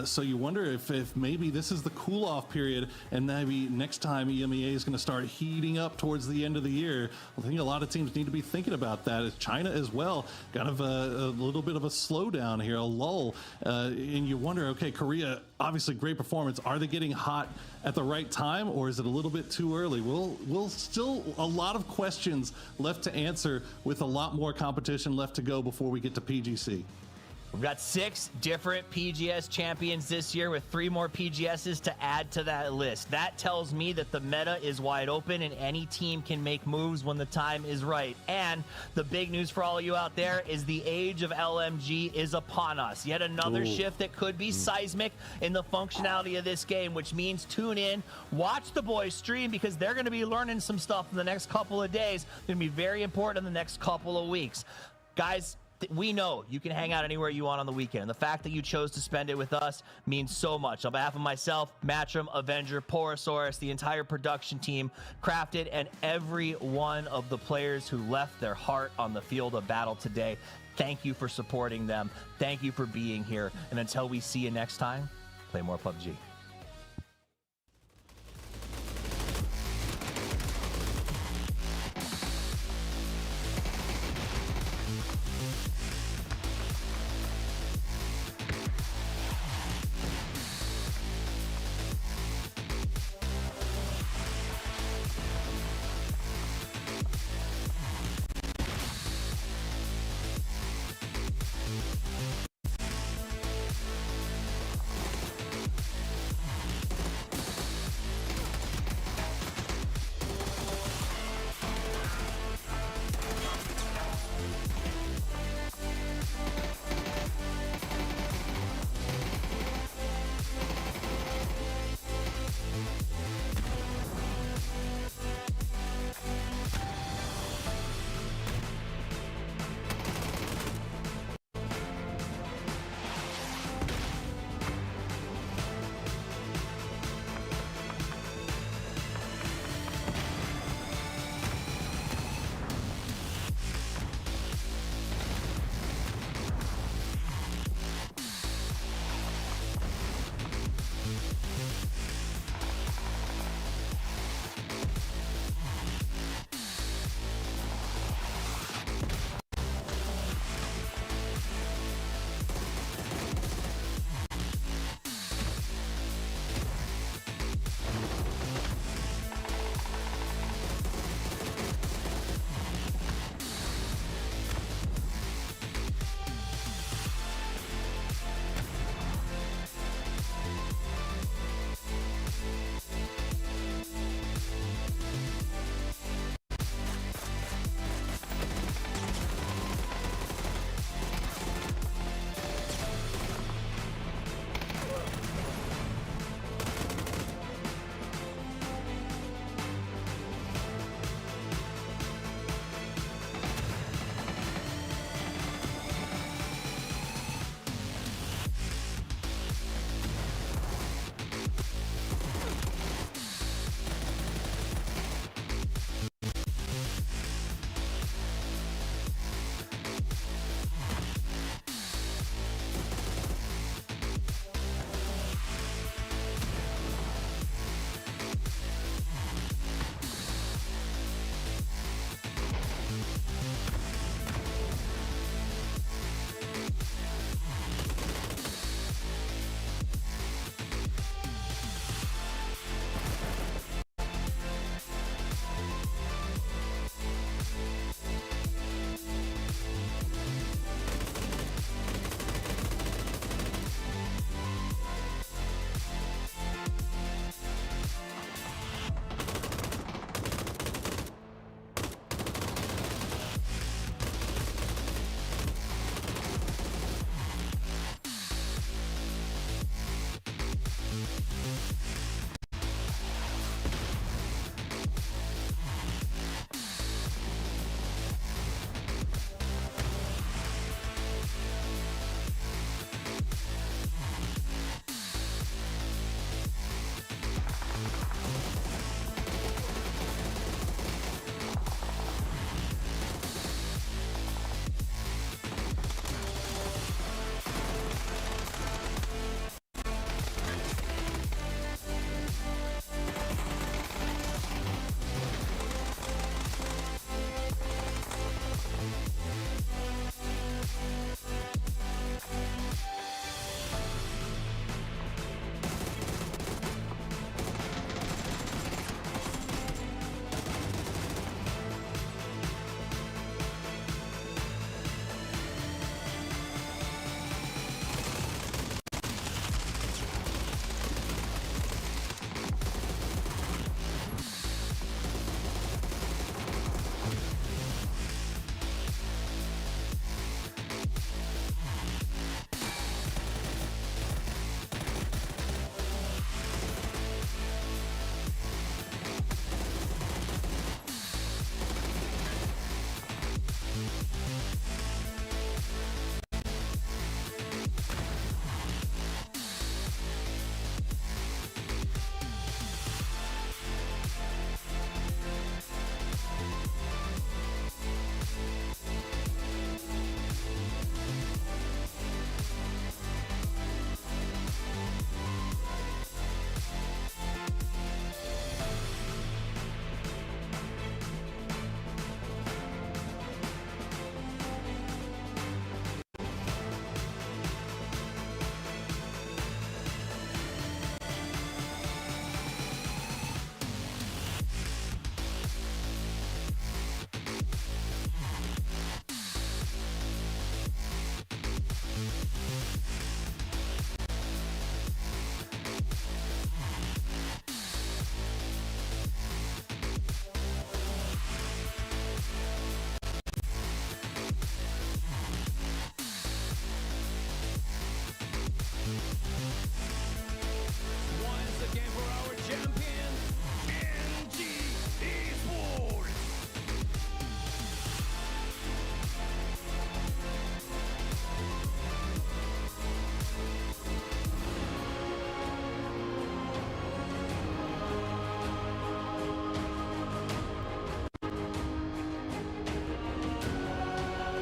So you wonder if maybe this is the cool off period, and maybe next time EMEA is going to start heating up towards the end of the year. I think a lot of teams need to be thinking about that. China as well, kind of a little bit of a slowdown here, a lull, and you wonder, okay, Korea, obviously great performance. Are they getting hot at the right time, or is it a little bit too early? We'll still a lot of questions left to answer, with a lot more competition left to go before we get to PGC. We've got 6 different PGS champions this year, with 3 more PGSs to add to that list. That tells me that the meta is wide open and any team can make moves when the time is right. And the big news for all of you out there is the age of LMG is upon us. Yet another shift that could be seismic in the functionality of this game, which means tune in, watch the boys stream, because they're going to be learning some stuff in the next couple of days. It's going to be very important in the next couple of weeks. Guys, we know you can hang out anywhere you want on the weekend. And the fact that you chose to spend it with us means so much. On behalf of myself, Matchroom, Avenger, Porosaurus, the entire production team, Crafted, and every one of the players who left their heart on the field of battle today, thank you for supporting them. Thank you for being here. And until we see you next time, play more PUBG.